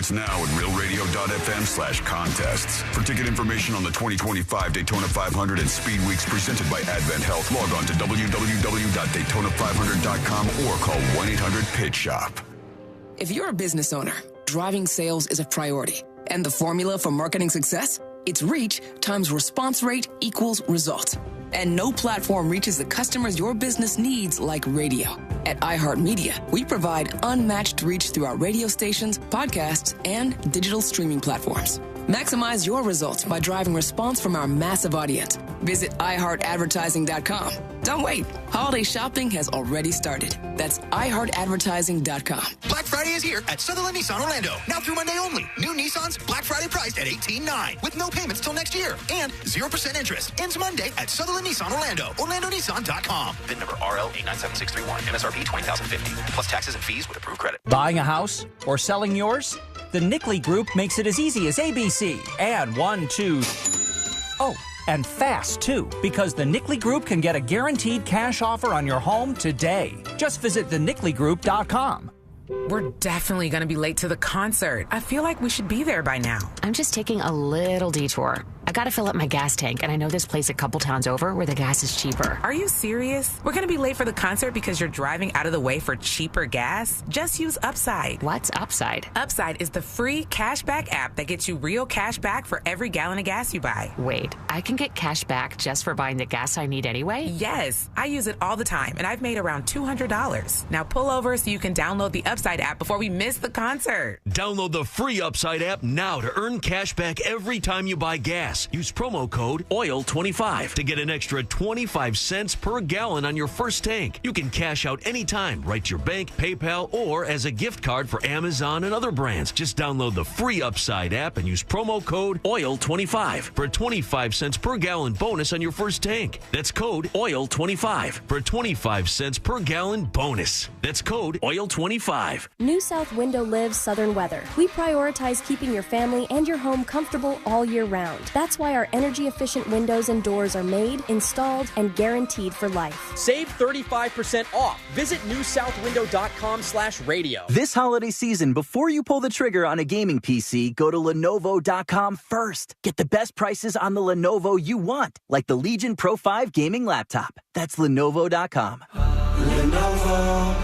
tickets now at realradio.fm/contests. For ticket information on the 2025 Daytona 500 and Speed Weeks presented by Advent Health, log on to www.daytona500.com or call 1-800-PIT-SHOP. If you're a business owner, driving sales is a priority. And the formula for marketing success? It's reach times response rate equals results. And no platform reaches the customers your business needs like radio. At iHeartMedia, we provide unmatched reach through our radio stations, podcasts, and digital streaming platforms. Maximize your results by driving response from our massive audience. Visit iHeartAdvertising.com. Don't wait. Holiday shopping has already started. That's iHeartAdvertising.com. Black Friday is here at Sutherland Nissan Orlando. Now through Monday only. New Nissans Black Friday priced at $18,900 with no payments till next year and 0% interest. Ends Monday at Sutherland Nissan Orlando. OrlandoNissan.com. VIN number RL897631. MSRP $20,050 plus taxes and fees with approved credit. Buying a house or selling yours? The Nickley Group makes it as easy as ABC. And 1, 2... Oh, and fast, too, because the Nickley Group can get a guaranteed cash offer on your home today. Just visit thenickleyGroup.com. We're definitely going to be late to the concert. I feel like we should be there by now. I'm just taking a little detour. I gotta fill up my gas tank, and I know this place a couple towns over where the gas is cheaper. Are you serious? We're gonna be late for the concert because you're driving out of the way for cheaper gas? Just use Upside. What's Upside? Upside is the free cashback app that gets you real cash back for every gallon of gas you buy. Wait, I can get cash back just for buying the gas I need anyway? Yes, I use it all the time, and I've made around $200. Now pull over so you can download the Upside app before we miss the concert. Download the free Upside app now to earn cash back every time you buy gas. Use promo code OIL25 to get an extra 25 cents per gallon on your first tank. You can cash out anytime, right to your bank, PayPal, or as a gift card for Amazon and other brands. Just download the free Upside app and use promo code OIL25 for a 25 cents per gallon bonus on your first tank. That's code OIL25 for a 25 cents per gallon bonus. That's code OIL25. New South Window lives Southern weather. We prioritize keeping your family and your home comfortable all year round. That's why our energy-efficient windows and doors are made, installed, and guaranteed for life. Save 35% off. Visit newsouthwindow.com/radio. This holiday season, before you pull the trigger on a gaming PC, go to Lenovo.com first. Get the best prices on the Lenovo you want, like the Legion Pro 5 gaming laptop. That's Lenovo.com. Lenovo.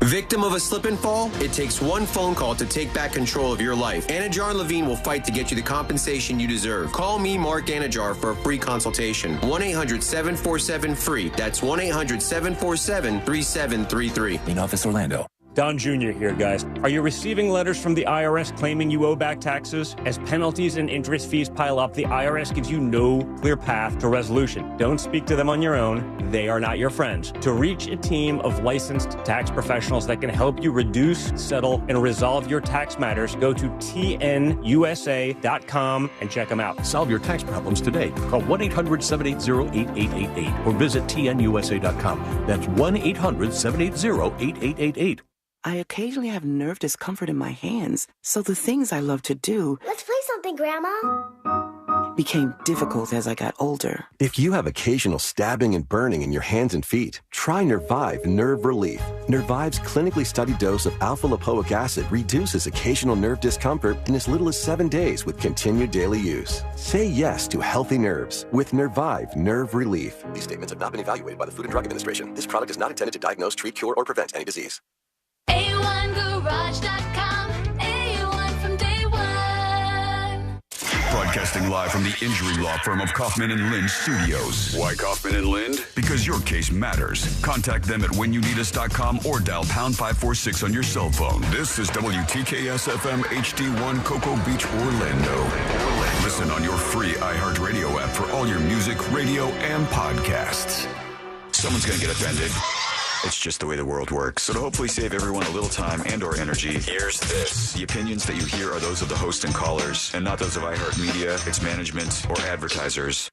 Victim of a slip and fall? It takes one phone call to take back control of your life. Anajar and Levine will fight to get you the compensation you deserve. Call me, Mark Anajar, for a free consultation. 1-800-747-FREE. That's 1-800-747-3733. In Office Orlando. Don Jr. here, guys. Are you receiving letters from the IRS claiming you owe back taxes? As penalties and interest fees pile up, the IRS gives you no clear path to resolution. Don't speak to them on your own. They are not your friends. To reach a team of licensed tax professionals that can help you reduce, settle, and resolve your tax matters, go to tnusa.com and check them out. Solve your tax problems today. Call 1-800-780-8888 or visit tnusa.com. That's 1-800-780-8888. I occasionally have nerve discomfort in my hands, so the things I love to do... Let's play something, Grandma. ...became difficult as I got older. If you have occasional stabbing and burning in your hands and feet, try Nervive Nerve Relief. Nervive's clinically studied dose of alpha-lipoic acid reduces occasional nerve discomfort in as little as 7 days with continued daily use. Say yes to healthy nerves with Nervive Nerve Relief. These statements have not been evaluated by the Food and Drug Administration. This product is not intended to diagnose, treat, cure, or prevent any disease. A1Garage.com. A1 from day one. Broadcasting live from the injury law firm of Kaufman and Lind Studios. Why Kaufman and Lind? Because your case matters. Contact them at whenyouneedus.com or dial pound 546 on your cell phone. This is WTKS FM HD1 Cocoa Beach, Orlando. Listen on your free iHeartRadio app for all your music, radio, and podcasts. Someone's going to get offended. It's just the way the world works. So to hopefully save everyone a little time and or energy, here's this. The opinions that you hear are those of the host and callers, and not those of iHeartMedia, its management, or advertisers.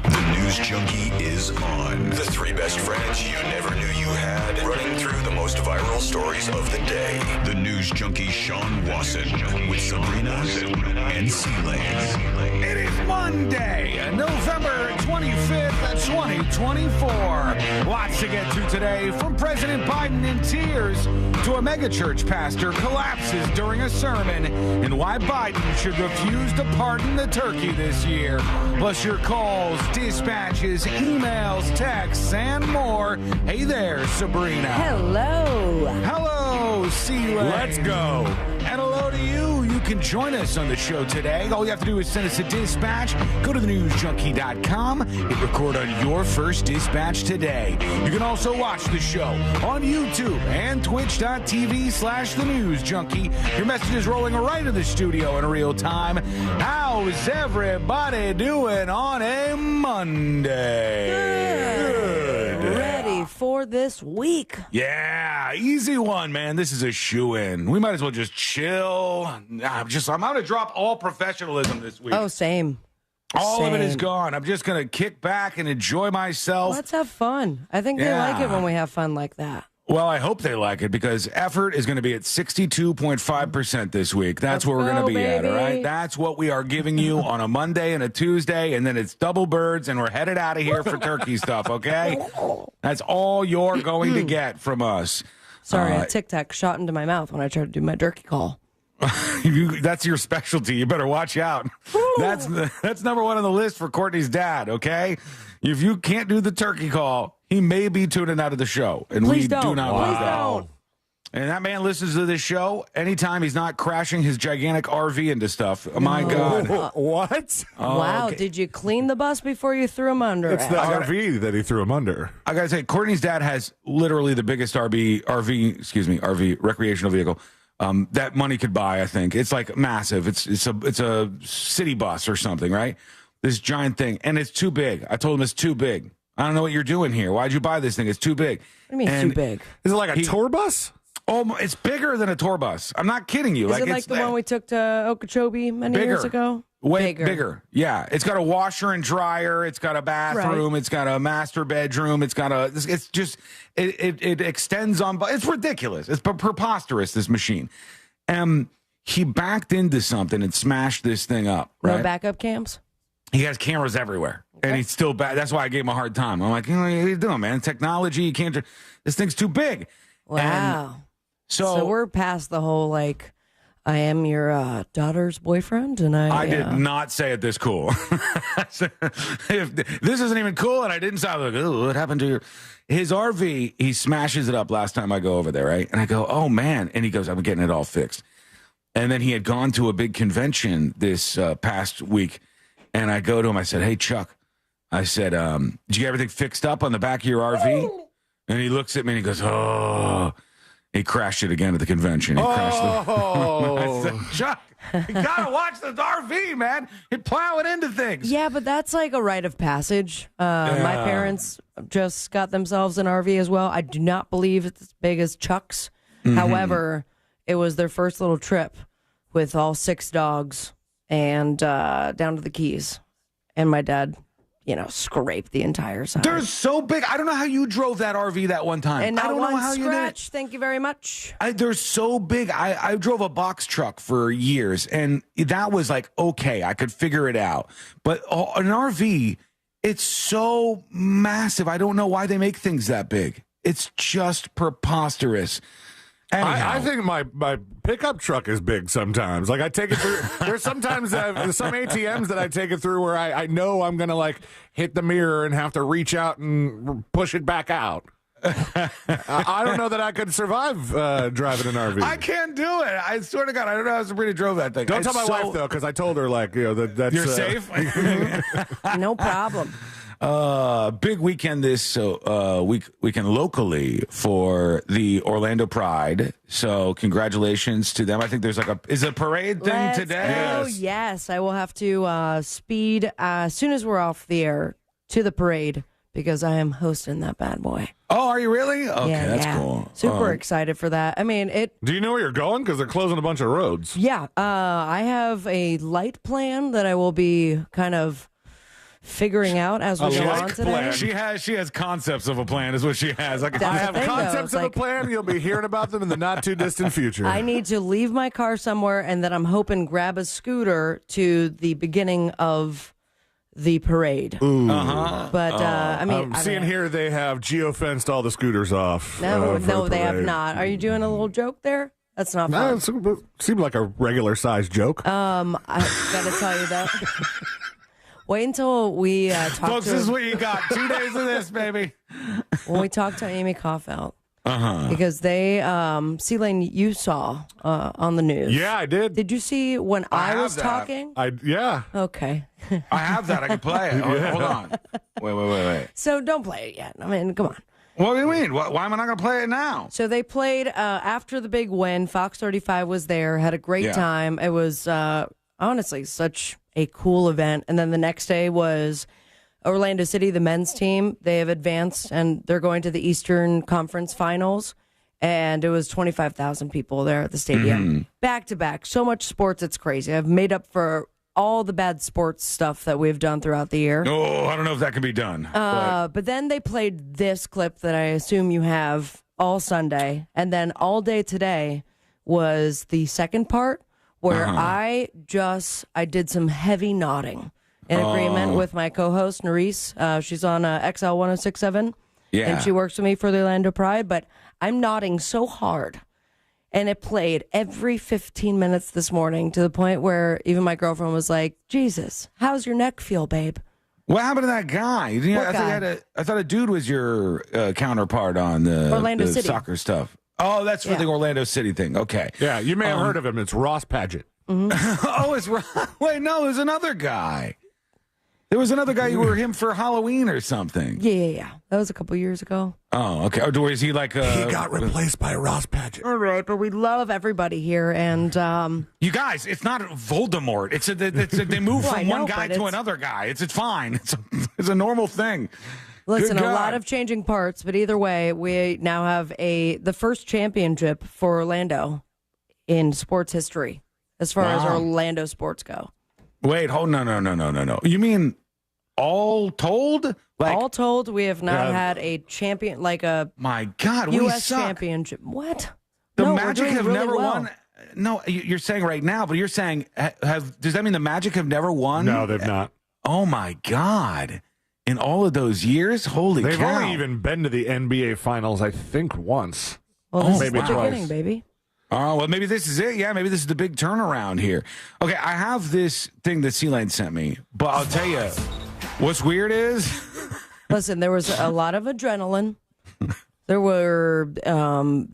The News Junkie is on. The three best friends you never knew you had, running through the most most viral stories of the day. The news junkie Sean Wasson with Sabrina and C-Lane. It is Monday, November 25th, 2024. Lots to get to today, from President Biden in tears to a megachurch pastor collapses during a sermon, and why Biden should refuse to pardon the turkey this year. Plus your calls, dispatches, emails, texts, and more. Hey there, Sabrina. Hello. Hello, C-Lane. Let's go. And hello to you. You can join us on the show today. All you have to do is send us a dispatch. Go to thenewsjunkie.com. Hit record on your first dispatch today. You can also watch the show on YouTube and twitch.tv/thenewsjunkie. Your message is rolling right in the studio in real time. How's everybody doing on a Monday? Good. Ready for this week. Yeah, easy one, man. This is a shoe-in. We might as well just chill. I'm going to drop all professionalism this week. Oh, same. All of it is gone. I'm just going to kick back and enjoy myself. Let's have fun. I think they like it when we have fun like that. Well, I hope they like it, because effort is going to be at 62.5% this week. That's where we're going to be at, all right? That's what we are giving you on a Monday and a Tuesday, and then it's double birds, and we're headed out of here for turkey stuff, okay? That's all you're going to get from us. Sorry, a Tic Tac shot into my mouth when I tried to do my turkey call. That's your specialty. You better watch out. That's number one on the list for Courtney's dad, okay? If you can't do the turkey call, he may be tuning out of the show. And Please we don't. do not want Please that. don't. And that man listens to this show anytime he's not crashing his gigantic RV into stuff. Oh, my God. What? Wow, okay. Did you clean the bus before you threw him under? It's the RV that he threw him under. I got to say, Courtney's dad has literally the biggest RV recreational vehicle that money could buy, I think. It's like massive. It's a city bus or something, right? This giant thing. And it's too big. I told him it's too big. I don't know what you're doing here. Why'd you buy this thing? It's too big. What do you mean too big? Is it like a tour bus? Oh, it's bigger than a tour bus. I'm not kidding you. Is it like the one we took to Okeechobee many years ago? Way bigger. Yeah. It's got a washer and dryer. It's got a bathroom. Right. It's got a master bedroom. It extends on. It's ridiculous. It's preposterous, this machine. He backed into something and smashed this thing up. Right? No backup cams? He has cameras everywhere. Okay. And he's still back. That's why I gave him a hard time. I'm like, what are you doing, man? Technology, you can't. This thing's too big. Wow. And so we're past the whole, like, I am your daughter's boyfriend, and I did not say it this cool. If this isn't even cool, and I didn't sound like, oh, what happened to his RV? He smashes it up last time I go over there, right? And I go, oh, man. And he goes, I'm getting it all fixed. And then he had gone to a big convention this past week, and I go to him. I said, hey, Chuck, I said, did you get everything fixed up on the back of your RV? And he looks at me and he goes, oh. He crashed it again at the convention. He crashed it. I said, Chuck, you got to watch the RV, man. You're plowing into things. Yeah, but that's like a rite of passage. My parents just got themselves an RV as well. I do not believe it's as big as Chuck's. Mm-hmm. However, it was their first little trip with all 6 dogs and down to the Keys. And my dad, scraped the entire side. They're so big. I don't know how you drove that RV that one time. And not I don't one know how scratch. You did. Thank you very much. They're so big. I drove a box truck for years, and that was like, okay, I could figure it out. But an RV, it's so massive. I don't know why they make things that big. It's just preposterous. I think my pickup truck is big sometimes. Like I take it through. There's sometimes some ATMs that I take it through where I know I'm going to like hit the mirror and have to reach out and push it back out. I don't know that I could survive driving an RV. I can't do it. I swear to God, I don't know how Sabrina drove that thing. Don't tell my wife though, because I told her that's you're safe. No problem. Big weekend this weekend locally for the Orlando Pride. So congratulations to them. I think there's is a parade thing today? Oh, yes. I will have to speed as soon as we're off the air to the parade because I am hosting that bad boy. Oh, are you really? Okay, yeah, that's cool. Super excited for that. I mean, Do you know where you're going? Because they're closing a bunch of roads. Yeah. I have a light plan that I will be kind of figuring out as we go on today. She has concepts of a plan, is what she has. I have concepts of a plan. You'll be hearing about them in the not too distant future. I need to leave my car somewhere, and then I'm hoping grab a scooter to the beginning of the parade. Ooh. But I mean, I'm seeing here they have geofenced all the scooters off. No, they have not. Are you doing a little joke there? That's not fun. No, it seemed like a regular sized joke. I gotta tell you that. Wait until we talk Folks, to... this is what you got. 2 days of this, baby. When we talk to Amy Cofield. Because they, C-Lane, you saw on the news. Yeah, I did. Did you see when I was talking? Yeah. Okay. I have that. I can play it. Hold on. Wait. So don't play it yet. I mean, come on. What do you mean? Why am I not going to play it now? So they played after the big win. Fox 35 was there, had a great time. It was honestly such a cool event. And then the next day was Orlando City, the men's team. They have advanced, and they're going to the Eastern Conference Finals. And it was 25,000 people there at the stadium. Back to back. So much sports, it's crazy. I've made up for all the bad sports stuff that we've done throughout the year. Oh, I don't know if that can be done. But then they played this clip that I assume you have all Sunday. And then all day today was the second part where I did some heavy nodding in agreement with my co-host, Nerese. She's on XL 106.7. Yeah. And she works with me for the Orlando Pride. But I'm nodding so hard. And it played every 15 minutes this morning to the point where even my girlfriend was like, Jesus, how's your neck feel, babe? What happened to that guy? I thought a dude was your counterpart on the Orlando City soccer stuff. Oh, that's for the Orlando City thing. Okay. Yeah, you may have heard of him. It's Ross Padgett. Oh, it's wait, no, there's another guy. There was another guy you were him for Halloween or something. Yeah. That was a couple years ago. Oh, okay. Or is he like he got replaced by Ross Padgett. All right, but we love everybody here, and you guys, it's not Voldemort. They move from one guy to another guy. It's fine. It's a normal thing. Listen, a lot of changing parts, but either way, we now have the first championship for Orlando in sports history, as far as Orlando sports go. Wait, no. You mean all told? All told, we have not had a champion, like a my God, U.S. championship. What? The Magic have never won. No, you're saying right now, but you're saying does that mean the Magic have never won? No, they've not. Oh my God! In all of those years, holy they've cow! only even been to the NBA Finals, I think, once. Well, this maybe is the twice. beginning, baby. Oh, well, maybe this is it. Yeah, maybe this is the big turnaround here. Okay, I have this thing that C-Lane sent me, but I'll tell you, what's weird is... Listen, there was a lot of adrenaline. There were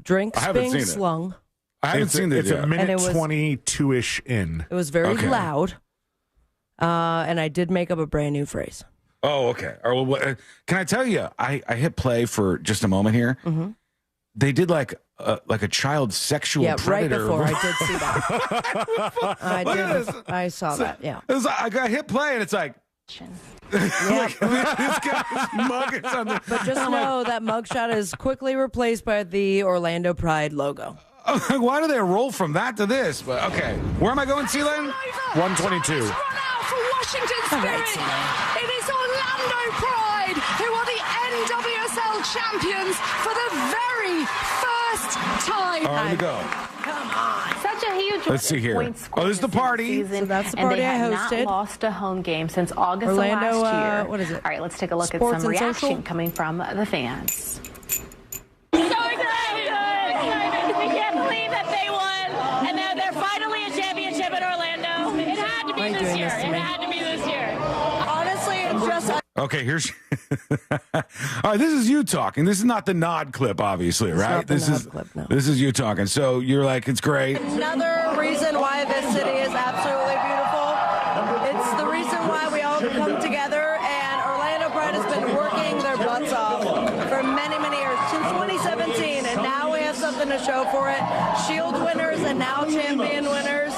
drinks being slung. I haven't seen this yet. It's a minute 22-ish in. It was very loud, and I did make up a brand new phrase. Oh, okay. All right, well, can I tell you, I hit play for just a moment here. Mm-hmm. They did like a child sexual predator. Right before I did see that. I saw that. Yeah. It was, I got hit play, and it's like. Like, this guy's mug or something. But just know that mugshot is quickly replaced by the Orlando Pride logo. Why do they roll from that to this? But okay, where am I going, C-Lane? 122. For Washington Spirit, it is Orlando Pride who are the NWSL champions for the very first time. All right, here we go. Come on. Such a huge Let's see here. Oh, this is the party. So that's the and party they I have hosted. not lost a home game since August Orlando, of last year. what is it? All right, let's take a look Sports at some and reaction social? coming from the fans. So excited! We can't believe that they won, and now they're finally a championship in Orlando. It had to be this year. It had to be this year. Honestly, it's just. Okay, here's. All right, this is you talking. This is not the nod clip, obviously, right? This is you talking. So you're like, it's great. Another reason why this city is absolutely beautiful. It's the reason why we all come together, and Orlando Pride has been working their butts off for many, many years, since 2017, and now we have something to show for it. Shield winners and now champion winners.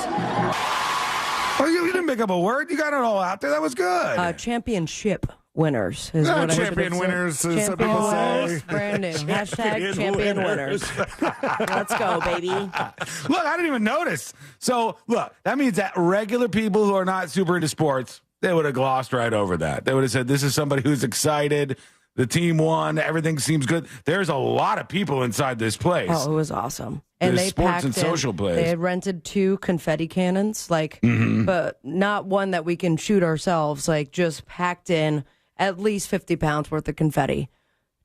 Oh, you didn't make up a word. You got it all out there. That was good. Championship winners is what champion winners, as some people say. Brand new. Hashtag champion winners. Let's go, baby. Look, I didn't even notice. So, look, that means that regular people who are not super into sports they would have glossed right over that. They would have said, this is somebody who's excited. The team won. Everything seems good. There's a lot of people inside this place. Oh, it was awesome. And There's they sports packed and in- social plays. They had rented 2 confetti cannons, but not one that we can shoot ourselves. Just packed in at least 50 pounds worth of confetti,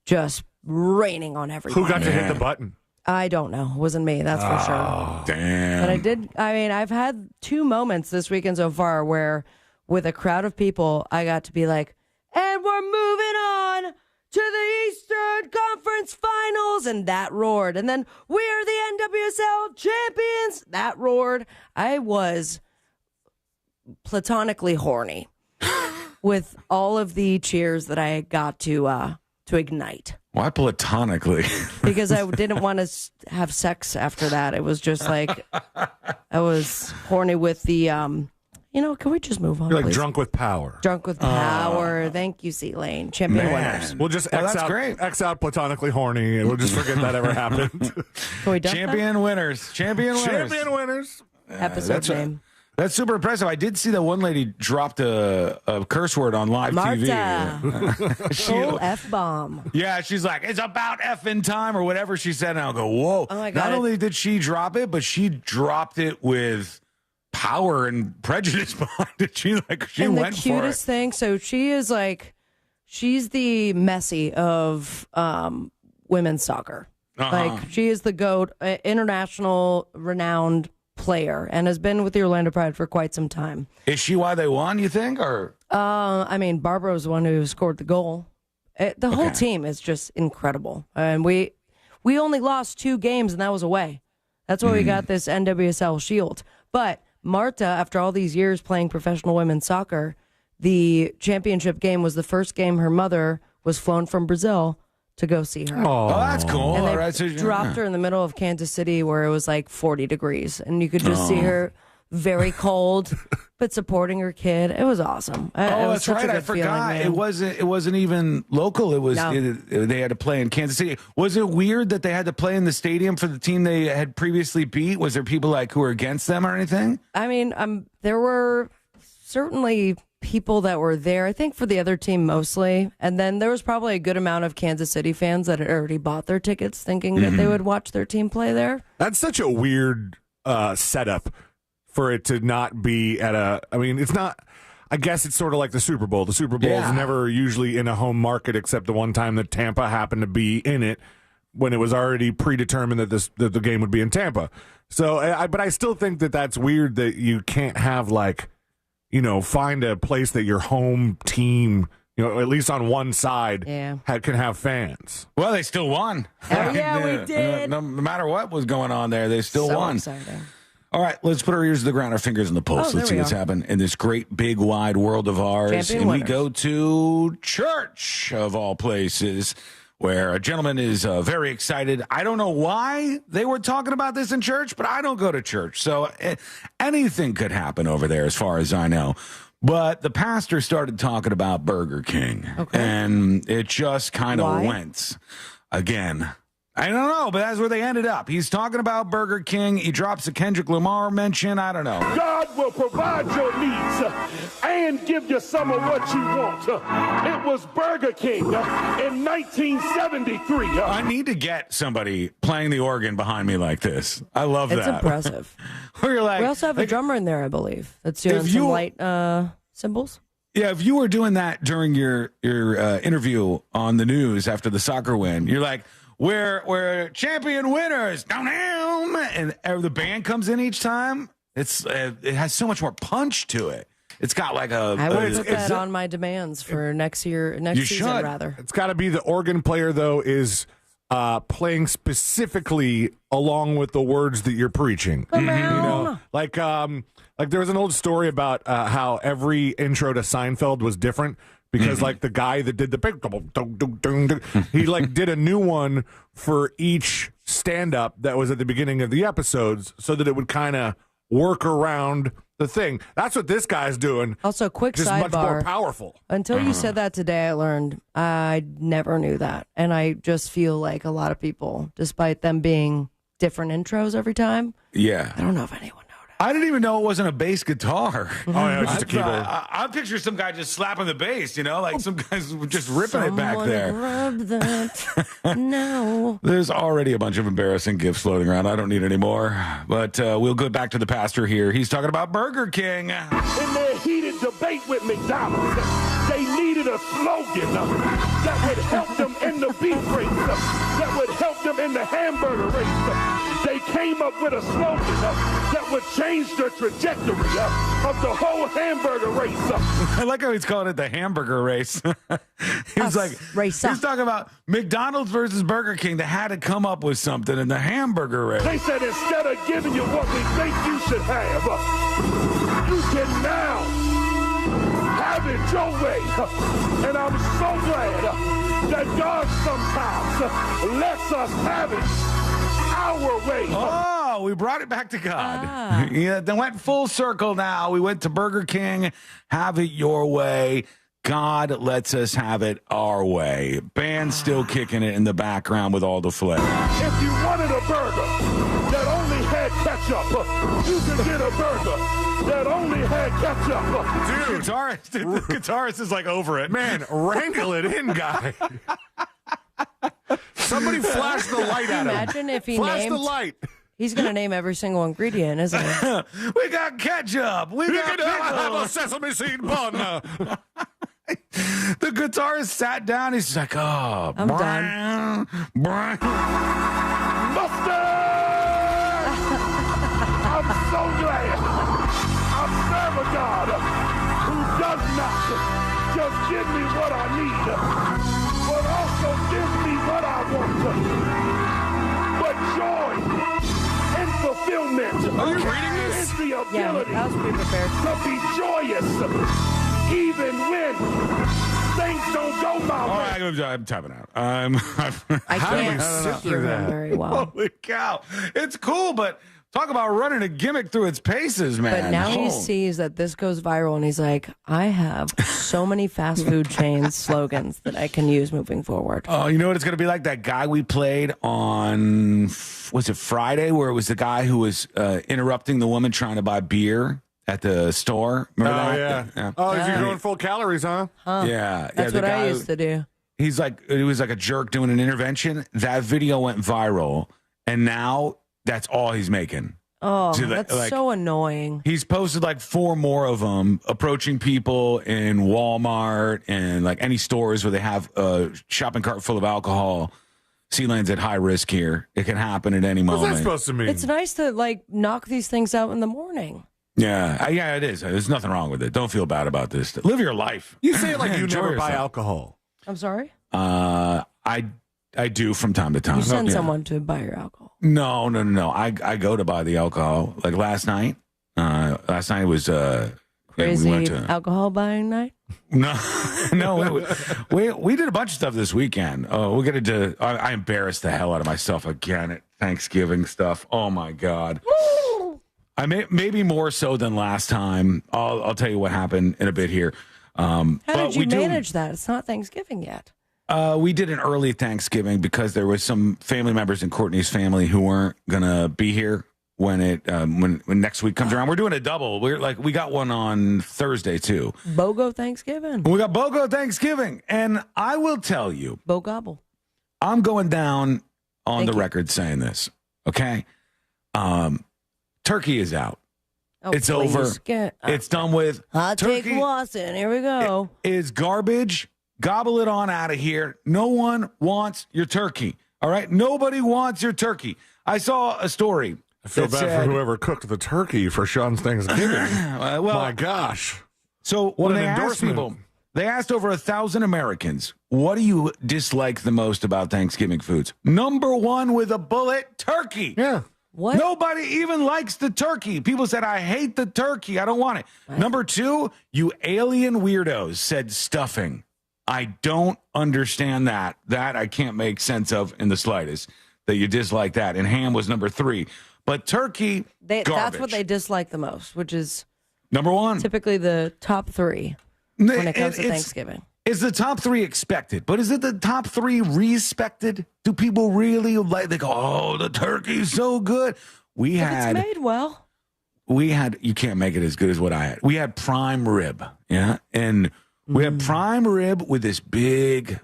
just raining on everyone. Who got to hit the button? I don't know. It wasn't me, that's for sure. Damn. But I've had 2 moments this weekend so far where with a crowd of people, I got to be like, and we're moving on to the Eastern Conference Finals, and that roared. And then we're the NWSL champions. That roared. I was platonically horny with all of the cheers that I got to ignite. Why platonically? Because I didn't want to have sex after that. It was just like I was horny with the, can we just move on? You're like please? drunk with power. Drunk with power. Thank you, C-Lane. Champion winners. We'll just that's great. X out platonically horny, and we'll just forget that ever happened. Can we dump Champion winners. Champion winners. Champion winners. Episode name. That's super impressive. I did see that one lady dropped a curse word on live Marta. TV. Full F-bomb. Yeah, she's like, it's about effing time or whatever she said. And I'll go, whoa. Oh my God. Not only did she drop it, but she dropped it with power and prejudice behind it. She and went the for it. cutest thing, so she is she's the Messi of women's soccer. She is the GOAT, international renowned player, and has been with the Orlando Pride for quite some time. Is she why they won, you think? Or Barbara was the one who scored the goal. The whole team is just incredible. And we only lost 2 games, and that was away. That's why we got this NWSL shield. But Marta, after all these years playing professional women's soccer, the championship game was the first game her mother was flown from Brazil to go see her. Oh, that's cool. And they All right, so dropped her in the middle of Kansas City where it was 40 degrees. And you could just see her very cold, but supporting her kid. It was awesome. It was that's such right. a I good feeling, forgot. man. It wasn't even local. It was No. they had to play in Kansas City. Was it weird that they had to play in the stadium for the team they had previously beat? Was there people who were against them or anything? There were certainly people that were there, I think for the other team mostly. And then there was probably a good amount of Kansas City fans that had already bought their tickets thinking that they would watch their team play there. That's such a weird setup for it to not be at it's not, I guess it's sort of like the Super Bowl. The Super Bowl is never usually in a home market except the one time that Tampa happened to be in it when it was already predetermined that the game would be in Tampa. So, but I still think that that's weird that you can't have find a place that your home team, at least on one side, can have fans. Well, they still won. We did. No matter what was going on there, they still won. Exciting. All right, let's put our ears to the ground, our fingers in the pulse. Let's see what's happened in this great, big, wide world of ours. Champion and winners. we go to church, of all places, where a gentleman is very excited. I don't know why they were talking about this in church, but I don't go to church. So anything could happen over there as far as I know. But the pastor started talking about Burger King. Okay. And it just kind of went again. I don't know, but that's where they ended up. He's talking about Burger King. He drops a Kendrick Lamar mention. I don't know. God will provide your needs and give you some of what you want. It was Burger King in 1973. I need to get somebody playing the organ behind me like this. I love that. It's impressive. Where you're we also have a drummer in there, I believe, that's doing some light cymbals. Yeah, if you were doing that during your interview on the news after the soccer win, you're like, we're champion winners, and the band comes in each time. It has so much more punch to it. It's got like I will put that on my demands for next season. Rather, it's got to be the organ player though is playing specifically along with the words that you're preaching. Like there was an old story about how every intro to Seinfeld was different. Because the guy that did the big, he did a new one for each stand-up that was at the beginning of the episodes, so that it would kind of work around the thing. That's what this guy's doing. Also, quick just sidebar. Much more powerful. Until you said that today, I learned I never knew that, and I just feel like a lot of people, despite them being different intros every time, I don't know if anyone noticed. I didn't even know it wasn't a bass guitar. Oh, yeah, it's just a keyboard. I picture some guy just slapping the bass, like some guys just ripping it back there. Grab that. No. There's already a bunch of embarrassing gifts floating around. I don't need any more. But we'll go back to the pastor here. He's talking about Burger King. In their heated debate with McDonald's, they needed a slogan that would help them in the beef race, that would help them in the hamburger race. They came up with a slogan that would change the trajectory of the whole hamburger race. I like how he's calling it the hamburger race. He's talking about McDonald's versus Burger King. They had to come up with something in the hamburger race. They said instead of giving you what we think you should have, you can now have it your way. And I'm so glad that God sometimes lets us have it our way. Oh, we brought it back to God. Yeah, they went full circle now. We went to Burger King, have it your way. God lets us have it our way. Band's still kicking it in the background with all the flair. If you wanted a burger that only had ketchup, you could get a burger that only had ketchup. Dude, the guitarist is like over it. Man, wrangle it in, guy. Somebody flash the light at him. Imagine if he flash named... the light. He's going to name every single ingredient, isn't he? We got ketchup. We got have a sesame seed bun. The guitarist sat down. He's like, oh, I'm done. Mustard! I'm so glad I serve a God who does not just give me what I need, but also gives me what I want. But joy and fulfillment. Are you reading this? Is the ability Yeah, I was pretty prepared. to be joyous even when things don't go my way. I'm tapping out. I can't hear him very well. Holy cow. It's cool, but talk about running a gimmick through its paces, man. But now he sees that this goes viral, and he's like, I have so many fast food chains slogans that I can use moving forward. Oh, you know what it's going to be like? That guy we played on, was it Friday, where it was the guy who was interrupting the woman trying to buy beer at the store. Remember that? Yeah. Oh, you're going full calories, huh? Yeah. That's what I used to do. He's like, it was like a jerk doing an intervention. That video went viral, and now that's all he's making. Oh, that's so annoying. He's posted like 4 more of them approaching people in Walmart and like any stores where they have a shopping cart full of alcohol. Sealand's at high risk here. It can happen at any moment. What's that supposed to mean? It's nice to like knock these things out in the morning. Yeah, it is. There's nothing wrong with it. Don't feel bad about this. Live your life. You say it like you never buy alcohol. I'm sorry? I do from time to time. You send someone to buy your alcohol. No. I go to buy the alcohol. Like last night. Last night was crazy we went to, alcohol buying night. No. We did a bunch of stuff this weekend. Oh, we'll get into. I embarrassed the hell out of myself again at Thanksgiving stuff. Oh my God. I maybe more so than last time. I'll tell you what happened in a bit here. How did you manage that? It's not Thanksgiving yet. We did an early Thanksgiving because there was some family members in Courtney's family who weren't gonna be here when next week comes around. We're doing a double. We got one on Thursday too. BOGO Thanksgiving. We got BOGO Thanksgiving, and I will tell you, BOGOBBLE. I'm going down on the record saying this. Okay, turkey is out. Oh, it's over. It's done with. Hot take Lawson. Here we go. It is garbage. Gobble it on out of here. No one wants your turkey. All right? Nobody wants your turkey. I saw a story. I feel bad for whoever cooked the turkey for Sean's Thanksgiving. My gosh. So when they asked people, they asked over 1,000 Americans, what do you dislike the most about Thanksgiving foods? Number 1 with a bullet, turkey. Yeah. What? Nobody even likes the turkey. People said, I hate the turkey. I don't want it. What? Number 2, you alien weirdos said stuffing. I don't understand that. That I can't make sense of in the slightest, that you dislike that. And ham was number 3. But turkey, garbage. That's what they dislike the most, which is number 1. Typically the top 3 when it comes to Thanksgiving. Is the top 3 expected? But is it the top 3 respected? Do people really like, they go, oh, the turkey's so good? If it's made well. you can't make it as good as what I had. We had prime rib, yeah? And we had prime rib with this big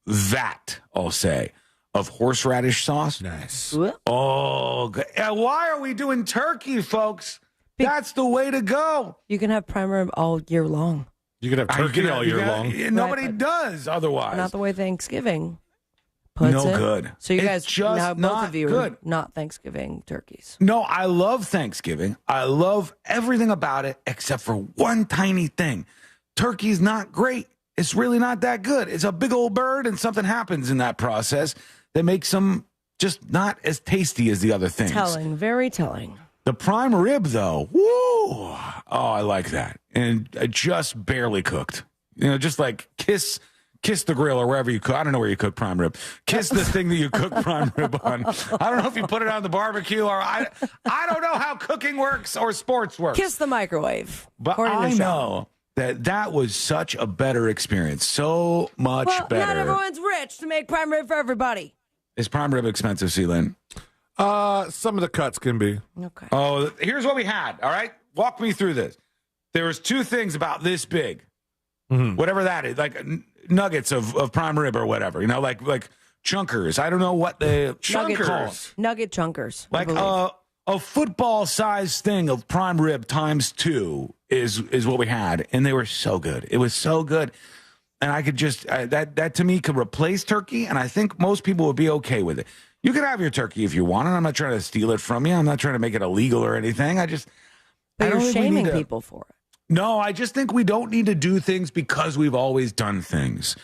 vat, I'll say, of horseradish sauce. Nice. Oh, good. Why are we doing turkey, folks? That's the way to go. You can have prime rib all year long. You can have turkey all year long. Nobody does otherwise. Not the way Thanksgiving puts it. Good. So you It's guys, just now both not of you good. are not Thanksgiving turkeys. No, I love Thanksgiving. I love everything about it except for one tiny thing. Turkey's not great. It's really not that good. It's a big old bird, and something happens in that process that makes them just not as tasty as the other things. Telling, very telling. The prime rib, though, woo! Oh, I like that. And just barely cooked. Just like kiss the grill or wherever you cook. I don't know where you cook prime rib. Kiss the thing that you cook prime rib on. I don't know if you put it on the barbecue or I don't know how cooking works or sports works. Kiss the microwave. But I know that was such a better experience. So much better. Not everyone's rich to make prime rib for everybody. Is prime rib expensive, Sealand? Some of the cuts can be. Okay. Oh, here's what we had. All right, walk me through this. There was two things about this big, whatever that is, like nuggets of prime rib or whatever. Like chunkers. I don't know what the chunkers. Nugget chunkers. Like a football-sized thing of prime rib times 2 is what we had, and they were so good. It was so good. And I could just, that to me could replace turkey, and I think most people would be okay with it. You can have your turkey if you want it. I'm not trying to steal it from you. I'm not trying to make it illegal or anything. But you're shaming people for it. No, I just think we don't need to do things because we've always done things.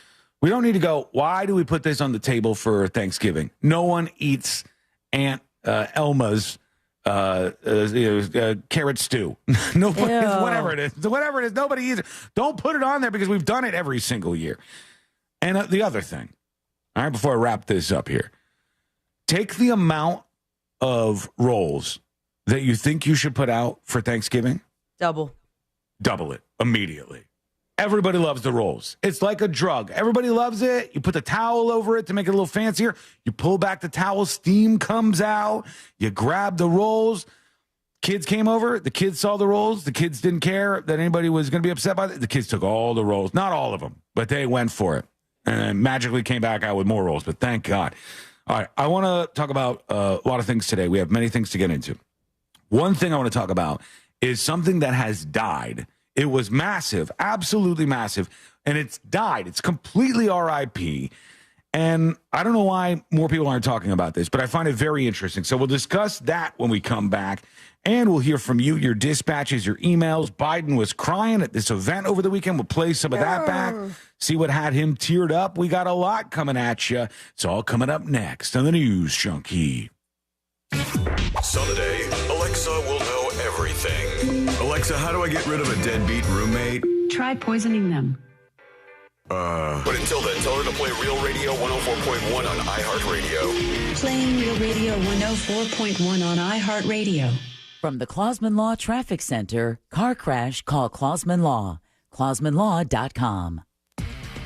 We don't need to go, why do we put this on the table for Thanksgiving? No one eats Aunt Elma's carrot stew. Nobody, whatever it is, nobody eats it. Don't put it on there because we've done it every single year. And the other thing, all right, before I wrap this up here, take the amount of rolls that you think you should put out for Thanksgiving. Double it immediately. Everybody loves the rolls. It's like a drug. Everybody loves it. You put the towel over it to make it a little fancier. You pull back the towel, steam comes out. You grab the rolls. Kids came over. The kids saw the rolls. The kids didn't care that anybody was going to be upset by it. The kids took all the rolls. Not all of them, but they went for it. And magically came back out with more rolls, but thank God. All right, I want to talk about a lot of things today. We have many things to get into. One thing I want to talk about is something that has died. It was massive, absolutely massive, and it's died. It's completely RIP, and I don't know why more people aren't talking about this, but I find it very interesting. So we'll discuss that when we come back, and we'll hear from you, your dispatches, your emails. Biden was crying at this event over the weekend. We'll play some of that back, see what had him teared up. We got a lot coming at you. It's all coming up next on the News Junkie. Someday, Alexa will know everything. Alexa, how do I get rid of a deadbeat roommate? Try poisoning them. But until then, tell her to play Real Radio 104.1 on iHeartRadio. Playing Real Radio 104.1 on iHeartRadio. From the Clausman Law Traffic Center, car crash, call Clausman Law. ClausmanLaw.com.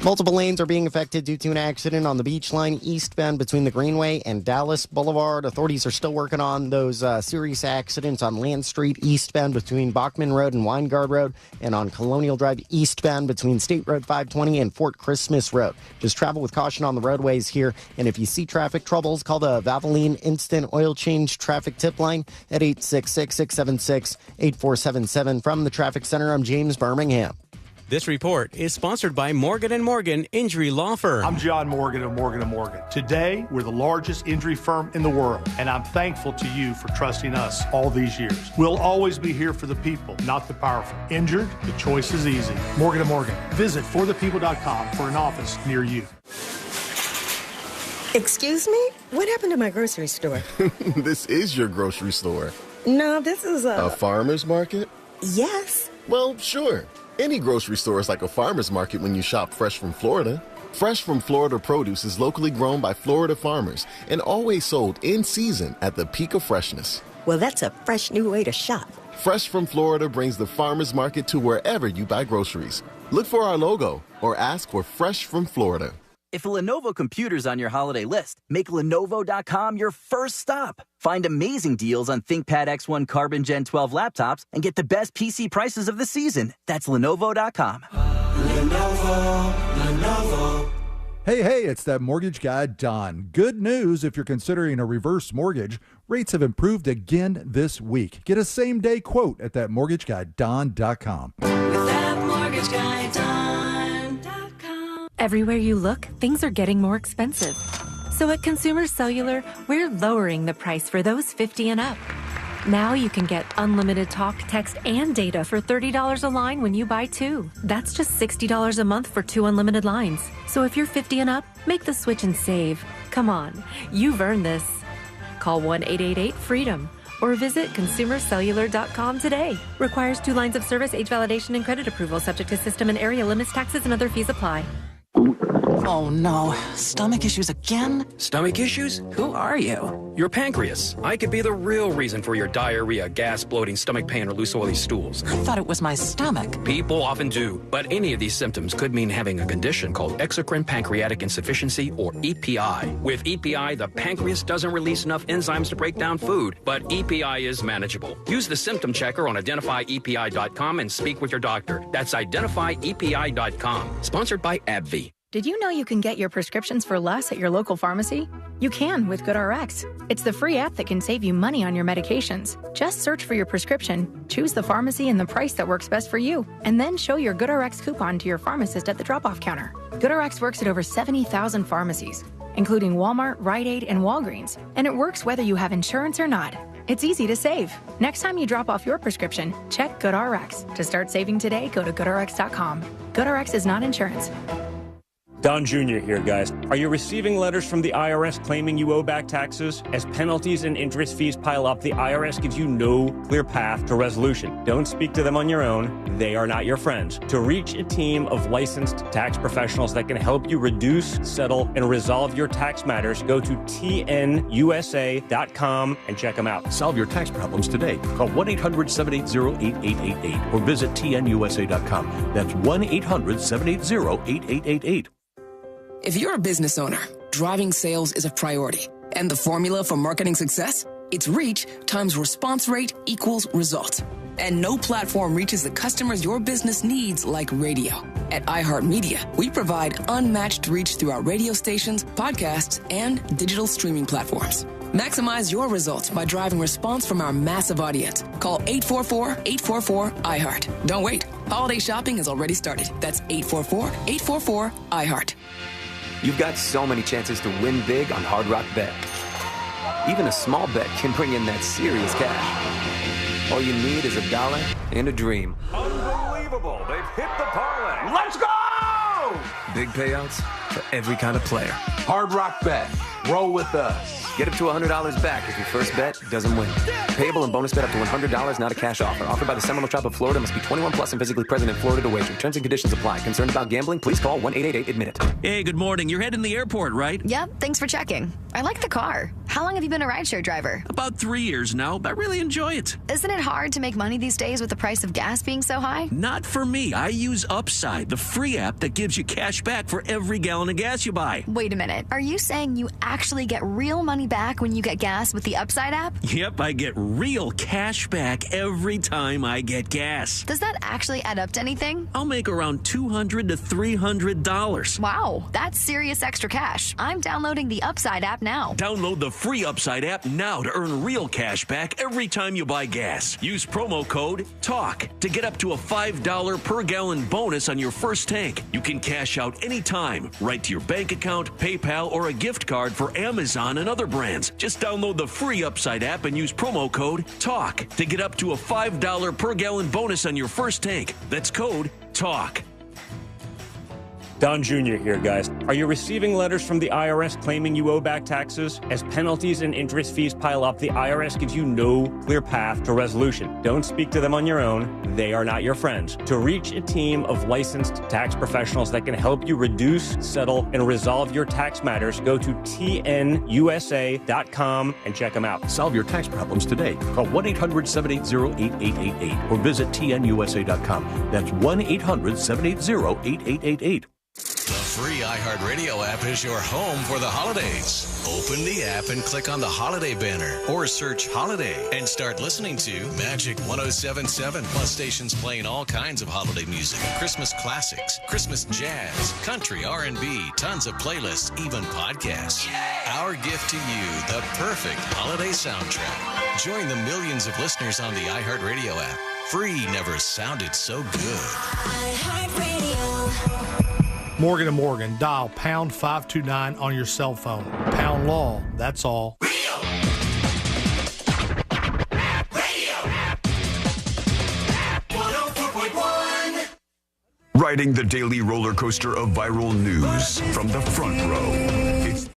Multiple lanes are being affected due to an accident on the beach line eastbound between the Greenway and Dallas Boulevard. Authorities are still working on those serious accidents on Land Street eastbound between Bachman Road and Weingard Road, and on Colonial Drive eastbound between State Road 520 and Fort Christmas Road. Just travel with caution on the roadways here, and if you see traffic troubles, call the Valvoline Instant Oil Change Traffic Tip Line at 866-676-8477. From the Traffic Center, I'm James Birmingham. This report is sponsored by Morgan & Morgan Injury Law Firm. I'm John Morgan of Morgan & Morgan. Today, we're the largest injury firm in the world, and I'm thankful to you for trusting us all these years. We'll always be here for the people, not the powerful. Injured? The choice is easy. Morgan & Morgan. Visit forthepeople.com for an office near you. Excuse me? What happened to my grocery store? This is your grocery store. No, this is a farmer's market? Yes. Well, sure. Any grocery store is like a farmer's market when you shop fresh from Florida. Fresh from Florida produce is locally grown by Florida farmers and always sold in season at the peak of freshness. Well, that's a fresh new way to shop. Fresh from Florida brings the farmer's market to wherever you buy groceries. Look for our logo or ask for Fresh from Florida. If a Lenovo computer's on your holiday list, make Lenovo.com your first stop. Find amazing deals on ThinkPad X1 Carbon Gen 12 laptops and get the best PC prices of the season. That's Lenovo.com. Lenovo. Hey, it's that mortgage guy, Don. Good news if you're considering a reverse mortgage. Rates have improved again this week. Get a same-day quote at thatmortgageguyDon.com. Everywhere you look, things are getting more expensive. So at Consumer Cellular, we're lowering the price for those 50 and up. Now you can get unlimited talk, text, and data for $30 a line when you buy two. That's just $60 a month for 2 unlimited lines. So if you're 50 and up, make the switch and save. Come on, you've earned this. Call 1-888-FREEDOM or visit consumercellular.com today. Requires 2 lines of service, age validation, and credit approval, subject to system and area limits, taxes, and other fees apply. Oh no, stomach issues again? Stomach issues? Who are you? Your pancreas. I could be the real reason for your diarrhea, gas, bloating, stomach pain, or loose oily stools. I thought it was my stomach. People often do, but any of these symptoms could mean having a condition called exocrine pancreatic insufficiency, or EPI. With EPI, the pancreas doesn't release enough enzymes to break down food, but EPI is manageable. Use the symptom checker on identifyepi.com and speak with your doctor. That's identifyepi.com. Sponsored by AbbVie. Did you know you can get your prescriptions for less at your local pharmacy? You can with GoodRx. It's the free app that can save you money on your medications. Just search for your prescription, choose the pharmacy and the price that works best for you, and then show your GoodRx coupon to your pharmacist at the drop-off counter. GoodRx works at over 70,000 pharmacies, including Walmart, Rite Aid, and Walgreens, and it works whether you have insurance or not. It's easy to save. Next time you drop off your prescription, check GoodRx. To start saving today, go to GoodRx.com. GoodRx is not insurance. Don Jr. here, guys. Are you receiving letters from the IRS claiming you owe back taxes? As penalties and interest fees pile up, the IRS gives you no clear path to resolution. Don't speak to them on your own. They are not your friends. To reach a team of licensed tax professionals that can help you reduce, settle, and resolve your tax matters, go to tnusa.com and check them out. Solve your tax problems today. Call 1-800-780-8888 or visit tnusa.com. That's 1-800-780-8888. If you're a business owner, driving sales is a priority. And the formula for marketing success? It's reach times response rate equals results. And no platform reaches the customers your business needs like radio. At iHeartMedia, we provide unmatched reach through our radio stations, podcasts, and digital streaming platforms. Maximize your results by driving response from our massive audience. Call 844-844-iHeart. Don't wait. Holiday shopping has already started. That's 844-844-iHeart. You've got so many chances to win big on Hard Rock Bet. Even a small bet can bring in that serious cash. All you need is $1 and a dream. Unbelievable. They've hit the parlay. Let's go! Big payouts for every kind of player. Hard Rock Bet. Roll with us. Get up to $100 back if your first bet doesn't win. Payable and bonus bet up to $100, not a cash offer. Offered by the Seminole Tribe of Florida. Must be 21 plus and physically present in Florida to wager. Terms and conditions apply. Concerned about gambling? Please call 1-888-ADMIT-IT. Hey, good morning. You're heading to the airport, right? Yep, thanks for checking. I like the car. How long have you been a rideshare driver? About 3 years now, but I really enjoy it. Isn't it hard to make money these days with the price of gas being so high? Not for me. I use Upside, the free app that gives you cash back for every gallon of gas you buy. Wait a minute. Are you saying you actually get real money back when you get gas with the Upside app? Yep, I get real cash back every time I get gas. Does that actually add up to anything? I'll make around $200 to $300. Wow, that's serious extra cash. I'm downloading the Upside app now. Download the free Upside app now to earn real cash back every time you buy gas. Use promo code TALK to get up to a $5 per gallon bonus on your first tank. You can cash out anytime, right to your bank account, PayPal, or a gift card for Amazon and other brands. Just download the free Upside app and use promo code TALK to get up to a $5 per gallon bonus on your first tank. That's code TALK. Don Jr. here, guys. Are you receiving letters from the IRS claiming you owe back taxes? As penalties and interest fees pile up, the IRS gives you no clear path to resolution. Don't speak to them on your own. They are not your friends. To reach a team of licensed tax professionals that can help you reduce, settle, and resolve your tax matters, go to tnusa.com and check them out. Solve your tax problems today. Call 1-800-780-8888 or visit tnusa.com. That's 1-800-780-8888. free iHeartRadio app is your home for the holidays. Open the app and click on the holiday banner or search holiday and start listening to Magic 107.7. Plus stations playing all kinds of holiday music, Christmas classics, Christmas jazz, country, R&B, tons of playlists, even podcasts. Our gift to you, the perfect holiday soundtrack. Join the millions of listeners on the iHeartRadio app. Free never sounded so good. Morgan & Morgan, dial pound 529 on your cell phone. Pound law, that's all. Riding the daily roller coaster of viral news from the front row. It's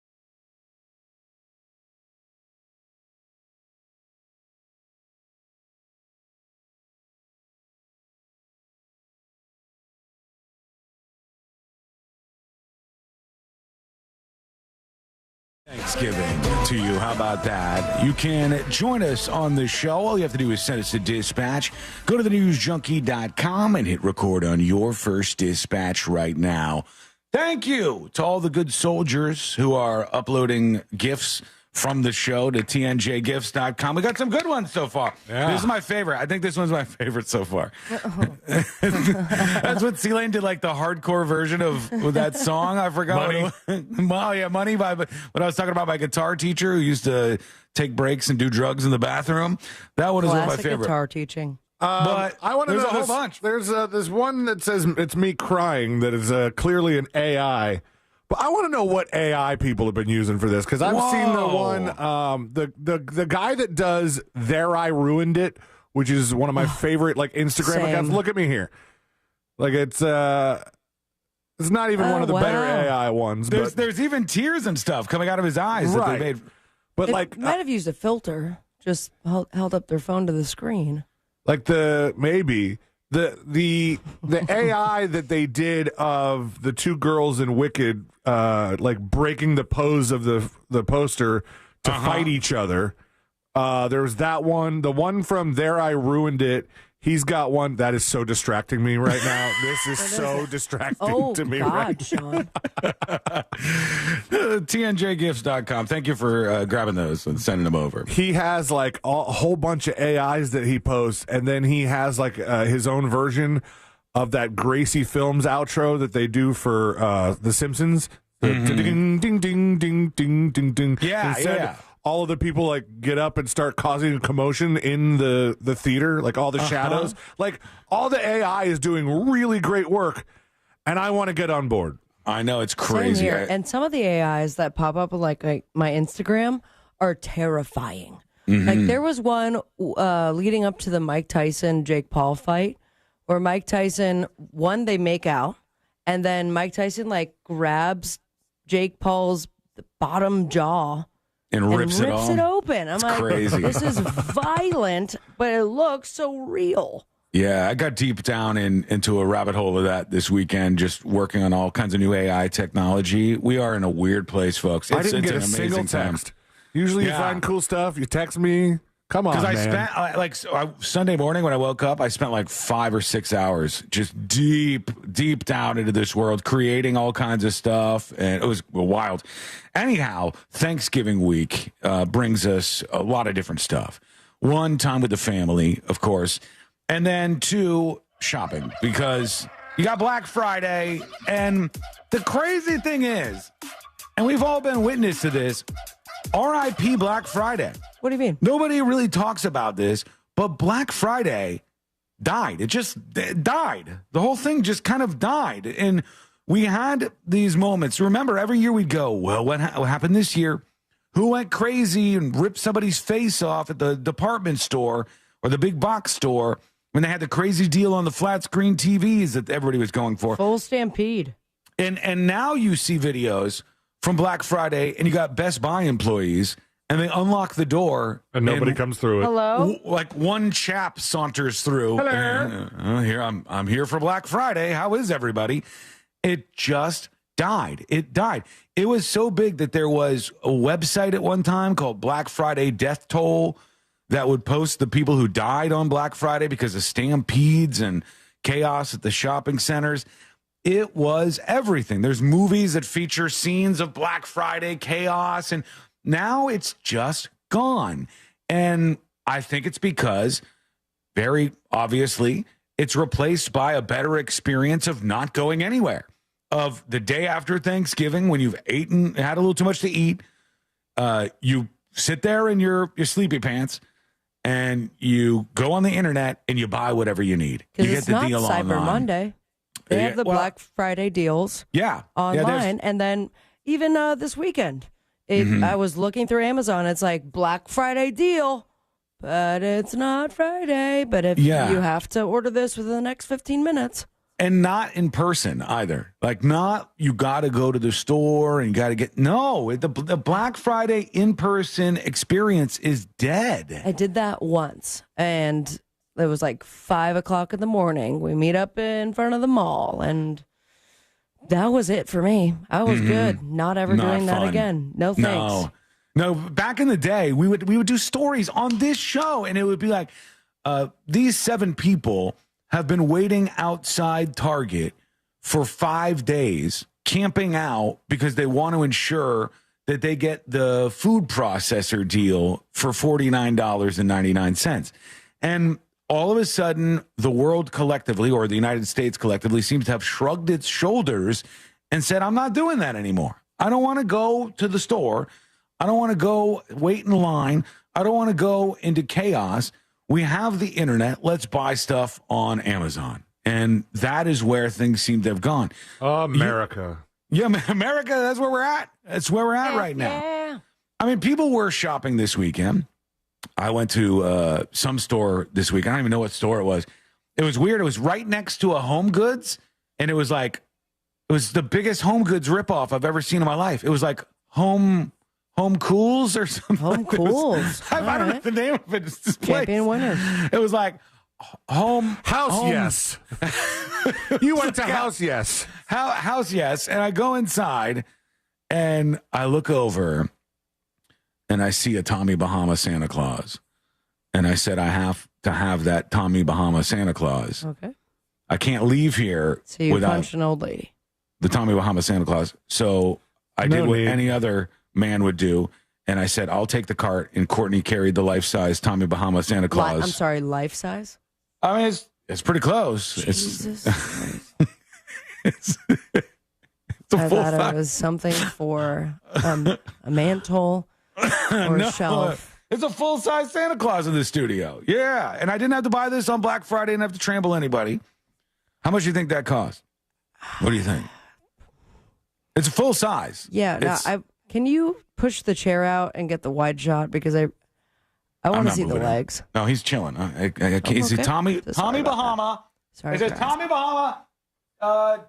Thanksgiving to you. How about that? You can join us on the show. All you have to do is send us a dispatch. Go to thenewsjunkie.com and hit record on your first dispatch right now. Thank you to all the good soldiers who are uploading gifts from the show to tnjgifts.com. We got some good ones so far. Yeah. This is my favorite. I think this one's my favorite so far. That's what C-Lane did, like the hardcore version of that song. I forgot. Money. Money by when I was talking about my guitar teacher who used to take breaks and do drugs in the bathroom. That one is one of my favorite. Guitar teaching. But I want to know a whole bunch. There's one that says it's me crying that is clearly an AI. But I want to know what AI people have been using for this, because I've seen the one, the guy that does There I Ruined It, which is one of my favorite like Instagram accounts. Look at me here, like it's not even one of the better AI ones. There's even tears and stuff coming out of his eyes that they made. But they like might have used a filter, just held up their phone to the screen. Like the AI that they did of the two girls in Wicked, like breaking the pose of the poster to fight each other. There's that one. The one from There I Ruined It. He's got one that is so distracting me right now. This is so distracting to me right Sean. TNJGifts.com. Thank you for grabbing those and sending them over. He has like a whole bunch of AIs that he posts, and then he has like his own version of that Gracie Films outro that they do for The Simpsons. Ding, ding, ding, ding, ding, ding, ding. Yeah. All of the people like get up and start causing a commotion in the theater, like all the shadows. Like all the AI is doing really great work, and I want to get on board. I know, it's crazy. Same here. And some of the AIs that pop up like my Instagram are terrifying. Like there was one leading up to the Mike Tyson Jake Paul fight where Mike Tyson they make out, and then Mike Tyson like grabs Jake Paul's bottom jaw and rips it open. I'm like, crazy. This is violent, but it looks so real. Yeah, I got deep down into a rabbit hole of that this weekend, just working on all kinds of new AI technology. We are in a weird place, folks. I didn't get an a amazing single text. time. Usually you find cool stuff, you text me. Come on, man. Because I spent Sunday morning when I woke up, I spent like 5 or 6 hours just deep down into this world, creating all kinds of stuff, and it was wild. Anyhow, Thanksgiving week brings us a lot of different stuff. One, time with the family, of course, and then 2, shopping, because you got Black Friday, and the crazy thing is, and we've all been witness to this, R.I.P. Black Friday. What do you mean? Nobody really talks about this, but Black Friday died. It died. The whole thing just kind of died. And we had these moments. Remember, every year we'd go, well, what happened this year? Who went crazy and ripped somebody's face off at the department store or the big box store when they had the crazy deal on the flat screen TVs that everybody was going for? Full stampede. And now you see videos from Black Friday, and you got Best Buy employees, and they unlock the door, and nobody comes through it. Hello, like one chap saunters through. Hello, here I'm here for Black Friday. How is everybody? It just died. It died. It was so big that there was a website at one time called Black Friday Death Toll that would post the people who died on Black Friday because of stampedes and chaos at the shopping centers. it was everything. There's movies that feature scenes of Black Friday chaos, and now it's just gone. And I think it's because, very obviously, it's replaced by a better experience of not going anywhere. Of the day after Thanksgiving, when you've had a little too much to eat, you sit there in your sleepy pants, and you go on the internet and you buy whatever you need. You get the deal online. Cyber Monday. They have the Black Friday deals online. And then even this weekend, I was looking through Amazon. It's like Black Friday deal, but it's not Friday. But if you have to order this within the next 15 minutes. And not in person either. Like, not you got to go to the store and you got to get. No, the Black Friday in-person experience is dead. I did that once, and it was like 5 o'clock in the morning. We meet up in front of the mall, and that was it for me. I was good. Not ever doing that again. No thanks. No. Back in the day, we would do stories on this show, and it would be like, these 7 people have been waiting outside Target for 5 days, camping out because they want to ensure that they get the food processor deal for $49.99. And all of a sudden, the world collectively, or the United States collectively, seems to have shrugged its shoulders and said, I'm not doing that anymore. I don't want to go to the store. I don't want to go wait in line. I don't want to go into chaos. We have the internet. Let's buy stuff on Amazon. And that is where things seem to have gone. America. America, that's where we're at. That's where we're at right now. Yeah. I mean, people were shopping this weekend. I went to some store this week. I don't even know what store it was. It was weird. It was right next to a Home Goods, and it was the biggest Home Goods ripoff I've ever seen in my life. It was like Home Cools or something. Home Cools. I don't know the name of it. It's this place. Champion winner. It was like House Yes. You went to House Yes. House Yes. And I go inside and I look over and I see a Tommy Bahama Santa Claus. And I said, I have to have that Tommy Bahama Santa Claus. Okay. I can't leave here So you without punched an old lady. the Tommy Bahama Santa Claus. So I did what any other man would do. And I said, I'll take the cart. And Courtney carried the life-size Tommy Bahama Santa Claus. I'm sorry, life size? I mean, it's pretty close. Jesus. It's I thought it was something for a mantle or a shelf. It's a full-size Santa Claus in the studio. Yeah. And I didn't have to buy this on Black Friday. Didn't have to trample anybody. How much do you think that cost? What do you think? It's a full size. Yeah. Can you push the chair out and get the wide shot? Because I want to see the legs. No, he's chilling. Is it Tommy Bahama? Sorry, Is it Tommy Bahama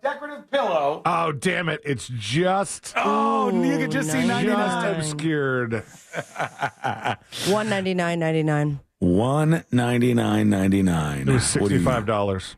decorative pillow? Oh, damn it. It's just... Oh, you can just see 99. Just obscured. $199.99. $199.99. It was $65.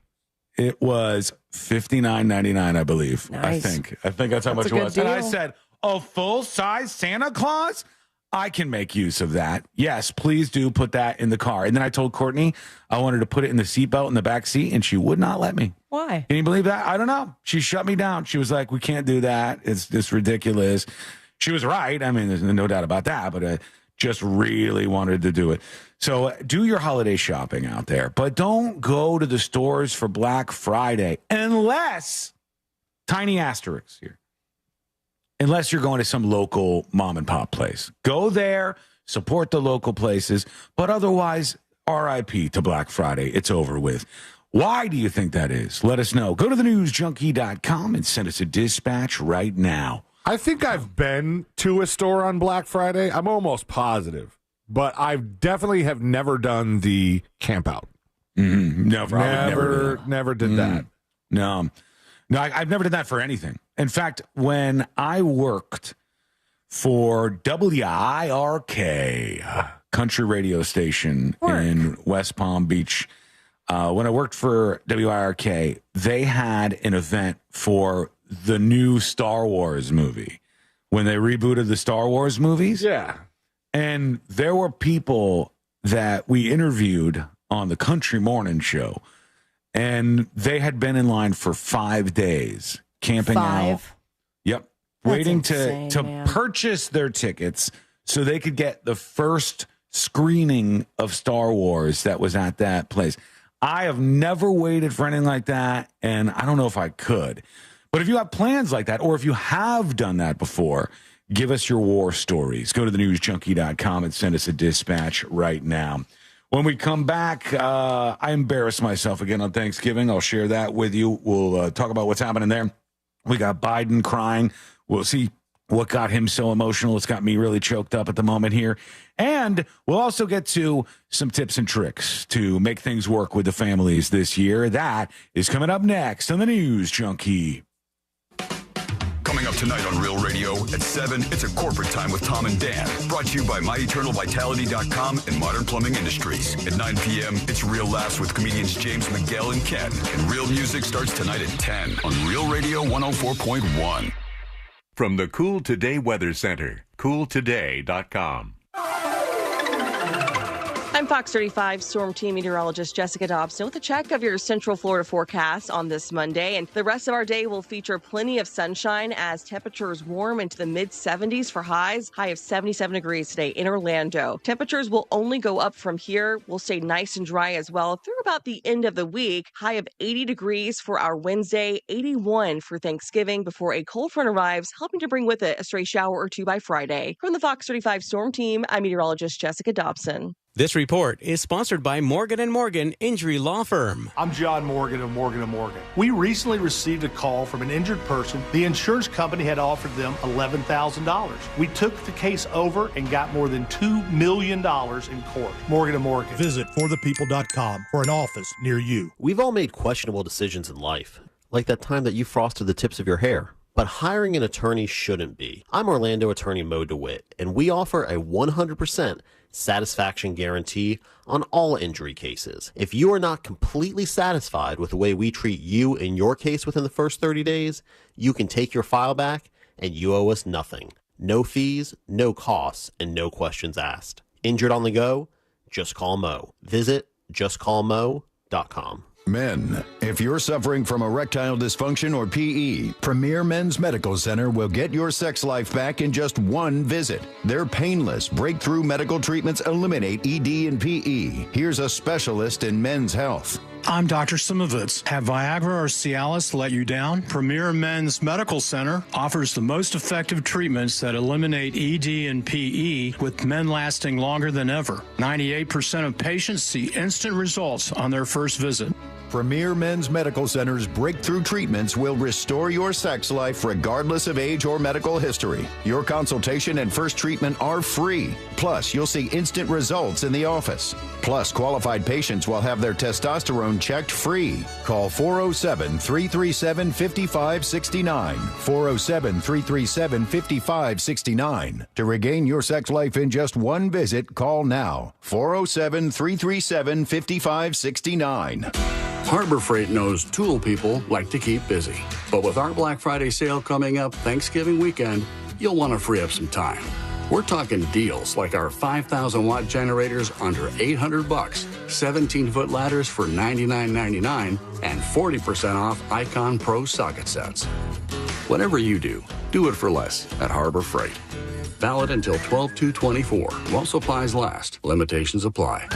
It was $59.99, I believe. Nice. I think that's how much it was. Deal. And I said, a full-size Santa Claus? I can make use of that. Yes, please do put that in the car. And then I told Courtney I wanted to put it in the seatbelt in the back seat, and she would not let me. Why? Can you believe that? I don't know. She shut me down. She was like, we can't do that. It's ridiculous. She was right. I mean, there's no doubt about that, but I just really wanted to do it. So do your holiday shopping out there, but don't go to the stores for Black Friday unless, tiny asterisks here, unless you're going to some local mom and pop place. Go there, support the local places, but otherwise, RIP to Black Friday. It's over with. Why do you think that is? Let us know. Go to thenewsjunkie.com and send us a dispatch right now. I think I've been to a store on Black Friday. I'm almost positive. But I definitely have never done the camp out. Mm-hmm. Never did that. No, I've never done that for anything. In fact, when I worked for WIRK, country radio station in West Palm Beach, when I worked for WIRK, they had an event for the new Star Wars movie. When they rebooted the Star Wars movies. Yeah. And there were people that we interviewed on the Country Morning Show. and they had been in line for 5 days, camping out. Yep. That's waiting insane, to man. purchase their tickets so they could get the first screening of Star Wars that was at that place. I have never waited for anything like that, and I don't know if I could. But if you have plans like that, or if you have done that before, give us your war stories. Go to thenewsjunkie.com and send us a dispatch right now. When we come back, I embarrassed myself again on Thanksgiving. I'll share that with you. We'll talk about what's happening there. We got Biden crying. We'll see what got him so emotional. It's got me really choked up at the moment here. And we'll also get to some tips and tricks to make things work with the families this year. That is coming up next on the News Junkie. Coming up tonight on Real Radio at 7, it's a corporate time with Tom and Dan. Brought to you by MyEternalVitality.com and Modern Plumbing Industries. At 9 p.m., it's Real Laughs with comedians James Miguel and Ken. And Real Music starts tonight at 10 on Real Radio 104.1. From the Cool Today Weather Center, cooltoday.com. I'm Fox 35 Storm Team meteorologist Jessica Dobson with a check of your Central Florida forecast on this Monday. And the rest of our day will feature plenty of sunshine as temperatures warm into the mid-70s for highs. High of 77 degrees today in Orlando. Temperatures will only go up from here. We'll stay nice and dry as well through about the end of the week. High of 80 degrees for our Wednesday, 81 for Thanksgiving before a cold front arrives, helping to bring with it a stray shower or two by Friday. From the Fox 35 Storm Team, I'm meteorologist Jessica Dobson. This report is sponsored by Morgan & Morgan Injury Law Firm. I'm John Morgan of Morgan & Morgan. We recently received a call from an injured person. The insurance company had offered them $11,000. We took the case over and got more than $2 million in court. Morgan & Morgan. Visit forthepeople.com for an office near you. We've all made questionable decisions in life, like that time that you frosted the tips of your hair. But hiring an attorney shouldn't be. I'm Orlando attorney Mo DeWitt, and we offer a 100% satisfaction guarantee on all injury cases. If you are not completely satisfied with the way we treat you in your case within the first 30 days, you can take your file back and you owe us nothing. No fees, no costs, and no questions asked. Injured on the go? Just call Mo. Visit justcallmo.com. Men, if you're suffering from erectile dysfunction or PE, Premier Men's Medical Center will get your sex life back in just one visit. Their painless breakthrough medical treatments eliminate ED and PE. Here's a specialist in men's health. I'm Dr. Simovitz. Have Viagra or Cialis let you down? Premier Men's Medical Center offers the most effective treatments that eliminate ED and PE, with men lasting longer than ever. 98% of patients see instant results on their first visit. Premier Men's Medical Center's breakthrough treatments will restore your sex life regardless of age or medical history. Your consultation and first treatment are free. Plus, you'll see instant results in the office. Plus, qualified patients will have their testosterone checked free. Call 407-337-5569. 407-337-5569. To regain your sex life in just one visit, call now. 407-337-5569. Harbor Freight knows tool people like to keep busy. But with our Black Friday sale coming up Thanksgiving weekend, you'll want to free up some time. We're talking deals like our 5,000-watt generators under $800, 17-foot ladders for $99.99, and 40% off Icon Pro socket sets. Whatever you do it for less at Harbor Freight. Valid until 12/2/24 while supplies last. Limitations apply.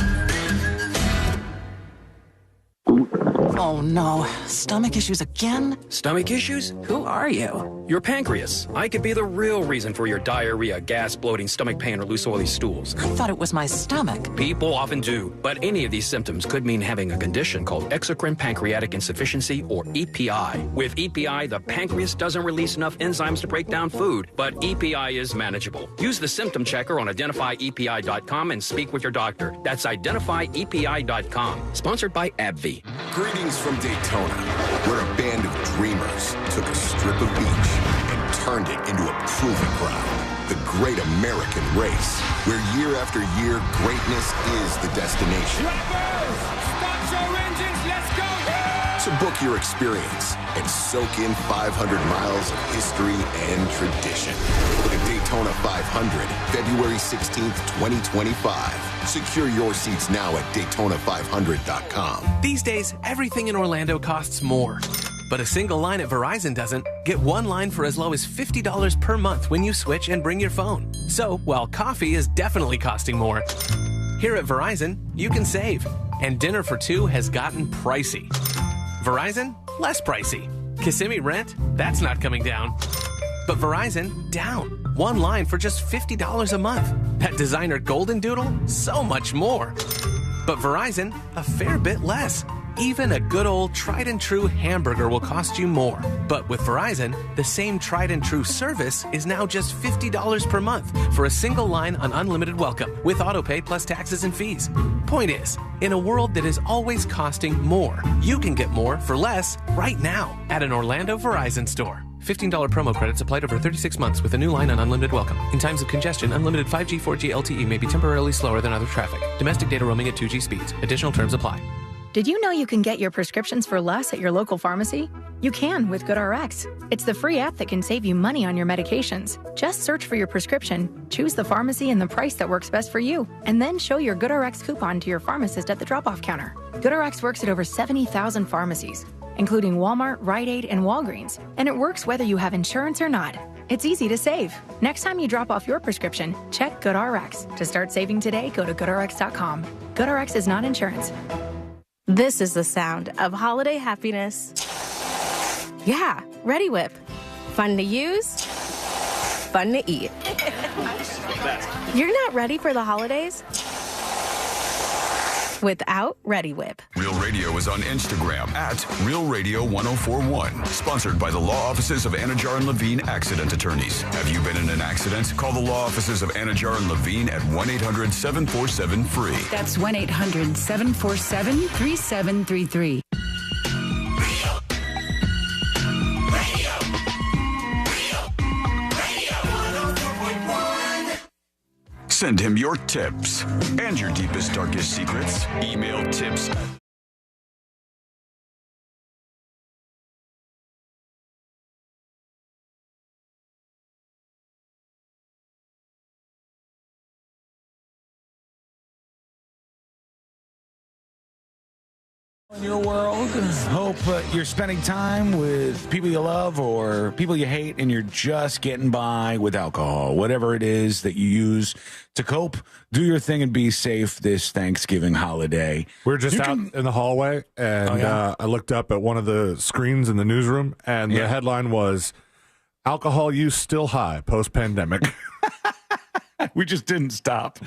Oh no, stomach issues again? Stomach issues? Who are you? Your pancreas. I could be the real reason for your diarrhea, gas, bloating, stomach pain, or loose oily stools. I thought it was my stomach. People often do, but any of these symptoms could mean having a condition called exocrine pancreatic insufficiency, or EPI. With EPI, the pancreas doesn't release enough enzymes to break down food, but EPI is manageable. Use the symptom checker on identifyepi.com and speak with your doctor. That's identifyepi.com. Sponsored by AbbVie. Greetings from Daytona, where a band of dreamers took a strip of beach and turned it into a proving ground. The Great American Race, where year after year, greatness is the destination. Start your engines, let's go! So book your experience and soak in 500 miles of history and tradition. The Daytona 500, February 16th, 2025. Secure your seats now at Daytona500.com. These days, everything in Orlando costs more. But a single line at Verizon doesn't. Get one line for as low as $50 per month when you switch and bring your phone. So, while coffee is definitely costing more, here at Verizon, you can save. And dinner for two has gotten pricey. Verizon, less pricey. Kissimmee rent, that's not coming down. But Verizon, down. One line for just $50 a month. That designer Golden Doodle, so much more. But Verizon, a fair bit less. Even a good old tried and true hamburger will cost you more. But with Verizon, the same tried and true service is now just $50 per month for a single line on unlimited welcome with autopay plus taxes and fees. Point is, in a world that is always costing more, you can get more for less right now at an Orlando Verizon store. $15 promo credits applied over 36 months with a new line on unlimited welcome. In times of congestion, unlimited 5G, 4G LTE may be temporarily slower than other traffic. Domestic data roaming at 2G speeds. Additional terms apply. Did you know you can get your prescriptions for less at your local pharmacy? You can with GoodRx. It's the free app that can save you money on your medications. Just search for your prescription, choose the pharmacy and the price that works best for you, and then show your GoodRx coupon to your pharmacist at the drop-off counter. GoodRx works at over 70,000 pharmacies, including Walmart, Rite Aid, and Walgreens, and it works whether you have insurance or not. It's easy to save. Next time you drop off your prescription, check GoodRx. To start saving today, go to GoodRx.com. GoodRx is not insurance. This is the sound of holiday happiness. Yeah, Ready Whip. Fun to use, fun to eat. You're not ready for the holidays without Ready Whip. Real Radio is on Instagram at Real Radio 1041. Sponsored by the law offices of Anajar and Levine Accident Attorneys. Have you been in an accident? Call the law offices of Anajar and Levine at 1-800-747-FREE. That's 1-800-747-3733. Send him your tips and your deepest, darkest secrets. Email tips. In your world, hope you're spending time with people you love or people you hate, and you're just getting by with alcohol. Whatever it is that you use to cope, do your thing and be safe this Thanksgiving holiday. We're just out in the hallway, and I looked up at one of the screens in the newsroom, and the headline was, "Alcohol use still high post-pandemic." We just didn't stop.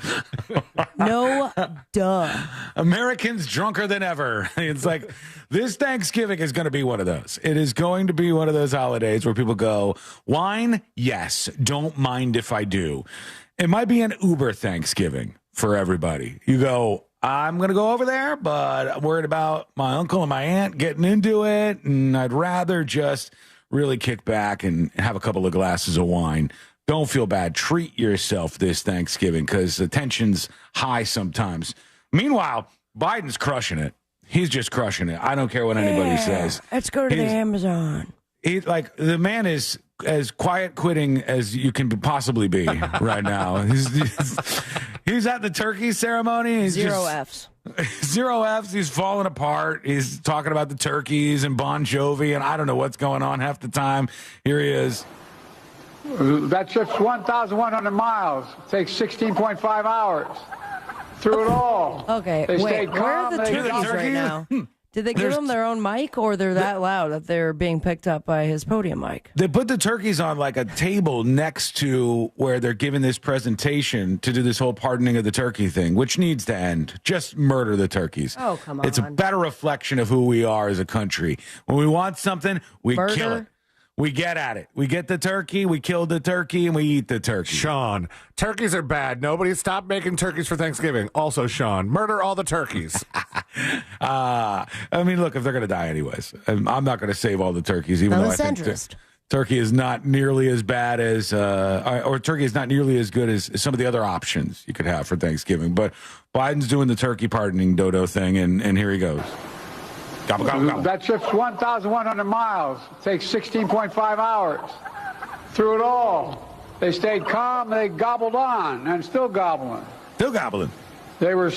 No, duh. Americans drunker than ever. It's like this Thanksgiving is going to be one of those. It is going to be one of those holidays where people go, wine? Yes. Don't mind if I do. It might be an Uber Thanksgiving for everybody. You go, I'm going to go over there, but I'm worried about my uncle and my aunt getting into it, and I'd rather just really kick back and have a couple of glasses of wine. Don't feel bad. Treat yourself this Thanksgiving because the tension's high sometimes. Meanwhile, Biden's crushing it. He's just crushing it. I don't care what anybody says. Let's go to the Amazon. The man is as quiet quitting as you can possibly be right now. He's at the turkey ceremony. He's Zero Fs. Zero Fs. He's falling apart. He's talking about the turkeys and Bon Jovi, and I don't know what's going on half the time. Here he is. That trip's 1,100 miles. It takes 16.5 hours. Through it all. Okay, they wait, where are the turkeys right now? Did they give them their own mic, or they're that loud that they're being picked up by his podium mic? They put the turkeys on like a table next to where they're giving this presentation to do this whole pardoning of the turkey thing, which needs to end. Just murder the turkeys. Oh, come on. It's a better reflection of who we are as a country. When we want something, we kill it. We get at it. We get the turkey, we kill the turkey, and we eat the turkey. Sean, turkeys are bad. Nobody stop making turkeys for Thanksgiving. Also, Sean, murder all the turkeys. I mean, look, if they're going to die anyways, I'm not going to save all the turkeys, even though I think turkey is not nearly as bad as, or turkey is not nearly as good as some of the other options you could have for Thanksgiving. But Biden's doing the turkey pardoning dodo thing, and here he goes. Gobble, gobble, gobble. That trip's 1,100 miles. It takes 16.5 hours. Through it all. They stayed calm. They gobbled on and still gobbling. Still gobbling. They were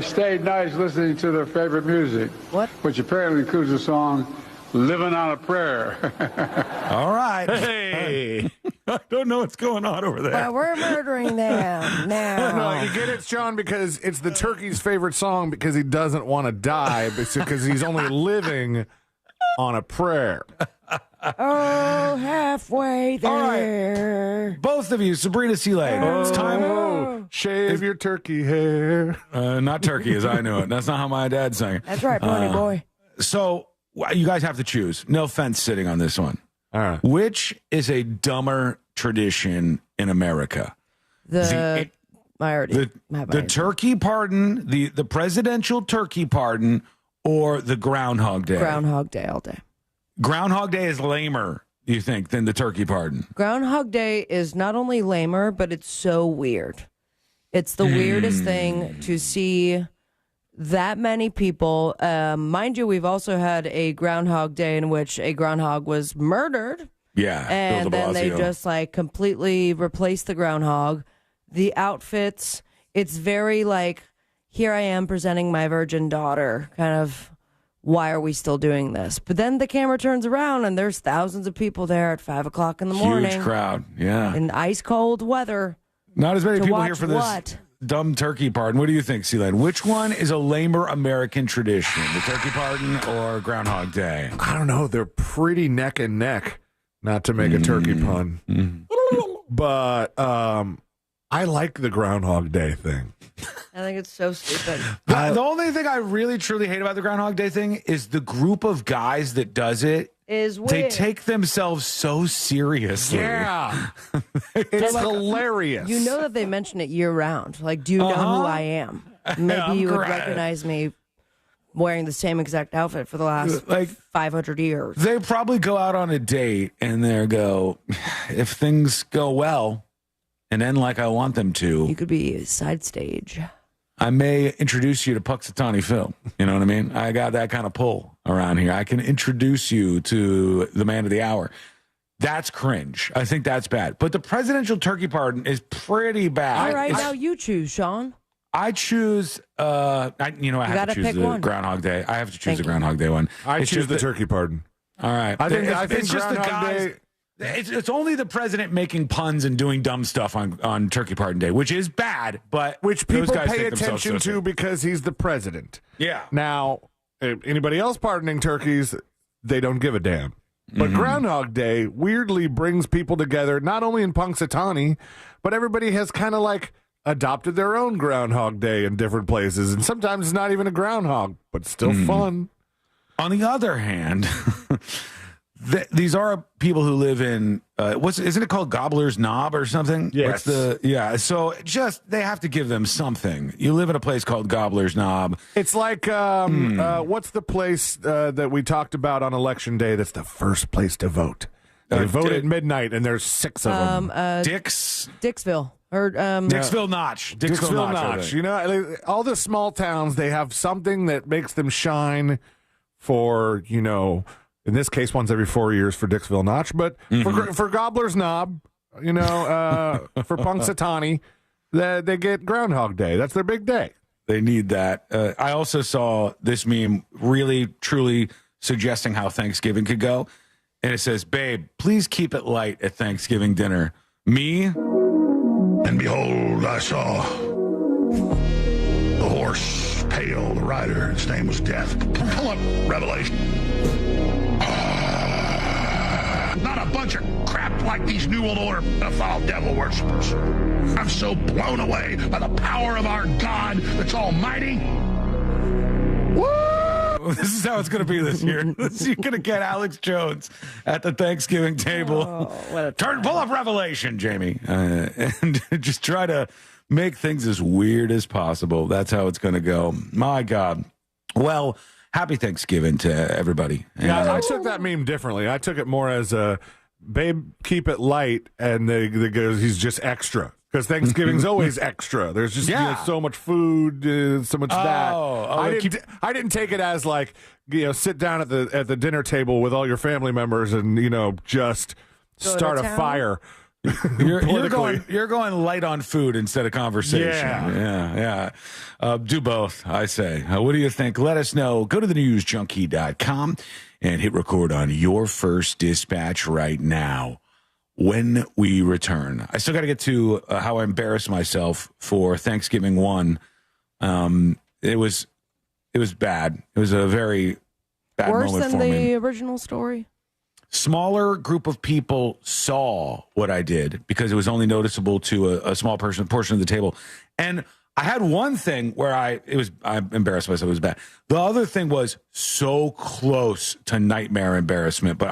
stayed nice listening to their favorite music. What? Which apparently includes the song "Living on a Prayer." All right. Hey. I don't know what's going on over there. Well, we're murdering them now. No, you get it, Sean, because it's the turkey's favorite song because he doesn't want to die, because he's only living on a prayer. Oh, halfway there. All right. Both of you, Sabrina Seeley. It's time. Shave your turkey hair. Not turkey as I knew it. That's not how my dad sang it. That's right, pony boy. So you guys have to choose. No fence sitting on this one. All right. Which is a dumber tradition in America? The turkey pardon, the presidential turkey pardon, or the Groundhog Day? Groundhog Day all day. Groundhog Day is lamer, you think, than the turkey pardon? Groundhog Day is not only lamer, but it's so weird. It's the weirdest thing to see that many people. Mind you, we've also had a Groundhog Day in which a groundhog was murdered. Yeah. And then they just like completely replaced the groundhog. The outfits, it's very like, here I am presenting my virgin daughter, kind of, why are we still doing this? But then the camera turns around and there's thousands of people there at 5 o'clock in the morning. Huge crowd, yeah. In ice cold weather. Not as many people watch here for this what? dumb turkey pardon. What do you think, Sealand? Which one is a lamer American tradition? The turkey pardon or Groundhog Day? I don't know. They're pretty neck and neck, not to make a turkey pun. But I like the Groundhog Day thing. I think it's so stupid. The only thing I really, truly hate about the Groundhog Day thing is the group of guys that does it. Is weird. They take themselves so seriously. Yeah. It's like, hilarious. You know that they mention it year round. Like, do you know who I am? Maybe you would recognize me wearing the same exact outfit for the last 500 years. They probably go out on a date and they go, if things go well and end like I want them to, you could be a side stage. I may introduce you to Puxatawny Phil. You know what I mean? I got that kind of pull around here. I can introduce you to the man of the hour. That's cringe. I think that's bad. But the presidential turkey pardon is pretty bad. All right, now you choose, Sean. I choose, I have to choose the one. Groundhog Day. I have to choose the Groundhog Day one. I choose the turkey pardon. All right. I think it's just the Groundhog guys. Day. It's only the president making puns and doing dumb stuff on Turkey Pardon Day, which is bad, but which those people guys pay take themselves attention so to because he's the president. Yeah. Now, anybody else pardoning turkeys, they don't give a damn. But Groundhog Day weirdly brings people together, not only in Punxsutawney, but everybody has kind of like adopted their own Groundhog Day in different places. And sometimes it's not even a groundhog, but still fun. On the other hand, these are people who live in isn't it called Gobbler's Knob or something? Yes. So just they have to give them something. You live in a place called Gobbler's Knob. It's like what's the place that we talked about on Election Day? That's the first place to vote. They vote at midnight, and there's 6 of them. Dixville. Or Dixville Notch. Dixville Notch. You know, all the small towns, they have something that makes them shine for, you know, in this case, once every 4 years for Dixville Notch, but for Gobbler's Knob, you know, for Punxsutawney, they get Groundhog Day. That's their big day. They need that. I also saw this meme really, truly suggesting how Thanksgiving could go. And it says, babe, please keep it light at Thanksgiving dinner. Me? And behold, I saw the horse, pale, the rider, his name was Death. Pull up Revelation. Not a bunch of crap like these New World Order pedophile devil worshippers. I'm so blown away by the power of our God that's almighty. Woo! This is how it's going to be this year. You're going to get Alex Jones at the Thanksgiving table. Pull up Revelation, Jamie, and just try to make things as weird as possible. That's how it's going to go. My God. Well, happy Thanksgiving to everybody. Yeah, I took that meme differently. I took it more as a, babe, keep it light, and they goes, he's just extra. Because Thanksgiving's always extra. There's just so much food, so much that. I didn't take it as like, sit down at the dinner table with all your family members and just start a fire. You're going light on food instead of conversation. Yeah. Do both, I say. What do you think? Let us know. Go to thenewsjunkie.com and hit record on your first dispatch right now. When we return, I still got to get to how I embarrassed myself for Thanksgiving 1. It was bad. It was a very bad moment for me. Worse than the original story? Smaller group of people saw what I did because it was only noticeable to a small portion of the table. And I had one thing where I embarrassed myself. It was bad. The other thing was so close to nightmare embarrassment, but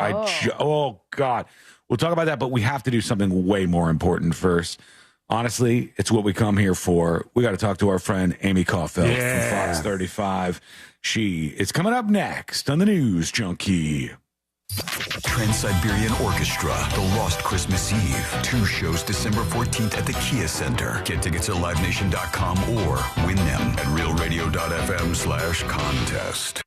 oh God. We'll talk about that, but we have to do something way more important first. Honestly, it's what we come here for. We got to talk to our friend Amy Cofield from Fox 35. It's coming up next on the News Junkie. Trans-Siberian Orchestra, The Lost Christmas Eve. 2 shows December 14th at the Kia Center. Get tickets at livenation.com or win them at realradio.fm/contest.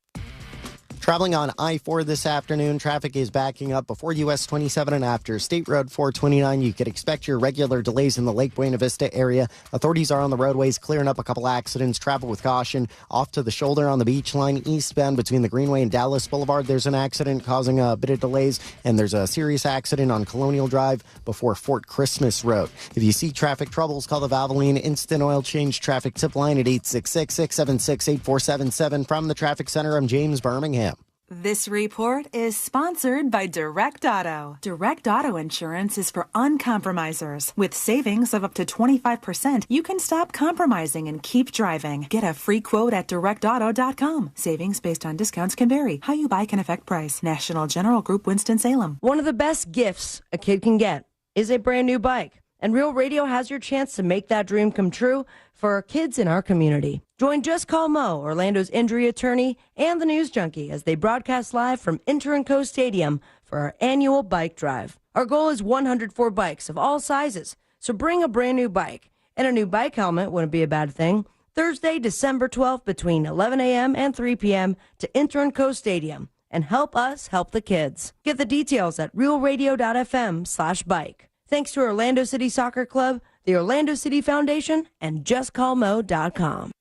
Traveling on I-4 this afternoon, traffic is backing up before US 27 and after State Road 429. You could expect your regular delays in the Lake Buena Vista area. Authorities are on the roadways clearing up a couple accidents. Travel with caution. Off to the shoulder on the beach line eastbound between the Greenway and Dallas Boulevard. There's an accident causing a bit of delays, and there's a serious accident on Colonial Drive before Fort Christmas Road. If you see traffic troubles, call the Valvoline Instant Oil Change Traffic Tip Line at 866-676-8477. From the Traffic Center, I'm James Birmingham. This report is sponsored by Direct Auto. Direct Auto Insurance is for uncompromisers. With savings of up to 25%, you can stop compromising and keep driving. Get a free quote at directauto.com. Savings based on discounts can vary. How you buy can affect price. National General Group, Winston-Salem. One of the best gifts a kid can get is a brand new bike. And Real Radio has your chance to make that dream come true for our kids in our community. Join Just Call Mo, Orlando's injury attorney, and the News Junkie as they broadcast live from Inter & Co Stadium for our annual bike drive. Our goal is 104 bikes of all sizes, so bring a brand new bike. And a new bike helmet wouldn't be a bad thing. Thursday, December 12th between 11 a.m. and 3 p.m. to Inter & Co Stadium. And help us help the kids. Get the details at realradio.fm/bike. Thanks to Orlando City Soccer Club, the Orlando City Foundation, and JustCallMo.com.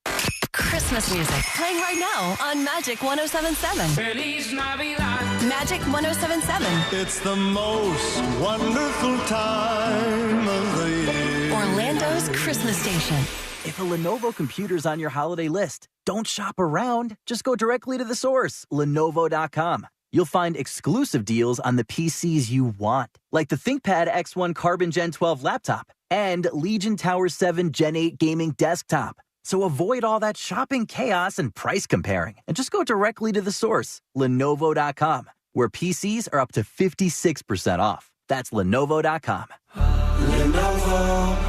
Christmas music playing right now on Magic 107.7. Feliz Navidad. Magic 107.7. It's the most wonderful time of the year. Orlando's Christmas station. If a Lenovo computer's on your holiday list, don't shop around. Just go directly to the source, Lenovo.com. You'll find exclusive deals on the PCs you want, like the ThinkPad X1 Carbon Gen 12 laptop and Legion Tower 7 Gen 8 gaming desktop. So avoid all that shopping chaos and price comparing, and just go directly to the source, Lenovo.com, where PCs are up to 56% off. That's Lenovo.com. Lenovo.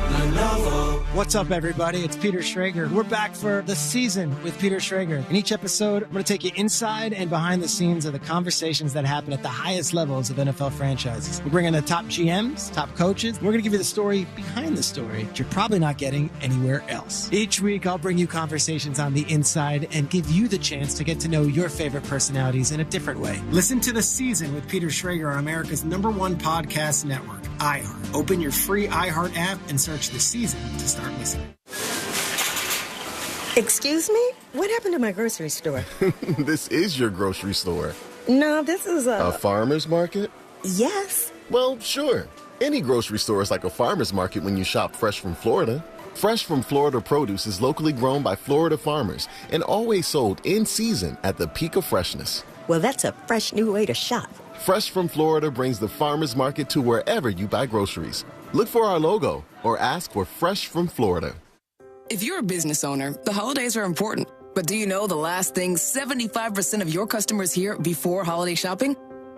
What's up, everybody? It's Peter Schrager. We're back for The Season with Peter Schrager. In each episode, I'm going to take you inside and behind the scenes of the conversations that happen at the highest levels of NFL franchises. We're bringing the top GMs, top coaches. We're going to give you the story behind the story that you're probably not getting anywhere else. Each week, I'll bring you conversations on the inside and give you the chance to get to know your favorite personalities in a different way. Listen to The Season with Peter Schrager on America's #1 podcast network, iHeart. Open your free iHeart app and search The Season to start listening. Excuse me? What happened to my grocery store? This is your grocery store. No, this is a farmer's market? Yes. Well, sure. Any grocery store is like a farmer's market when you shop fresh from Florida. Fresh from Florida produce is locally grown by Florida farmers and always sold in season at the peak of freshness. Well, that's a fresh new way to shop. Fresh from Florida brings the farmer's market to wherever you buy groceries. Look for our logo or ask for Fresh from Florida. If you're a business owner, the holidays are important. But do you know the last thing 75% of your customers hear before holiday shopping?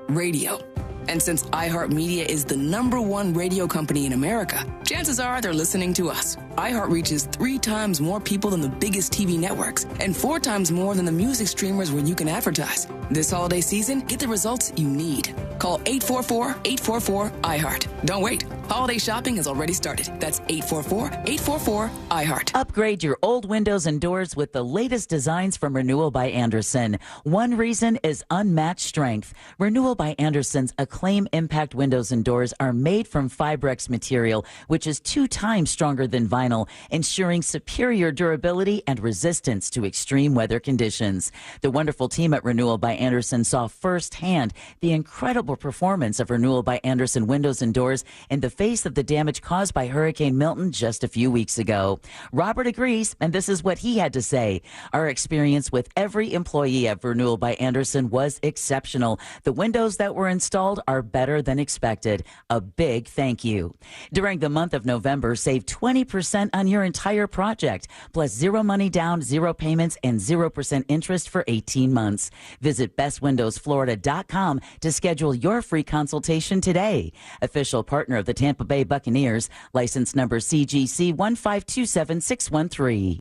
Radio. And since iHeartMedia is the #1 radio company in America, chances are they're listening to us. iHeart reaches 3 times more people than the biggest TV networks and 4 times more than the music streamers where you can advertise. This holiday season, get the results you need. Call 844-844-IHEART. Don't wait. Holiday shopping has already started. That's 844-844-IHEART. Upgrade your old windows and doors with the latest designs from Renewal by Andersen. One reason is unmatched strength. Renewal by Andersen's Acclaim Impact windows and doors are made from Fibrex material, which is 2 times stronger than vinyl, ensuring superior durability and resistance to extreme weather conditions. The wonderful team at Renewal by Andersen saw firsthand the incredible performance of Renewal by Andersen windows and doors in the face of the damage caused by Hurricane Milton just a few weeks ago. Robert agrees, and this is what he had to say. Our experience with every employee at Renewal by Andersen was exceptional. The windows that were installed are better than expected. A big thank you. During the month of November, save 20% on your entire project, plus 0 money down, 0 payments, and 0% interest for 18 months. Visit bestwindowsflorida.com to schedule your free consultation today. Official partner of the Tampa Bay Buccaneers, license number CGC 1527613.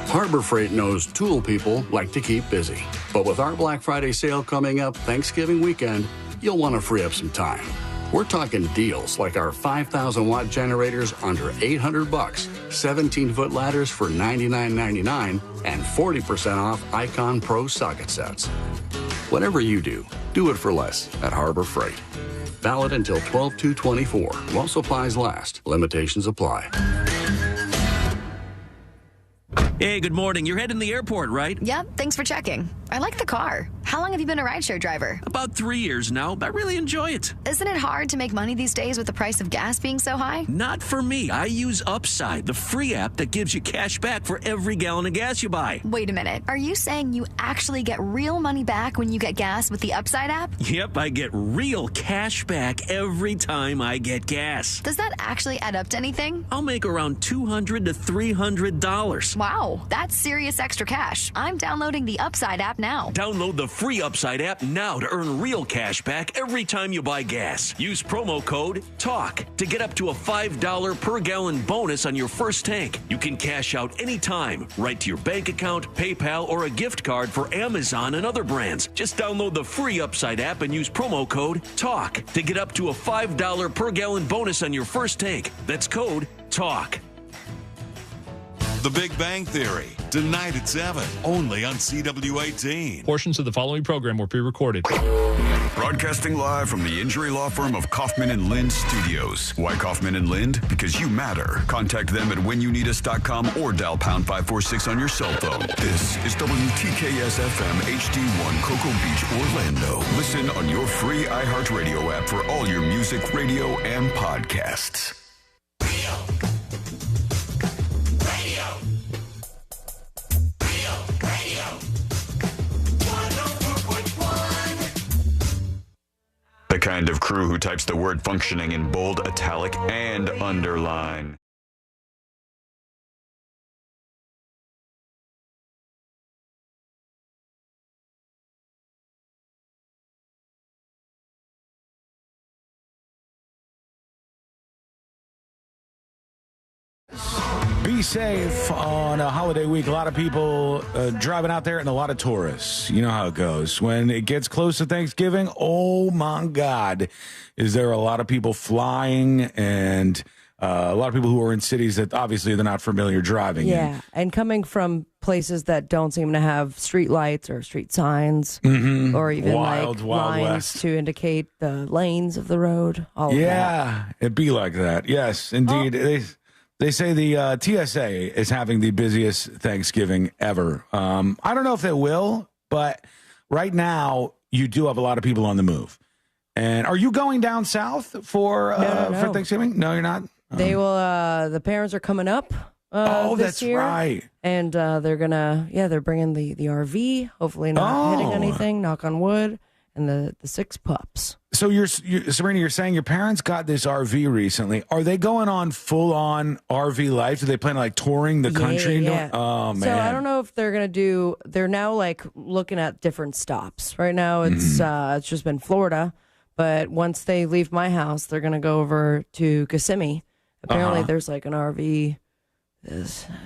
Harbor Freight knows tool people like to keep busy. But with our Black Friday sale coming up Thanksgiving weekend, you'll want to free up some time. We're talking deals like our 5,000-watt generators under $800, 17-foot ladders for $99.99, and 40% off Icon Pro socket sets. Whatever you do it for less at Harbor Freight. Valid until 12/2/24 while supplies last. Limitations apply. Hey, good morning. You're heading to the airport, right? Yep, thanks for checking. I like the car. How long have you been a rideshare driver? About 3 years now, but I really enjoy it. Isn't it hard to make money these days with the price of gas being so high? Not for me. I use Upside, the free app that gives you cash back for every gallon of gas you buy. Wait a minute. Are you saying you actually get real money back when you get gas with the Upside app? Yep, I get real cash back every time I get gas. Does that actually add up to anything? I'll make around $200 to $300. Wow, that's serious extra cash. I'm downloading the Upside app now. Download the free Upside app now to earn real cash back every time you buy gas. Use promo code TALK to get up to a $5 per gallon bonus on your first tank. You can cash out anytime, right to your bank account, PayPal, or a gift card for Amazon and other brands. Just download the free Upside app and use promo code TALK to get up to a $5 per gallon bonus on your first tank. That's code TALK. The Big Bang Theory, tonight at 7, only on CW18. Portions of the following program were pre-recorded. Broadcasting live from the injury law firm of Kaufman and Lind Studios. Why Kaufman and Lind? Because you matter. Contact them at whenyouneedus.com or dial pound 546 on your cell phone. This is WTKS-FM HD1 Cocoa Beach, Orlando. Listen on your free iHeartRadio app for all your music, radio, and podcasts. The kind of crew who types the word functioning in bold, italic, and underline. Be safe on a holiday week. A lot of people driving out there and a lot of tourists. You know how it goes. When it gets close to Thanksgiving, oh my God, is there a lot of people flying and a lot of people who are in cities that obviously they're not familiar driving in. And coming from places that don't seem to have street lights or street signs or even wild lines west to indicate the lanes of the road. All of that. It'd be like that. Yes, indeed. They say the TSA is having the busiest Thanksgiving ever. I don't know if they will, but right now you do have a lot of people on the move. And are you going down south for for Thanksgiving? No, you're not. They will. The parents are coming up. That's year, right. And they're gonna. They're bringing the RV. Hopefully not hitting anything. Knock on wood. And the 6 pups. So Serena, you're saying your parents got this RV recently. Are they going on full on RV life? Do they plan on like touring the country? Yeah. Oh man. So I don't know if they're gonna do. They're now like looking at different stops. Right now it's just been Florida, but once they leave my house, they're gonna go over to Kissimmee. Apparently there's like an RV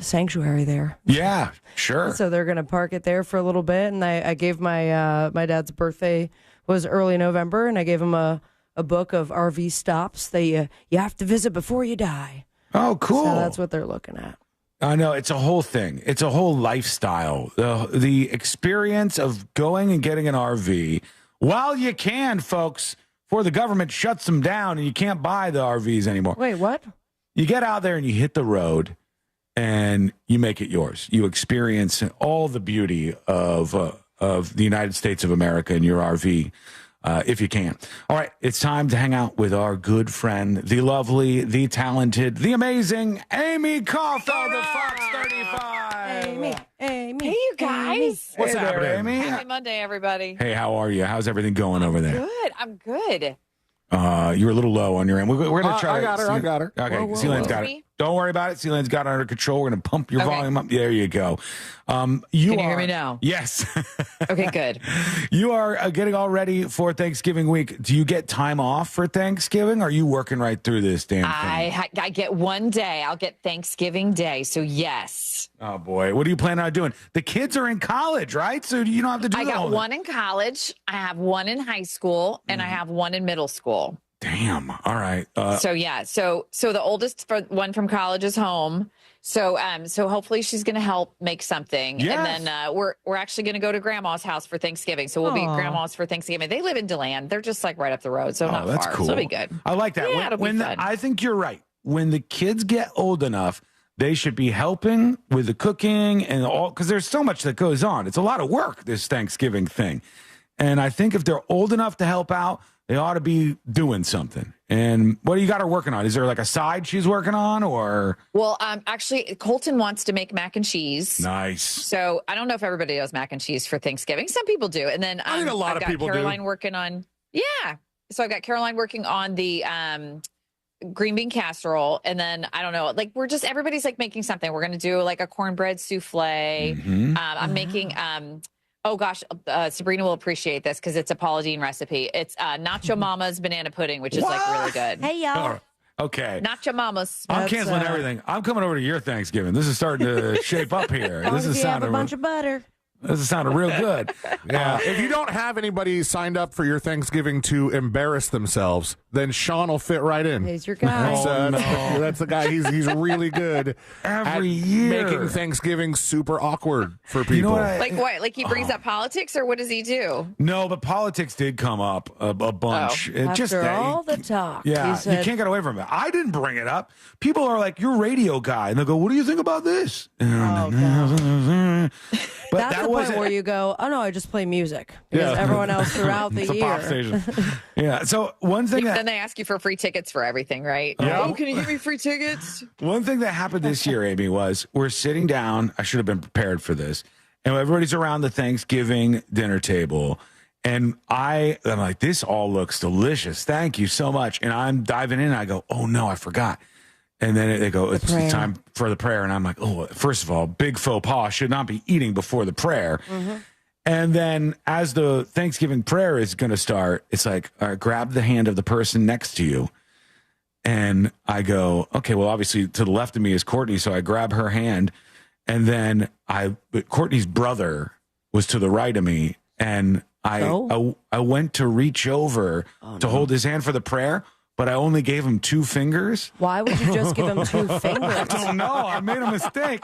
sanctuary there. Yeah, sure. So they're going to park it there for a little bit. And I gave my dad's birthday was early November, and I gave him a book of RV stops that you have to visit before you die. Oh, cool. So that's what they're looking at. I know, it's a whole thing. It's a whole lifestyle. The experience of going and getting an RV while you can, folks, before the government shuts them down and you can't buy the RVs anymore. Wait, what? You get out there and you hit the road and you make it yours. You experience all the beauty of the United States of America in your RV. If you can. All right, it's time to hang out with our good friend, the lovely, the talented, the amazing Amy Cofield of Fox 35. Amy. Hey, you guys. What's happening, Amy? Happy Monday, everybody. Hey, how are you? How's everything going over there? Good. I'm good. You're a little low on your end. We're going to try. I got her. Okay, Sealand's got it. Don't worry about it. Sealand's got it under control. We're going to pump your volume up. There you go. Can you hear me now? Yes. Okay, good. You are getting all ready for Thanksgiving week. Do you get time off for Thanksgiving? Or are you working right through this damn thing? I get one day. I'll get Thanksgiving Day. So, yes. Oh, boy. What are you planning on doing? The kids are in college, right? So you don't have to do that. I got one in college. I have one in high school. And I have one in middle school. Damn. All right. So the oldest one from college is home. So hopefully she's going to help make something. Yes. And then we're actually going to go to grandma's house for Thanksgiving. So we'll be at grandma's for Thanksgiving. They live in DeLand. They're just like right up the road. So not that's far. cool. So it'll be good. I like that. Yeah, it'll be fun. I think you're right. When the kids get old enough, they should be helping with the cooking and all, because there's so much that goes on. It's a lot of work, this Thanksgiving thing. And I think if they're old enough to help out, they ought to be doing something. And what do you got her working on? Is there like a side she's working on, or? Well, actually, Colton wants to make mac and cheese. Nice. So I don't know if everybody does mac and cheese for Thanksgiving. Some people do. And then I think a lot I've of got people Caroline do. working on, So I've got Caroline working on the green bean casserole. And then I don't know, like everybody's like making something. We're going to do like a cornbread souffle. Mm-hmm. I'm making, oh gosh, Sabrina will appreciate this because it's a Paula Deen recipe. It's Nacho Mama's banana pudding, which is like really good. Hey, y'all. Okay. Nacho Mama's. I'm canceling everything. I'm coming over to your Thanksgiving. This is starting to shape up here. This is have a bunch of butter. This is sounding real good. Yeah. If you don't have anybody signed up for your Thanksgiving to embarrass themselves, then Sean will fit right in. He's your guy. That's the guy. He's really good every at year making Thanksgiving super awkward for people. You know what like what? Like he brings up politics, or what does he do? No, but politics did come up a bunch. After all the talk. Yeah, he said, you can't get away from it. I didn't bring it up. People are like, "You're a radio guy," and they go, "What do you think about this?" But that's the point where you go, "Oh no, I just play music." Because everyone else throughout the it's year. A pop station. Yeah. So one thing then they ask you for free tickets for everything, right? Yeah. Oh, can you give me free tickets? One thing that happened this year, Amy, was we're sitting down. I should have been prepared for this. And everybody's around the Thanksgiving dinner table. And I'm like, this all looks delicious. Thank you so much. And I'm diving in. And I go, oh, no, I forgot. And then they go, it's time for the prayer. And I'm like, oh, first of all, big faux pas. Should not be eating before the prayer. Mm-hmm. And then as the Thanksgiving prayer is going to start, it's like, all right, grab the hand of the person next to you. And I go, okay, well, obviously to the left of me is Courtney. So I grab her hand. And then Courtney's brother was to the right of me. And I went to reach over to hold his hand for the prayer. But I only gave him 2 fingers. Why would you just give him 2 fingers? I don't know. I made a mistake.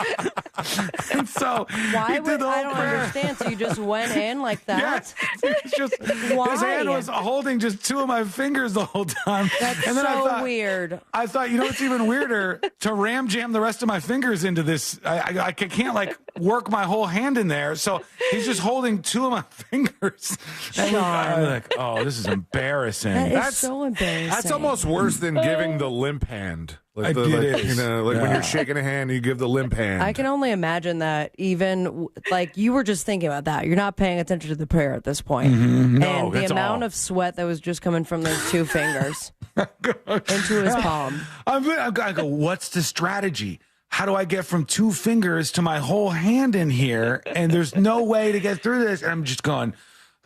And so I don't understand. So you just went in like that? Yes. Why? His hand was holding just 2 of my fingers the whole time. That's and then so weird. I thought, you know what's even weirder? To ram jam the rest of my fingers into this. I can't like work my whole hand in there. So he's just holding 2 of my fingers. And I'm like, oh, this is embarrassing. That's so embarrassing. That's almost worse than giving the limp hand. Like when you're shaking a hand, you give the limp hand. I can only imagine that even like you were just thinking about that. You're not paying attention to the prayer at this point. Mm-hmm. No, and the amount of sweat that was just coming from those 2 fingers into his palm. I go, what's the strategy? How do I get from 2 fingers to my whole hand in here? And there's no way to get through this. And I'm just going,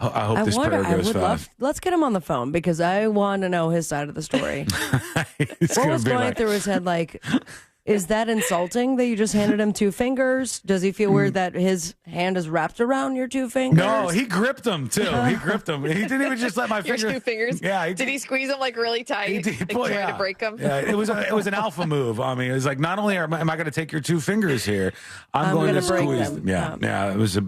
I hope this prayer goes fast. Let's get him on the phone because I want to know his side of the story. What was going through his head? Like, Is that insulting that you just handed him 2 fingers? Does he feel weird that his hand is wrapped around your 2 fingers? No, he gripped them too. He gripped them. He didn't even just let my Your fingers. 2 fingers? Yeah. Did he squeeze them like really tight? He did, like trying to break them? Yeah, it was an alpha move on me. It was like, not only am I going to take your 2 fingers here, I'm going to break squeeze them. them. Yeah. It was a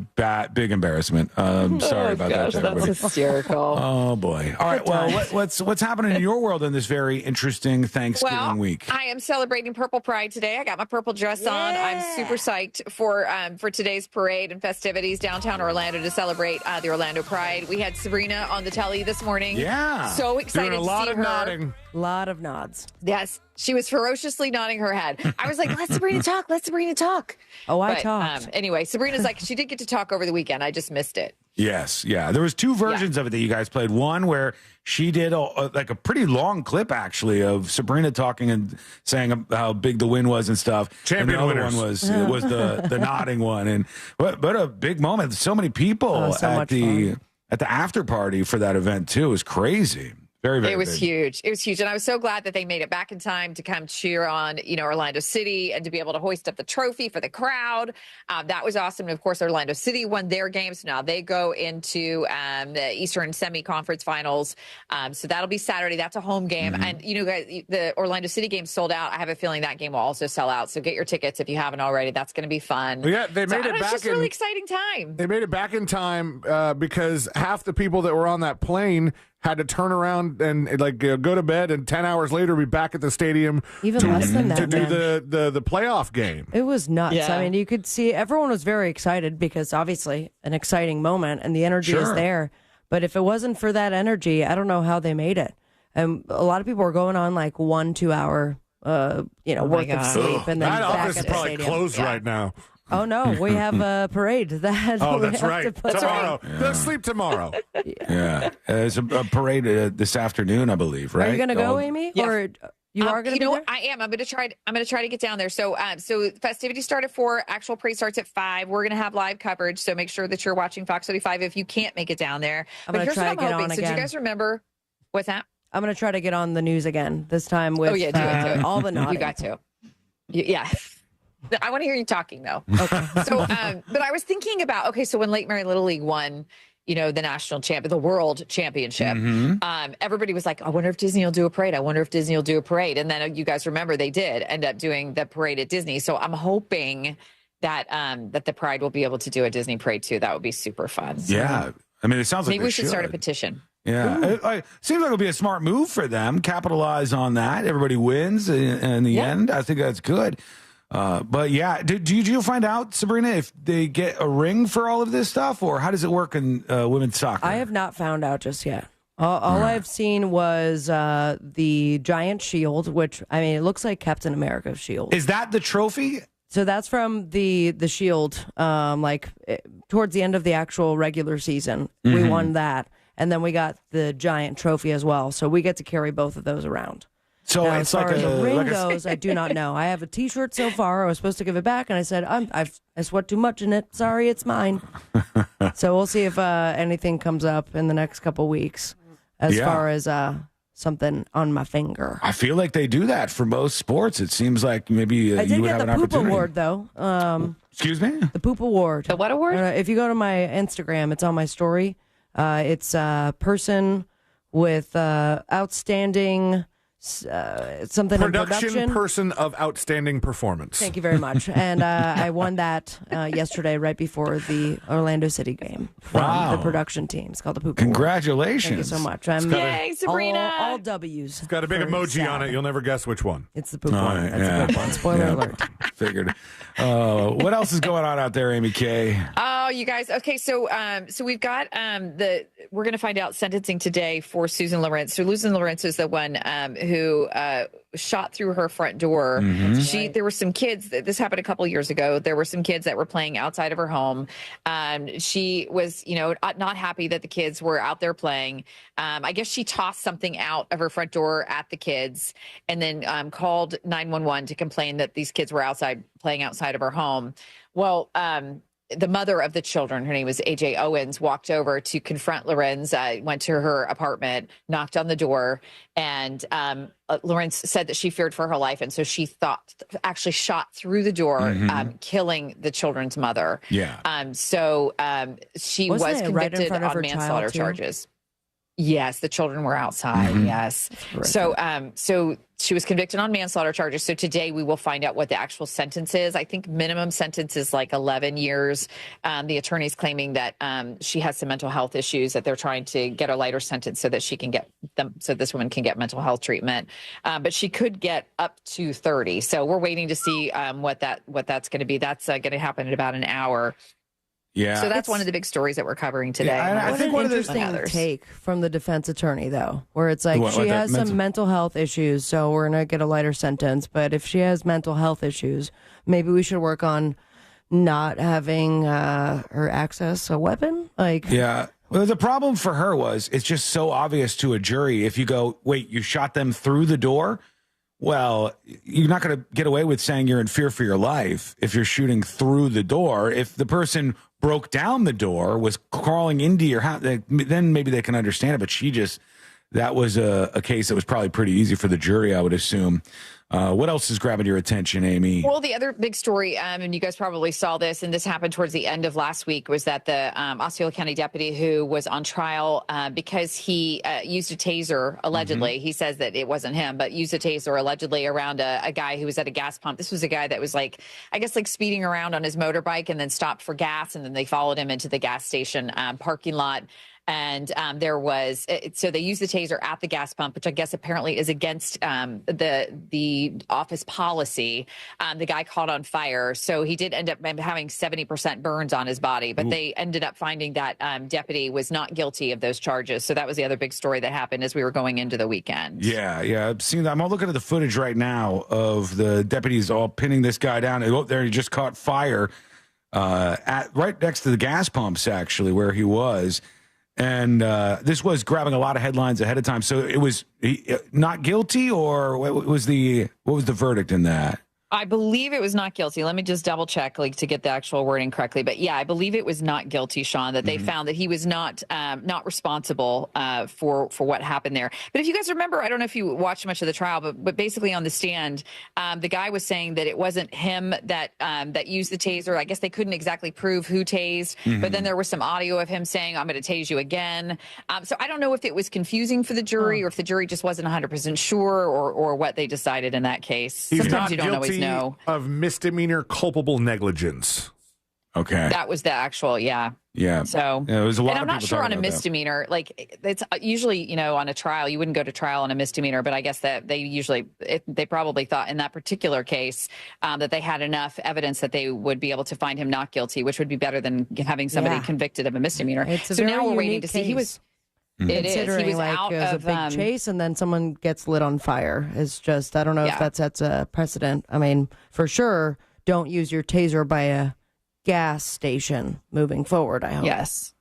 big embarrassment. Sorry about gosh, that. that's hysterical. Oh boy. All right. Well, what's happening in your world in this very interesting Thanksgiving week? I am celebrating Purple Pride today. I got my purple dress on. I'm super psyched for today's parade and festivities downtown Orlando to celebrate the Orlando Pride. We had Sabrina on the telly this morning. Yeah. So excited Doing a lot to see of her. nodding. A lot of nods. Yes. She was ferociously nodding her head. I was like, let Sabrina talk. Let Sabrina talk. Oh, I But, talked. Anyway, Sabrina's like, she did get to talk over the weekend. I just missed it. Yes, yeah. There was 2 versions of it that you guys played. One where she did like a pretty long clip, actually, of Sabrina talking and saying how big the win was and stuff. Champion and the other winners. one was the nodding one, and what a big moment! So many people at the after party for that event too. It was crazy. Very, very It was big. huge. It was huge. And I was so glad that they made it back in time to come cheer on, Orlando City and to be able to hoist up the trophy for the crowd. That was awesome. And of course, Orlando City won their games. Now they go into the Eastern Semi-Conference Finals. So that'll be Saturday. That's a home game. Mm-hmm. And, guys, the Orlando City game sold out. I have a feeling that game will also sell out. So get your tickets if you haven't already. That's going to be fun. Yeah, they made it It's back just a really exciting time. They made it back in time because half the people that were on that plane had to turn around and go to bed, and 10 hours later be back at the stadium Less than that, to do man. the playoff game. It was nuts. Yeah. I mean, you could see everyone was very excited because obviously an exciting moment and the energy is there. But if it wasn't for that energy, I don't know how they made it. And a lot of people were going on like 1-2 hour, worth of sleep, and then That back office at is the probably stadium. closed right now. Oh no, we have a parade that. Oh, we that's have right. to put Tomorrow. on. Let's sleep tomorrow. Yeah, there's a parade this afternoon, I believe. Right? Are you going to go, Amy? Yeah. Or you are going to be there? I am. I'm going to try to get down there. So, festivities start at 4. Actual parade starts at 5. We're going to have live coverage. So make sure that you're watching Fox 35 if you can't make it down there. I'm But gonna here's try what to I'm get hoping. on So do you again. guys remember what's that? I'm going to try to get on the news again this time with Do it. all the nodding. You got to. Yeah. I want to hear you talking though. Okay. So, but I was thinking about, so when Lake Mary Little League won, the world championship, everybody was like, I wonder if Disney will do a parade. I wonder if Disney will do a parade. And then you guys remember they did end up doing the parade at Disney. So I'm hoping that, that the Pride will be able to do a Disney parade too. That would be super fun. So Yeah, I mean, it sounds like maybe they we should start a petition. Yeah, it seems like it'll be a smart move for them. Capitalize on that. Everybody wins in the end. I think that's good. But yeah, did you find out, Sabrina, if they get a ring for all of this stuff, or how does it work in women's soccer? I have not found out just yet. All I've seen was the giant shield, which, I mean, it looks like Captain America's shield. Is that the trophy? So that's from the shield, towards the end of the actual regular season. We won that. And then we got the giant trophy as well. So we get to carry both of those around. So now, it's as far like as a the ring like goes, I do not know. I have a T-shirt so far. I was supposed to give it back, and I said, I sweat too much in it. Sorry, it's mine. So we'll see if anything comes up in the next couple weeks as far as something on my finger. I feel like they do that for most sports. It seems like maybe I you did would get have the an poop opportunity. award, though. Excuse me? The poop award. The what award? If you go to my Instagram, it's on my story. It's a person with outstanding something in production. Person of outstanding performance. Thank you very much. And I won that yesterday right before the Orlando City game from the production team. It's called the Poop Award. Congratulations. Thank you so much. Yay, Sabrina. All W's. It's got a big emoji on it. You'll never guess which one. It's the poop one. That's a good one. Spoiler alert. Figured. What else is going on out there, Amy K? Oh, you guys. Okay, so we've got we're going to find out sentencing today for Susan Lawrence. So Susan Lawrence is the one who shot through her front door. There were some kids. This happened a couple years ago. There were some kids that were playing outside of her home. She was, not happy that the kids were out there playing. I guess she tossed something out of her front door at the kids, and then called 911 to complain that these kids were playing outside of her home. Well, the mother of the children, her name was AJ Owens, walked over to confront Lorenz, went to her apartment, knocked on the door, and Lorenz said that she feared for her life. And so she actually shot through the door, killing the children's mother. Yeah. She Wasn't was it right in convicted front of on her manslaughter child, too? charges. Yes, the children were outside. Yes. So she was convicted on manslaughter charges. So today we will find out what the actual sentence is. I think minimum sentence is like 11 years. The attorney's claiming that she has some mental health issues, that they're trying to get a lighter sentence so that she can get them, so this woman can get mental health treatment. But she could get up to 30. So we're waiting to see what that's going to be. That's going to happen in about an hour. Yeah. So that's one of the big stories that we're covering today. Yeah, I think one of the Interesting take from the defense attorney, though, where it's like she has some mental health issues, so we're going to get a lighter sentence. But if she has mental health issues, maybe we should work on not having her access a weapon. Yeah. Well, the problem for her was it's just so obvious to a jury. If you go, wait, you shot them through the door? Well, you're not going to get away with saying you're in fear for your life if you're shooting through the door. If the person broke down the door, was crawling into your house, then maybe they can understand it. But that was a case that was probably pretty easy for the jury, I would assume. What else is grabbing your attention, Amy? Well, the other big story, and you guys probably saw this, and this happened towards the end of last week, was that the Osceola County deputy who was on trial because he used a taser, allegedly. He says that it wasn't him, but used a taser allegedly around a guy who was at a gas pump. This was a guy that was speeding around on his motorbike and then stopped for gas, and then they followed him into the gas station parking lot. And so they used the taser at the gas pump, which I guess apparently is against the office policy. The guy caught on fire, so he did end up having 70% burns on his body. But they ended up finding that deputy was not guilty of those charges. So that was the other big story that happened as we were going into the weekend. Yeah. I've seen that. I'm all looking at the footage right now of the deputies all pinning this guy down. Oh, there he just caught fire right next to the gas pumps, actually, where he was. And this was grabbing a lot of headlines ahead of time. So it was not guilty, or what was the verdict in that? I believe it was not guilty. Let me just double check to get the actual wording correctly. But yeah, I believe it was not guilty, Sean, that they found that he was not responsible for what happened there. But if you guys remember, I don't know if you watched much of the trial, but basically on the stand, the guy was saying that it wasn't him that used the taser. I guess they couldn't exactly prove who tased, but then there was some audio of him saying, "I'm going to tase you again." So I don't know if it was confusing for the jury or if the jury just wasn't 100% sure or what they decided in that case. Sometimes you don't always know. Of misdemeanor culpable negligence. Okay. That was the actual, yeah. So, it was a lot. And I'm not sure on a misdemeanor, it's usually, on a trial, you wouldn't go to trial on a misdemeanor, but I guess that they probably thought in that particular case that they had enough evidence that they would be able to find him not guilty, which would be better than having somebody convicted of a misdemeanor. So now we're waiting to see. He was. It is. Considering He was out it was of a big chase and then someone gets lit on fire. It's just, I don't know if that sets a precedent. I mean, for sure, don't use your taser by a gas station moving forward, I hope. Yes.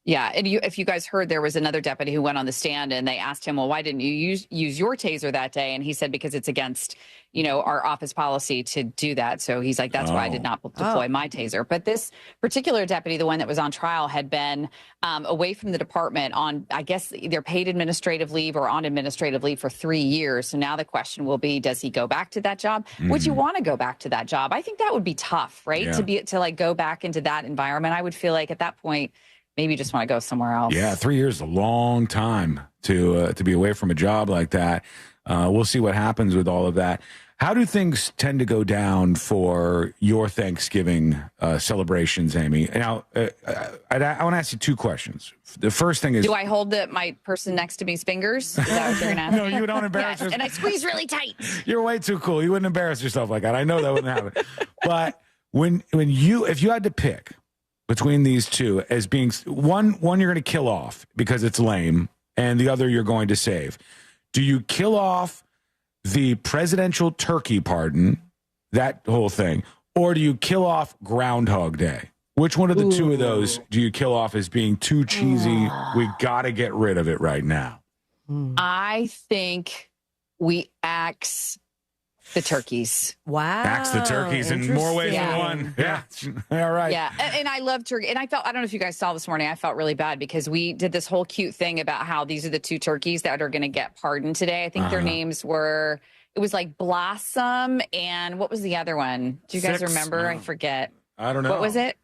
Yeah, and if you guys heard, there was another deputy who went on the stand and they asked him, well, why didn't you use your taser that day? And he said, because it's against, our office policy to do that. So he's like, that's why I did not deploy my taser. But this particular deputy, the one that was on trial, had been away from the department on, I guess, either paid administrative leave or on administrative leave for 3 years. So now the question will be, does he go back to that job? Would you want to go back to that job? I think that would be tough, right? Yeah. To go back into that environment. I would feel like at that point, maybe you just want to go somewhere else. Yeah, 3 years is a long time to be away from a job like that. We'll see what happens with all of that. How do things tend to go down for your Thanksgiving celebrations, Amy? Now, I want to ask you two questions. The first thing is... Do I hold my person next to me's fingers? Is that what you're going to ask? No, you don't embarrass yourself. And I squeeze really tight. You're way too cool. You wouldn't embarrass yourself like that. I know that wouldn't happen. But if you had to pick between these two as being one you're going to kill off because it's lame, and the other you're going to save, do you kill off the presidential turkey pardon, that whole thing, or do you kill off Groundhog Day? Which one of the two of those do you kill off as being too cheesy? We got to get rid of it right now. I think we axe The turkeys. Wow. Axe the turkeys in more ways than one. Yeah. All right. Yeah. And I love turkey. And I don't know if you guys saw this morning, I felt really bad because we did this whole cute thing about how these are the 2 turkeys that are going to get pardoned today. I think their names were, it was like Blossom and what was the other one? Do you guys remember? No. I forget. I don't know. What was it?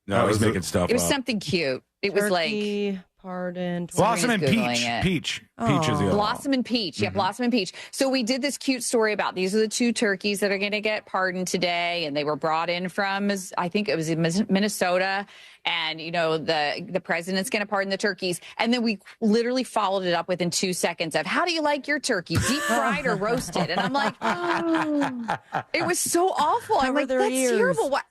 No, I was making stuff up. It was something cute. It was like pardon. Blossom and Peach. Peach is the other Blossom and Peach. Yeah, Blossom and Peach. So we did this cute story about these are the 2 turkeys that are going to get pardoned today, and they were brought in from, I think it was in Minnesota, and the president's going to pardon the turkeys, and then we literally followed it up within 2 seconds of how do you like your turkey, deep fried or roasted? And I'm like, it was so awful. I'm like, that's terrible. What?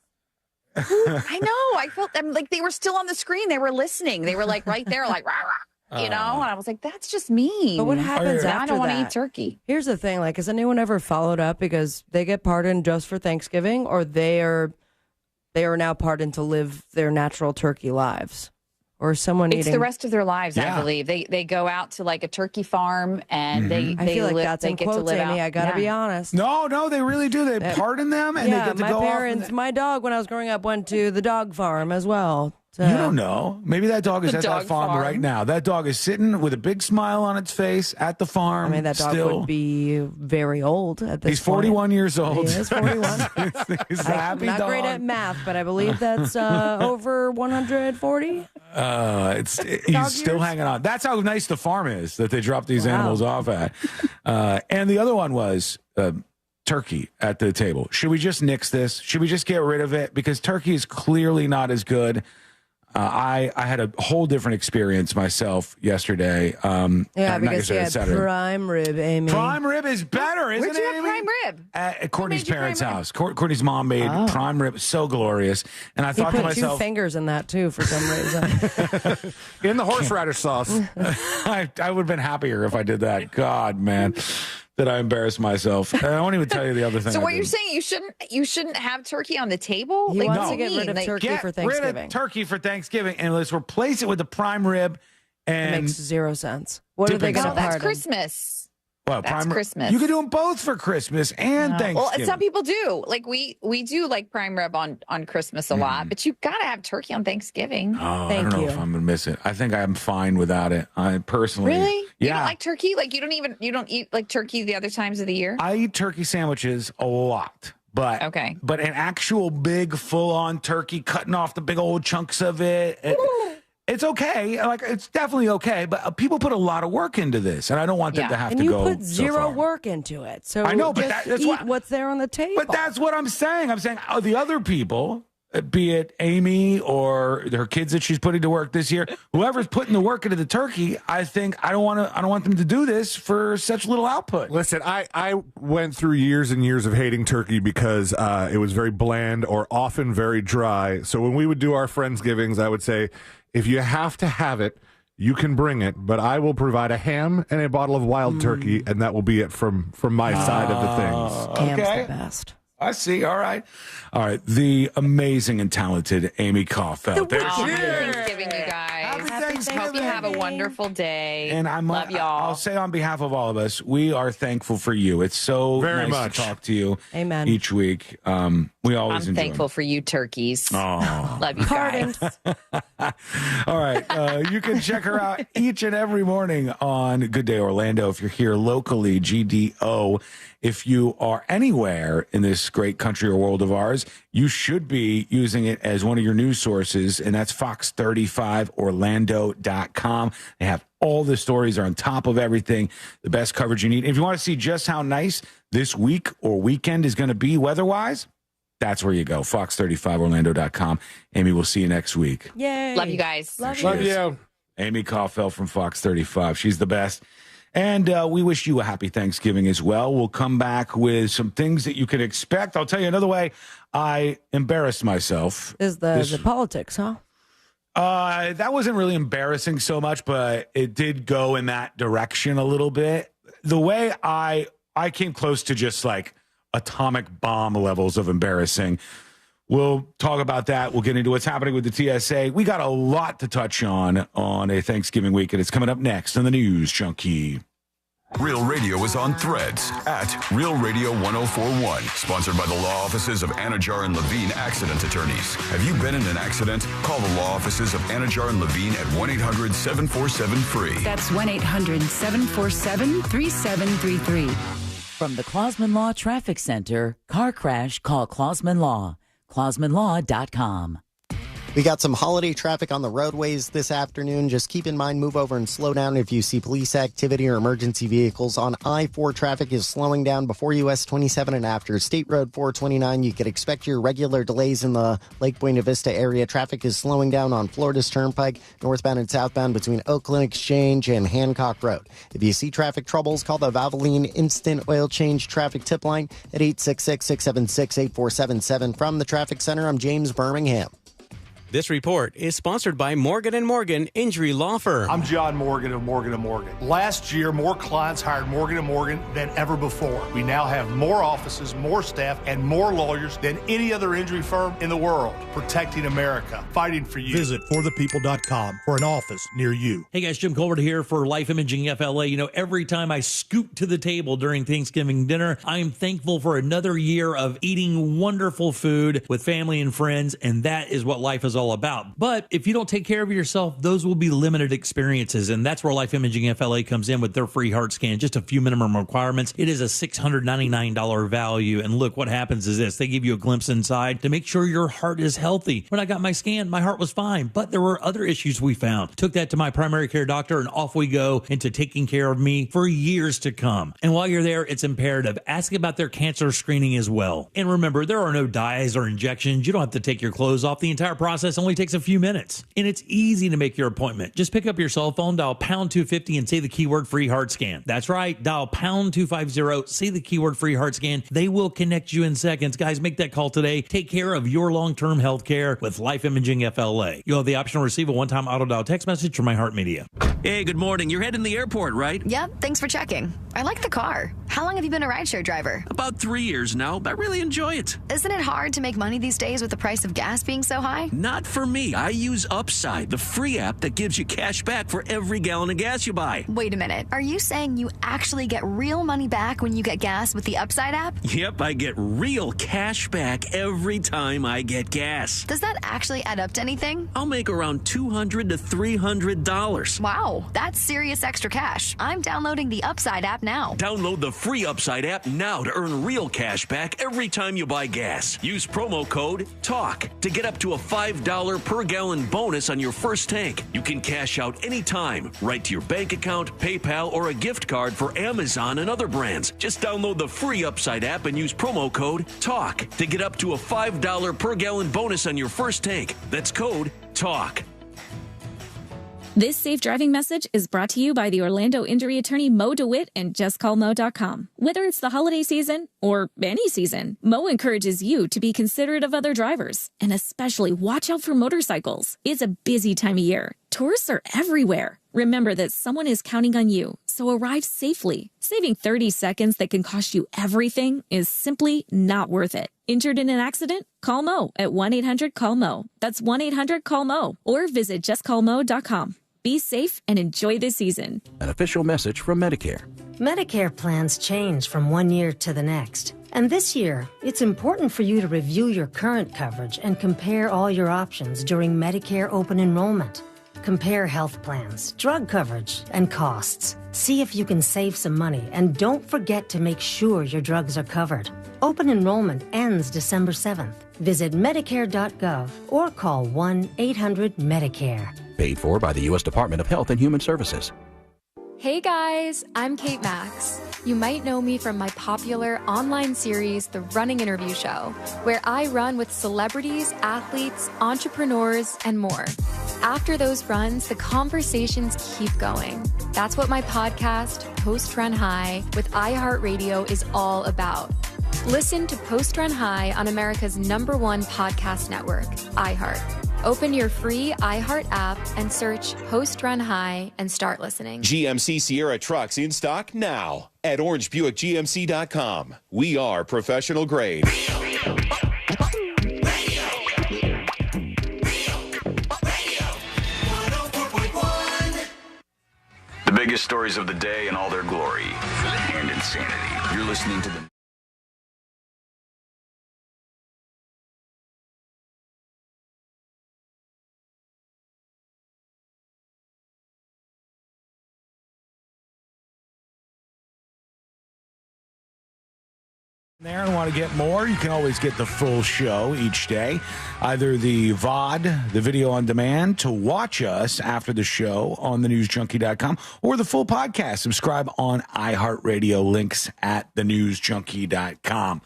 I know. I felt them like they were still on the screen. They were listening. They were like right there, like rah, rah, and I was like, that's just mean. But what happens after I don't want to that? eat turkey. Here's the thing: like, has anyone ever followed up because they get pardoned just for Thanksgiving, or they are now pardoned to live their natural turkey lives? Or someone it's eating the rest of their lives, I believe. They go out to like a turkey farm and they I feel like that's they in get quotes, to live Amy. out. I gotta be honest. No, they really do. They pardon them and they get to my go parents, off. my dog, when I was growing up, went to the dog farm as well. So. You don't know. Maybe that dog is The at dog that farm right now. That dog is sitting with a big smile on its face at the farm. I mean, that dog still. would be very old at this He's point. 41 years old. He is 41. He's a I'm happy not dog. great at math, but I believe that's over 140. He's still hanging on. That's how nice the farm is that they drop these animals off at. And the other one was turkey at the table. Should we just nix this? Should we just get rid of it? Because turkey is clearly not as good. I had a whole different experience myself yesterday. Because you had prime rib, Amy. Prime rib is better, isn't Where'd it, you have Amy? prime rib? At Courtney's parents' house. Courtney's mom made prime rib. So glorious. And I He thought put to myself, 2 fingers in that, too, for some reason. In the horseradish sauce. I would have been happier if I did that. God, man. Did I embarrass myself? I won't even tell you the other thing. So I what you're did. saying, you shouldn't have turkey on the table? He wants to get rid of Like, turkey Get for Thanksgiving. rid of turkey for Thanksgiving, and let's replace it with the prime rib. It And makes 0 sense. What are they Dipping going to sauce. that's pardon? Christmas. well, That's prime Christmas. You can do them both for Christmas and Thanksgiving. Well, some people do. Like we do like prime rib on Christmas a lot, but you got to have turkey on Thanksgiving. Oh, I don't know if I'm gonna miss it. I think I'm fine without it. I personally, Really? yeah. You don't like turkey? Like you don't eat like turkey the other times of the year? I eat turkey sandwiches a lot, but but an actual big full-on turkey, cutting off the big old chunks of it. It's okay. Like it's definitely okay, but people put a lot of work into this, and I don't want them to have and to you go. put so zero far. work into it. So I know, but just that's eat what's there on the table. But that's what I'm saying. I'm saying the other people, be it Amy or her kids that she's putting to work this year, whoever's putting the work into the turkey, I think I don't want them to do this for such little output. Listen, I went through years and years of hating turkey because it was very bland or often very dry. So when we would do our Friendsgivings, I would say, if you have to have it, you can bring it, but I will provide a ham and a bottle of wild turkey, and that will be it from my side of the things. Ham's the best. I see. All right. The amazing and talented Amy Cofield. Happy Thanksgiving, you guys. Hope you have a wonderful day. And love y'all. I'll say on behalf of all of us, we are thankful for you. It's so Very nice much. to talk to you. Amen. Each week. We always I'm enjoy thankful for you turkeys. Oh. Love you guys. All right. You can check her out each and every morning on Good Day Orlando if you're here locally, GDO. If you are anywhere in this great country or world of ours, you should be using it as one of your news sources, and that's fox35orlando.com. They have all the stories, are on top of everything, the best coverage you need. If you want to see just how nice this week or weekend is going to be weather-wise, that's where you go, fox35orlando.com. Amy, we'll see you next week. Yay. Love you guys. Love you. Amy Cofield from Fox 35. She's the best. And we wish you a happy Thanksgiving as well. We'll come back with some things that you can expect. I'll tell you another way I embarrassed myself. Is the politics, huh? That wasn't really embarrassing so much, but it did go in that direction a little bit. The way I came close to just like atomic bomb levels of embarrassing. We'll talk about that. We'll get into what's happening with the TSA. We got a lot to touch on a Thanksgiving week, and it's coming up next on the News Junkie. Real Radio is on Threads at Real Radio 1041. Sponsored by the law offices of Anajar and Levine Accident Attorneys. Have you been in an accident? Call the law offices of Anajar and Levine at 1-800-747-FREE. That's 1-800-747-3733. From the Clausman Law Traffic Center, car crash, call Clausman Law. ClausmanLaw.com. We got some holiday traffic on the roadways this afternoon. Just keep in mind, move over and slow down if you see police activity or emergency vehicles. On I-4, traffic is slowing down before US 27 and after State Road 429. You could expect your regular delays in the Lake Buena Vista area. Traffic is slowing down on Florida's Turnpike, northbound and southbound between Oakland Exchange and Hancock Road. If you see traffic troubles, call the Valvoline Instant Oil Change Traffic Tip Line at 866-676-8477. From the Traffic Center, I'm James Birmingham. This report is sponsored by Morgan & Morgan Injury Law Firm. I'm John Morgan of Morgan & Morgan. Last year, more clients hired Morgan & Morgan than ever before. We now have more offices, more staff, and more lawyers than any other injury firm in the world, protecting America, fighting for you. Visit forthepeople.com for an office near you. Hey guys, Jim Colbert here for Life Imaging FLA. You know, every time I scoot to the table during Thanksgiving dinner, I am thankful for another year of eating wonderful food with family and friends, and that is what life is all about. But if you don't take care of yourself, those will be limited experiences, and that's where Life Imaging FLA comes in with their free heart scan. Just a few minimum requirements. It is a $699 value, and look, what happens is this. They give you a glimpse inside to make sure your heart is healthy. When I got my scan, my heart was fine, but there were other issues we found. Took that to my primary care doctor, and off we go into taking care of me for years to come. And while you're there, it's imperative. Ask about their cancer screening as well. And remember, there are no dyes or injections. You don't have to take your clothes off. The entire process only takes a few minutes, and it's easy to make your appointment. Just pick up your cell phone, dial pound 250 and say the keyword free heart scan. That's right, dial pound 250, say the keyword free heart scan. They will connect you in seconds. Guys, make that call today. Take care of your long-term health care with Life Imaging FLA. You'll have the option to receive a one-time auto dial text message from iHeartMedia. Hey, good morning. You're heading to the airport, right? Yep, thanks for checking. I like the car. How long have you been a rideshare driver? About 3 years now, but I really enjoy it. Isn't it hard to make money these days with the price of gas being so high? Not for me. I use Upside, the free app that gives you cash back for every gallon of gas you buy. Wait a minute. Are you saying you actually get real money back when you get gas with the Upside app? Yep, I get real cash back every time I get gas. Does that actually add up to anything? I'll make around $200 to $300. Wow, that's serious extra cash. I'm downloading the Upside app now. Download the free Upside app now to earn real cash back every time you buy gas. Use promo code TALK to get up to a $5 per gallon bonus on your first tank. You can cash out anytime, right to your bank account, PayPal, or a gift card for Amazon and other brands. Just download the free Upside app and use promo code TALK to get up to a $5 per gallon bonus on your first tank. That's code TALK. This safe driving message is brought to you by the Orlando injury attorney Mo DeWitt and JustCallMo.com. Whether it's the holiday season or any season, Mo encourages you to be considerate of other drivers and especially watch out for motorcycles. It's a busy time of year. Tourists are everywhere. Remember that someone is counting on you, so arrive safely. Saving 30 seconds that can cost you everything is simply not worth it. Injured in an accident? Call Mo at 1-800-CALL-MO. That's 1-800-CALL-MO. Or visit JustCallMo.com. Be safe and enjoy this season. An official message from Medicare. Medicare plans change from one year to the next. And this year, it's important for you to review your current coverage and compare all your options during Medicare open enrollment. Compare health plans, drug coverage, and costs. See if you can save some money, and don't forget to make sure your drugs are covered. Open enrollment ends December 7th. Visit Medicare.gov or call 1-800-MEDICARE. Paid for by the U.S. Department of Health and Human Services. Hey guys, I'm Kate Max. You might know me from my popular online series, The Running Interview Show, where I run with celebrities, athletes, entrepreneurs, and more. After those runs, the conversations keep going. That's what my podcast, Post Run High, with iHeartRadio is all about. Listen to Post Run High on America's #1 podcast network, iHeart. Open your free iHeart app and search Post Run High and start listening. GMC Sierra trucks in stock now at orangebuickgmc.com. We are professional grade. The biggest stories of the day in all their glory and insanity. You're listening to the there and want to get more, you can always get the full show each day, either the VOD, the video on demand, to watch us after the show on thenewsjunkie.com, or the full podcast. Subscribe on iHeartRadio, links at thenewsjunkie.com.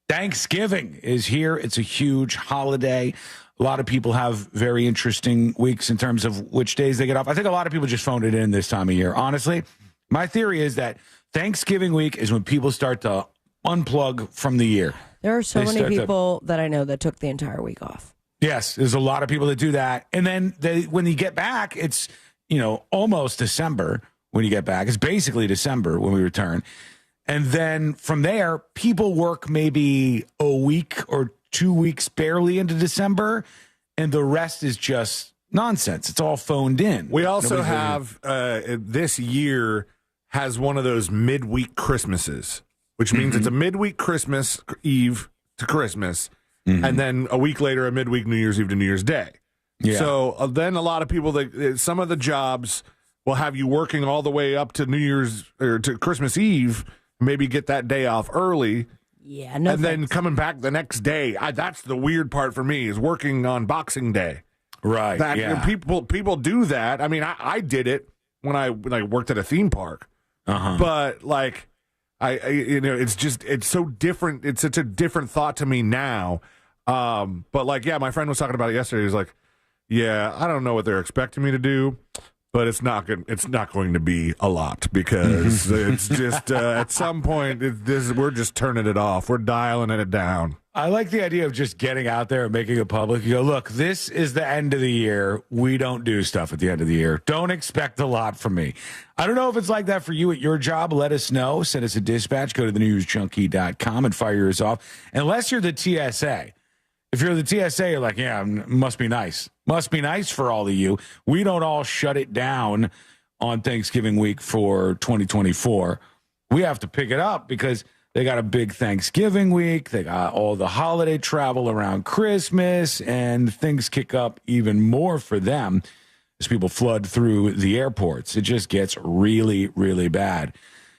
Thanksgiving is here. It's a huge holiday. A lot of people have very interesting weeks in terms of which days they get off. I think a lot of people just phoned it in this time of year. Honestly, my theory is that Thanksgiving week is when people start to unplug from the year. There are so many people that I know that took the entire week off. Yes, there's a lot of people that do that. And then when you get back, it's, almost December when you get back. It's basically December when we return. And then from there, people work maybe a week or 2 weeks barely into December, and the rest is just nonsense. It's all phoned in. We also have, this year has one of those midweek Christmases, which means it's a midweek Christmas Eve to Christmas, and then a week later, a midweek New Year's Eve to New Year's Day. Yeah. So then a lot of people, some of the jobs will have you working all the way up to New Year's or to Christmas Eve, maybe get that day off early. Yeah, no. And then coming back the next day. That's the weird part for me, is working on Boxing Day. Right. People do that. I mean, I did it when I worked at a theme park. But it's so different. It's such a different thought to me now. But my friend was talking about it yesterday. He was like, yeah, I don't know what they're expecting me to do, but it's not going to be a lot, because it's just at some point we're just turning it off. We're dialing it down. I like the idea of just getting out there and making it public. You go, look, this is the end of the year. We don't do stuff at the end of the year. Don't expect a lot from me. I don't know if it's like that for you at your job. Let us know. Send us a dispatch. Go to thenewsjunkie.com and fire yours off. Unless you're the TSA. If you're the TSA, you're like, yeah, must be nice. Must be nice for all of you. We don't all shut it down on Thanksgiving week for 2024. We have to pick it up because they got a big Thanksgiving week. They got all the holiday travel around Christmas, and things kick up even more for them as people flood through the airports. It just gets really, really bad.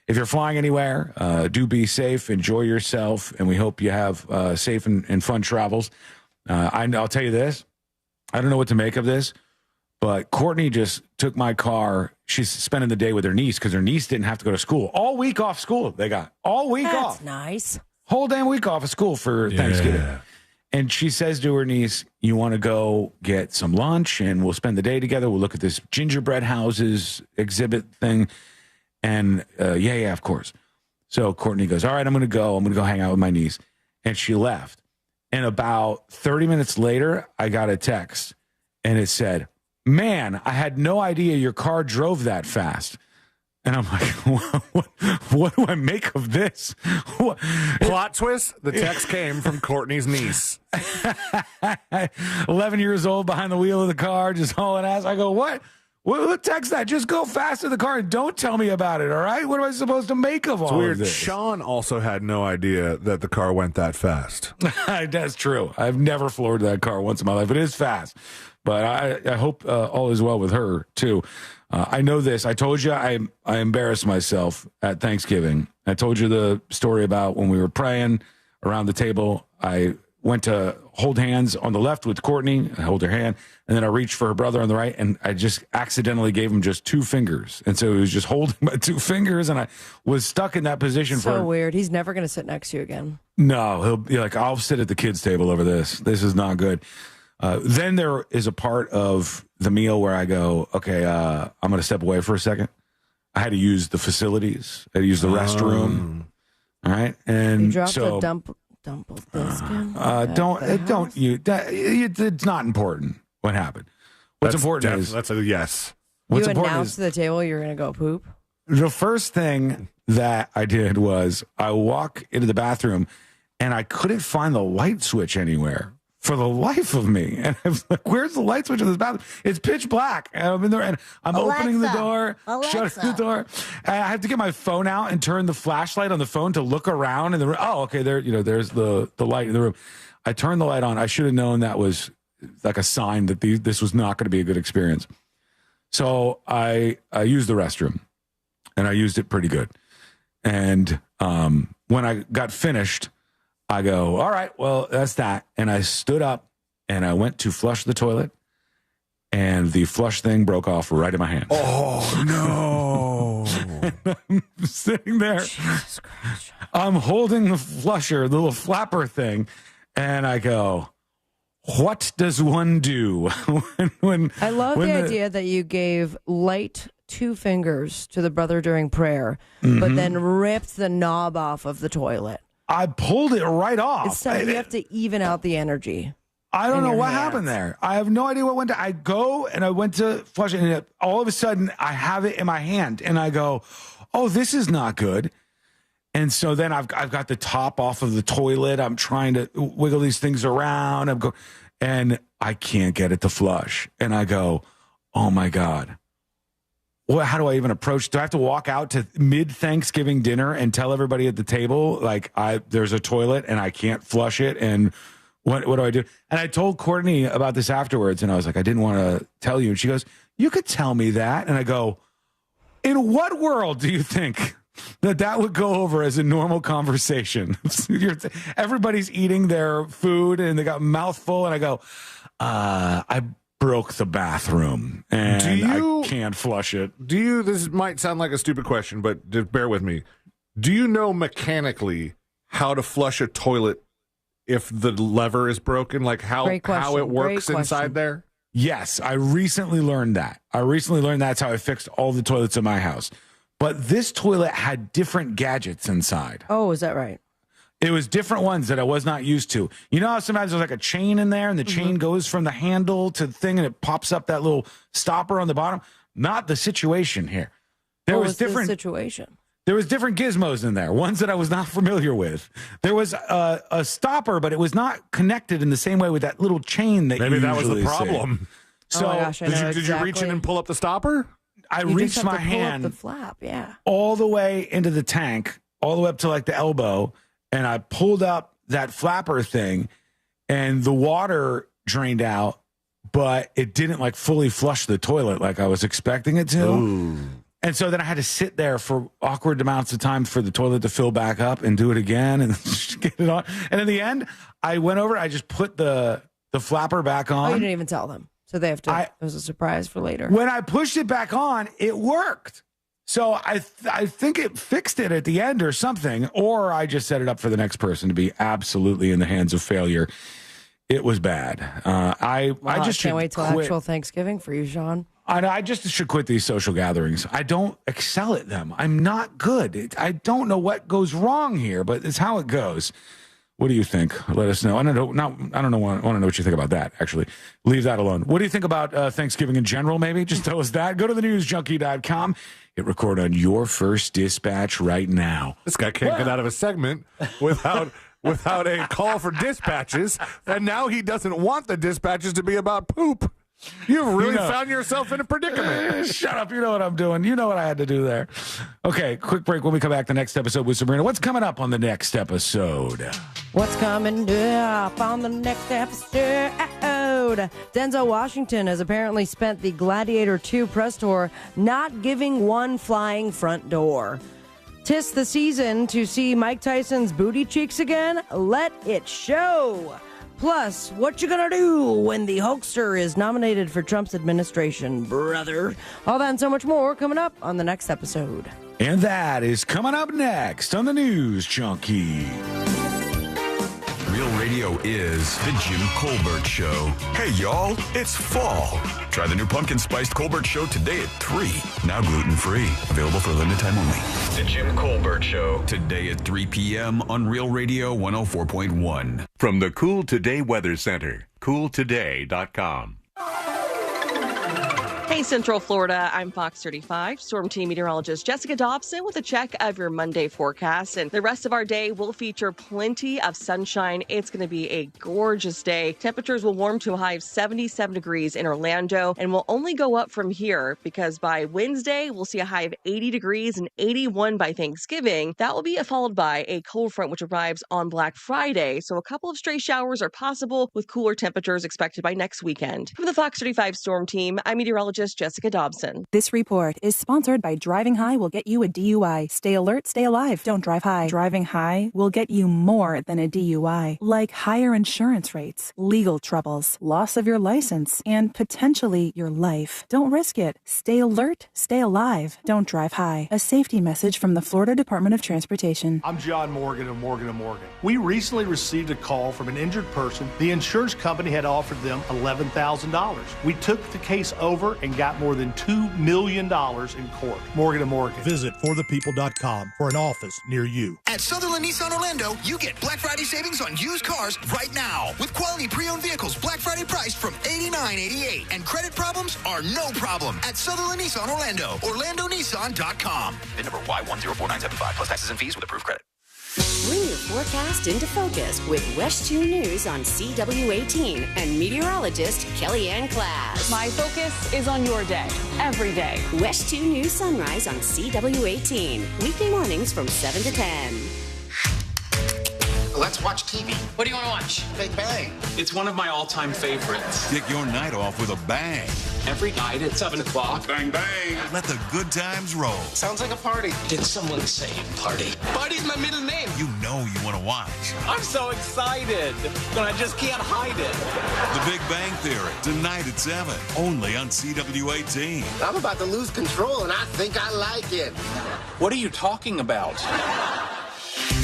If you're flying anywhere, do be safe, enjoy yourself, and we hope you have safe and fun travels. I'll tell you this. I don't know what to make of this, but Courtney just took my car. She's spending the day with her niece because her niece didn't have to go to school. All week off school they got. All week off. That's nice. Whole damn week off of school for Thanksgiving. And she says to her niece, you want to go get some lunch and we'll spend the day together. We'll look at this gingerbread houses exhibit thing. And yeah, of course. So Courtney goes, all right, I'm going to go hang out with my niece. And she left. And about 30 minutes later, I got a text and it said, man, I had no idea your car drove that fast. And I'm like, what do I make of this? Plot twist, the text came from Courtney's niece. 11 years old behind the wheel of the car, just hauling ass. I go, what? Who text that? Just go fast in the car and don't tell me about it, all right? What am I supposed to make of all weird. Of this? Sean also had no idea that the car went that fast. That's true. I've never floored that car once in my life. It is fast. But I hope all is well with her, too. I know this. I told you I embarrassed myself at Thanksgiving. I told you the story about when we were praying around the table. I went to hold hands on the left with Courtney. I hold her hand, and then I reached for her brother on the right, and I just accidentally gave him just 2 fingers. And so he was just holding my 2 fingers, and I was stuck in that position for... So weird. He's never going to sit next to you again. No, he'll be like, I'll sit at the kids' table over this. This is not good. Then there is a part of the meal where I go, okay, I'm going to step away for a second. I had to use the facilities. I had to use the restroom. All right. And you dropped a dump biscuit? It's not important what happened. What's important is... That's a yes. What's you important announced is, to the table you're going to go poop? The first thing that I did was I walk into the bathroom and I couldn't find the light switch anywhere for the life of me. And I was like, where's the light switch in this bathroom? It's pitch black. And I'm in there and I'm opening the door, shutting the door. And I have to get my phone out and turn the flashlight on the phone to look around in the room. Oh, okay. There's the light in the room. I turned the light on. I should have known that was like a sign that this was not going to be a good experience. So I used the restroom and I used it pretty good. And when I got finished, I go, all right, well, that's that. And I stood up and I went to flush the toilet and the flush thing broke off right in my hand. Oh, no. I'm sitting there. Jesus Christ. I'm holding the flusher, the little flapper thing. And I go, what does one do? I love the idea that you gave light 2 fingers to the brother during prayer, but then ripped the knob off of the toilet. I pulled it right off. You have to even out the energy. I don't know what happened there. I have no idea what went. I go and I went to flush it, and all of a sudden I have it in my hand, and I go, "Oh, this is not good." And so then I've got the top off of the toilet. I'm trying to wiggle these things around. And I can't get it to flush. And I go, "Oh my God. Well, how do I even approach? Do I have to walk out to mid-Thanksgiving dinner and tell everybody at the table, like, there's a toilet and I can't flush it? And what do I do?" And I told Courtney about this afterwards, and I was like, I didn't want to tell you. And she goes, "You could tell me that." And I go, in what world do you think that would go over as a normal conversation? Everybody's eating their food and they got a mouthful, and I go, I broke the bathroom and I can't flush it. This might sound like a stupid question, but just bear with me. Do you know mechanically how to flush a toilet if the lever is broken? Like how it works inside there? Yes, I recently learned that. That's how I fixed all the toilets in my house. But this toilet had different gadgets inside. Oh, is that right? It was different ones that I was not used to. You know how sometimes there's like a chain in there and the chain goes from the handle to the thing and it pops up that little stopper on the bottom? Not the situation here. There was different situation. There was different gizmos in there, ones that I was not familiar with. There was a stopper, but it was not connected in the same way with that little chain that maybe you that was the usually problem. See. So oh my gosh, did you reach in and pull up the stopper? I you reached just have my to pull hand up the flap, yeah, all the way into the tank, all the way up to like the elbow, and I pulled up that flapper thing, and the water drained out, but it didn't like fully flush the toilet like I was expecting it to. Ooh. And so then I had to sit there for awkward amounts of time for the toilet to fill back up and do it again and get it on. And in the end, I went over, I just put the flapper back on. Oh, you didn't even tell them. So they have to, it was a surprise for later. When I pushed it back on, it worked. So I think it fixed it at the end or something, or I just set it up for the next person to be absolutely in the hands of failure. It was bad. I just can't wait till quit. actual Thanksgiving for you, Sean. I just should quit these social gatherings. I don't excel at them. I'm not good. I don't know what goes wrong here, but it's how it goes. What do you think? Let us know. I don't know. I want to know what you think about that, actually. Leave that alone. What do you think about Thanksgiving in general, maybe? Just tell us that. Go to thenewsjunkie.com. Hit record on your first dispatch right now. This guy can't get out of a segment without a call for dispatches, and now he doesn't want the dispatches to be about poop. You've really found yourself in a predicament. Shut up. You know what I'm doing. You know what I had to do there. Okay, quick break. When we come back, the next episode with Sabrina. What's coming up on the next episode? What's coming up on the next episode? Denzel Washington has apparently spent the Gladiator 2 press tour not giving one flying front door. 'Tis the season to see Mike Tyson's booty cheeks again. Let it show. Plus, what you gonna do when the Hulkster is nominated for Trump's administration, brother? All that and so much more coming up on the next episode. And that is coming up next on the News Junkie. Real Radio is the Jim Colbert Show. Hey, y'all, it's fall. Try the new pumpkin spiced Colbert Show today at 3. Now gluten-free. Available for a limited time only. The Jim Colbert Show. Today at 3 p.m. on Real Radio 104.1. From the Cool Today Weather Center, cooltoday.com. Hey, Central Florida, I'm Fox 35 Storm Team meteorologist Jessica Dobson with a check of your Monday forecast. And the rest of our day will feature plenty of sunshine. It's going to be a gorgeous day. Temperatures will warm to a high of 77 degrees in Orlando and will only go up from here because by Wednesday, we'll see a high of 80 degrees and 81 by Thanksgiving. That will be followed by a cold front, which arrives on Black Friday. So a couple of stray showers are possible with cooler temperatures expected by next weekend. From the Fox 35 Storm Team, I'm meteorologist Jessica Dobson. This report is sponsored by Driving High will get you a DUI. Stay alert, stay alive. Don't drive high. Driving high will get you more than a DUI, like higher insurance rates, legal troubles, loss of your license, and potentially your life. Don't risk it. Stay alert, stay alive. Don't drive high. A safety message from the Florida Department of Transportation. I'm John Morgan of Morgan & Morgan. We recently received a call from an injured person. The insurance company had offered them $11,000. We took the case over and got more than $2 million in court. Morgan & Morgan. Visit forthepeople.com for an office near you. At Sutherland Nissan Orlando, you get Black Friday savings on used cars right now. With quality pre-owned vehicles Black Friday priced from $89.88. And credit problems are no problem at Sutherland Nissan Orlando. OrlandoNissan.com. VIN number Y1044975 plus taxes and fees with approved credit. Bring your forecast into focus with West 2 News on CW18 and meteorologist Kellyanne Class. My focus is on your day, every day. West 2 News Sunrise on CW18. Weekday mornings from 7 to 10. Let's watch TV. What do you want to watch? Big Bang. It's one of my all-time favorites. Kick your night off with a bang. Every night at 7 o'clock. Bang, bang. Let the good times roll. Sounds like a party. Did someone say party? Party's my middle name. You know you want to watch. I'm so excited, but I just can't hide it. The Big Bang Theory, tonight at 7, only on CW18. I'm about to lose control, and I think I like it. What are you talking about?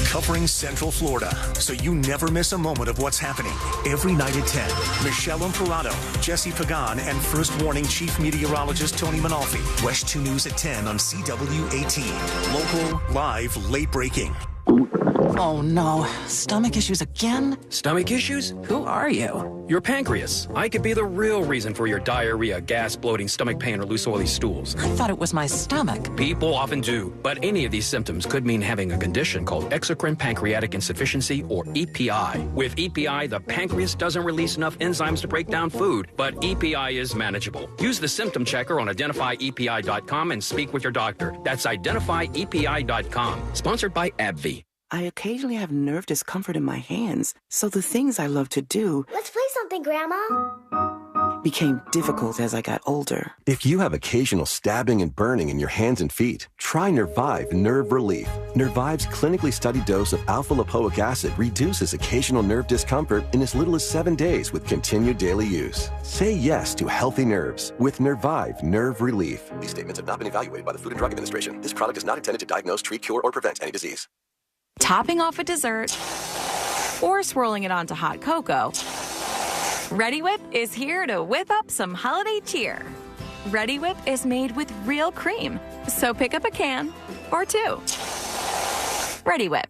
Covering Central Florida, so you never miss a moment of what's happening. Every night at 10, Michelle Imparato, Jesse Pagan, and First Warning Chief Meteorologist Tony Manalfi. West 2 News at 10 on CW18. Local, live, late breaking. Oh no, stomach issues again? Stomach issues? Who are you? Your pancreas. I could be the real reason for your diarrhea, gas, bloating, stomach pain, or loose oily stools. I thought it was my stomach. People often do, but any of these symptoms could mean having a condition called exocrine pancreatic insufficiency, or EPI. With EPI, the pancreas doesn't release enough enzymes to break down food, but EPI is manageable. Use the symptom checker on identifyepi.com and speak with your doctor. That's identifyepi.com. Sponsored by AbbVie. I occasionally have nerve discomfort in my hands, so the things I love to do... Let's play something, Grandma. ...became difficult as I got older. If you have occasional stabbing and burning in your hands and feet, try Nervive Nerve Relief. Nervive's clinically studied dose of alpha-lipoic acid reduces occasional nerve discomfort in as little as 7 days with continued daily use. Say yes to healthy nerves with Nervive Nerve Relief. These statements have not been evaluated by the Food and Drug Administration. This product is not intended to diagnose, treat, cure, or prevent any disease. Topping off a dessert, or swirling it onto hot cocoa, Ready Whip is here to whip up some holiday cheer. Ready Whip is made with real cream, so pick up a can or two. Ready Whip.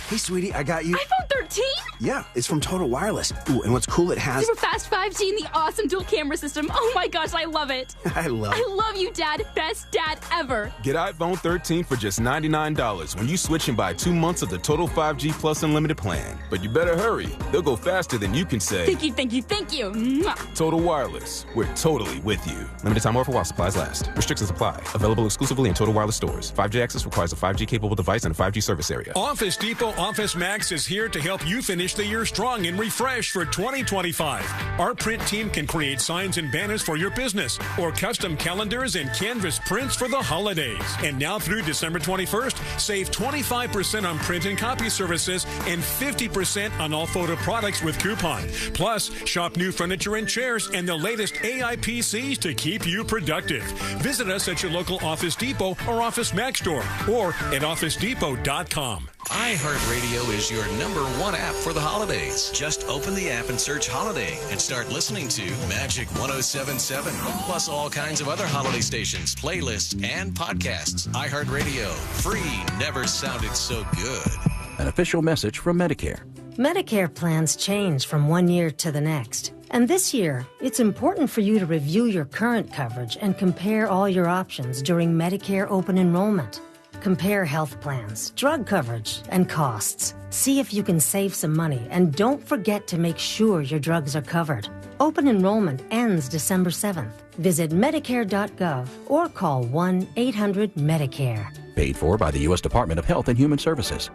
Hey, sweetie, I got you. iPhone 13? Yeah, it's from Total Wireless. Ooh, and what's cool, it has... Super fast 5G and the awesome dual camera system. Oh my gosh, I love it. I love you, Dad. Best dad ever. Get iPhone 13 for just $99 when you switch and buy 2 months of the Total 5G Plus Unlimited plan. But you better hurry. They'll go faster than you can say. Thank you, thank you, thank you. Mwah. Total Wireless. We're totally with you. Limited time offer while supplies last. Restrictions apply. Available exclusively in Total Wireless stores. 5G access requires a 5G-capable device and a 5G service area. Office Depot Office Max is here to help you finish the year strong and refreshed for 2025. Our print team can create signs and banners for your business or custom calendars and canvas prints for the holidays. And now through December 21st, save 25% on print and copy services and 50% on all photo products with coupon. Plus, shop new furniture and chairs and the latest AI PCs to keep you productive. Visit us at your local Office Depot or Office Max store or at OfficeDepot.com. iHeartRadio is your #1 app for the holidays. Just open the app and search Holiday and start listening to Magic 107.7, plus all kinds of other holiday stations, playlists, and podcasts. iHeartRadio, free, never sounded so good. An official message from Medicare. Medicare plans change from one year to the next. And this year, it's important for you to review your current coverage and compare all your options during Medicare open enrollment. Compare health plans, drug coverage, and costs. See if you can save some money, and don't forget to make sure your drugs are covered. Open enrollment ends December 7th. Visit Medicare.gov or call 1-800-MEDICARE. Paid for by the U.S. Department of Health and Human Services.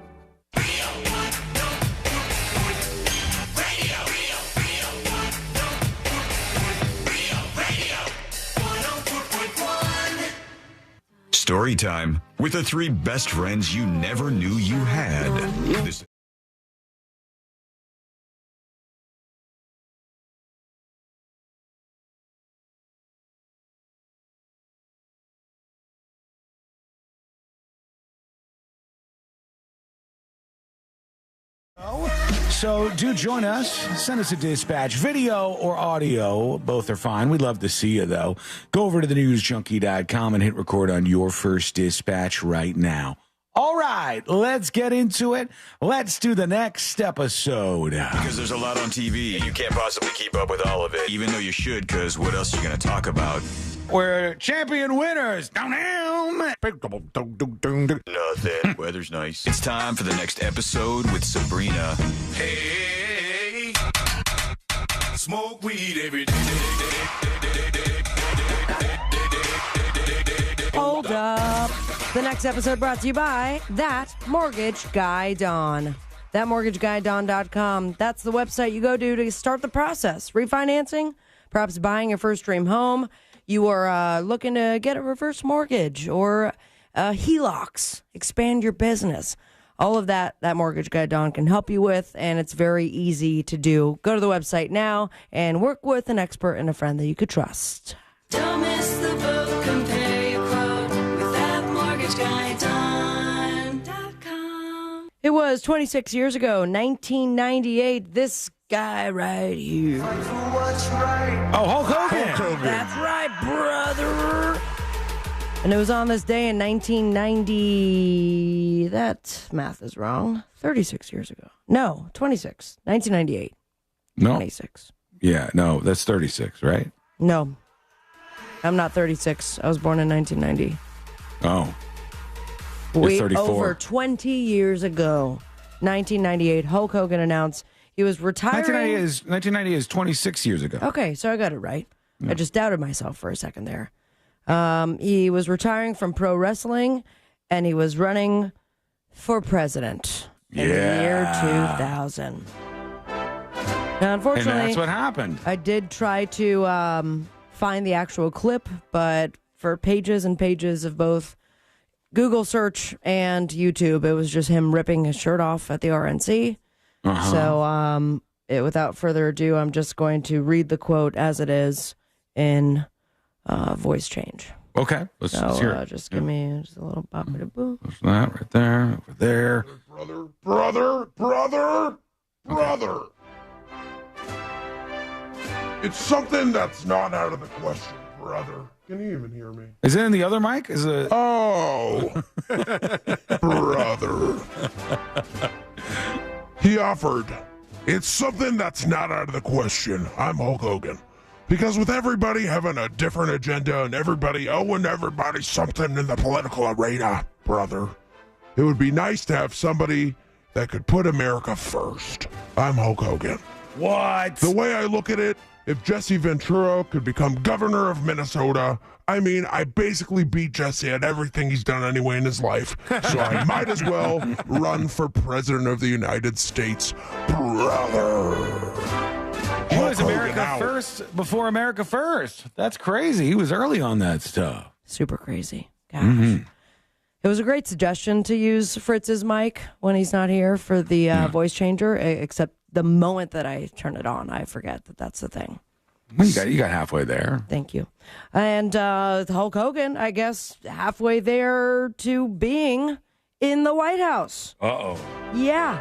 Story time with the 3 best friends you never knew you had. So do join us. Send us a dispatch, video or audio. Both are fine. We'd love to see you, though. Go over to thenewsjunkie.com and hit record on your first dispatch right now. All right, let's get into it. Let's do the next episode. Because there's a lot on TV, and you can't possibly keep up with all of it, even though you should, because what else are you going to talk about? We're champion winners. Nothing. Weather's nice. It's time for the next episode with Sabrina. Hey, smoke weed every day. Hold up. The next episode brought to you by That Mortgage Guy Don. ThatMortgageGuyDon.com. That's the website you go to start the process. Refinancing, perhaps buying your first dream home. You are looking to get a reverse mortgage or HELOCs, expand your business. All of that Mortgage Guy Don can help you with, and it's very easy to do. Go to the website now and work with an expert and a friend that you could trust. Don't miss the boat, compare your quote with ThatMortgageGuyDon.com. It was 26 years ago, 1998. This guy right here. Oh, Hulk Hogan. That's right, brother. And it was on this day in 1990. That math is wrong. 36 years ago. No, 26. 1998. No. 26. Yeah, no, that's 36, right? No. I'm not 36. I was born in 1990. Oh. Way 34. over 20 years ago, 1998, Hulk Hogan announced he was retiring. 1990 is 26 years ago. Okay, so I got it right. Yeah. I just doubted myself for a second there. He was retiring from pro wrestling, and he was running for president in the year 2000. Now, unfortunately, and that's what happened. I did try to find the actual clip, but for pages and pages of both Google search and YouTube, it was just him ripping his shirt off at the RNC. Uh-huh. So without further ado, I'm just going to read the quote as it is in voice change. Okay, let's hear it. Just give me just a little boppity-boo. There's that right there, over there. Brother. It's something that's not out of the question, brother. Can you even hear me? Is it in the other mic? Is it? Oh, brother. He offered, it's something that's not out of the question. I'm Hulk Hogan. Because with everybody having a different agenda and everybody owing everybody something in the political arena, brother, it would be nice to have somebody that could put America first. I'm Hulk Hogan. What? The way I look at it, if Jesse Ventura could become governor of Minnesota, I mean, I basically beat Jesse at everything he's done anyway in his life. So I might as well run for president of the United States, brother. He was America first before America first. That's crazy. He was early on that stuff. Super crazy. Gosh. Mm-hmm. It was a great suggestion to use Fritz's mic when he's not here for the voice changer, except the moment that I turn it on, I forget that that's the thing. You got halfway there. Thank you. And Hulk Hogan, I guess, halfway there to being in the White House. Uh-oh. Yeah.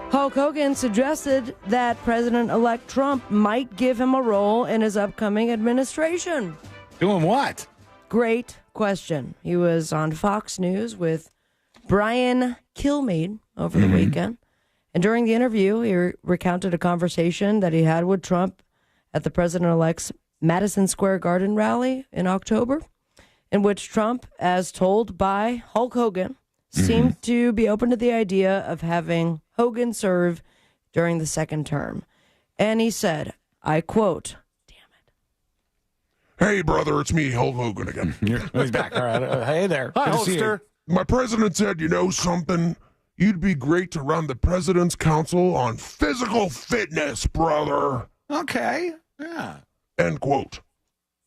Hulk Hogan suggested that President-elect Trump might give him a role in his upcoming administration. Doing what? Great question. He was on Fox News with Brian Kilmeade over the weekend. And during the interview, he recounted a conversation that he had with Trump at the president-elect's Madison Square Garden rally in October, in which Trump, as told by Hulk Hogan, seemed to be open to the idea of having Hogan serve during the second term. And he said, I quote, Hey, brother, it's me, Hulk Hogan again. He's back. All right. Hey there. Hi, Good to see you. Hulkster. My president said, you know something? You'd be great to run the President's Council on Physical Fitness, brother. Okay. Yeah. End quote.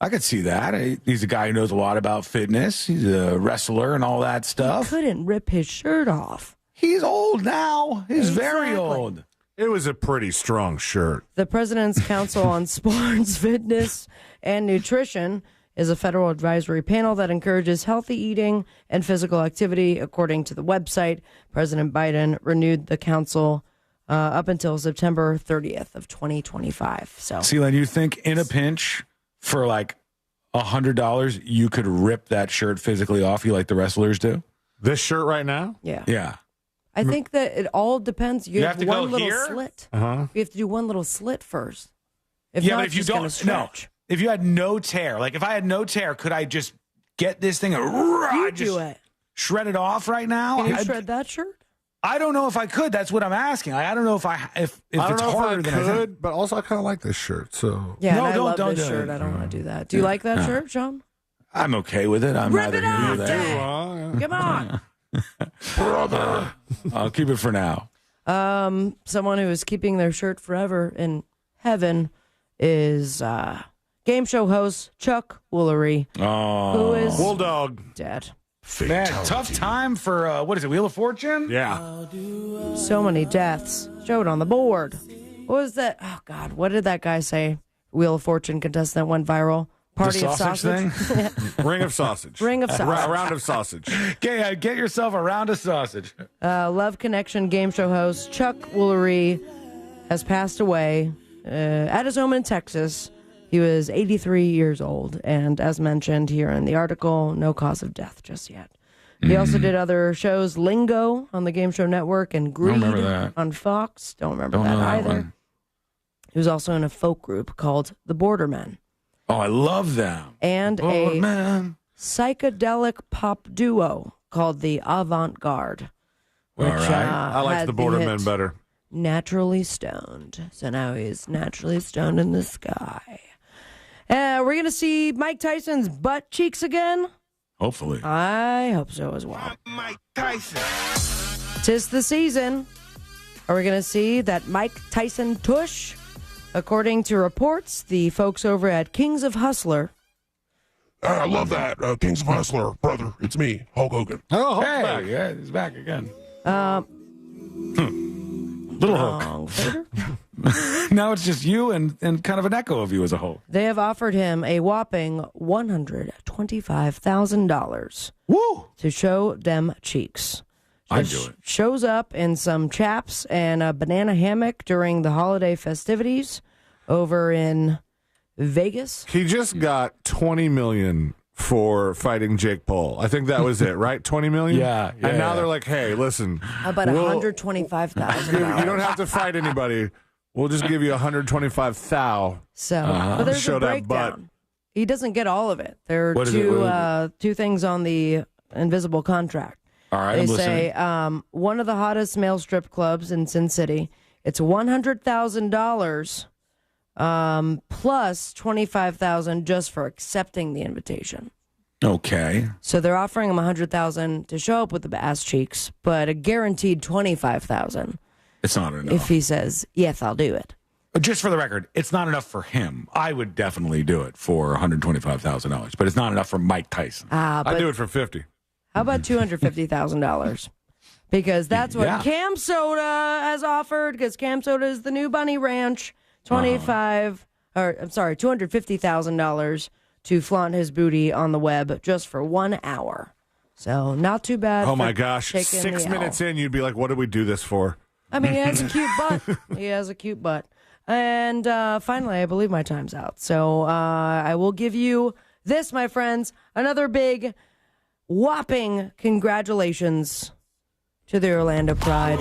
I could see that. He's a guy who knows a lot about fitness. He's a wrestler and all that stuff. He couldn't rip his shirt off. He's old now. He's very old. It was a pretty strong shirt. The President's Council on Sports, Fitness, and Nutrition is a federal advisory panel that encourages healthy eating and physical activity. According to the website, President Biden renewed the council up until September 30th of 2025. So, Celine, you think in a pinch for like $100, you could rip that shirt physically off you like the wrestlers do? This shirt right now? Yeah. Yeah. I think that it all depends. You have to one go little here? slit. Uh-huh. You have to do one little slit first. If Yeah, not, but if it's you just gonna don't, stretch. if you had no tear, like if I had no tear, could I just get this thing and You just do it. shred it off right now? Can you shred that shirt? I don't know if I could. That's what I'm asking. I don't know if I it's don't know harder if I than I think. could, but also I kind of like this shirt. So Yeah, No, and I love don't this do shirt. it. I don't want to do that. Do you like that No. shirt, Sean? I'm okay with it. I'm Rip neither it here nor off, there. Come on. Brother. I'll keep it for now. Someone who is keeping their shirt forever in heaven is game show host Chuck Woolery, who is Bulldog dead. Man, tough time for, what is it, Wheel of Fortune? Yeah. So many deaths showed on the board. What was that? Oh, God. What did that guy say? Wheel of Fortune contestant that went viral. Party The of sausage sausage. Ring of sausage. Ring of sausage. Round of sausage. Okay, get yourself a round of sausage. Love Connection game show host Chuck Woolery has passed away at his home in Texas. He was 83 years old, and as mentioned here in the article, no cause of death just yet. He also did other shows, Lingo on the Game Show Network and Greed on Fox. Don't remember that know that either. one. He was also in a folk group called the Bordermen Oh, I love them. and Oh, a man. psychedelic pop duo called the Avant Garde, which All right. I liked had the the Bordermen hit better. Naturally Stoned. So now he's naturally stoned in the sky. We're going to see Mike Tyson's butt cheeks again. Hopefully. I hope so as well. Mike Tyson. 'Tis the season. Are we going to see that Mike Tyson tush? According to reports, the folks over at Kings of Hustler. I love that. Kings of Hustler, brother. It's me, Hulk Hogan. Oh, Hulk's Hey, back. yeah, he's back again. Little Hulk. Now it's just you and kind of an echo of you as a whole. They have offered him a whopping $125,000 to show them cheeks. I'd do it. Shows up in some chaps and a banana hammock during the holiday festivities over in Vegas. He just got $20 million for fighting Jake Paul. I think that was it, right? $20 million? Yeah, And now they're like, hey, listen. How about $125,000? You don't have to fight anybody. We'll just give you $125,000. So, Uh-huh. but there's Show a that butt. breakdown. He doesn't get all of it. There are What is it? two things on the invisible contract. All right, They I'm say listening. one of the hottest male strip clubs in Sin City. It's $100,000 plus $25,000 just for accepting the invitation. Okay. So they're offering him $100,000 to show up with the ass cheeks, but a guaranteed $25,000 It's not enough. if he says yes, I'll do it. Just for the record, it's not enough for him. I would definitely do it for $125,000, but it's not enough for Mike Tyson. But I'd do it for $50. How about $250,000? Because that's what Yeah. Cam Soda has offered. Because Cam Soda is the new Bunny Ranch. $250,000 to flaunt his booty on the web just for 1 hour. So not too bad. Oh, my for gosh. taking 6 the minutes L. in, you'd be like, what did we do this for? I mean, he has a cute butt. He has a cute butt. And finally, I believe my time's out. So I will give you this, my friends. Another big, whopping congratulations to the Orlando Pride.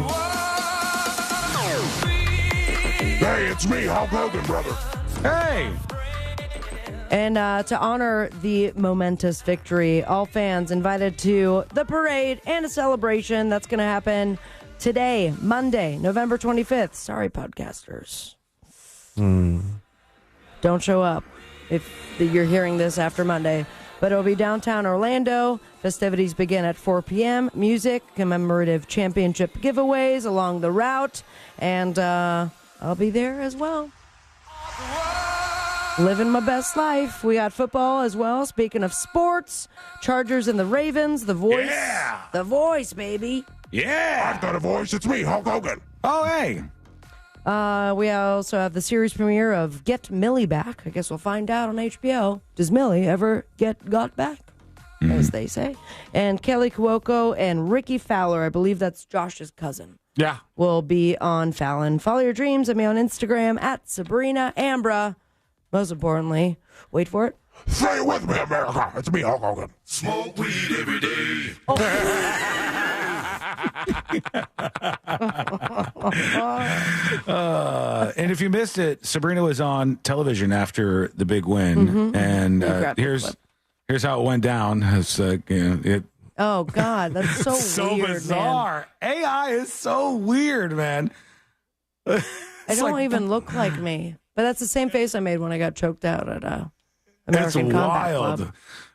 Hey, it's me, Hulk Hogan, brother. Hey! And to honor the momentous victory, all fans invited to the parade and a celebration that's going to happen today, Monday, November 25th. Sorry, podcasters. Don't show up if you're hearing this after Monday. But it'll be downtown Orlando. Festivities begin at 4 p.m. Music, commemorative championship giveaways along the route. And I'll be there as well. Living my best life. We got football as well. Speaking of sports, Chargers and the Ravens. The Voice. Yeah. The Voice, baby. Yeah. I've got a voice. It's me, Hulk Hogan. Oh, hey. We also have the series premiere of Get Millie Back. I guess we'll find out on HBO. Does Millie ever got back, as they say? And Kelly Cuoco and Ricky Fowler, I believe that's Josh's cousin, Yeah. will be on Fallon. Follow your dreams at me on Instagram at Sabrina Ambra. Most importantly, wait for it. Say it with me, America. It's me, Hulk Hogan. Smoke weed every day. And if you missed it, Sabrina was on television after the big win, and here's how it went down. It's Oh God, that's so so weird, bizarre. man. AI is so weird, man. I don't even look like me, but that's the same face I made when I got choked out at American Combat Club.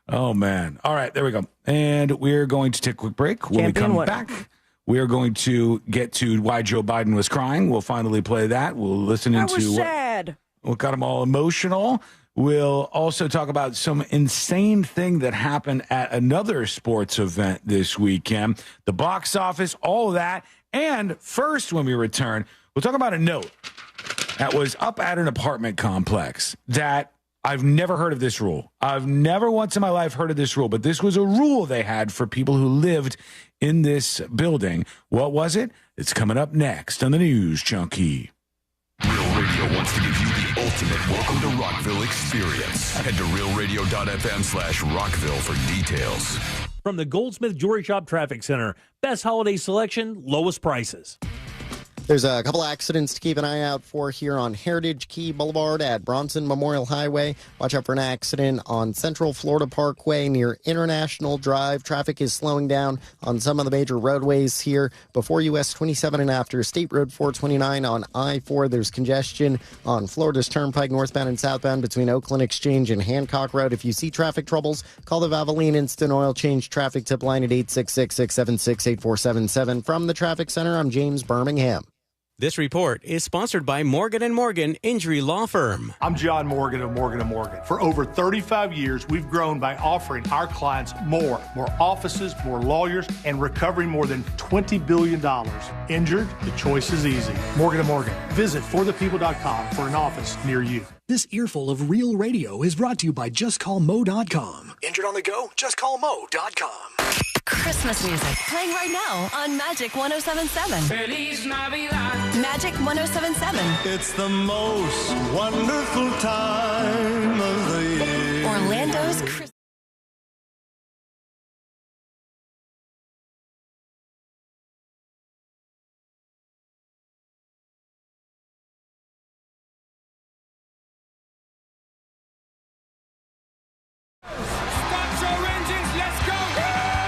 Oh man! All right, there we go. And we're going to take a quick break. When we come back, we are going to get to why Joe Biden was crying. We'll finally play that. We'll listen I into was sad. what got him all emotional. We'll also talk about some insane thing that happened at another sports event this weekend, the box office, all of that. And first, when we return, we'll talk about a note that was up at an apartment complex that I've never heard of this rule. I've never once in my life heard of this rule, but this was a rule they had for people who lived in this building. What was it? It's coming up next on the News Junkie. Real Radio wants to give you the ultimate welcome to Rockville experience. Head to realradio.fm/Rockville for details. From the Goldsmith Jewelry Shop Traffic Center, best holiday selection, lowest prices. There's a couple accidents to keep an eye out for here on Heritage Key Boulevard at Bronson Memorial Highway. Watch out for an accident on Central Florida Parkway near International Drive. Traffic is slowing down on some of the major roadways here. Before US 27 and after State Road 429 on I-4, there's congestion on Florida's Turnpike northbound and southbound between Oakland Exchange and Hancock Road. If you see traffic troubles, call the Valvoline Instant Oil Change Traffic Tip Line at 866-676-8477. From the Traffic Center, I'm James Birmingham. This report is sponsored by Morgan & Morgan Injury Law Firm. I'm John Morgan of Morgan & Morgan. For over 35 years, we've grown by offering our clients more offices, more lawyers, and recovering more than $20 billion. Injured? The choice is easy. Morgan & Morgan. Visit forthepeople.com for an office near you. This earful of real radio is brought to you by JustCallMo.com. Injured on the go? JustCallMo.com. Christmas music playing right now on Magic 107.7. Feliz Navidad. Magic 107.7. It's the most wonderful time of the year. Orlando's Christmas.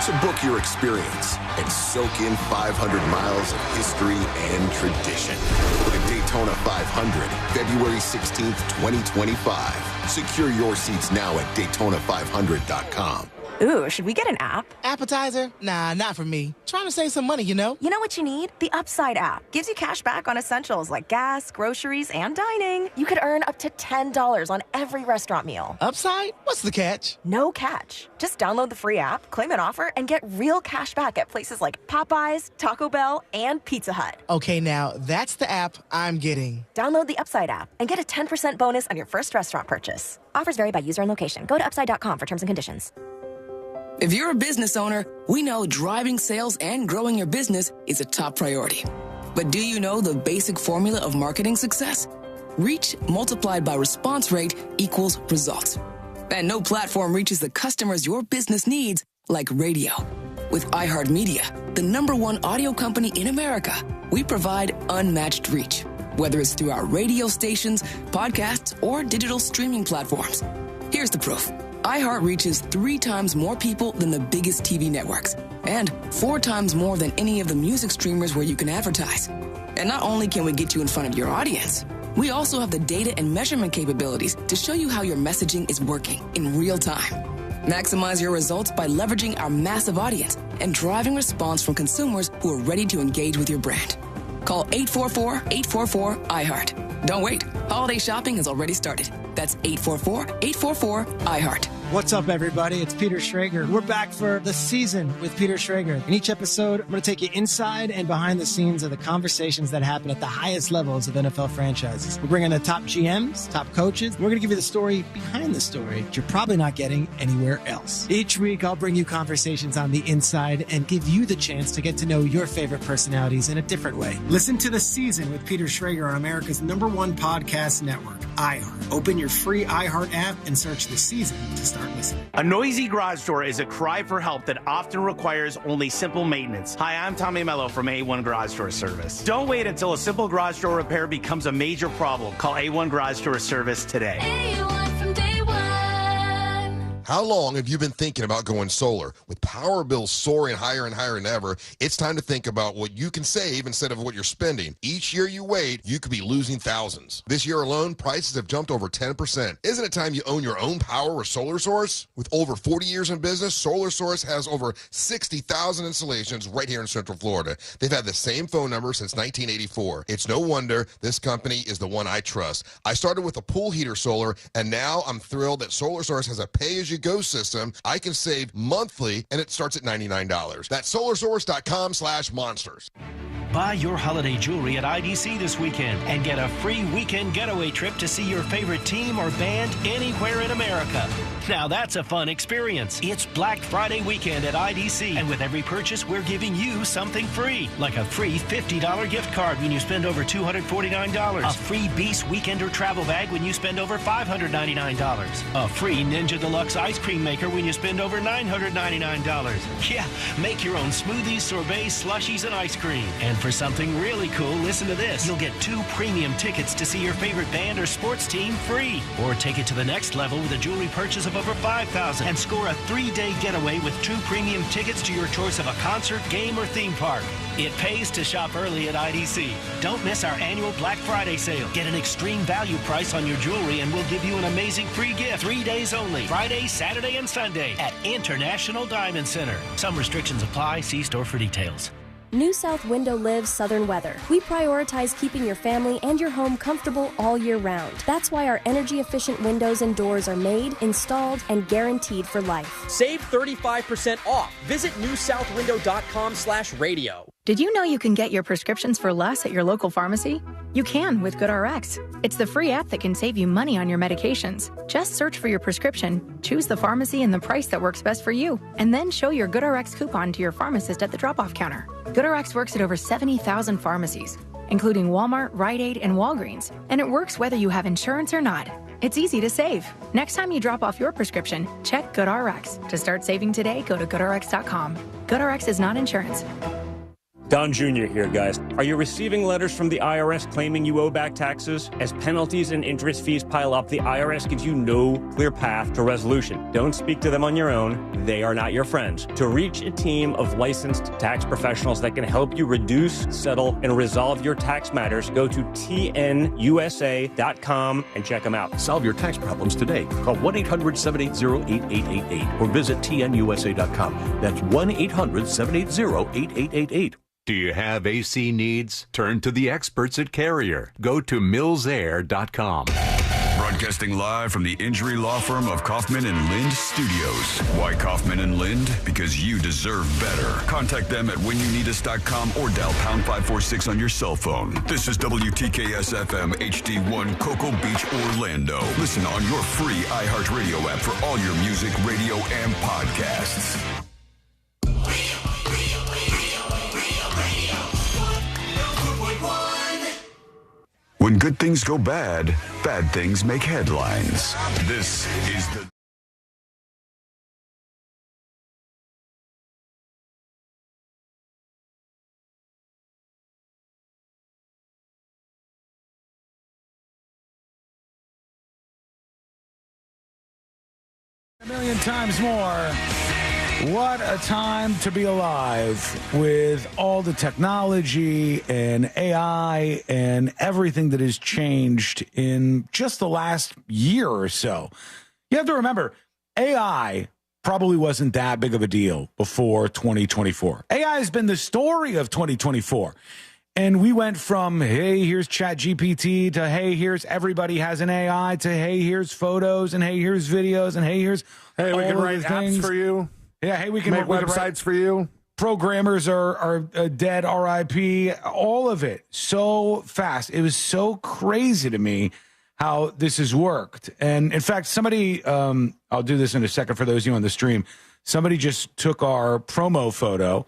So book your experience and soak in 500 miles of history and tradition. The Daytona 500, February 16th, 2025. Secure your seats now at Daytona500.com. Ooh, should we get an app? Appetizer? Nah, not for me. Trying to save some money, you know? You know what you need? The Upside app. Gives you cash back on essentials like gas, groceries, and dining. You could earn up to $10 on every restaurant meal. Upside? What's the catch? No catch. Just download the free app, claim an offer, and get real cash back at places like Popeyes, Taco Bell, and Pizza Hut. Okay, now that's the app I'm getting. Download the Upside app and get a 10% bonus on your first restaurant purchase. Offers vary by user and location. Go to upside.com for terms and conditions. If you're a business owner, we know driving sales and growing your business is a top priority. But do you know the basic formula of marketing success? Reach multiplied by response rate equals results. And no platform reaches the customers your business needs like radio. With iHeartMedia, the #1 audio company in America, we provide unmatched reach. whether it's through our radio stations, podcasts, or digital streaming platforms. Here's the proof. iHeart reaches 3 times more people than the biggest TV networks, and 4 times more than any of the music streamers where you can advertise. And not only can we get you in front of your audience, we also have the data and measurement capabilities to show you how your messaging is working in real time. Maximize your results by leveraging our massive audience and driving response from consumers who are ready to engage with your brand. Call 844-844-iHeart. Don't wait. Holiday shopping has already started. That's 844-844-iHeart. What's up, everybody? It's Peter Schrager. We're back for The Season with Peter Schrager. In each episode, I'm going to take you inside and behind the scenes of the conversations that happen at the highest levels of NFL franchises. We're bringing the top GMs, top coaches. We're going to give you the story behind the story that you're probably not getting anywhere else. Each week, I'll bring you conversations on the inside and give you the chance to get to know your favorite personalities in a different way. Listen to The Season with Peter Schrager on America's #1 podcast network, iHeart. Open your free iHeart app and search The Season to start listening. A noisy garage door is a cry for help that often requires only simple maintenance. Hi, I'm Tommy Mello from A1 Garage Door Service. Don't wait until a simple garage door repair becomes a major problem. Call A1 Garage Door Service today. A1 from day one. How long have you been thinking about going solar? With power bills soaring higher and higher than ever, it's time to think about what you can save instead of what you're spending. Each year you wait, you could be losing thousands. This year alone, prices have jumped over 10%. Isn't it time you own your own power or solar source? With over 40 years in business, Solar Source has over 60,000 installations right here in Central Florida. They've had the same phone number since 1984. It's no wonder this company is the one I trust. I started with a pool heater solar, and now I'm thrilled that Solar Source has a pay-as-you-go system. I can save monthly, and it starts at $99. That's solarsource.com/monsters. Buy your holiday jewelry at IDC this weekend and get a free weekend getaway trip to see your favorite team or band anywhere in America. Now that's a fun experience. It's Black Friday weekend at IDC, and with every purchase, we're giving you something free, like a free $50 gift card when you spend over $249, a free Beast Weekender travel bag when you spend over $599, a free Ninja Deluxe ice cream maker when you spend over $999. Yeah, make your own smoothies, sorbets, slushies, and ice cream. And for something really cool, listen to this. You'll get 2 premium tickets to see your favorite band or sports team free. Or take it to the next level with a jewelry purchase of over $5,000 and score a 3-day getaway with 2 premium tickets to your choice of a concert, game, or theme park. It pays to shop early at IDC. Don't miss our annual Black Friday sale. Get an extreme value price on your jewelry and we'll give you an amazing free gift. 3 days only. Friday, Saturday, and Sunday at International Diamond Center. Some restrictions apply. See store for details. New South Window lives southern weather. We prioritize keeping your family and your home comfortable all year round. That's why our energy-efficient windows and doors are made, installed, and guaranteed for life. Save 35% off. Visit newsouthwindow.com/radio. Did you know you can get your prescriptions for less at your local pharmacy? You can with GoodRx. It's the free app that can save you money on your medications. Just search for your prescription, choose the pharmacy and the price that works best for you, and then show your GoodRx coupon to your pharmacist at the drop-off counter. GoodRx works at over 70,000 pharmacies, including Walmart, Rite Aid, and Walgreens, and it works whether you have insurance or not. It's easy to save. Next time you drop off your prescription, check GoodRx. To start saving today, go to GoodRx.com. GoodRx is not insurance. Don Jr. here, guys. Are you receiving letters from the IRS claiming you owe back taxes? As penalties and interest fees pile up, the IRS gives you no clear path to resolution. Don't speak to them on your own. They are not your friends. To reach a team of licensed tax professionals that can help you reduce, settle, and resolve your tax matters, go to tnusa.com and check them out. Solve your tax problems today. Call 1-800-780-8888 or visit tnusa.com. That's 1-800-780-8888. Do you have AC needs? Turn to the experts at Carrier. Go to millsair.com. Broadcasting live from the injury law firm of Kaufman and Lind Studios. Why Kaufman and Lind? Because you deserve better. Contact them at whenyouneedus.com or dial pound 546 on your cell phone. This is WTKS FM HD1 Cocoa Beach, Orlando. Listen on your free iHeartRadio app for all your music, radio, and podcasts. When good things go bad, bad things make headlines. This is the million times more. What a time to be alive with all the technology and AI and everything that has changed in just the last year or so. You have to remember, AI probably wasn't that big of a deal before 2024. AI has been the story of 2024. And we went from, hey, here's ChatGPT to, hey, here's everybody has an AI to, hey, here's photos and, hey, here's videos and, hey, here's hey, we can write apps for you. Yeah, hey, we can make websites for you. Programmers are dead, RIP, all of it. So fast. It was so crazy to me how this has worked. And in fact, somebody, I'll do this in a second for those of you on the stream, somebody just took our promo photo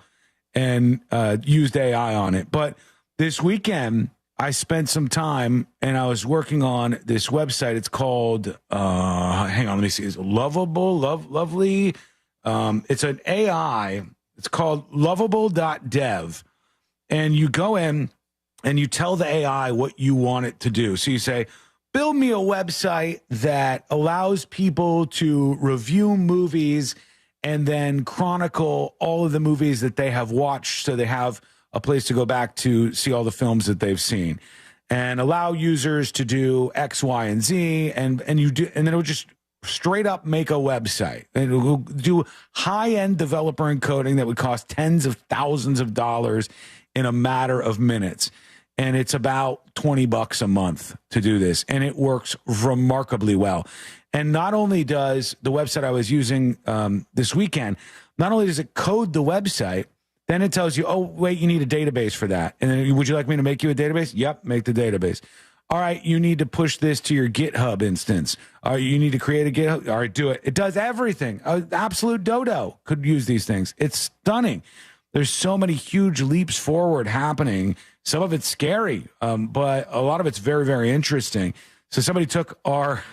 and used AI on it. But this weekend, I spent some time and I was working on this website. It's called, hang on, let me see. It's Lovely. It's an AI. It's called lovable.dev. And you go in and you tell the AI what you want it to do. So you say, build me a website that allows people to review movies and then chronicle all of the movies that they have watched so they have a place to go back to see all the films that they've seen, and allow users to do X, Y, and Z, and you do, and then it would just straight up make a website. And it will do high-end developer encoding that would cost tens of thousands of dollars in a matter of minutes. And it's about $20 a month to do this. And it works remarkably well. And not only does the website I was using this weekend, not only does it code the website, then it tells you, oh, wait, you need a database for that. And then, would you like me to make you a database? Yep, make the database. All right, you need to push this to your GitHub instance. You need to create a GitHub. All right, do it. It does everything. Absolute dodo could use these things. It's stunning. There's so many huge leaps forward happening. Some of it's scary, but a lot of it's very, very interesting. So somebody took our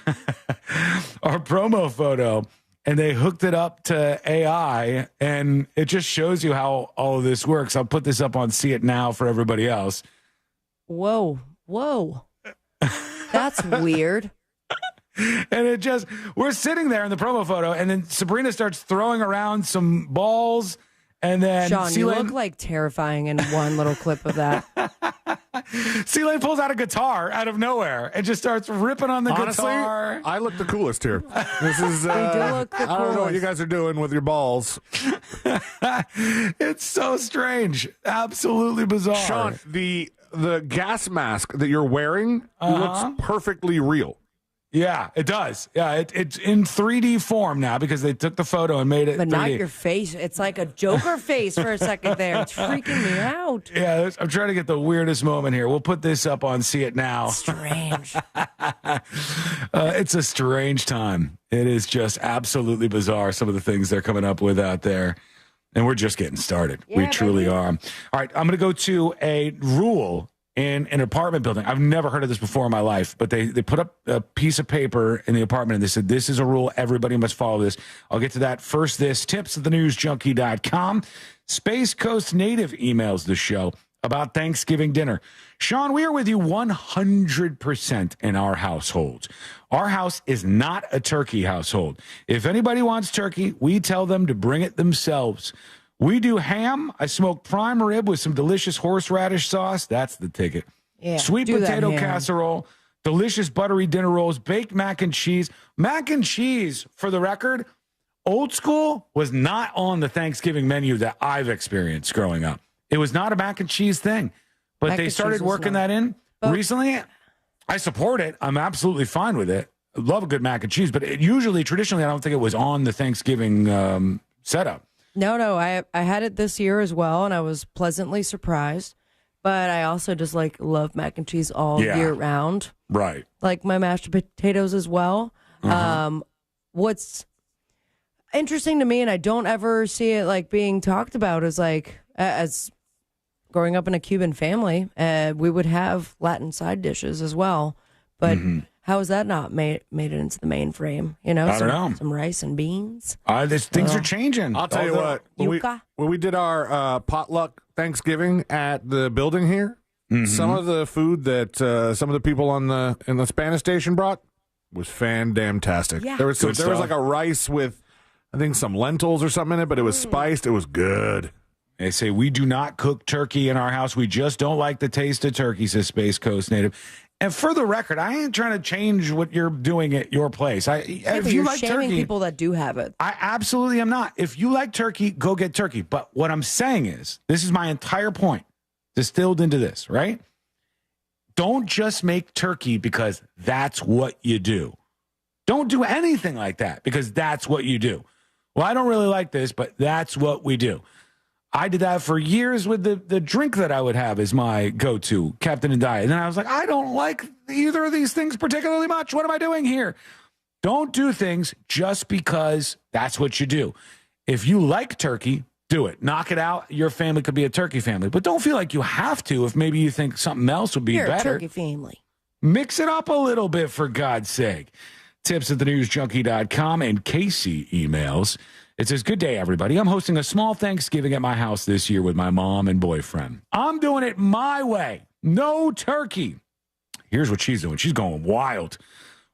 our promo photo and they hooked it up to AI, and it just shows you how all of this works. I'll put this up on See It Now for everybody else. Whoa. That's weird. And it just, we're sitting there in the promo photo, and then Sabrina starts throwing around some balls, and then Sean, you look like terrifying in one little clip of that. C-Lane pulls out a guitar out of nowhere and just starts ripping on the Honestly, guitar. I look the coolest here. This is, do look the I don't know what you guys are doing with your balls. It's so strange. Absolutely bizarre. Sean, the gas mask that you're wearing looks perfectly real. Yeah, it does. Yeah, it's in 3D form now because they took the photo and made it But 3D. not your face. It's like a Joker face for a second there. It's freaking me out. Yeah, I'm trying to get the weirdest moment here. We'll put this up on See It Now. Strange. It's a strange time. It is just absolutely bizarre, some of the things they're coming up with out there. And we're just getting started. Yeah, we truly baby. are. All right, I'm going to go to a rule in an apartment building. I've never heard of this before in my life, but they put up a piece of paper in the apartment and they said, this is a rule. Everybody must follow this. I'll get to that. First, this tips at thenewsjunkie.com. Space Coast Native emails the show about Thanksgiving dinner. Sean, we are with you 100% in our households. Our house is not a turkey household. If anybody wants turkey, we tell them to bring it themselves. We do ham. I smoke prime rib with some delicious horseradish sauce. That's the ticket. Yeah, Sweet do that potato ham. casserole, delicious buttery dinner rolls, baked mac and cheese. Mac and cheese, for the record, old school was not on the Thanksgiving menu that I've experienced growing up. It was not a mac and cheese thing, but Mac they and started cheese was working not. that in recently. I support it. I'm absolutely fine with it. I love a good mac and cheese, but traditionally, I don't think it was on the Thanksgiving setup. No, I had it this year as well, and I was pleasantly surprised. But I also just love mac and cheese all year round. Right. Like my mashed potatoes as well. What's interesting to me, and I don't ever see it being talked about, is as growing up in a Cuban family, we would have Latin side dishes as well. But how is that not made it into the mainframe? I don't know. Some rice and beans. Things are changing. I'll tell you what. When we did our potluck Thanksgiving at the building here, some of the food that some of the people in the Spanish station brought was fan-damn-tastic. Yeah. There was like a rice with I think some lentils or something in it, but it was spiced. It was good. They say, we do not cook turkey in our house. We just don't like the taste of turkey, says Space Coast Native. And for the record, I ain't trying to change what you're doing at your place. If you like shaming turkey, people that do have it. I absolutely am not. If you like turkey, go get turkey. But what I'm saying is, this is my entire point distilled into this, right? Don't just make turkey because that's what you do. Don't do anything like that because that's what you do. Well, I don't really like this, but that's what we do. I did that for years with the drink that I would have as my go-to, Captain and Diet. And then I was like, I don't like either of these things particularly much. What am I doing here? Don't do things just because that's what you do. If you like turkey, do it. Knock it out. Your family could be a turkey family. But don't feel like you have to if maybe you think something else would be You're better. a turkey family. Mix it up a little bit, for God's sake. Tips at thenewsjunkie.com, and Casey emails. It says, good day, everybody. I'm hosting a small Thanksgiving at my house this year with my mom and boyfriend. I'm doing it my way. No turkey. Here's what she's doing. She's going wild.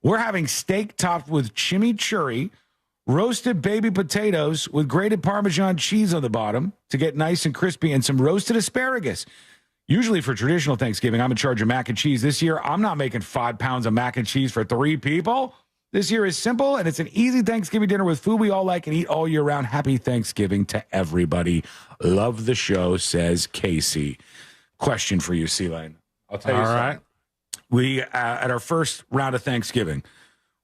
We're having steak topped with chimichurri, roasted baby potatoes with grated Parmesan cheese on the bottom to get nice and crispy, and some roasted asparagus. Usually for traditional Thanksgiving, I'm in charge of mac and cheese. This year, I'm not making 5 pounds of mac and cheese for 3 people. This year is simple, and it's an easy Thanksgiving dinner with food we all like and eat all year round. Happy Thanksgiving to everybody. Love the show, says Casey. Question for you, C-Lane. I'll tell you something. All right. We, at our first round of Thanksgiving,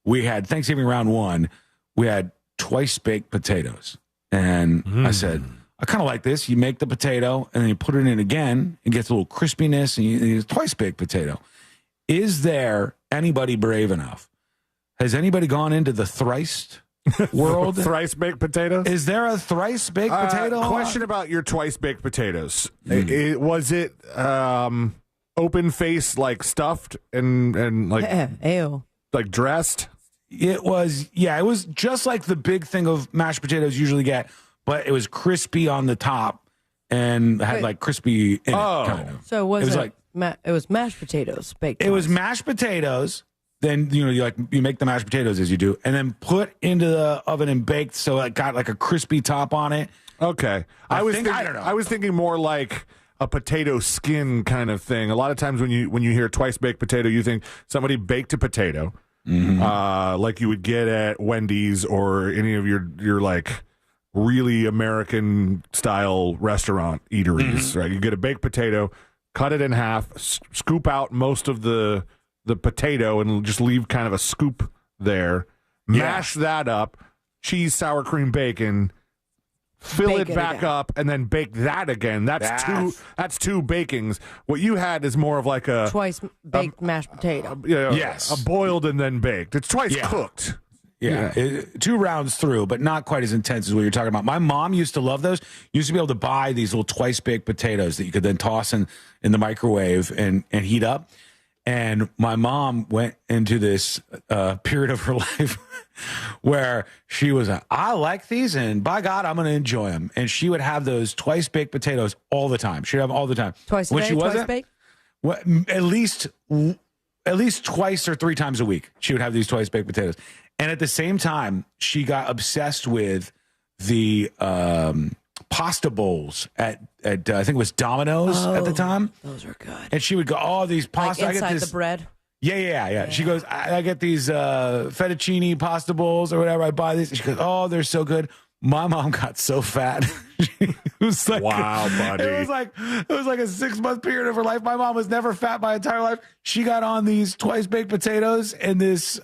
we had Thanksgiving round 1, we had twice-baked potatoes. And I said, I kind of like this. You make the potato, and then you put it in again. It gets a little crispiness, and it's twice-baked potato. Is there anybody brave enough? Has anybody gone into the thrice world? Thrice-baked potatoes? Is there a thrice-baked potato? Question about your twice-baked potatoes. Was it open face, like stuffed and like ew, like dressed? It was, yeah, it was just like the big thing of mashed potatoes usually get, but it was crispy on the top and had like crispy in it, kind of. So it was like it was mashed potatoes baked. It was mashed potatoes. Then, you make the mashed potatoes as you do, and then put into the oven and baked, so it got like a crispy top on it. Okay. I don't know. I was thinking more like a potato skin kind of thing. A lot of times when you hear twice baked potato, you think somebody baked a potato, like you would get at Wendy's or any of your like really American style restaurant eateries. Right? You get a baked potato, cut it in half, scoop out most of the potato and just leave kind of a scoop there, mash that up, cheese, sour cream, bacon, fill it back up, and then bake that again. That's two bakings. What you had is more of like a twice baked mashed potato. Yes. A boiled and then baked. It's twice cooked. Yeah. 2 rounds through, but not quite as intense as what you're talking about. My mom used to love those. Used to be able to buy these little twice baked potatoes that you could then toss in the microwave and heat up. And my mom went into this period of her life where she was I like these, and by God, I'm going to enjoy them. And she would have those twice-baked potatoes all the time. She'd have them all the time. Twice a day, twice-baked? Well, at least twice or 3 times a week, she would have these twice-baked potatoes. And at the same time, she got obsessed with the pasta bowls at I think it was Domino's at the time. Those are good. And she would go, these pasta. Like inside I get this, the bread? Yeah. She goes, I get these fettuccine pasta bowls or whatever. I buy these. She goes, they're so good. My mom got so fat. It was like, wow, buddy. It was like a 6-month period of her life. My mom was never fat my entire life. She got on these twice-baked potatoes and this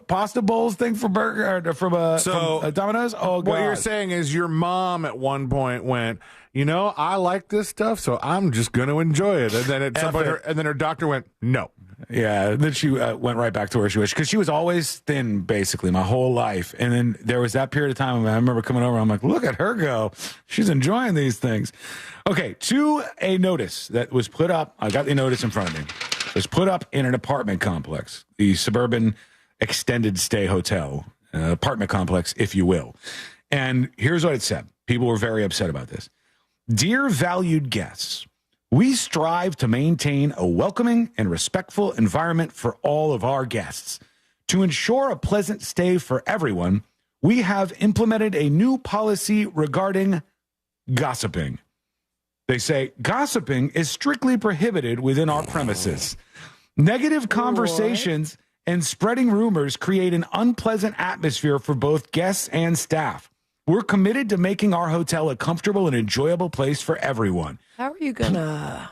pasta bowls thing from Domino's. Oh, God. What you're saying is your mom at one point went, I like this stuff, so I'm just going to enjoy it. And then at some point, her doctor went, no. Yeah, and then she went right back to where she was, because she was always thin, basically, my whole life. And then there was that period of time, I remember coming over, I'm like, look at her go. She's enjoying these things. Okay, to a notice that was put up, I got the notice in front of me. It was put up in an apartment complex, the Suburban Extended Stay Hotel, apartment complex, if you will. And here's what it said. People were very upset about this. Dear valued guests, we strive to maintain a welcoming and respectful environment for all of our guests. To ensure a pleasant stay for everyone, we have implemented a new policy regarding gossiping. They say gossiping is strictly prohibited within our premises. Negative conversations and spreading rumors create an unpleasant atmosphere for both guests and staff. We're committed to making our hotel a comfortable and enjoyable place for everyone. How are you gonna?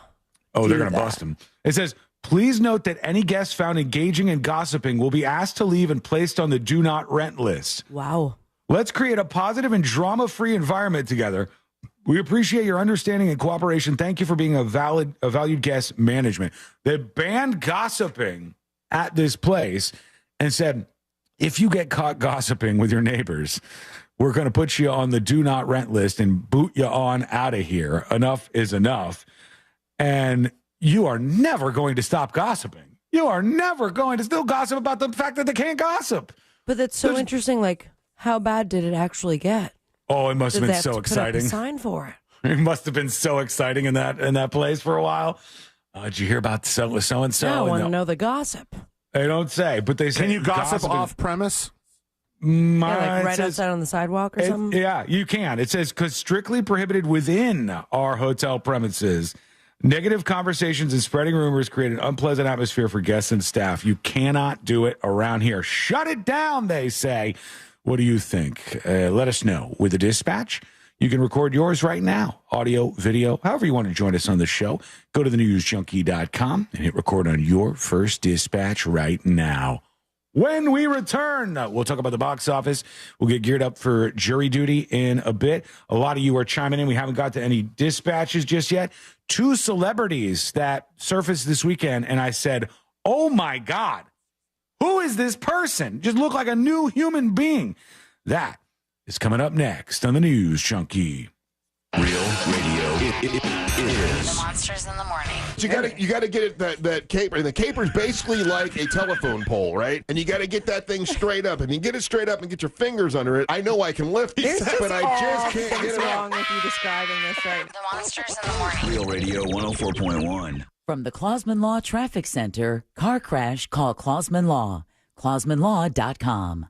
Oh, they're gonna bust him. It says, please note that any guests found engaging in gossiping will be asked to leave and placed on the do not rent list. Wow. Let's create a positive and drama-free environment together. We appreciate your understanding and cooperation. Thank you for being a valued guest management. They banned gossiping at this place and said, if you get caught gossiping with your neighbors, we're going to put you on the do not rent list and boot you on out of here. Enough is enough. And you are never going to stop gossiping. You are never going to still gossip about the fact that they can't gossip. But that's so interesting. Like, how bad did it actually get? Oh, it must have been Did they so have to put up a exciting. sign for it. It must have been so exciting in that place for a while. Did you hear about so and so? Now I want to know the gossip. They don't say, but they say. Can you gossip off premise? Like right outside on the sidewalk or something? Yeah, you can. It says, because strictly prohibited within our hotel premises. Negative conversations and spreading rumors create an unpleasant atmosphere for guests and staff. You cannot do it around here. Shut it down, they say. What do you think? Let us know with the dispatch. You can record yours right now, audio, video, however you want to join us on the show. Go to thenewsjunkie.com and hit record on your first dispatch right now. When we return, we'll talk about the box office. We'll get geared up for jury duty in a bit. A lot of you are chiming in. We haven't got to any dispatches just yet. 2 celebrities that surfaced this weekend, and I said, oh my God, who is this person? Just look like a new human being. That is coming up next on the News Junkie. Real radio. It is. The Monsters in the Morning. You got to get it that caper, and the caper is basically like a telephone pole, right? And you got to get that thing straight up. And you get it straight up and get your fingers under it. I know I can lift it, but I just can't get it wrong up. with you describing this right. The Monsters in the Morning. Real radio 104.1. From the Clausman Law Traffic Center, car crash, call Clausman Law. ClausmanLaw.com.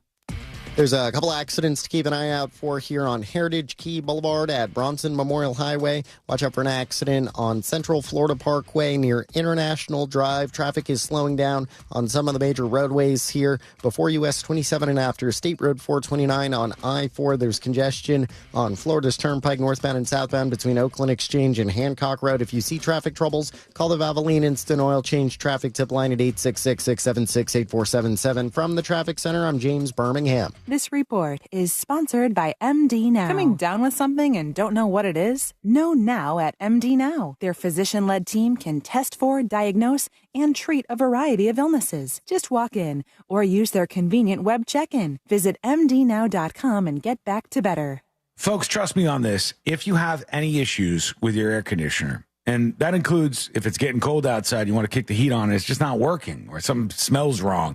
There's a couple accidents to keep an eye out for here on Heritage Key Boulevard at Bronson Memorial Highway. Watch out for an accident on Central Florida Parkway near International Drive. Traffic is slowing down on some of the major roadways here. Before US 27 and after State Road 429 on I-4, there's congestion on Florida's Turnpike northbound and southbound between Oakland Exchange and Hancock Road. If you see traffic troubles, call the Valvoline Instant Oil Change Traffic Tip Line at 866-676-8477. From the Traffic Center, I'm James Birmingham. This report is sponsored by MD Now. Coming down with something and don't know what it is? Know now at MD Now. Their physician-led team can test for, diagnose, and treat a variety of illnesses. Just walk in or use their convenient web check-in. Visit mdnow.com and get back to better. Folks, trust me on this. If you have any issues with your air conditioner, and that includes if it's getting cold outside, you want to kick the heat on and it's just not working or something smells wrong,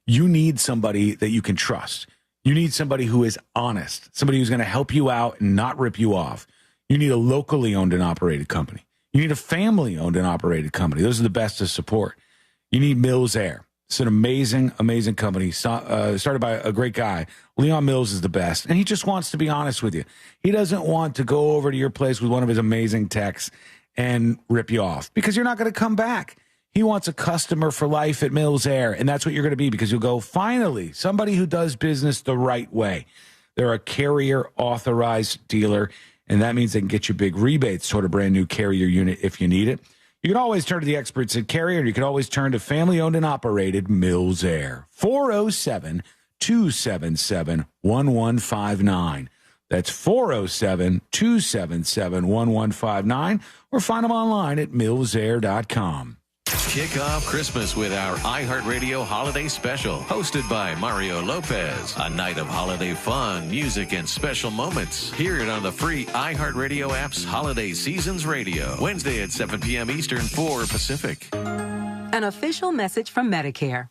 you need somebody that you can trust. You need somebody who is honest, somebody who's going to help you out and not rip you off. You need a locally owned and operated company. You need a family owned and operated company. Those are the best to support. You need Mills Air. It's an amazing, amazing company started by a great guy. Leon Mills is the best, and he just wants to be honest with you. He doesn't want to go over to your place with one of his amazing techs and rip you off because you're not going to come back. He wants a customer for life at Mills Air, and that's what you're going to be because you'll go, finally, somebody who does business the right way. They're a carrier-authorized dealer, and that means they can get you big rebates toward a brand-new Carrier unit if you need it. You can always turn to the experts at Carrier, and you can always turn to family-owned and operated Mills Air. 407-277-1159. That's 407-277-1159, or find them online at millsair.com. Kick off Christmas with our iHeartRadio Holiday Special, hosted by Mario Lopez. A night of holiday fun, music, and special moments. Hear it on the free iHeartRadio app's Holiday Seasons Radio. Wednesday at 7 p.m. Eastern, 4 Pacific. An official message from Medicare.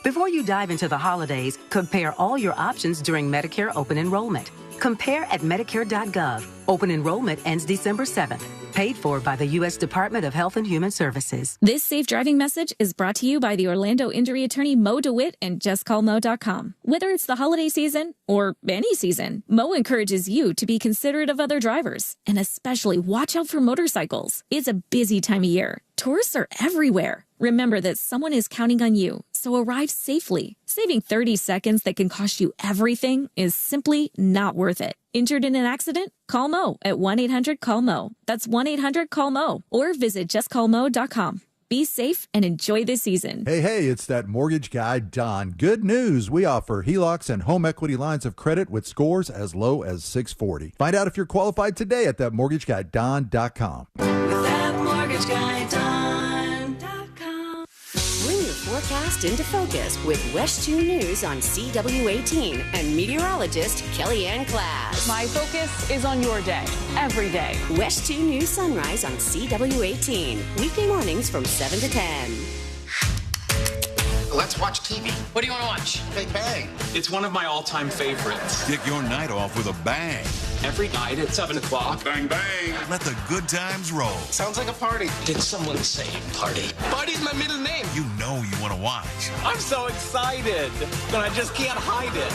Before you dive into the holidays, compare all your options during Medicare open enrollment. Compare at Medicare.gov. Open enrollment ends December 7th. Paid for by the U.S. Department of Health and Human Services. This safe driving message is brought to you by the Orlando injury attorney Mo DeWitt and JustCallMo.com. Whether it's the holiday season or any season, Mo encourages you to be considerate of other drivers and especially watch out for motorcycles. It's a busy time of year. Tourists are everywhere. Remember that someone is counting on you, so arrive safely. Saving 30 seconds that can cost you everything is simply not worth it. Injured in an accident? Call Mo at 1-800-CALL-MO. That's 1-800-CALL-MO. Or visit JustCallMo.com. Be safe and enjoy this season. Hey, it's that mortgage guy, Don. Good news. We offer HELOCs and home equity lines of credit with scores as low as 640. Find out if you're qualified today at thatmortgageguyDon.com. ThatMortgageGuyDon.com. Bring your forecast into focus with West 2 News on CW18 and meteorologist Kellyanne Class. My focus is on your day, every day. West 2 News Sunrise on CW18. Weekday mornings from 7 to 10. Let's watch TV. What do you want to watch? Big Bang. It's one of my all-time favorites. Kick your night off with a bang. Every night at 7 o'clock. Bang, bang. Let the good times roll. Sounds like a party. Did someone say party? Party's my middle name. You know you want to watch. I'm so excited, but I just can't hide it.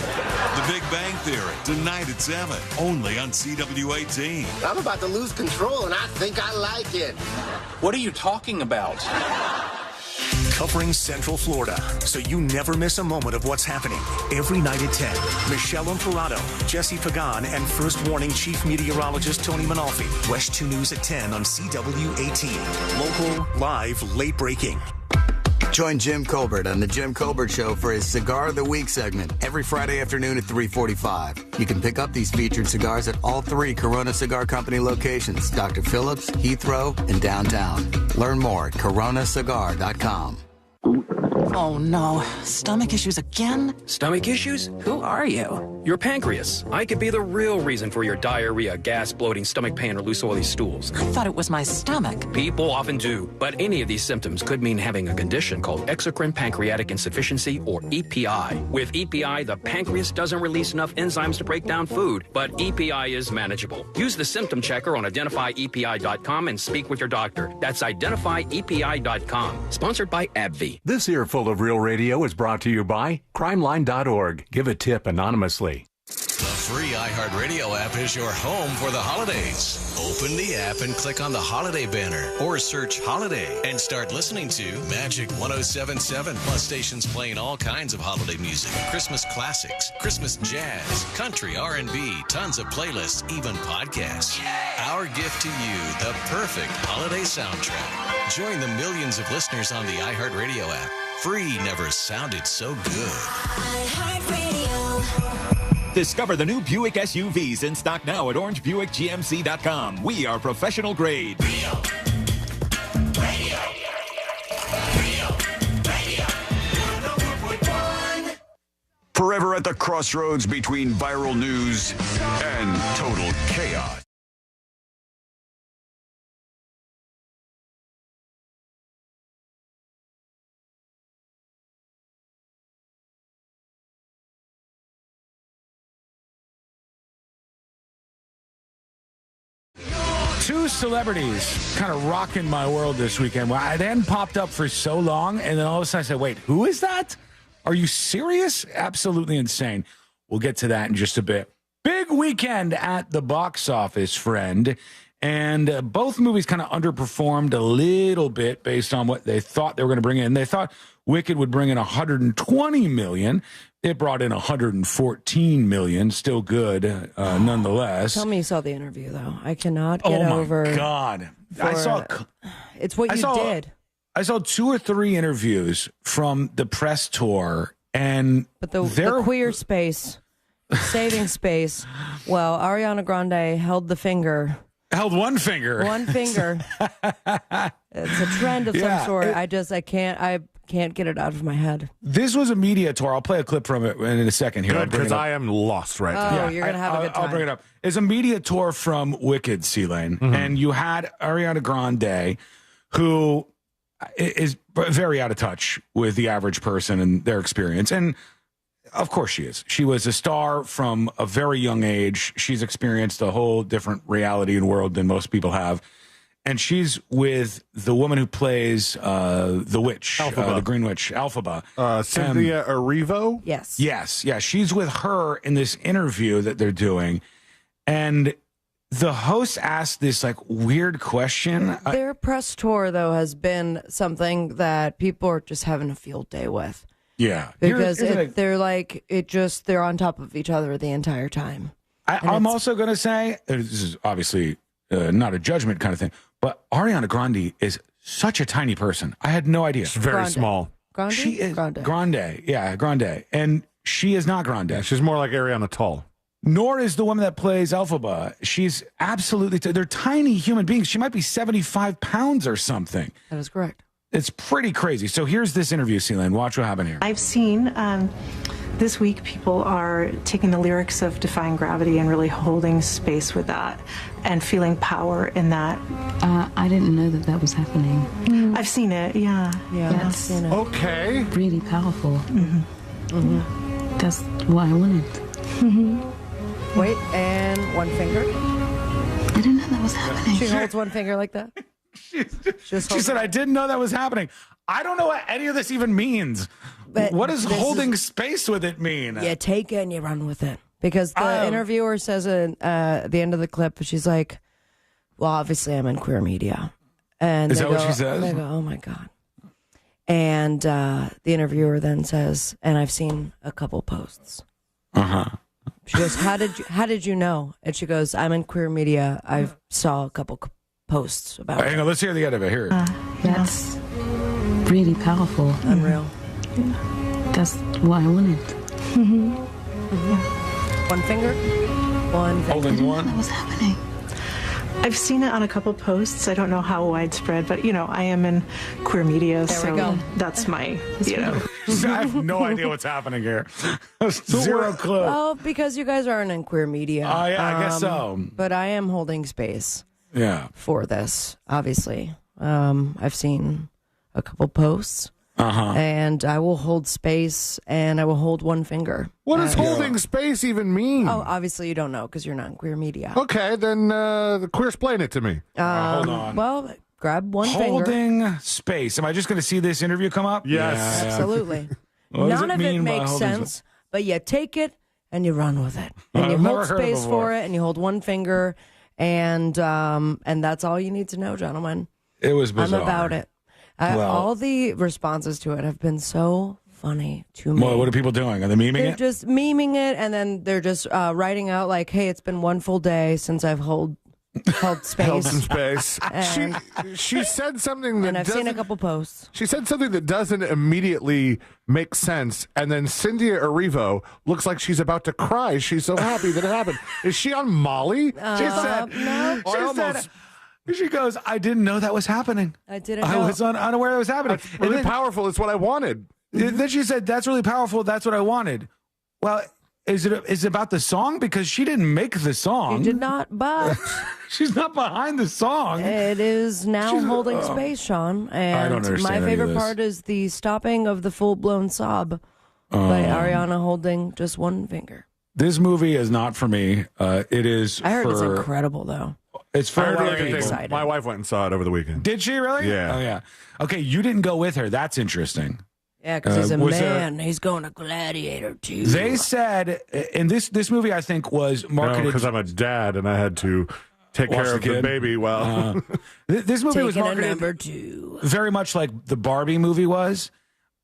The Big Bang Theory, tonight at 7, only on CW18. I'm about to lose control, and I think I like it. What are you talking about? Covering Central Florida, so you never miss a moment of what's happening. Every night at 10, Michelle Imparato, Jesse Pagan, and First Warning Chief Meteorologist Tony Manalfi. West 2 News at 10 on CW18. Local, live, late breaking. Join Jim Colbert on The Jim Colbert Show for his Cigar of the Week segment every Friday afternoon at 3:45. You can pick up these featured cigars at all 3 Corona Cigar Company locations, Dr. Phillips, Heathrow, and downtown. Learn more at coronacigar.com. Oh no, stomach issues again? Stomach issues? Who are you? Your pancreas. I could be the real reason for your diarrhea, gas, bloating, stomach pain, or loose oily stools. I thought it was my stomach. People often do, but any of these symptoms could mean having a condition called exocrine pancreatic insufficiency, or EPI. With EPI, the pancreas doesn't release enough enzymes to break down food, but EPI is manageable. Use the symptom checker on identifyepi.com and speak with your doctor. That's identifyepi.com. Sponsored by AbbVie. This earful of Real Radio is brought to you by crimeline.org. Give a tip anonymously. The free iHeartRadio app is your home for the holidays. Open the app and click on the holiday banner or search holiday and start listening to Magic 107.7, plus stations playing all kinds of holiday music, Christmas classics, Christmas jazz, country, R&B, tons of playlists, even podcasts. Our gift to you, the perfect holiday soundtrack. Join the millions of listeners on the iHeartRadio app. Free never sounded so good. Discover the new Buick SUVs in stock now at orangebuickgmc.com. We are professional grade. Radio. Forever at the crossroads between viral news and total chaos. Two celebrities kind of rocking my world this weekend. Well, I then popped up for so long, and then all of a sudden I said, wait, who is that? Are you serious? Absolutely insane. We'll get to that in just a bit. Big weekend at the box office, friend. And both movies kind of underperformed a little bit based on what they thought they were going to bring in. They thought Wicked would bring in $120 million. It brought in $114 million. Still good, nonetheless. Tell me you saw the interview, though. I cannot get over. Oh, my God. It's what you did. I saw 2 or 3 interviews from the press tour, and but the queer space, saving space. Well, Ariana Grande held the finger. Held one finger. One finger. It's a trend of some sort. I can't get it out of my head. This was a media tour. I'll play a clip from it in a second here. Good, because I am lost right now. Oh, you're going to have a good time. I'll bring it up. It's a media tour from Wicked, C-Lane. Mm-hmm. And you had Ariana Grande, who is very out of touch with the average person and their experience. And of course she is. She was a star from a very young age. She's experienced a whole different reality and world than most people have. and she's with the woman who plays the witch, the Green Witch, Elphaba. Cynthia Erivo? Yes. Yes. Yeah. She's with her in this interview that they're doing. And the host asked this like weird question. Their press tour, though, has been something that people are just having a field day with. Yeah. Because they're on top of each other the entire time. I'm also going to say, this is obviously not a judgment kind of thing, but Ariana Grande is such a tiny person. I had no idea. She's very small. Grande? She is Grande. Yeah, Grande. And she is not Grande. Yeah, she's more like Ariana Tall. Nor is the woman that plays Elphaba. She's absolutely, they're tiny human beings. She might be 75 pounds or something. That is correct. It's pretty crazy. So here's this interview, Celine. Watch what happened here. I've seen this week people are taking the lyrics of Defying Gravity and really holding space with that and feeling power in that. I didn't know that was happening. I've seen it, yeah. Yeah, I've seen it. Okay. Really powerful. That's what I wanted. Wait, and one finger. I didn't know that was happening. She holds one finger like that. She said, I didn't know that was happening. I don't know what any of this even means. But what does holding space with it mean? You take it and you run with it. Because the interviewer says at the end of the clip, she's like, well, obviously I'm in queer media. And is that what she says? They go, oh my God. And the interviewer then says, and I've seen a couple posts. She goes, how did you know? And she goes, I'm in queer media. I saw a couple posts about it. Hang on, let's hear the end of it. Here. That's really powerful. Unreal. That's what I wanted. One finger. One finger. Holding one. That was happening. I've seen it on a couple posts. I don't know how widespread, but, I am in queer media, There we go. That's my, I have no idea what's happening here. Zero clue. Well, because you guys aren't in queer media. Oh, yeah, I guess so. But I am holding space. Yeah. For this, obviously. I've seen a couple posts. And I will hold space and I will hold one finger. What does holding space even mean? Oh, obviously you don't know because you're not in queer media. Okay, then queer-splain it to me. Hold on. Well, grab one finger. Holding space. Am I just going to see this interview come up? Yes. Yeah. Absolutely. What does None it of it mean by makes holding sense, but you take it and you run with it. And you I've never hold heard it space before. for it and you hold one finger and that's all you need to know, gentlemen. It was bizarre. I'm about it. All the responses to it have been so funny to me. What are people doing? Are they memeing They're it? just memeing it, and then they're just writing out like, "Hey, it's been one full day since I've held space." Held some space. And- she said something that and I've seen a doesn't- couple posts. She said something that doesn't immediately make sense, and then Cynthia Erivo looks like she's about to cry. She's so happy that it happened. Is she on Molly? She said, no. She goes, I didn't know that was happening. I didn't I know. was unaware that was happening. That's really powerful. It's what I wanted. Then she said, that's really powerful. That's what I wanted. Well, is it about the song? Because she didn't make the song. You did not, but she's not behind the song. it is now holding space, Sean. And I don't understand my any of favorite this. part is the stopping of the full-blown sob by Ariana holding just one finger. This movie is not for me. It is I heard for, it's incredible, though. It's for I heard the other other people. day, my wife went and saw it over the weekend. Did she really? Yeah. Oh, yeah. Okay, you didn't go with her. That's interesting. Yeah, because he's a was man. He's going to Gladiator, too. They said, in this movie, I think, was marketed... because I'm a dad and I had to take Watch care the of the kid. baby while... This movie was Taking a marketed number 2. very much like the Barbie movie was,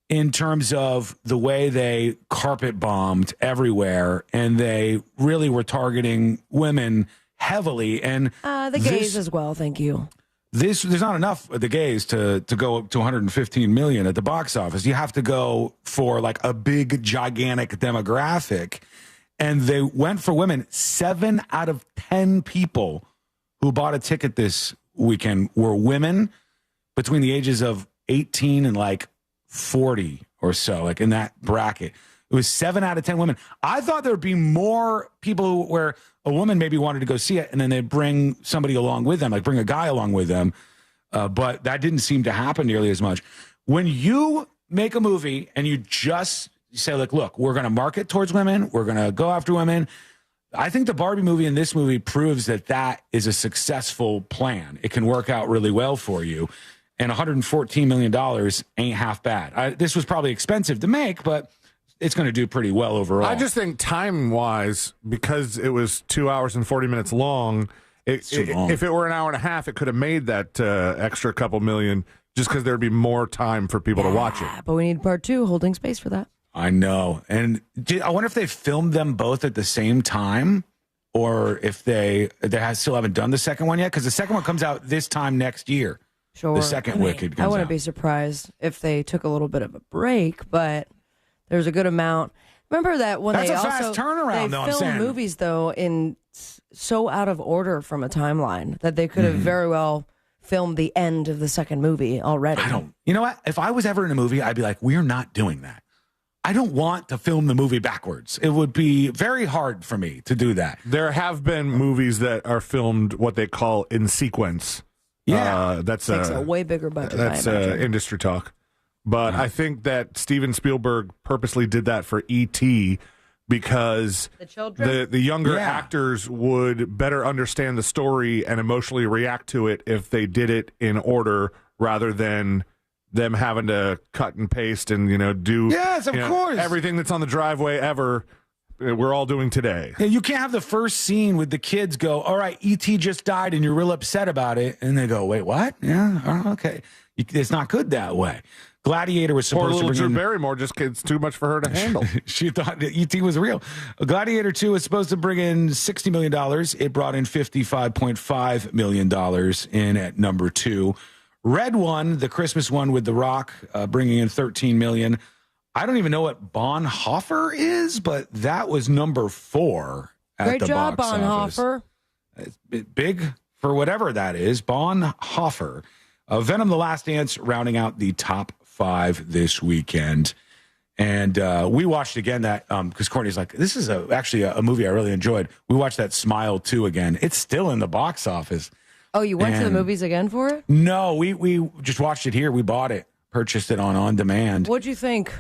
in terms of the way they carpet bombed everywhere, and they really were targeting women heavily. And The gays as well, thank you. there's not enough of the gays to go up to 115 million at the box office. You have to go for like a big, gigantic demographic. And they went for women. 7 out of 10 people who bought a ticket this weekend were women between the ages of 18 and like 40 or so, like in that bracket. It was 7 out of 10 women. I thought there would be more people where a woman maybe wanted to go see it and then they'd bring somebody along with them, like bring a guy along with them. But that didn't seem to happen nearly as much. When you make a movie and you just say, like, look, we're going to market towards women, we're going to go after women, I think the Barbie movie and this movie proves that is a successful plan. It can work out really well for you. And $114 million ain't half bad. This was probably expensive to make, but it's going to do pretty well overall. I just think time-wise, because it was 2 hours and 40 minutes long, if it were an hour and a half, it could have made that extra couple million just because there'd be more time for people to watch it. But we need part 2, holding space for that. I know. And I wonder if they filmed them both at the same time or if they still haven't done the second one yet, because the second one comes out this time next year. Sure. The second Wicked comes out. I wouldn't be surprised if they took a little bit of a break, but there's a good amount. Remember that when That's they a fast also turnaround, though, I'm film saying. movies, though, in so out of order from a timeline that they could have very well filmed the end of the second movie already. You know what? If I was ever in a movie, I'd be like, we're not doing that. I don't want to film the movie backwards. It would be very hard for me to do that. There have been movies that are filmed what they call in sequence. Yeah. Takes a way bigger budget. That's industry talk. But I think that Steven Spielberg purposely did that for E.T. because the younger actors would better understand the story and emotionally react to it if they did it in order rather than them having to cut and paste and do course everything that's on the driveway ever. We're all doing today. Yeah, you can't have the first scene with the kids go, all right, E.T. just died and you're real upset about it. And they go, wait, what? Yeah, okay. It's not good that way. Gladiator was supposed Poor to little bring Drew in... Barrymore, it's too much for her to handle. She thought that E.T. was real. Gladiator 2 was supposed to bring in $60 million. It brought in $55.5 million in at number 2. Red One, the Christmas one with The Rock, bringing in $13 million. I don't even know what Bonhoeffer is, but that was number 4 at Great the job, box office. Bonhoeffer. It's big for whatever that is. Bonhoeffer. Venom: The Last Dance rounding out the top 5 this weekend. And we watched again that because Courtney's like, this is actually a movie I really enjoyed. We watched that Smile 2 again. It's still in the box office. Oh, you went to the movies again for it? No, we just watched it here. We bought it, purchased it on demand. What'd you think?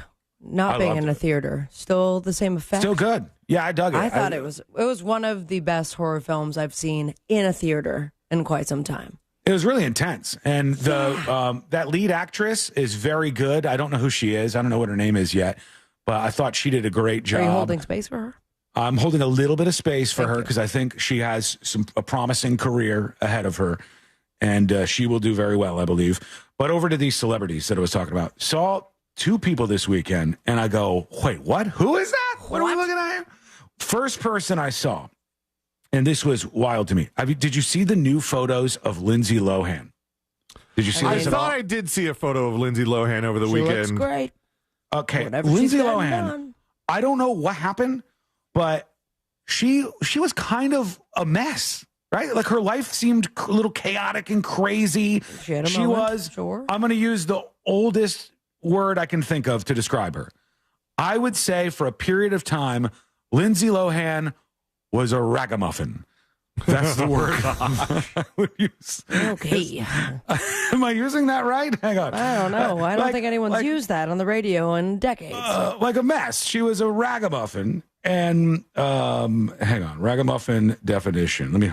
Not being in a theater, still the same effect. Still good. Yeah, I dug it. I thought it was one of the best horror films I've seen in a theater in quite some time. It was really intense, and the that lead actress is very good. I don't know who she is. I don't know what her name is yet, but I thought she did a great job. Are you holding space for her? I'm holding a little bit of space for her because I think she has a promising career ahead of her, and she will do very well, I believe. But over to these celebrities that I was talking about. Saw 2 people this weekend, and I go, wait, what? Who is that? What are we looking at here? First person I saw, and this was wild to me. Did you see the new photos of Lindsay Lohan? Did you see this at all? I thought I did see a photo of Lindsay Lohan over the weekend. Looks great. Okay, Whatever Lindsay she's gotten Lohan. done. I don't know what happened, but she was kind of a mess, right? Like her life seemed a little chaotic and crazy. She had a moment, sure. I'm going to use the oldest word I can think of to describe her. I would say for a period of time, Lindsay Lohan was a ragamuffin. That's the word I would use. Okay. Am I using that right? Hang on. I don't know. I don't think anyone's used that on the radio in decades. Like a mess. She was a ragamuffin. And hang on, ragamuffin definition. Let me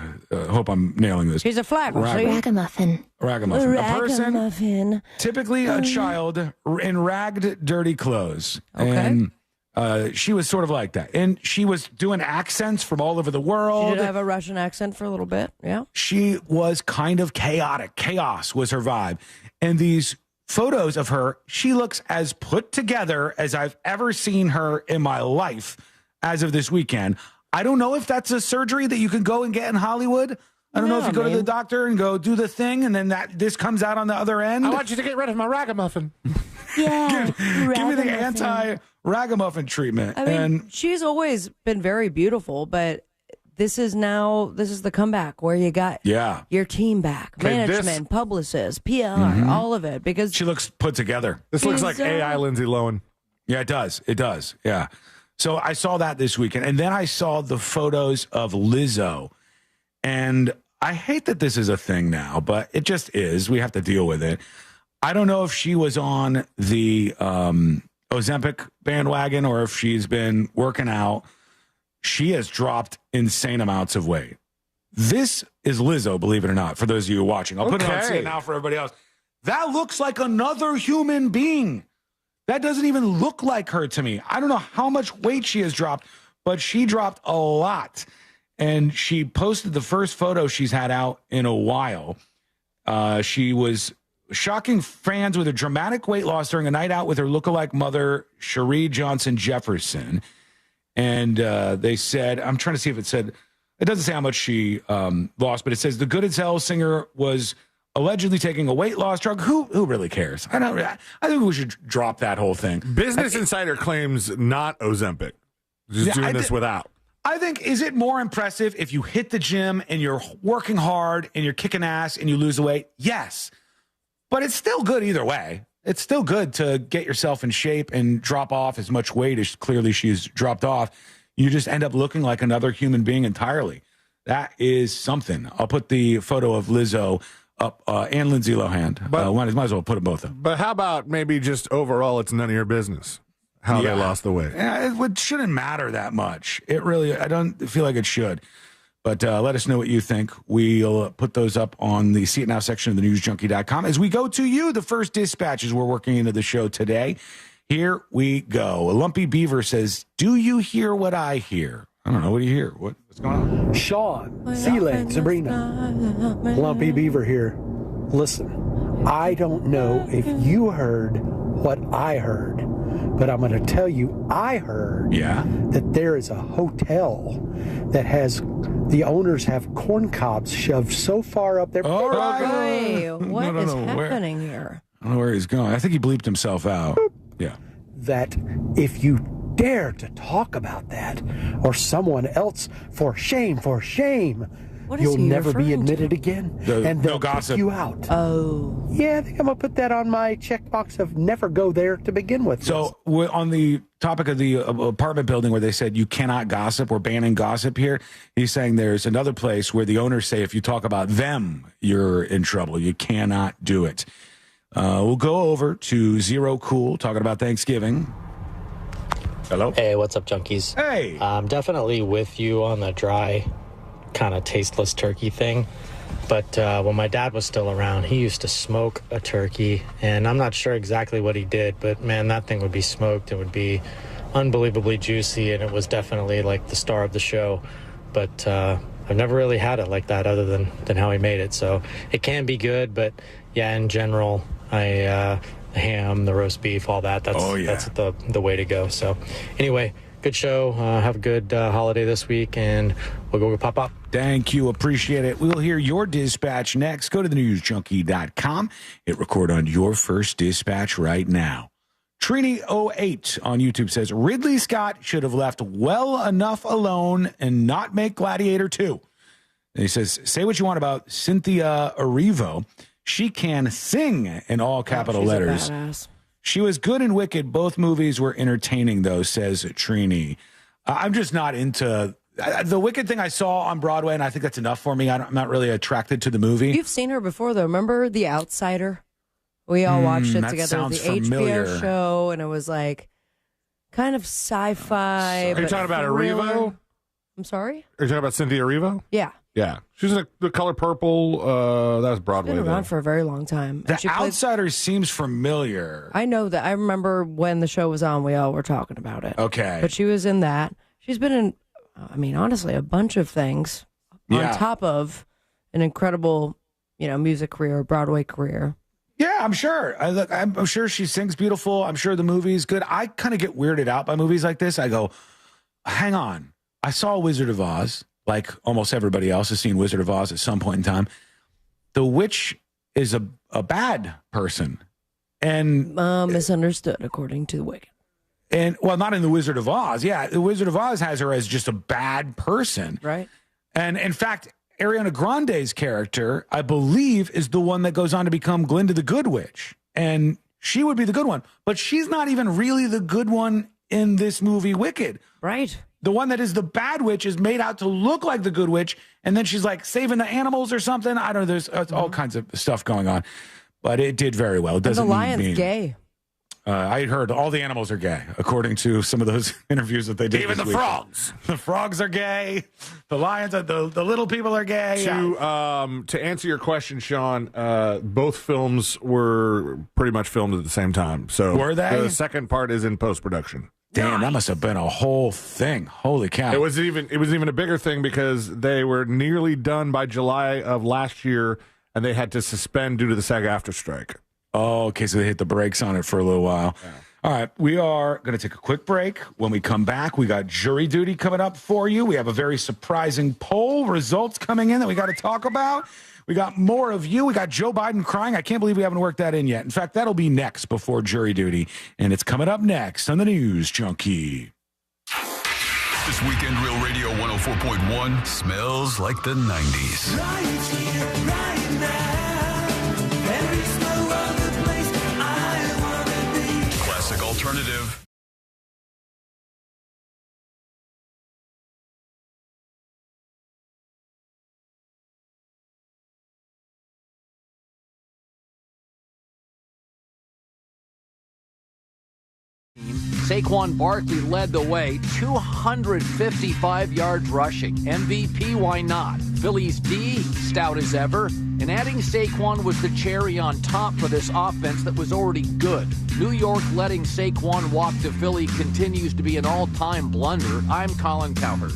hope I'm nailing this. She's a flapper. Ragamuffin. Ragamuffin. A person, Ragamuffin. typically a child in ragged, dirty clothes. Okay. And she was sort of like that. And she was doing accents from all over the world. She did have a Russian accent for a little bit. Yeah. She was kind of chaotic. Chaos was her vibe. And these photos of her, she looks as put together as I've ever seen her in my life as of this weekend. I don't know if that's a surgery that you can go and get in Hollywood. I don't know if you go to the doctor and go do the thing and then this comes out on the other end. I want you to get rid of my ragamuffin. Yeah. Give me the anti-ragamuffin treatment. I mean, she's always been very beautiful, but this is the comeback where you got your team back, management, publicists, PR, all of it, because she looks put together. This looks like AI Lindsay Lohan. Yeah, it does. It does. Yeah. So I saw that this weekend, and then I saw the photos of Lizzo, and I hate that this is a thing now, but it just is. We have to deal with it. I don't know if she was on the Ozempic bandwagon or if she's been working out. she has dropped insane amounts of weight. This is Lizzo, believe it or not, for those of you watching. I'll put it on screen now for everybody else. That looks like another human being. That doesn't even look like her to me. I don't know how much weight she has dropped, but she dropped a lot. And she posted the first photo she's had out in a while. She was shocking fans with a dramatic weight loss during a night out with her lookalike mother, Cherie Johnson Jefferson. And they said, I'm trying to see if it said, it doesn't say how much she lost, but it says the Good as Hell singer was allegedly taking a weight loss drug. Who really cares? I think we should drop that whole thing. Business Insider claims not Ozempic. Just doing this without. I think, is it more impressive if you hit the gym and you're working hard and you're kicking ass and you lose the weight? Yes. But it's still good either way. It's still good to get yourself in shape and drop off as much weight as clearly she's dropped off. You just end up looking like another human being entirely. That is something. I'll put the photo of Lizzo up and Lindsay Lohan. But might as well put them both up. But how about maybe just overall it's none of your business how they lost the weight? Yeah, it shouldn't matter that much. It really, I don't feel like it should. But let us know what you think. We'll put those up on the See It Now section of the newsjunkie.com. As we go to you, the first dispatches we're working into the show today. Here we go. A Lumpy Beaver says, do you hear what I hear? I don't know. What do you hear? What's going on? Sean, C-Lane, Sabrina, Lumpy Beaver here. Listen, I don't know if you heard what I heard, but I'm going to tell you I heard that there is a hotel that has, the owners have corn cobs shoved so far up there. All right. What is happening here? I don't know where he's going. I think he bleeped himself out. Yeah. That if you dare to talk about that or someone else, for shame, you'll never be admitted again, and they'll kick you out. Oh. Yeah, I think I'm going to put that on my checkbox of never go there to begin with. So on the topic of the apartment building where they said you cannot gossip, we're banning gossip here, he's saying there's another place where the owners say if you talk about them, you're in trouble. You cannot do it. We'll go over to Zero Cool, talking about Thanksgiving. Hello? Hey, what's up, junkies? Hey! I'm definitely with you on the dry, kind of tasteless turkey thing. But when my dad was still around, he used to smoke a turkey. And I'm not sure exactly what he did, but man, that thing would be smoked. It would be unbelievably juicy, and it was definitely like the star of the show. But I've never really had it like that other than how he made it. So it can be good, but yeah, in general, the ham, the roast beef, all that, that's the way to go. So anyway, good show. Have a good holiday this week, and we'll go pop up. Thank you. Appreciate it. We'll hear your dispatch next. Go to thenewsjunkie.com. Hit record on your first dispatch right now. Trini08 on YouTube says, Ridley Scott should have left well enough alone and not make Gladiator 2. And he says, say what you want about Cynthia Erivo. She can sing in all capital letters. She was good in Wicked. Both movies were entertaining, though, says Trini. I'm just not into the Wicked thing I saw on Broadway, and I think that's enough for me. I'm not really attracted to the movie. You've seen her before, though. Remember The Outsider? We all watched it together. The HBO show, and it was like kind of sci-fi. Are you talking about Erivo? I'm sorry? Are you talking about Cynthia Erivo? Yeah. Yeah. She's in The Color Purple. That was Broadway. She's been around for a very long time. The Outsider seems familiar. I know that. I remember when the show was on, we all were talking about it. Okay. But she was in that. She's been in, honestly, a bunch of things on top of an incredible, music career, Broadway career. Yeah, I'm sure. I'm sure she sings beautiful. I'm sure the movie's good. I kind of get weirded out by movies like this. I go, hang on. I saw Wizard of Oz, like almost everybody else has seen Wizard of Oz at some point in time. The witch is a bad person. And misunderstood, according to the Wicked. And, well, not in the Wizard of Oz. Yeah, the Wizard of Oz has her as just a bad person. Right. And, in fact, Ariana Grande's character, I believe, is the one that goes on to become Glinda the Good Witch. And she would be the good one. But she's not even really the good one in this movie, Wicked. Right. The one that is the bad witch is made out to look like the good witch. And then she's like saving the animals or something. I don't know. There's all kinds of stuff going on. But it did very well. It doesn't the lion's gay. I heard all the animals are gay, according to some of those interviews that they did. Even the week. frogs. The frogs are gay. The lions, the little people are gay. To answer your question, Sean, both films were pretty much filmed at the same time. So were they? The second part is in post-production. Damn, that must have been a whole thing. Holy cow! It was even a bigger thing because they were nearly done by July of last year, and they had to suspend due to the SAG-AFTRA strike. Oh, okay, so they hit the brakes on it for a little while. Yeah. All right, we are going to take a quick break. When we come back, we got jury duty coming up for you. We have a very surprising poll results coming in that we got to talk about. We got more of you. We got Joe Biden crying. I can't believe we haven't worked that in yet. In fact, that'll be next before jury duty, and it's coming up next on the News Junkie. This weekend, Real Radio 104.1 smells like the 90s. Right here, right now. There is no other place I want to be. Classic alternative. Saquon Barkley led the way, 255 yards rushing. MVP, why not? Philly's D, stout as ever. And adding Saquon was the cherry on top for this offense that was already good. New York letting Saquon walk to Philly continues to be an all-time blunder. I'm Colin Cowherd.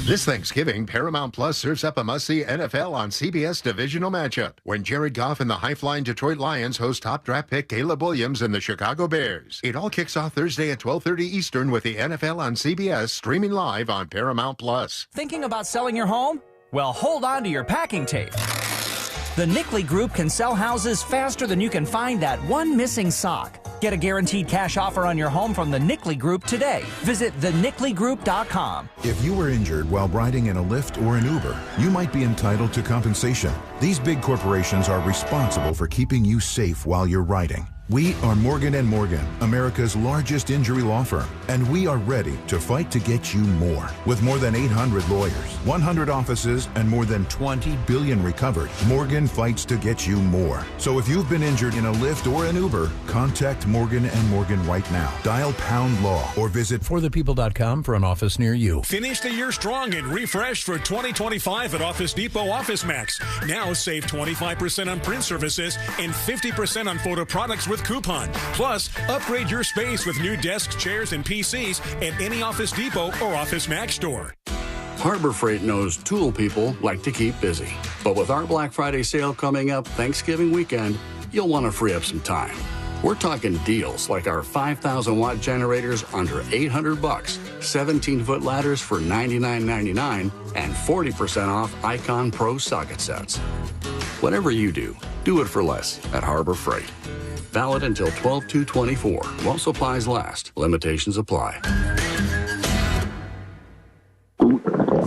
This Thanksgiving, Paramount Plus serves up a must-see NFL on CBS divisional matchup when Jared Goff and the high-flying Detroit Lions host top draft pick Caleb Williams and the Chicago Bears. It all kicks off Thursday at 12:30 Eastern with the NFL on CBS streaming live on Paramount Plus. Thinking about selling your home? Well, hold on to your packing tape. The Nickley Group can sell houses faster than you can find that one missing sock. Get a guaranteed cash offer on your home from the Nickley Group today. Visit thenickley.com. If you were injured while riding in a Lyft or an Uber, you might be entitled to compensation. These big corporations are responsible for keeping you safe while you're riding. We are Morgan & Morgan, America's largest injury law firm, and we are ready to fight to get you more. With more than 800 lawyers, 100 offices, and more than $20 billion recovered, Morgan fights to get you more. So if you've been injured in a Lyft or an Uber, contact Morgan & Morgan right now. Dial #law or visit forthepeople.com for an office near you. Finish the year strong and refreshed for 2025 at Office Depot Office Max. Now save 25% on print services and 50% on photo products with coupon. Plus, upgrade your space with new desks, chairs, and PCs at any Office Depot or Office Max store. Harbor Freight knows tool people like to keep busy. But with our Black Friday sale coming up Thanksgiving weekend, you'll want to free up some time. We're talking deals like our 5,000-watt generators under $800, 17-foot ladders for $99.99, and 40% off Icon Pro socket sets. Whatever you do it for less at Harbor Freight. Valid until 12/2/24. While supplies last. Limitations apply.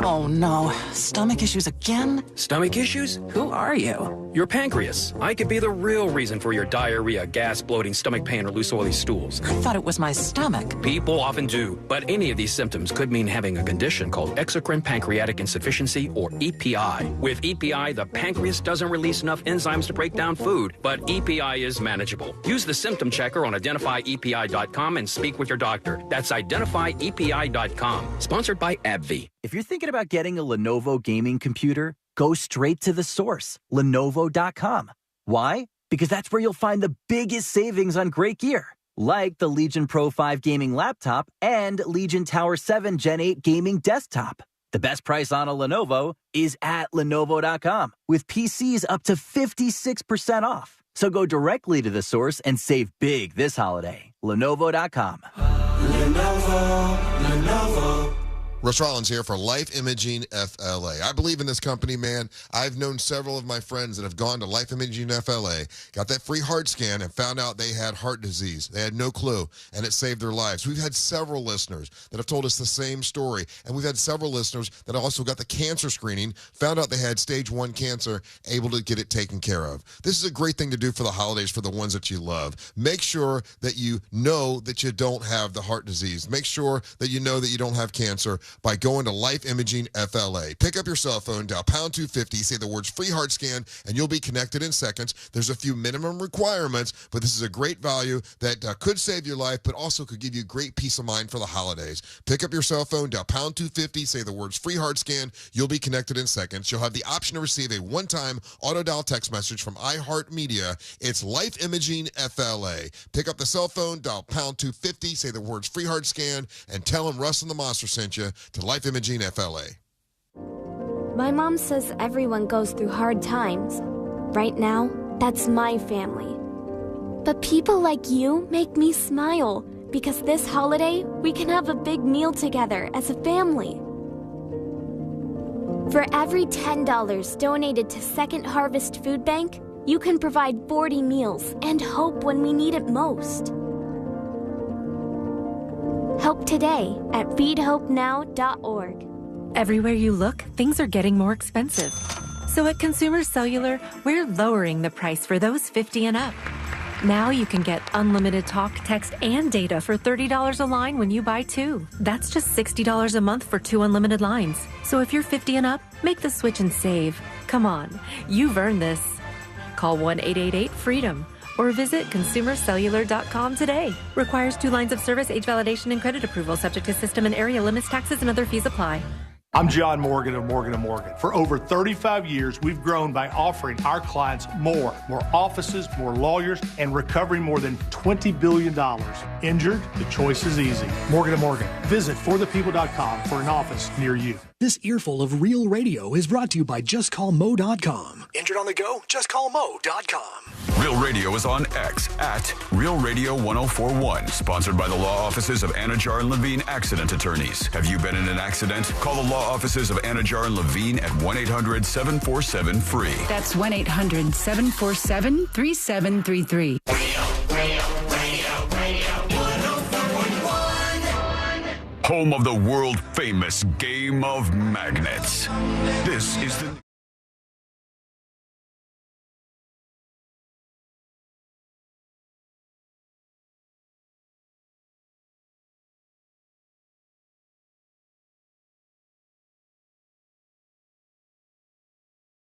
Oh no, stomach issues again? Stomach issues? Who are you? Your pancreas. I could be the real reason for your diarrhea, gas, bloating, stomach pain, or loose oily stools. I thought it was my stomach. People often do, but any of these symptoms could mean having a condition called exocrine pancreatic insufficiency, or EPI. With EPI, the pancreas doesn't release enough enzymes to break down food, but EPI is manageable. Use the symptom checker on identifyepi.com and speak with your doctor. That's identifyepi.com. Sponsored by AbbVie. If you're thinking about getting a Lenovo gaming computer, go straight to the source, Lenovo.com. Why? Because that's where you'll find the biggest savings on great gear, like the Legion Pro 5 gaming laptop and Legion Tower 7 Gen 8 gaming desktop. The best price on a Lenovo is at Lenovo.com, with PCs up to 56% off. So go directly to the source and save big this holiday. Lenovo.com. Lenovo. Russ Rollins here for Life Imaging FLA. I believe in this company, man. I've known several of my friends that have gone to Life Imaging FLA, got that free heart scan, and found out they had heart disease. They had no clue, and it saved their lives. We've had several listeners that have told us the same story, and we've had several listeners that also got the cancer screening, found out they had stage 1 cancer, able to get it taken care of. This is a great thing to do for the holidays for the ones that you love. Make sure that you know that you don't have the heart disease. Make sure that you know that you don't have cancer. by going to Life Imaging FLA. Pick up your cell phone, dial pound 250, say the words free heart scan, and you'll be connected in seconds. There's a few minimum requirements, but this is a great value that could save your life, but also could give you great peace of mind for the holidays. Pick up your cell phone, dial pound 250, say the words free heart scan. You'll be connected in seconds. You'll have the option to receive a one-time auto dial text message from iHeartMedia. It's Life Imaging FLA. Pick up the cell phone, dial pound 250, say the words free heart scan, and tell them Russ and the Monster sent you to Life Imaging FLA. My mom says everyone goes through hard times. Right now, that's my family. But people like you make me smile, because this holiday, we can have a big meal together as a family. For every $10 donated to Second Harvest Food Bank, you can provide 40 meals and hope when we need it most. Help today at feedhopenow.org. Everywhere you look, things are getting more expensive. So at Consumer Cellular, we're lowering the price for those 50 and up. Now you can get unlimited talk, text, and data for $30 a line when you buy two. That's just $60 a month for 2 unlimited lines. So if you're 50 and up, make the switch and save. Come on, you've earned this. Call 1-888-FREEDOM or visit consumercellular.com today. Requires 2 lines of service, age validation, and credit approval, subject to system and area limits, taxes, and other fees apply. I'm John Morgan of Morgan & Morgan. For over 35 years, we've grown by offering our clients more offices, more lawyers, and recovering more than $20 billion. Injured? The choice is easy. Morgan & Morgan. Visit forthepeople.com for an office near you. This earful of real radio is brought to you by JustCallMo.com. Injured on the go? JustCallMo.com. Real Radio is on X at Real Radio 1041. Sponsored by the law offices of Anajar and Levine Accident Attorneys. Have you been in an accident? Call the law offices of Anajar and Levine at 1-800-747-FREE. That's 1-800-747-3733. Home of the world famous game of magnets. This is the...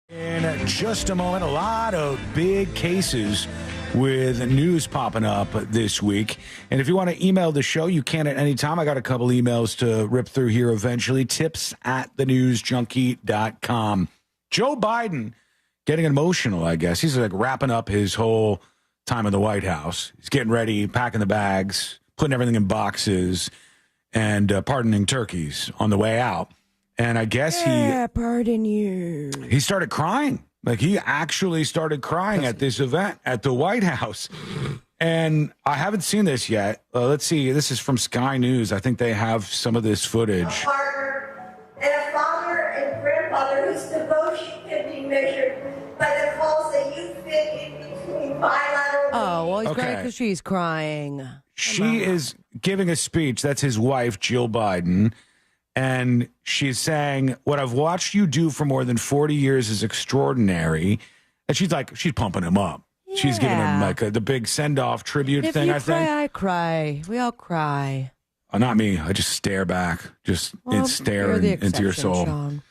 In just a moment, a lot of big cases with news popping up this week. And if you want to email the show, you can at any time. I got a couple emails to rip through here eventually. tips@thenewsjunkie.com. Joe Biden getting emotional, I guess. He's like wrapping up his whole time in the White House. He's getting ready, packing the bags, putting everything in boxes, and pardoning turkeys on the way out. And I guess pardon you. He started crying. Like, he actually started crying at this event at the White House. And I haven't seen this yet. Let's see. This is from Sky News. I think they have some of this footage. A partner and a father and grandfather whose devotion can be measured by the calls that you fit in between bilateral. Oh, well, he's Okay. crying because she's crying. She is giving a speech. That's his wife, Jill Biden. And she's saying, what I've watched you do for more than 40 years is extraordinary. And she's pumping him up. Yeah. She's giving him like the big send-off tribute If thing, you I cry, think. I cry. We all cry. Not me. I just stare back. It's you're staring the into your exception, soul. Sean.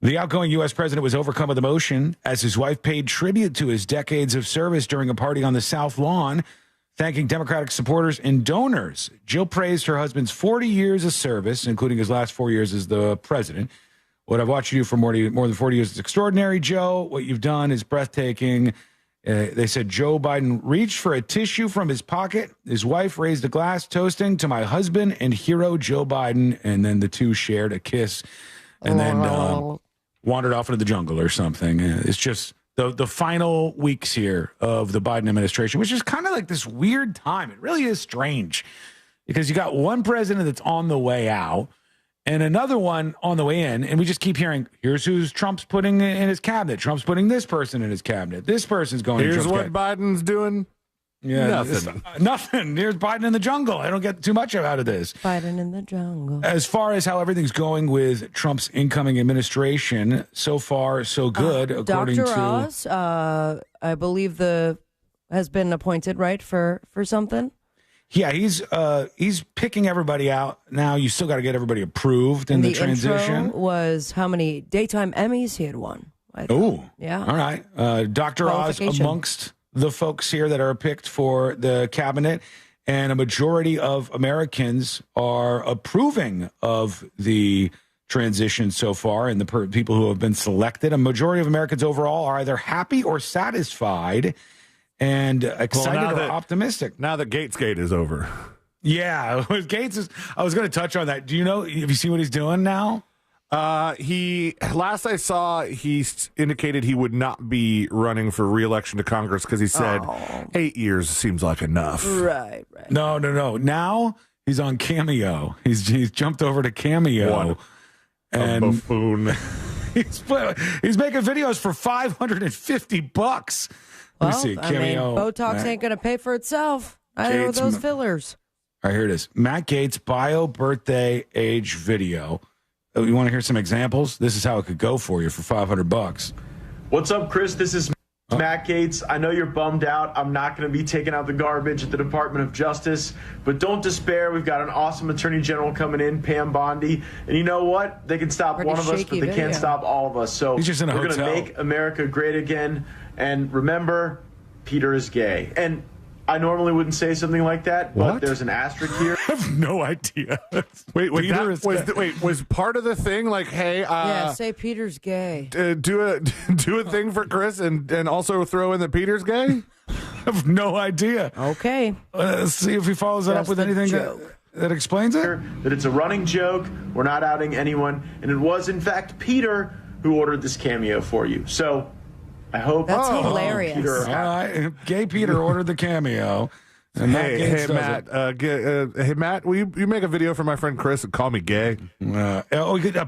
The outgoing U.S. president was overcome with emotion as his wife paid tribute to his decades of service during a party on the South Lawn, thanking Democratic supporters and donors. Jill praised her husband's 40 years of service, including his last 4 years as the president. What I've watched you do for more than 40 years is extraordinary, Joe. What you've done is breathtaking. They said Joe Biden reached for a tissue from his pocket. His wife raised a glass, toasting to my husband and hero, Joe Biden. And then the two shared a kiss and then wandered off into the jungle or something. It's just the final weeks here of the Biden administration, which is kind of like this weird time. It really is strange because you got one president that's on the way out and another one on the way in. And we just keep hearing, here's who's Trump's putting in his cabinet. Trump's putting this person in his cabinet. This person's going Here's to Trump's what Biden's doing. Yeah, Nothing. Nothing. Here's Biden in the jungle. I don't get too much out of this. Biden in the jungle. As far as how everything's going with Trump's incoming administration, so far, so good, according Dr. to... Oz, I believe has been appointed, right, for something? Yeah, he's picking everybody out. Now you still got to get everybody approved in the transition. Intro was how many daytime Emmys he had won. Oh, yeah. All right. Dr. Oz amongst the folks here that are picked for the cabinet, and a majority of Americans are approving of the transition so far, and the people who have been selected. A majority of Americans overall are either happy or satisfied and excited or optimistic. Now that Gatesgate is over. Yeah, Gates is. I was going to touch on that. Do you know? Have you seen what he's doing now? Last I saw, he indicated he would not be running for re-election to Congress because he said 8 years seems like enough. Right. No. Now he's on Cameo. He's jumped over to Cameo. What and a buffoon. he's making videos for $550. Well, Let me see. Cameo. Botox ain't going to pay for itself. I know those fillers. All right, here it is. Matt Gaetz bio birthday age video. You want to hear some examples? This is how it could go for you for $500. What's up, Chris? This is Matt Gaetz. I know you're bummed out. I'm not going to be taking out the garbage at the Department of Justice, but don't despair. We've got an awesome Attorney General coming in, Pam Bondi, and you know what? They can stop one of us, but they can't stop all of us. So He's just in a we're going to hotel. make America great again. And remember, Peter is gay. And I normally wouldn't say something like that, but there's an asterisk here. I have no idea. Wait, was part of the thing like, hey, yeah, say Peter's gay. Do a thing for Chris and also throw in that Peter's gay? I have no idea. Okay. Let's see if he follows that up with anything that explains it. That it's a running joke. We're not outing anyone, and it was in fact Peter who ordered this cameo for you. So I hope that's hilarious. Peter, all right, gay Peter ordered the cameo. And Hey, Matt, will you make a video for my friend Chris and call me gay? A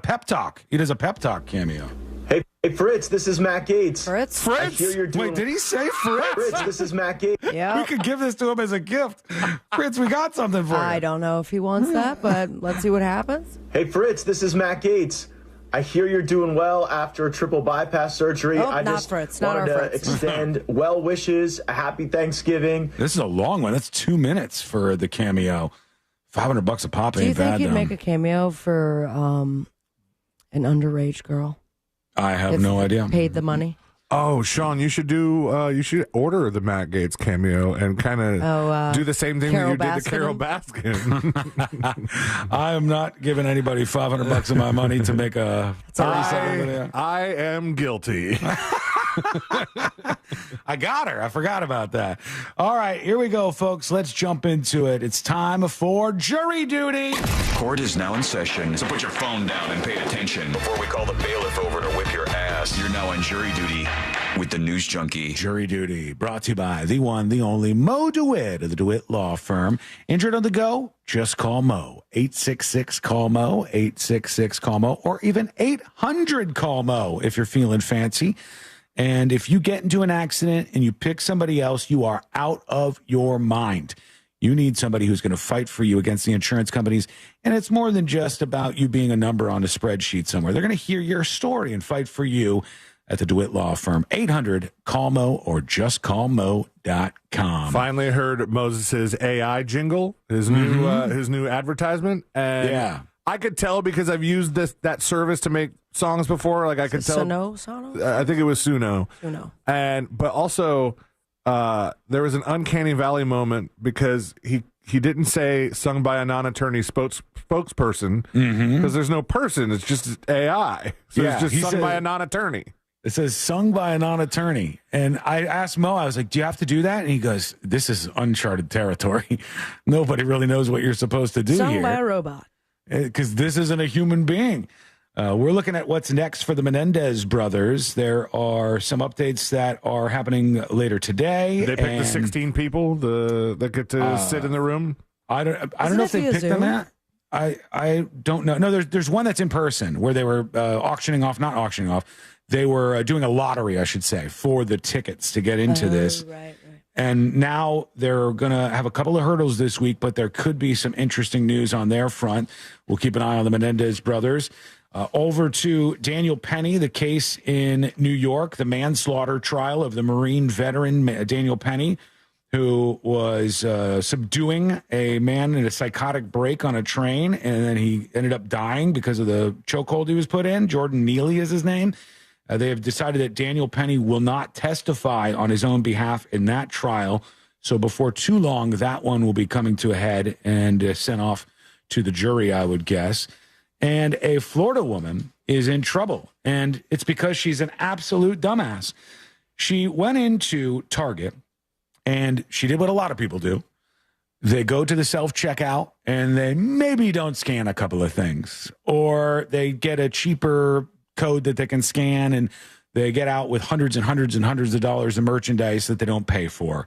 pep talk. He does a pep talk cameo. Hey, Fritz, this is Matt Gaetz. Fritz? I hear you're doing... Wait, did he say Fritz? Fritz, this is Matt Gaetz. Yeah. We could give this to him as a gift. Fritz, we got something for you. I don't know if he wants that, but let's see what happens. Hey, Fritz, this is Matt Gaetz. I hear you're doing well after a triple bypass surgery. Oh, I not just Fritz, not wanted our to Fritz. extend well wishes, a happy Thanksgiving. This is a long one. That's 2 minutes for the cameo. $500 a pop Do you ain't think bad. he'd make a cameo for an underage girl? I have If no idea. Paid the money. Oh, Sean, you should order the Matt Gaetz cameo and kind of do the same thing that you did to Carol Baskin. I am not giving anybody $500 of my money to make a 30-second video. I am guilty. I got her. I forgot about that. All right, here we go, folks. Let's jump into it. It's time for jury duty. Court is now in session, so put your phone down and pay attention before we call the bailiff over to whip your ass. You're now on jury duty with the News Junkie. Jury duty brought to you by the one, the only Mo DeWitt of the DeWitt Law Firm. Injured on the go? Just call Mo. 866-CALL-MO, 866-CALL-MO, or even 800-CALL-MO if you're feeling fancy. And if you get into an accident and you pick somebody else, you are out of your mind. You need somebody who's going to fight for you against the insurance companies. And it's more than just about you being a number on a spreadsheet somewhere. They're going to hear your story and fight for you at the DeWitt Law Firm. 800-CALL-MO or justcallmo.com. Finally heard Moses' AI jingle, his new advertisement. And yeah. I could tell because I've used that service to make songs before. Like I could tell. Sono? I think it was Suno. Suno. But also there was an uncanny valley moment because he didn't say sung by a non-attorney spokesperson because there's no person. It's just AI. So it's just sung by a non-attorney. It says sung by a non-attorney. And I asked Mo, I was like, do you have to do that? And he goes, this is uncharted territory. Nobody really knows what you're supposed to do Sung here. by a robot. Because this isn't a human being. We're looking at what's next for the Menendez brothers. There are some updates that are happening later today. They picked the 16 people that get to sit in the room. I don't know if they picked them at. I don't know. No, there's one that's in person where they were not auctioning off. They were doing a lottery, I should say, for the tickets to get into this. Right. And now they're going to have a couple of hurdles this week, but there could be some interesting news on their front. We'll keep an eye on the Menendez brothers. Over to Daniel Penny, the case in New York, the manslaughter trial of the Marine veteran Daniel Penny. who was subduing a man in a psychotic break on a train, and then he ended up dying because of the chokehold he was put in. Jordan Neely is his name. They have decided that Daniel Penny will not testify on his own behalf in that trial. So before too long, that one will be coming to a head and sent off to the jury, I would guess. And a Florida woman is in trouble, and it's because she's an absolute dumbass. She went into Target, and she did what a lot of people do. They go to the self-checkout, and they maybe don't scan a couple of things, or they get a cheaper code that they can scan, and they get out with hundreds and hundreds and hundreds of dollars of merchandise that they don't pay for.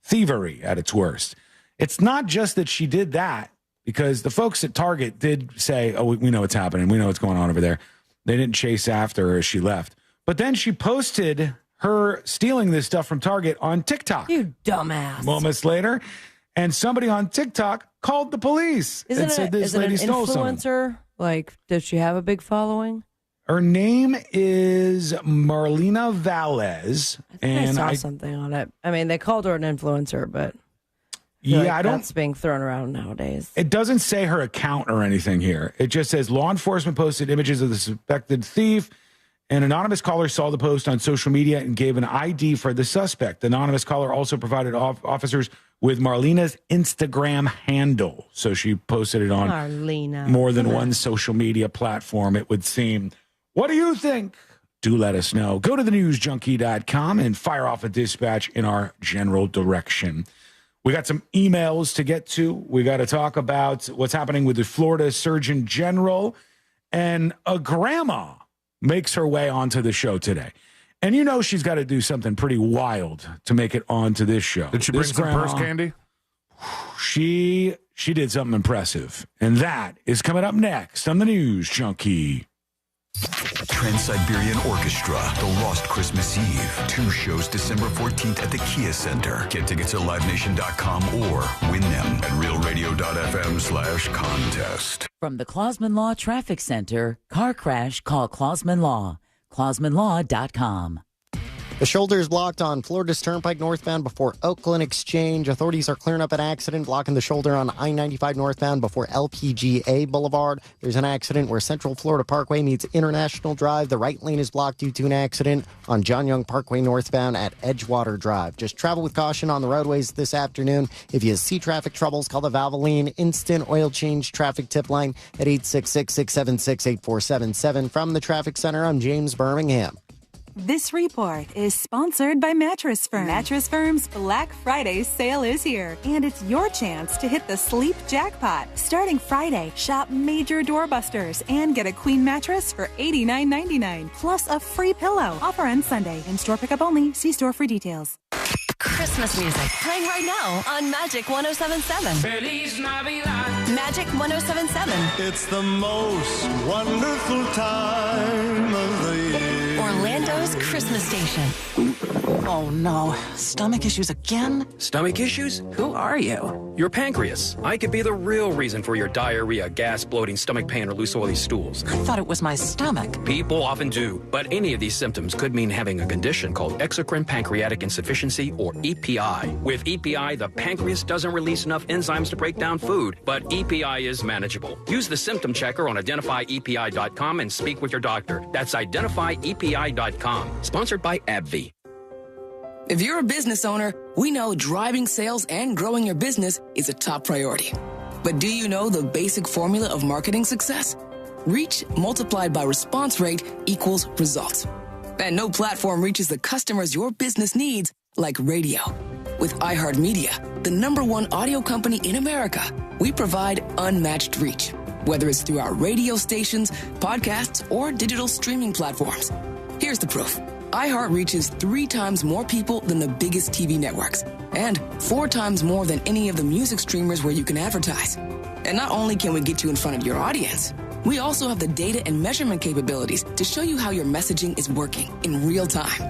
Thievery at its worst. It's not just that she did that, because the folks at Target did say, oh, we know what's happening. We know what's going on over there. They didn't chase after her as she left. But then she posted her stealing this stuff from Target on TikTok. You dumbass. Moments later, and somebody on TikTok called the police and said this lady stole something. Influencer? Like, does she have a big following? Her name is Marlena Valles. I saw something on it. I mean, they called her an influencer, but yeah, that's being thrown around nowadays. It doesn't say her account or anything here. It just says law enforcement posted images of the suspected thief. An anonymous caller saw the post on social media and gave an ID for the suspect. The anonymous caller also provided officers with Marlena's Instagram handle. So she posted it on more than one social media platform, it would seem. What do you think? Do let us know. Go to thenewsjunkie.com and fire off a dispatch in our general direction. We got some emails to get to. We got to talk about what's happening with the Florida Surgeon General. And a grandma makes her way onto the show today. And you know she's got to do something pretty wild to make it onto this show. Did she bring some purse candy? She did something impressive. And that is coming up next on the News Junkie. Trans-Siberian Orchestra, The Lost Christmas Eve. 2 shows December 14th at the Kia Center. Get tickets at livenation.com or win them at realradio.fm/contest. From the Clausman Law Traffic Center, car crash, call Clausman Law. ClausmanLaw.com. The shoulder is blocked on Florida's Turnpike northbound before Oakland Exchange. Authorities are clearing up an accident blocking the shoulder on I-95 northbound before LPGA Boulevard. There's an accident where Central Florida Parkway meets International Drive. The right lane is blocked due to an accident on John Young Parkway northbound at Edgewater Drive. Just travel with caution on the roadways this afternoon. If you see traffic troubles, call the Valvoline Instant Oil Change Traffic Tip Line at 866-676-8477. From the Traffic Center, I'm James Birmingham. This report is sponsored by Mattress Firm. Mattress Firm's Black Friday sale is here, and it's your chance to hit the sleep jackpot. Starting Friday, shop major doorbusters and get a queen mattress for $89.99, plus a free pillow. Offer ends Sunday. In-store pickup only. See store for details. Christmas music playing right now on Magic 107.7. Feliz Navidad. Magic 107.7. It's the most wonderful time of the year. Orlando's Christmas station. Oh no, stomach issues again? Stomach issues? Who are you? Your pancreas. I could be the real reason for your diarrhea, gas, bloating, stomach pain, or loose oily stools. I thought it was my stomach. People often do, but any of these symptoms could mean having a condition called exocrine pancreatic insufficiency, or EPI. With EPI, the pancreas doesn't release enough enzymes to break down food, but EPI is manageable. Use the symptom checker on identifyepi.com and speak with your doctor. That's identifyepi.com. Sponsored by AbbVie. If you're a business owner, we know driving sales and growing your business is a top priority. But do you know the basic formula of marketing success? Reach multiplied by response rate equals results. And no platform reaches the customers your business needs like radio. With iHeartMedia, the #1 audio company in America, we provide unmatched reach, whether it's through our radio stations, podcasts, or digital streaming platforms. Here's the proof. iHeart reaches 3 times more people than the biggest TV networks, and 4 times more than any of the music streamers where you can advertise. And not only can we get you in front of your audience, we also have the data and measurement capabilities to show you how your messaging is working in real time.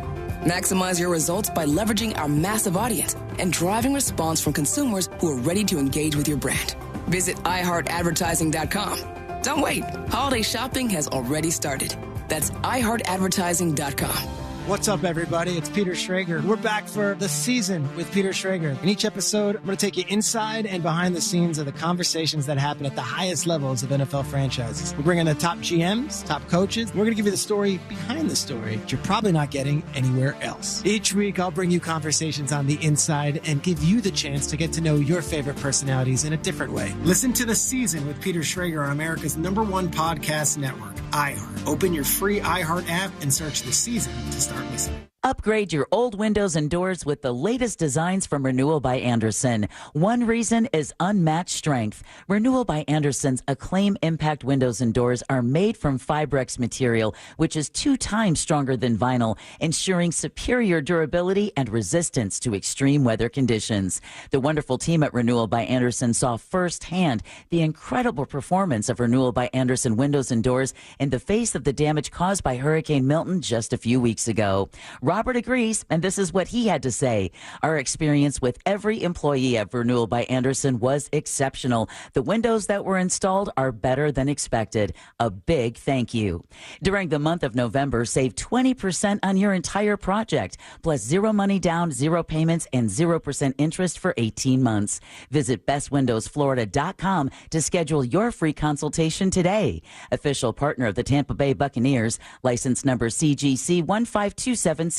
Maximize your results by leveraging our massive audience and driving response from consumers who are ready to engage with your brand. Visit iHeartAdvertising.com. Don't wait. Holiday shopping has already started. That's iHeartAdvertising.com. What's up, everybody? It's Peter Schrager. We're back for The Season with Peter Schrager. In each episode, I'm going to take you inside and behind the scenes of the conversations that happen at the highest levels of NFL franchises. We're bringing the top GMs, top coaches. We're going to give you the story behind the story that you're probably not getting anywhere else. Each week, I'll bring you conversations on the inside and give you the chance to get to know your favorite personalities in a different way. Listen to The Season with Peter Schrager on America's #1 podcast network, iHeart. Open your free iHeart app and search The Season to start listening. Upgrade your old windows and doors with the latest designs from Renewal by Andersen. One reason is unmatched strength. Renewal by Andersen's Acclaim Impact windows and doors are made from Fibrex material, which is 2 times stronger than vinyl, ensuring superior durability and resistance to extreme weather conditions. The wonderful team at Renewal by Andersen saw firsthand the incredible performance of Renewal by Andersen windows and doors in the face of the damage caused by Hurricane Milton just a few weeks ago. Robert agrees, and this is what he had to say. Our experience with every employee at Renewal by Andersen was exceptional. The windows that were installed are better than expected. A big thank you. During the month of November, save 20% on your entire project, plus 0 money down, 0 payments, and 0% interest for 18 months. Visit bestwindowsflorida.com to schedule your free consultation today. Official partner of the Tampa Bay Buccaneers, license number CGC 1527613.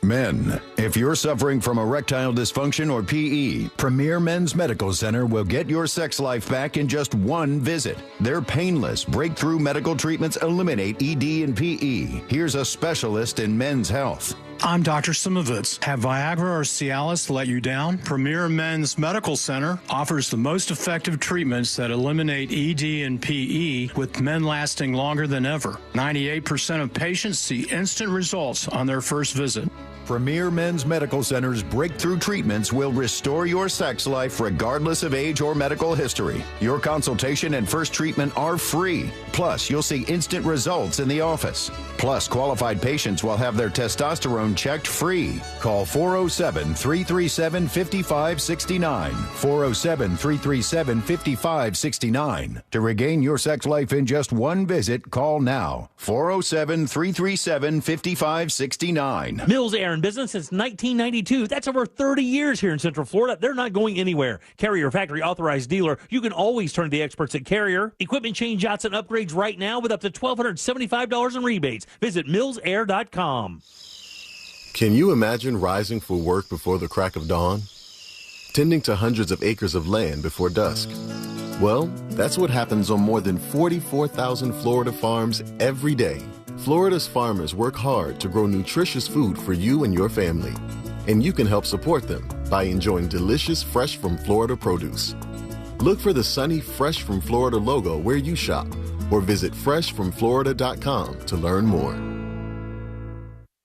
Men, if you're suffering from erectile dysfunction or PE, Premier Men's Medical Center will get your sex life back in just 1 visit. Their painless, breakthrough medical treatments eliminate ED and PE. Here's a specialist in men's health. I'm Dr. Simovitz. Have Viagra or Cialis let you down? Premier Men's Medical Center offers the most effective treatments that eliminate ED and PE, with men lasting longer than ever. 98% of patients see instant results on their first visit. Premier Men's Medical Center's breakthrough treatments will restore your sex life regardless of age or medical history. Your consultation and first treatment are free. Plus, you'll see instant results in the office. Plus, qualified patients will have their testosterone checked free. Call 407-337-5569. 407-337-5569. To regain your sex life in just 1 visit, call now. 407-337-5569. Mills Air in business since 1992. That's over 30 years here in Central Florida. They're not going anywhere. Carrier factory authorized dealer. You can always turn to the experts at Carrier. Equipment change outs and upgrades right now with up to $1,275 in rebates. Visit millsair.com. Can you imagine rising for work before the crack of dawn? Tending to hundreds of acres of land before dusk? Well, that's what happens on more than 44,000 Florida farms every day. Florida's farmers work hard to grow nutritious food for you and your family. And you can help support them by enjoying delicious Fresh from Florida produce. Look for the sunny Fresh from Florida logo where you shop, or visit freshfromflorida.com to learn more.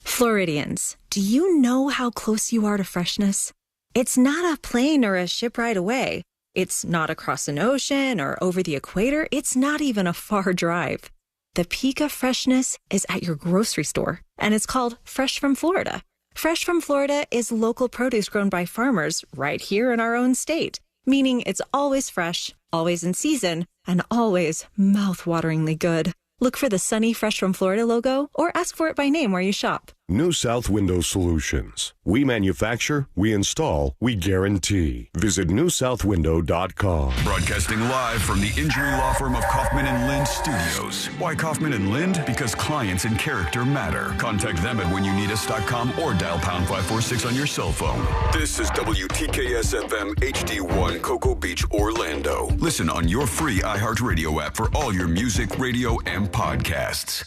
Floridians, do you know how close you are to freshness? It's not a plane or a ship ride away. It's not across an ocean or over the equator. It's not even a far drive. The peak of freshness is at your grocery store, and it's called Fresh from Florida. Fresh from Florida is local produce grown by farmers right here in our own state, meaning it's always fresh, always in season, and always mouth-wateringly good. Look for the sunny Fresh from Florida logo or ask for it by name where you shop. New South Window Solutions. We manufacture, we install, we guarantee. Visit newsouthwindow.com. Broadcasting live from the injury law firm of Kaufman and Lind Studios. Why Kaufman and Lind? Because clients and character matter. Contact them at whenyouneedus.com or dial pound 546 on your cell phone. This is WTKS-FM HD1 Cocoa Beach, Orlando. Listen on your free iHeartRadio app for all your music, radio, and podcasts.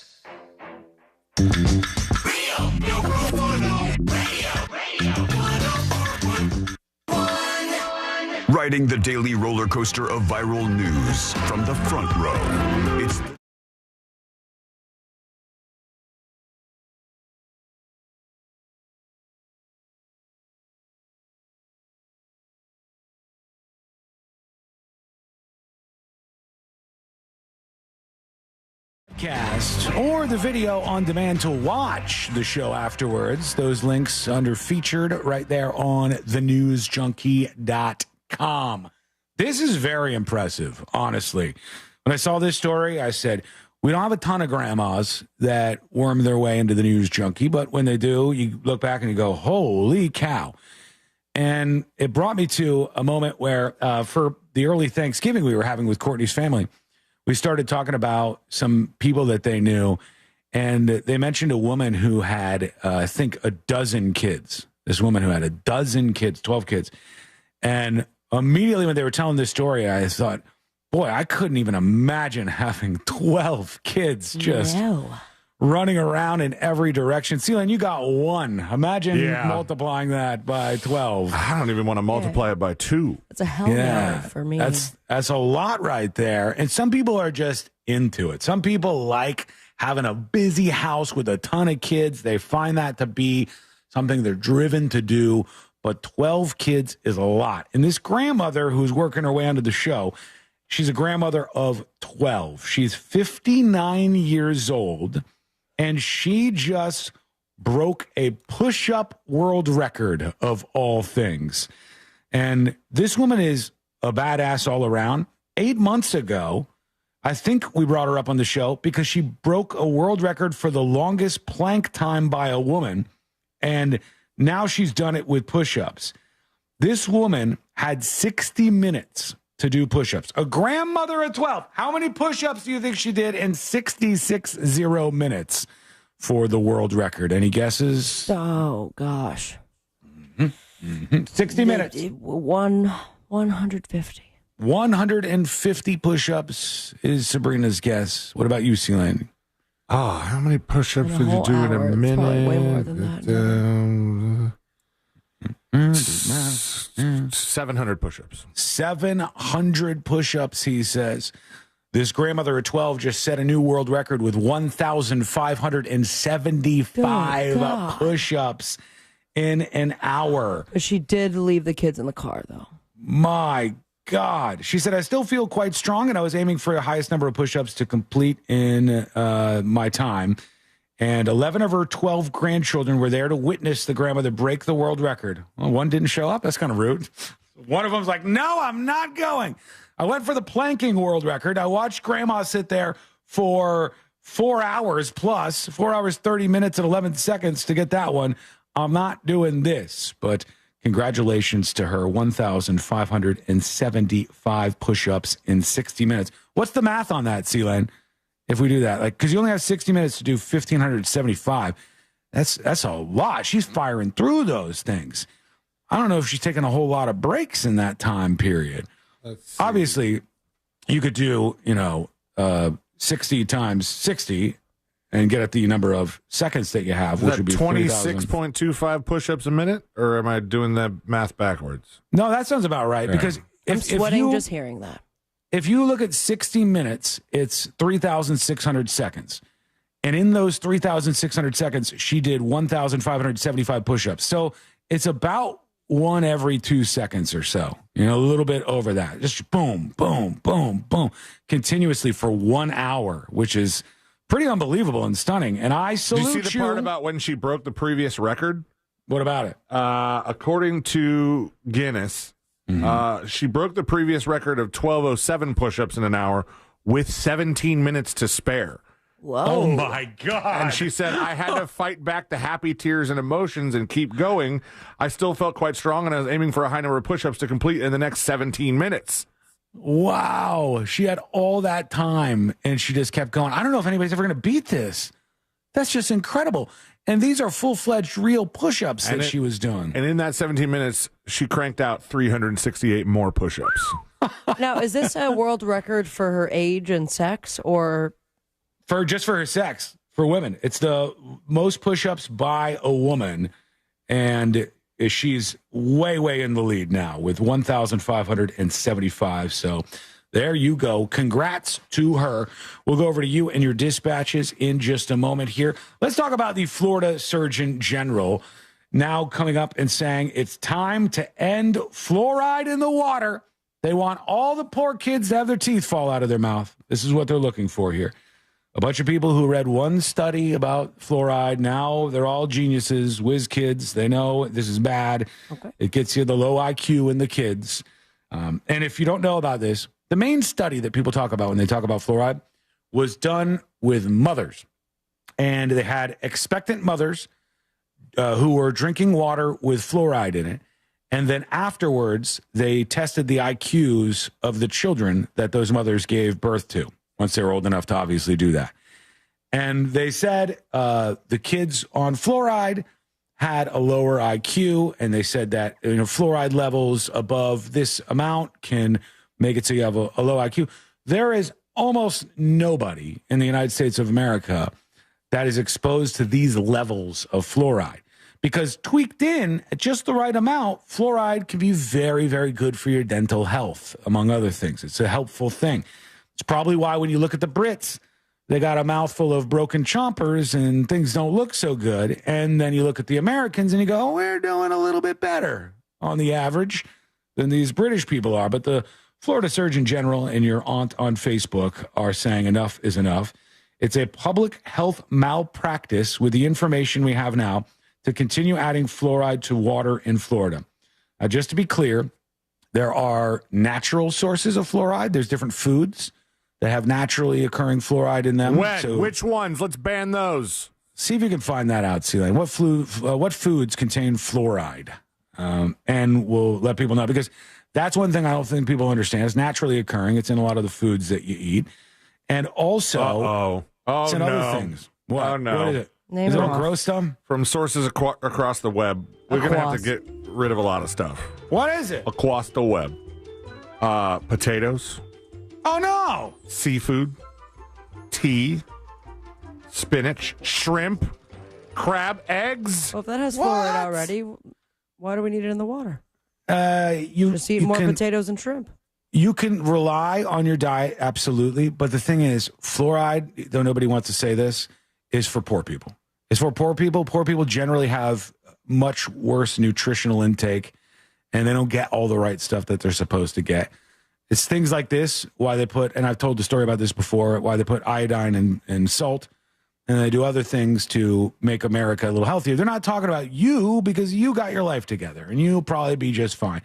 Riding the daily roller coaster of viral news from the front row. It's Cast or the video on demand to watch the show afterwards. Those links under featured right there on thenewsjunkie.com. This is very impressive, honestly. When I saw this story, I said, We don't have a ton of grandmas that worm their way into the news junkie, but when they do, you look back and you go, holy cow. And it brought me to a moment where for the early Thanksgiving we were having with Courtney's family, we started talking about some people that they knew, and they mentioned a woman who had, I think, a dozen kids. This woman who had a dozen kids, 12 kids. And immediately when they were telling this story, I thought, boy, I couldn't even imagine having 12 kids just running around in every direction. Celine, you got one. Imagine multiplying that by 12. I don't even want to multiply it by 2. It's a hell no for me. That's a lot right there. And some people are just into it. Some people like having a busy house with a ton of kids. They find that to be something they're driven to do. But 12 kids is a lot. And this grandmother who's working her way onto the show, she's a grandmother of 12. She's 59 years old, and she just broke a push-up world record of all things. And this woman is a badass all around. 8 months ago, I think we brought her up on the show because she broke a world record for the longest plank time by a woman, and now she's done it with push-ups. This woman had 60 minutes to do push-ups. A grandmother of 12. How many push-ups do you think she did in 66 minutes for the world record? Any guesses? Oh, gosh. 60 minutes. 150. 150 push-ups is Sabrina's guess. What about you, Celine? Oh, how many push-ups did you do in a minute? Probably way more than that. 700 push-ups. 700 push-ups, he says. This grandmother of 12 just set a new world record with 1,575 push-ups in an hour. But she did leave the kids in the car, though. My God. She said, I still feel quite strong, and I was aiming for the highest number of push-ups to complete in my time. And 11 of her 12 grandchildren were there to witness the grandmother break the world record. Well, one didn't show up. That's kind of rude. One of them's like, no, I'm not going. I went for the planking world record. I watched grandma sit there for 4 hours plus, 4 hours, 30 minutes and 11 seconds to get that one. I'm not doing this. But congratulations to her, 1,575 push-ups in 60 minutes. What's the math on that, Celine? If we do that, like, because you only have 60 minutes to do 1,575, that's a lot. She's firing through those things. I don't know if she's taking a whole lot of breaks in that time period. Obviously, you could do 60 times 60 and get at the number of seconds that you have, which would be 26.25 push-ups a minute, or am I doing the math backwards? No, that sounds about right. Because I'm sweating just hearing that. If you look at 60 minutes, it's 3,600 seconds. And in those 3,600 seconds, she did 1,575 push-ups. So it's about one every 2 seconds or so, a little bit over that. Just boom, boom, boom, boom, continuously for 1 hour, which is pretty unbelievable and stunning. And I salute you. Did you see the part about when she broke the previous record? What about it? According to Guinness, she broke the previous record of 1,207 push-ups in an hour with 17 minutes to spare. Whoa. Oh, my God. And she said, I had to fight back the happy tears and emotions and keep going. I still felt quite strong, and I was aiming for a high number of push-ups to complete in the next 17 minutes. Wow. She had all that time, and she just kept going. I don't know if anybody's ever going to beat this. That's just incredible. And these are full-fledged real push-ups that she was doing. And in that 17 minutes, she cranked out 368 more push-ups. Now, is this a world record for her age and sex, or... For her sex, for women. It's the most push-ups by a woman, and she's way, way in the lead now with 1,575. So there you go. Congrats to her. We'll go over to you and your dispatches in just a moment here. Let's talk about the Florida Surgeon General now coming up and saying it's time to end fluoride in the water. They want all the poor kids to have their teeth fall out of their mouth. This is what they're looking for here. A bunch of people who read one study about fluoride, now they're all geniuses, whiz kids. They know this is bad. Okay. It gets you the low IQ in the kids. And if you don't know about this, the main study that people talk about when they talk about fluoride was done with mothers. And they had expectant mothers who were drinking water with fluoride in it. And then afterwards, they tested the IQs of the children that those mothers gave birth to once they were old enough to obviously do that. And they said the kids on fluoride had a lower IQ, and they said that fluoride levels above this amount can make it so you have a low IQ. There is almost nobody in the United States of America that is exposed to these levels of fluoride. Because tweaked in at just the right amount, fluoride can be very, very good for your dental health, among other things. It's a helpful thing. It's probably why when you look at the Brits, they got a mouthful of broken chompers and things don't look so good. And then you look at the Americans and you go, we're doing a little bit better on the average than these British people are. But the Florida Surgeon General and your aunt on Facebook are saying enough is enough. It's a public health malpractice with the information we have now to continue adding fluoride to water in Florida. Now, just to be clear, there are natural sources of fluoride. There's different foods that have naturally occurring fluoride in them. Which ones? Let's ban those. See if you can find that out, Celine. What foods contain fluoride? And we'll let people know, because that's one thing I don't think people understand. It's naturally occurring. It's in a lot of the foods that you eat. And also, it's in other things. What? Oh, no. What is it? Name is it it all off. gross stuff? From sources across the web, we're going to have to get rid of a lot of stuff. What is it? Across the web. Potatoes. Oh, no. Seafood. Tea. Spinach. Shrimp. Crab. Eggs. Well, if that has fluoride already, why do we need it in the water? You just eat more potatoes and shrimp. You can rely on your diet, absolutely. But the thing is, fluoride, though nobody wants to say this, is for poor people. It's for poor people. Poor people generally have much worse nutritional intake, and they don't get all the right stuff that they're supposed to get. It's things like this, why they put, and I've told the story about this before, why they put iodine and salt, and they do other things to make America a little healthier. They're not talking about you, because you got your life together, and you'll probably be just fine.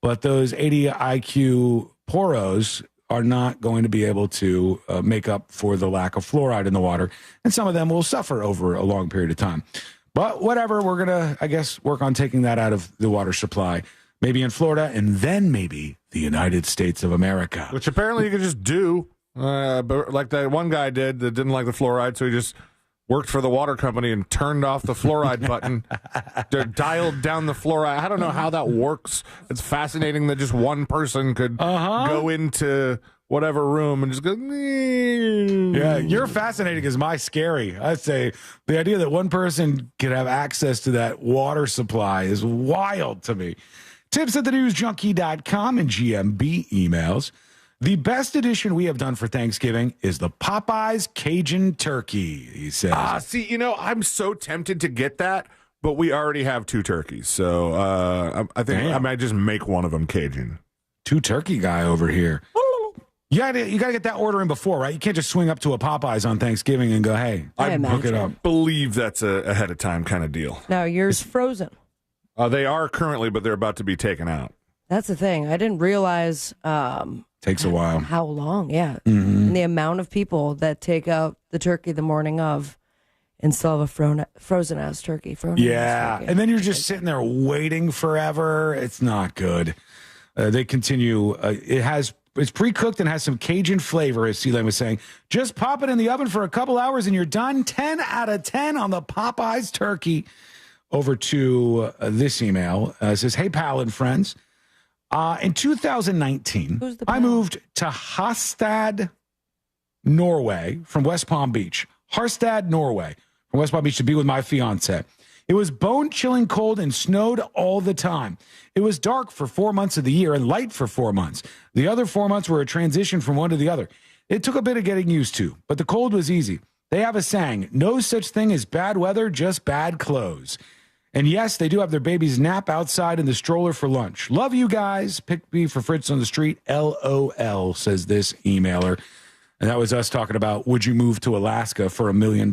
But those 80 IQ poros are not going to be able to make up for the lack of fluoride in the water. And some of them will suffer over a long period of time. But whatever, we're going to, I guess, work on taking that out of the water supply, maybe in Florida, and then maybe the United States of America. Which apparently you could just do, but like that one guy did that didn't like the fluoride, so he just worked for the water company and turned off the fluoride button, dialed down the fluoride. I don't know how that works. It's fascinating that just one person could go into whatever room and just go, yeah, you're fascinating is my scary. I'd say the idea that one person could have access to that water supply is wild to me. Tips at thenewsjunkie.com and GMB emails. The best addition we have done for Thanksgiving is the Popeyes Cajun Turkey, he says. See, I'm so tempted to get that, but we already have 2 turkeys. So I think I might just make one of them Cajun. 2 turkey guy over here. You got to get that order in before, right? You can't just swing up to a Popeyes on Thanksgiving and go, hey, hook it up. I believe that's a ahead of time kind of deal. Now, yours frozen. They are currently, but they're about to be taken out. That's the thing. I didn't realize takes a while. How long, yeah. Mm-hmm. And the amount of people that take out the turkey the morning of and still have a frozen-ass turkey. Yeah, and then you're just sitting there waiting forever. It's not good. They continue. It's pre-cooked and has some Cajun flavor, as Celine was saying. Just pop it in the oven for a couple hours and you're done. 10 out of 10 on the Popeyes turkey. Over to this email. It says, hey, pal and friends. In 2019, I moved to Harstad, Norway from West Palm Beach. Harstad, Norway from West Palm Beach to be with my fiance. It was bone-chilling cold and snowed all the time. It was dark for 4 months of the year and light for 4 months. The other 4 months were a transition from one to the other. It took a bit of getting used to, but the cold was easy. They have a saying, no such thing as bad weather, just bad clothes. And yes, they do have their babies nap outside in the stroller for lunch. Love you guys. Pick me for Fritz on the street. LOL, says this emailer. And that was us talking about, would you move to Alaska for $1 million?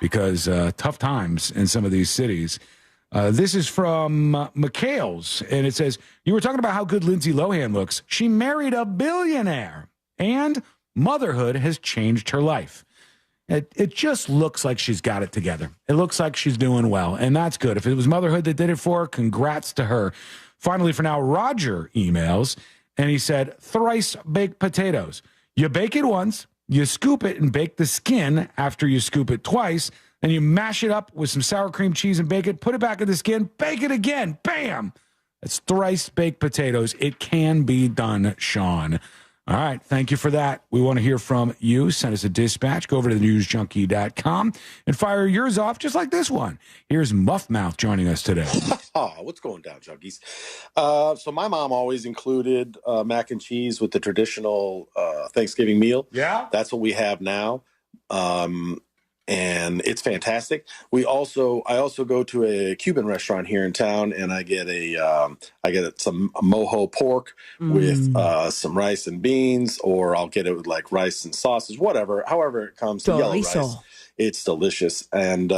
Because tough times in some of these cities. This is from McHale's, and it says, you were talking about how good Lindsay Lohan looks. She married a billionaire. And motherhood has changed her life. It just looks like she's got it together. It looks like she's doing well, and that's good. If it was motherhood that did it for her, congrats to her. Finally, for now, Roger emails, and he said, thrice baked potatoes. You bake it once, you scoop it and bake the skin after you scoop it twice, and you mash it up with some sour cream cheese and bake it, put it back in the skin, bake it again, bam! That's thrice baked potatoes. It can be done, Sean. All right, thank you for that. We want to hear from you. Send us a dispatch. Go over to thenewsjunkie.com and fire yours off just like this one. Here's Muffmouth joining us today. What's going down, junkies? So my mom always included mac and cheese with the traditional Thanksgiving meal. Yeah? That's what we have now. And it's fantastic. I also go to a Cuban restaurant here in town, and I get some mojo pork with some rice and beans, or I'll get it with like rice and sausage, however it comes. The yellow rice, it's delicious. And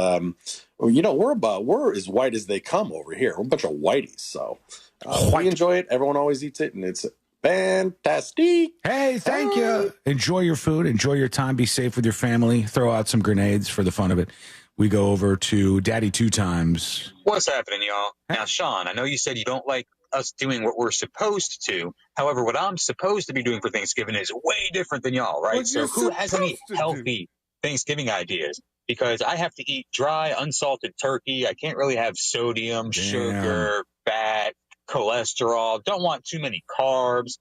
we're as white as they come over here. We're a bunch of whiteys, so we enjoy it. Everyone always eats it, and it's fantastic. Hey, thank you. Enjoy your food. Enjoy your time. Be safe with your family. Throw out some grenades for the fun of it. We go over to Daddy Two Times. What's happening, y'all? Now, Sean, I know you said you don't like us doing what we're supposed to. However, what I'm supposed to be doing for Thanksgiving is way different than y'all, right? So who has any healthy Thanksgiving ideas? Because I have to eat dry, unsalted turkey. I can't really have sodium, sugar, fat, cholesterol, don't want too many carbs.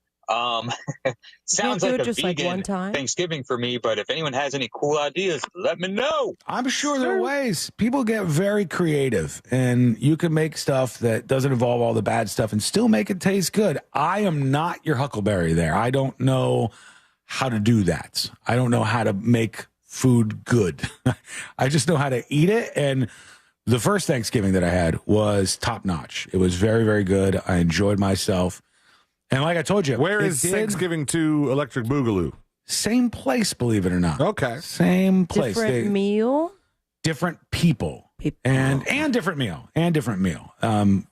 Sounds like a vegan Thanksgiving for me, but if anyone has any cool ideas, let me know. I'm sure there are ways. People get very creative, and you can make stuff that doesn't involve all the bad stuff and still make it taste good. I am not your Huckleberry there. I don't know how to do that. I don't know how to make food good. I just know how to eat it, and the first Thanksgiving that I had was top notch. It was very, very good. I enjoyed myself. And like I told you, where is Thanksgiving 2 Electric Boogaloo? Same place, believe it or not. Okay. Same place. Different meal? Different people. And different meal.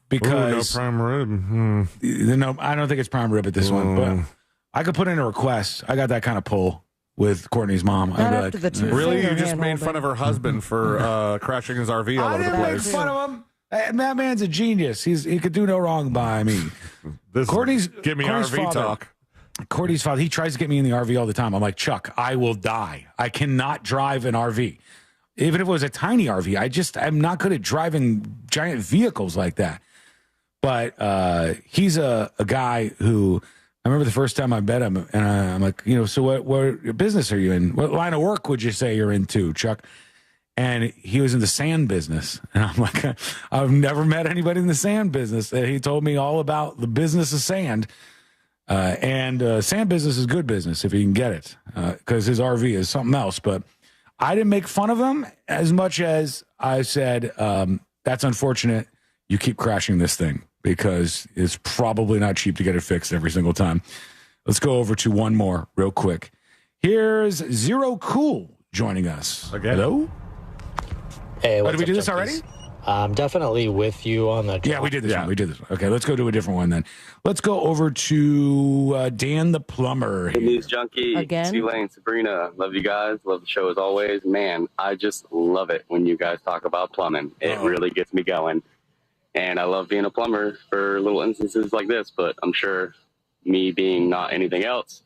Because no prime rib. No, I don't think it's prime rib at this one, but I could put in a request. I got that kind of pull with Courtney's mom. I'd be like, really? You just made fun of her husband for crashing his RV all over the place. I didn't make fun of him. That man's a genius. He could do no wrong by me. Give me RV talk. Courtney's father, he tries to get me in the RV all the time. I'm like, Chuck, I will die. I cannot drive an RV. Even if it was a tiny RV, I'm not good at driving giant vehicles like that. But he's a guy who, I remember the first time I met him, and I'm like, so what business are you in? What line of work would you say you're into, Chuck? And he was in the sand business. And I'm like, I've never met anybody in the sand business. And he told me all about the business of sand. And sand business is good business if you can get it, because his RV is something else. But I didn't make fun of him as much as I said, that's unfortunate. You keep crashing this thing, because it's probably not cheap to get it fixed every single time. Let's go over to one more real quick. Here's Zero Cool joining us. Okay. Hello? Hey, did we do this already? I'm definitely with you on the. Yeah, we did this one. We did this one. Okay, let's go to a different one then. Let's go over to Dan the Plumber. Hey, News Junkie. Again? Tulane, Sabrina. Love you guys. Love the show as always. Man, I just love it when you guys talk about plumbing. It really gets me going. And I love being a plumber for little instances like this, but I'm sure me being not anything else,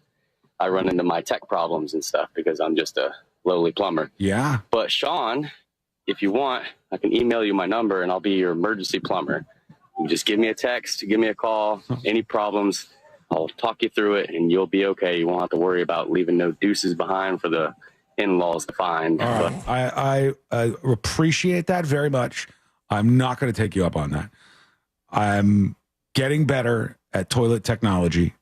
I run into my tech problems and stuff because I'm just a lowly plumber. Yeah. But Sean, if you want, I can email you my number and I'll be your emergency plumber. You just give me a text, give me a call, any problems, I'll talk you through it and you'll be okay. You won't have to worry about leaving no deuces behind for the in-laws to find. I appreciate that very much. I'm not going to take you up on that. I'm getting better at toilet technology,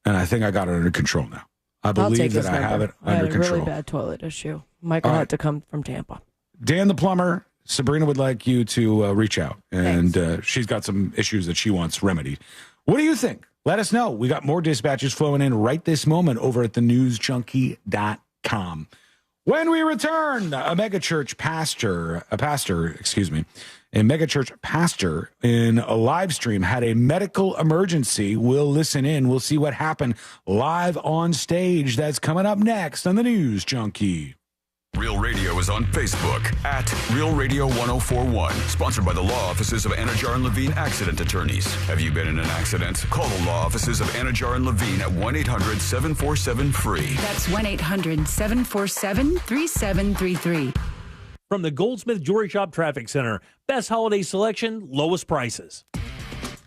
and I think I got it under control now. I believe that I have it under control. I had a really bad toilet issue. Michael had to come from Tampa. Dan the Plumber, Sabrina would like you to reach out, and she's got some issues that she wants remedied. What do you think? Let us know. We got more dispatches flowing in right this moment over at thenewsjunkie.com. When we return, a megachurch pastor, a megachurch pastor in a live stream had a medical emergency. We'll listen in. We'll see what happened live on stage. That's coming up next on the News Junkie. Real Radio is on Facebook at Real Radio 1041. Sponsored by the law offices of Anajar and Levine Accident Attorneys. Have you been in an accident? Call the law offices of Anajar and Levine at 1-800-747-FREE. That's 1-800-747-3733. From the Goldsmith Jewelry Shop Traffic Center. Best holiday selection, lowest prices.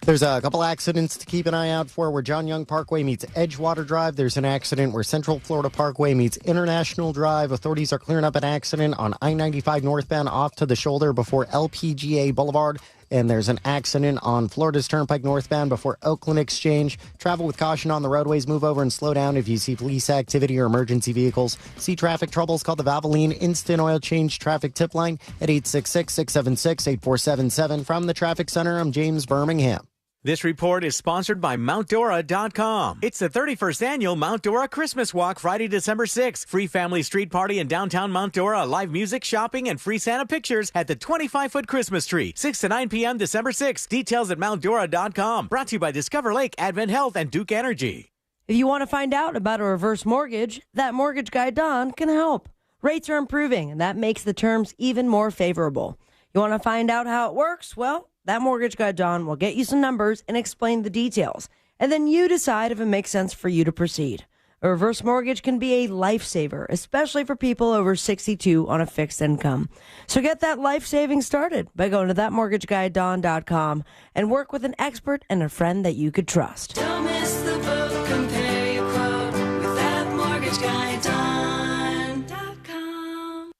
There's a couple accidents to keep an eye out for where John Young Parkway meets Edgewater Drive. There's an accident where Central Florida Parkway meets International Drive. Authorities are clearing up an accident on I-95 northbound off to the shoulder before LPGA Boulevard. And there's an accident on Florida's Turnpike northbound before Oakland Exchange. Travel with caution on the roadways. Move over and slow down if you see police activity or emergency vehicles. See traffic troubles, call the Valvoline Instant Oil Change Traffic Tip Line at 866-676-8477. From the Traffic Center, I'm James Birmingham. This report is sponsored by MountDora.com. It's the 31st annual Mount Dora Christmas Walk, Friday, December 6th. Free family street party in downtown Mount Dora, live music, shopping, and free Santa pictures at the 25-foot Christmas tree. 6 to 9 p.m. December 6th. Details at MountDora.com. Brought to you by Discover Lake, Advent Health, and Duke Energy. If you want to find out about a reverse mortgage, that mortgage guy Don can help. Rates are improving, and that makes the terms even more favorable. You want to find out how it works? Well, that mortgage guy, Don, will get you some numbers and explain the details. And then you decide if it makes sense for you to proceed. A reverse mortgage can be a lifesaver, especially for people over 62 on a fixed income. So get that life saving started by going to thatmortgageguydawn.com and work with an expert and a friend that you could trust. Don't miss the boat, compare your quote with thatmortgageguydawn.com.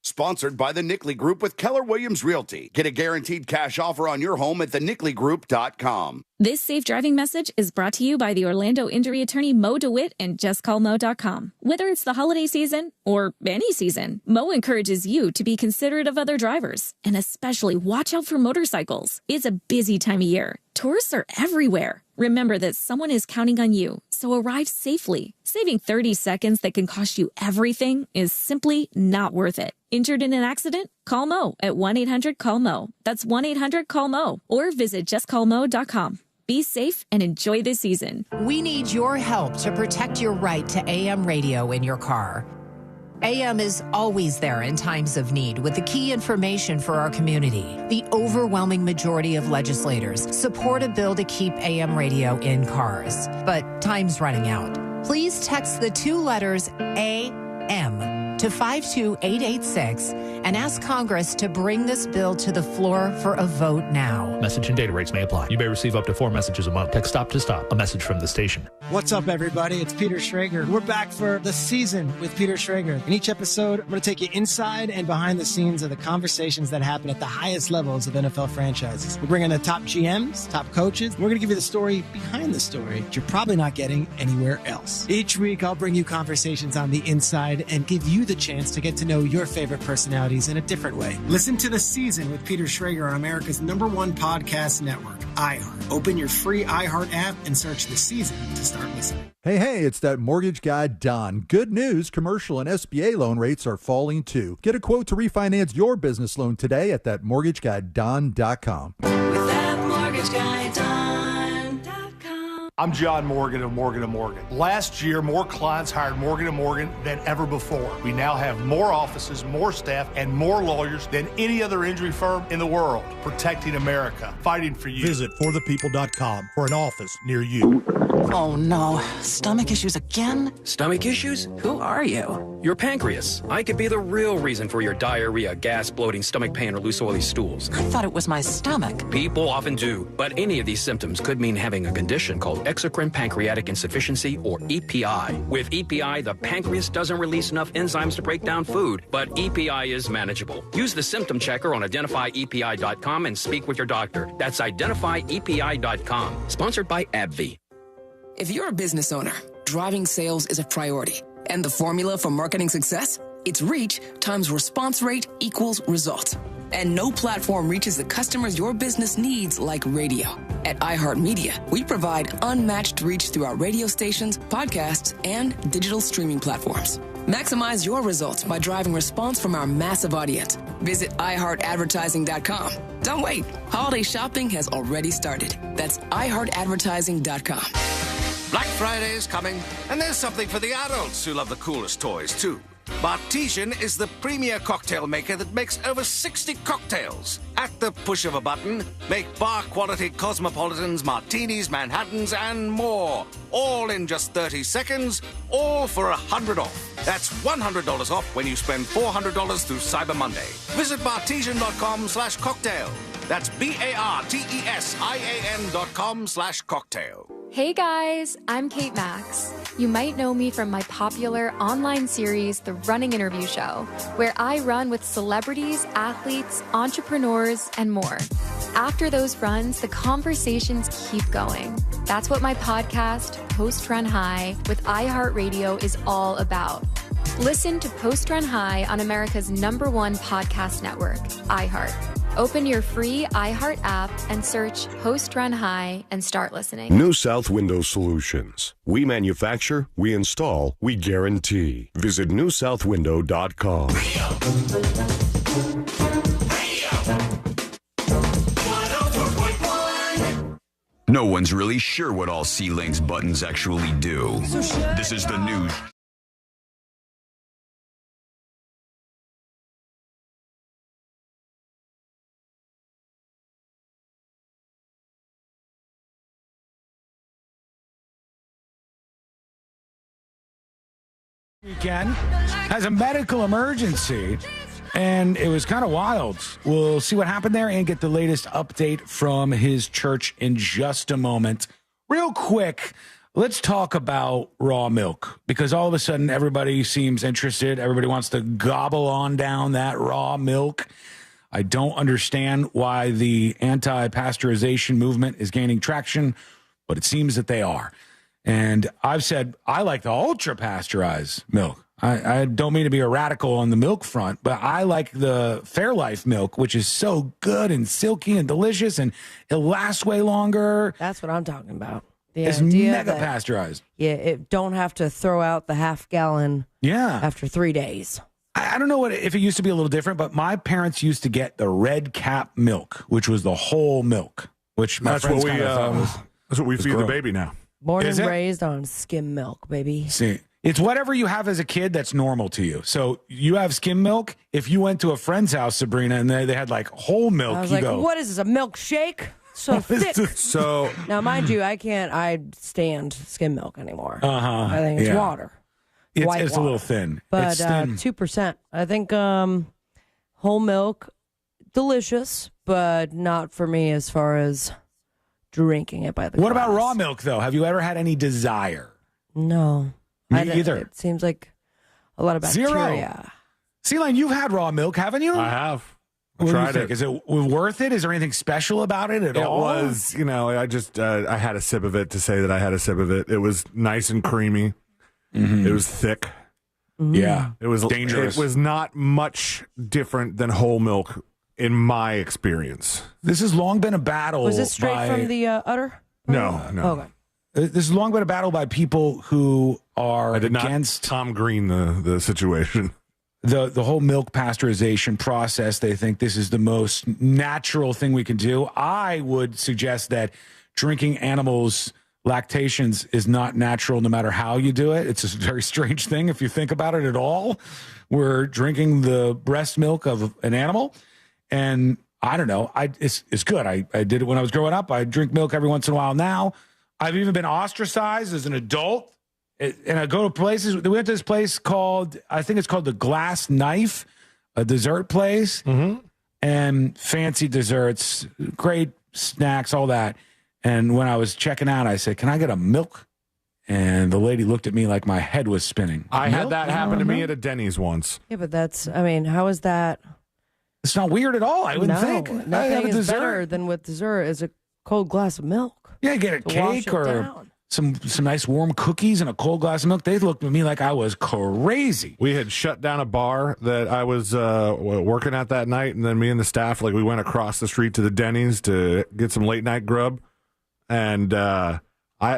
Sponsored by the Nickley Group with Keller Williams Realty. Get a guaranteed cash offer on your home at thenickley.com. This safe driving message is brought to you by the Orlando injury attorney Mo DeWitt and JustCallMo.com. Whether it's the holiday season or any season, Mo encourages you to be considerate of other drivers and especially watch out for motorcycles. It's a busy time of year. Tourists are everywhere. Remember that someone is counting on you, so arrive safely. Saving 30 seconds that can cost you everything is simply not worth it. Injured in an accident? Call Mo at 1-800-CALL-MO. That's 1-800-CALL-MO or visit justcallmo.com. Be safe and enjoy this season. We need your help to protect your right to AM radio in your car. AM is always there in times of need with the key information for our community. The overwhelming majority of legislators support a bill to keep AM radio in cars, but time's running out. Please text the two letters AM to 52886 and ask Congress to bring this bill to the floor for a vote now. Message and data rates may apply. You may receive up to 4 messages a month. Text stop to stop. A message from the station. What's up, everybody? It's Peter Schrager. We're back for the season with Peter Schrager. In each episode, I'm going to take you inside and behind the scenes of the conversations that happen at the highest levels of NFL franchises. We're bringing the top GMs, top coaches. We're going to give you the story behind the story that you're probably not getting anywhere else. Each week, I'll bring you conversations on the inside and give you the chance to get to know your favorite personalities in a different way. Listen to The Season with Peter Schrager on America's #1 podcast network, iHeart. Open your free iHeart app and search The Season to start listening. Hey, it's that mortgage guy, Don. Good news, commercial and SBA loan rates are falling too. Get a quote to refinance your business loan today at thatmortgageguydawn.com. With that mortgage guy, Don. I'm John Morgan of Morgan & Morgan. Last year, more clients hired Morgan & Morgan than ever before. We now have more offices, more staff, and more lawyers than any other injury firm in the world, protecting America, fighting for you. Visit forthepeople.com for an office near you. Oh no, stomach issues again? Stomach issues? Who are you? Your pancreas. I could be the real reason for your diarrhea, gas, bloating, stomach pain, or loose oily stools. I thought it was my stomach. People often do, but any of these symptoms could mean having a condition called exocrine pancreatic insufficiency, or EPI. With EPI, the pancreas doesn't release enough enzymes to break down food, but EPI is manageable. Use the symptom checker on identifyepi.com and speak with your doctor. That's identifyepi.com. Sponsored by AbbVie. If you're a business owner, driving sales is a priority. And the formula for marketing success? It's reach times response rate equals results. And no platform reaches the customers your business needs like radio. At iHeartMedia, we provide unmatched reach through our radio stations, podcasts, and digital streaming platforms. Maximize your results by driving response from our massive audience. Visit iHeartAdvertising.com. Don't wait. Holiday shopping has already started. That's iHeartAdvertising.com. Black Friday is coming, and there's something for the adults who love the coolest toys, too. Bartesian is the premier cocktail maker that makes over 60 cocktails. At the push of a button, make bar-quality cosmopolitans, martinis, Manhattans, and more. All in just 30 seconds, all for $100 off. That's $100 off when you spend $400 through Cyber Monday. Visit bartesian.com/cocktail. That's BARTESIAN.com/cocktail. Hey guys, I'm Kate Max. You might know me from my popular online series, The Running Interview Show, where I run with celebrities, athletes, entrepreneurs, and more. After those runs, the conversations keep going. That's what my podcast, Post Run High, with iHeartRadio is all about. Listen to Post Run High on America's #1 podcast network, iHeart. Open your free iHeart app and search Post Run High and start listening. New South Window Solutions. We manufacture, we install, we guarantee. Visit newsouthwindow.com. No one's really sure what all C-Link's buttons actually do. This is the news. Weekend has a medical emergency, and it was kind of wild. We'll see what happened there and get the latest update from his church in just a moment. Real quick, let's talk about raw milk, because all of a sudden everybody seems interested. Everybody wants to gobble on down that raw milk. I don't understand why the anti-pasteurization movement is gaining traction, but it seems that they are. And I've said I like the ultra pasteurized milk. I don't mean to be a radical on the milk front, but I like the Fairlife milk, which is so good and silky and delicious, and it lasts way longer. That's what I'm talking about. The It's idea mega that, pasteurized. Yeah, it don't have to throw out the half gallon. Yeah. After 3 days. I don't know if it used to be a little different, but my parents used to get the red cap milk, which was the whole milk, which my friends kind of thought was. That's what we feed the gross. baby now. Born Is and it? raised on skim milk, baby. See, it's whatever you have as a kid that's normal to you. So you have skim milk. If you went to a friend's house, Sabrina, and they had like whole milk, I was you like, go, what is this, a milkshake? So thick. So Now, mind you, I stand skim milk anymore. Uh-huh. I think it's Yeah. water. it's White a water. little thin. But It's thin. 2%. I think whole milk, delicious, but not for me as far as drinking it by the What glass. about raw milk, though? Have you ever had any desire? No. Me I don't- either. It seems like a lot of Zero. bacteria. Celine, you've had raw milk, haven't you? I have. What do you Tried think? it. Is it worth it? Is there anything special about it at It all? was, I just, I had a sip of it to say that I had a sip of it. It was nice and creamy. Mhm. It was thick. Yeah. It was dangerous. It was not much different than whole milk in my experience. This has long been a battle. Was this straight by- from the udder? No. Okay. This has long been a battle by people who are I did against not Tom Green the situation. the whole milk pasteurization process. They think this is the most natural thing we can do. I would suggest that drinking animals' lactations is not natural no matter how you do it. It's a very strange thing if you think about it at all. We're drinking the breast milk of an animal, and I don't know. It's good. I did it when I was growing up. I drink milk every once in a while now. I've even been ostracized as an adult. And I go to places. We went to this place called, I think it's called the Glass Knife, a dessert place, and fancy desserts, great snacks, all that. And when I was checking out, I said, "Can I get a milk?" And the lady looked at me like my head was spinning. I had Milk? that happen to me at a Denny's once. Yeah, but how is that? It's not weird at all. I wouldn't think. I have Nothing a is dessert. better than with dessert is a cold glass of milk. Yeah, get a to wash cake it or down. some nice warm cookies and a cold glass of milk. They looked at me like I was crazy. We had shut down a bar that I was working at that night, and then me and the staff, we went across the street to the Denny's to get some late night grub, and I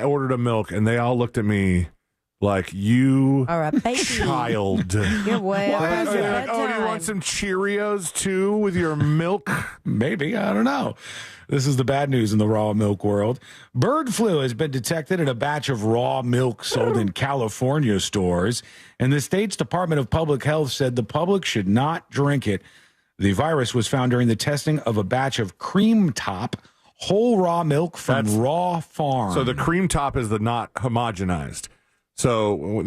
ordered a milk, and they all looked at me Like, you All right, baby. child. You're way up past your Oh, do you want bedtime. some Cheerios, too, with your milk? Maybe. I don't know. This is the bad news in the raw milk world. Bird flu has been detected in a batch of raw milk sold in California stores, and the state's Department of Public Health said the public should not drink it. The virus was found during the testing of a batch of cream top whole raw milk from Raw Farm. So the cream top is the not homogenized. So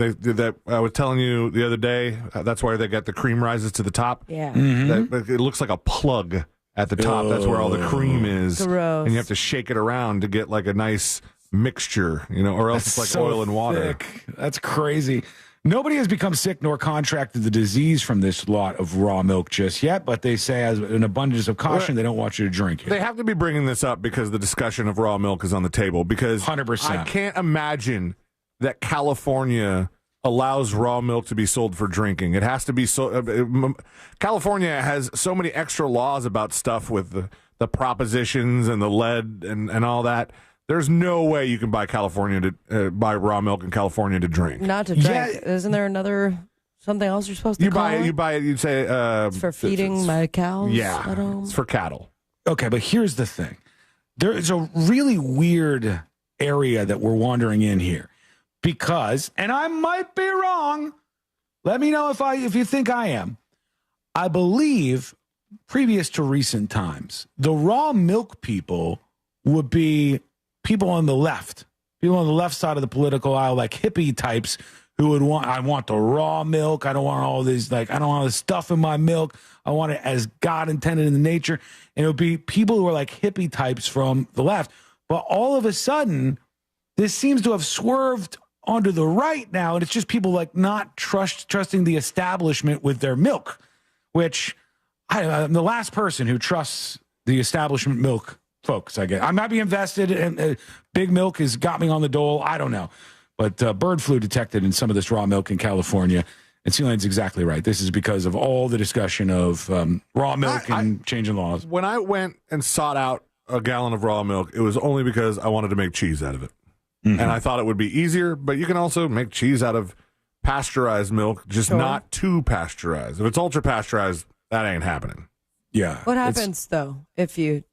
I was telling you the other day, that's why they got the cream rises to the top. Yeah. It looks like a plug at the top. That's where all the cream is. Gross. And you have to shake it around to get like a nice mixture, or else it's like so oil and water. thick. That's crazy. Nobody has become sick nor contracted the disease from this lot of raw milk just yet, but they say as an abundance of caution, they don't want you to drink it. They have to be bringing this up because the discussion of raw milk is on the table. Because 100%. I can't imagine that California allows raw milk to be sold for drinking. It has to be so. California has so many extra laws about stuff with the propositions and the lead and all that. There's no way you can buy buy raw milk in California to drink. Not to drink. Isn't there something else you're supposed to You call buy it. it? You buy it. You say It's for feeding my cows. Yeah, at home? it's for cattle. Okay, but here's the thing. There is a really weird area that we're wandering in here because, and I might be wrong, let me know if you think I am. I believe previous to recent times, the raw milk people would be people on the left side of the political aisle, like hippie types who would I want the raw milk. I don't want all these, I don't want all this stuff in my milk. I want it as God intended in the nature. And it would be people who are like hippie types from the left. But all of a sudden, this seems to have swerved onto the right now. And it's just people not trusting the establishment with their milk, which I'm the last person who trusts the establishment milk folks. I might be invested in Big Milk has got me on the dole. I don't know. But bird flu detected in some of this raw milk in California. And Celine's exactly right. This is because of all the discussion of raw milk and changing laws. When I went and sought out a gallon of raw milk, it was only because I wanted to make cheese out of it. Mm-hmm. And I thought it would be easier, but you can also make cheese out of pasteurized milk, just not too pasteurized. If it's ultra pasteurized, that ain't happening. Yeah. What happens, though, if you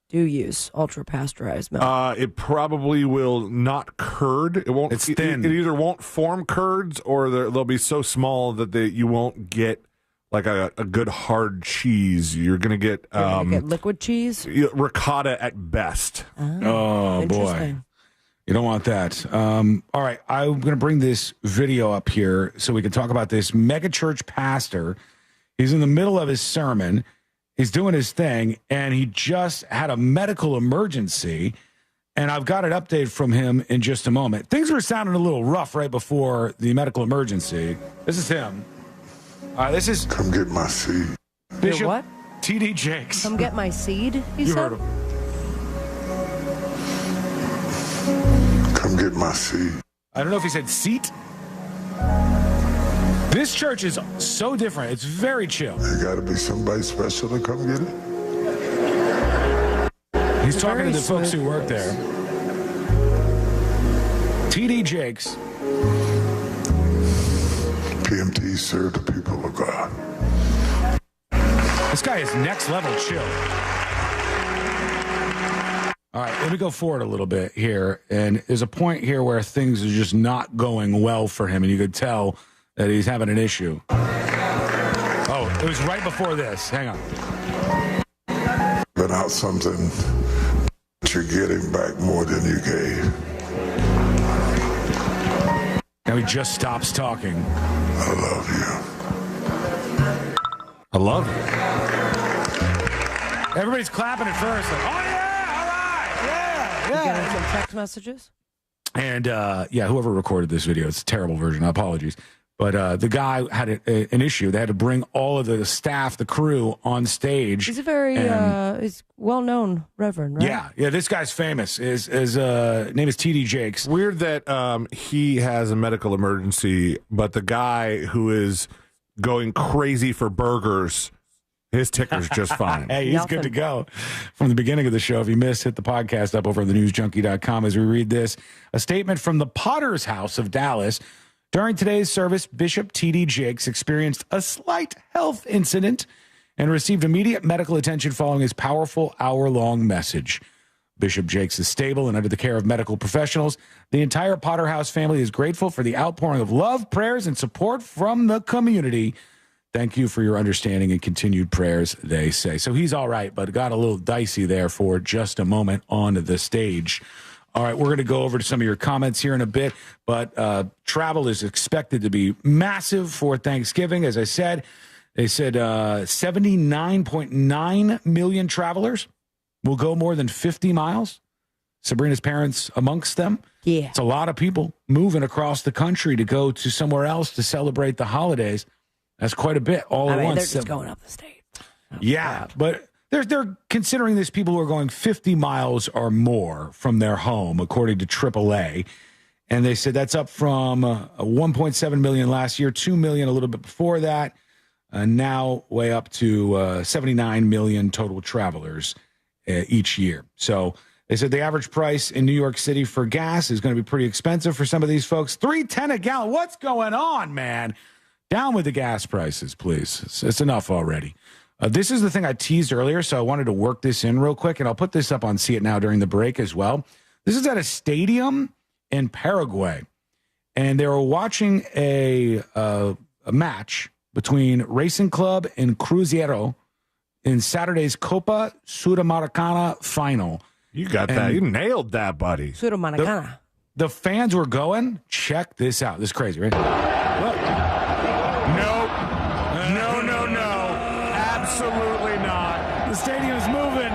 do use ultra pasteurized milk? It probably will not curd. It won't. It's thin. It either won't form curds, or they'll be so small that you won't get like a good hard cheese. You're gonna get liquid cheese, ricotta at best. Oh boy, you don't want that. All right, I'm gonna bring this video up here so we can talk about this mega church pastor. He's in the middle of his sermon. He's doing his thing, and he just had a medical emergency, and I've got an update from him in just a moment. Things were sounding a little rough right before the medical emergency. This is him. This is... Come get my seed. Bishop what? T.D. Jakes. Come get my seed, you said? heard him. Come get my seed. I don't know if he said seat. This church is so different. It's very chill. There got to be somebody special to come get it. He's talking to the folks who work there. T.D. Jakes. PMT serve the people of God. This guy is next level chill. All right, let me go forward a little bit here. And there's a point here where things are just not going well for him, and you could tell that he's having an issue. Oh, it was right before this. Hang on. But out something that you're getting back more than you gave. Now he just stops talking. I love you. I love you. Everybody's clapping at first. Like, oh, yeah, all right, yeah. You getting some text messages? And, whoever recorded this video, it's a terrible version. Apologies. But the guy had an issue. They had to bring all of the staff, the crew, on stage. He's a very he's well-known reverend, right? Yeah. This guy's famous. His name is T.D. Jakes. Weird that he has a medical emergency, but the guy who is going crazy for burgers, his ticker's just fine. Hey, he's good to go. From the beginning of the show, if you missed, hit the podcast up over at thenewsjunkie.com as we read this. A statement from the Potter's House of Dallas. During today's service, Bishop T.D. Jakes experienced a slight health incident and received immediate medical attention following his powerful hour-long message. Bishop Jakes is stable and under the care of medical professionals. The entire Potter House family is grateful for the outpouring of love, prayers, and support from the community. Thank you for your understanding and continued prayers, they say. So he's all right, but got a little dicey there for just a moment on the stage. All right, we're going to go over to some of your comments here in a bit, but travel is expected to be massive for Thanksgiving. As I said, they said 79.9 million travelers will go more than 50 miles. Sabrina's parents amongst them. Yeah. It's a lot of people moving across the country to go to somewhere else to celebrate the holidays. That's quite a bit all at once. They're just going up the state. Yeah, but they're considering this people who are going 50 miles or more from their home, according to AAA. And they said that's up from 1.7 million last year, 2 million a little bit before that, now way up to 79 million total travelers each year. So they said the average price in New York City for gas is going to be pretty expensive for some of these folks. $3.10 a gallon. What's going on, man? Down with the gas prices, please. It's enough already. This is the thing I teased earlier, so I wanted to work this in real quick, and I'll put this up on See It Now during the break as well. This is at a stadium in Paraguay, and they were watching a match between Racing Club and Cruzeiro in Saturday's Copa Sudamericana final. You got that. You nailed that, buddy. Sudamericana. The fans were going, check this out. This is crazy, right? Look. No. Absolutely not. The stadium's moving.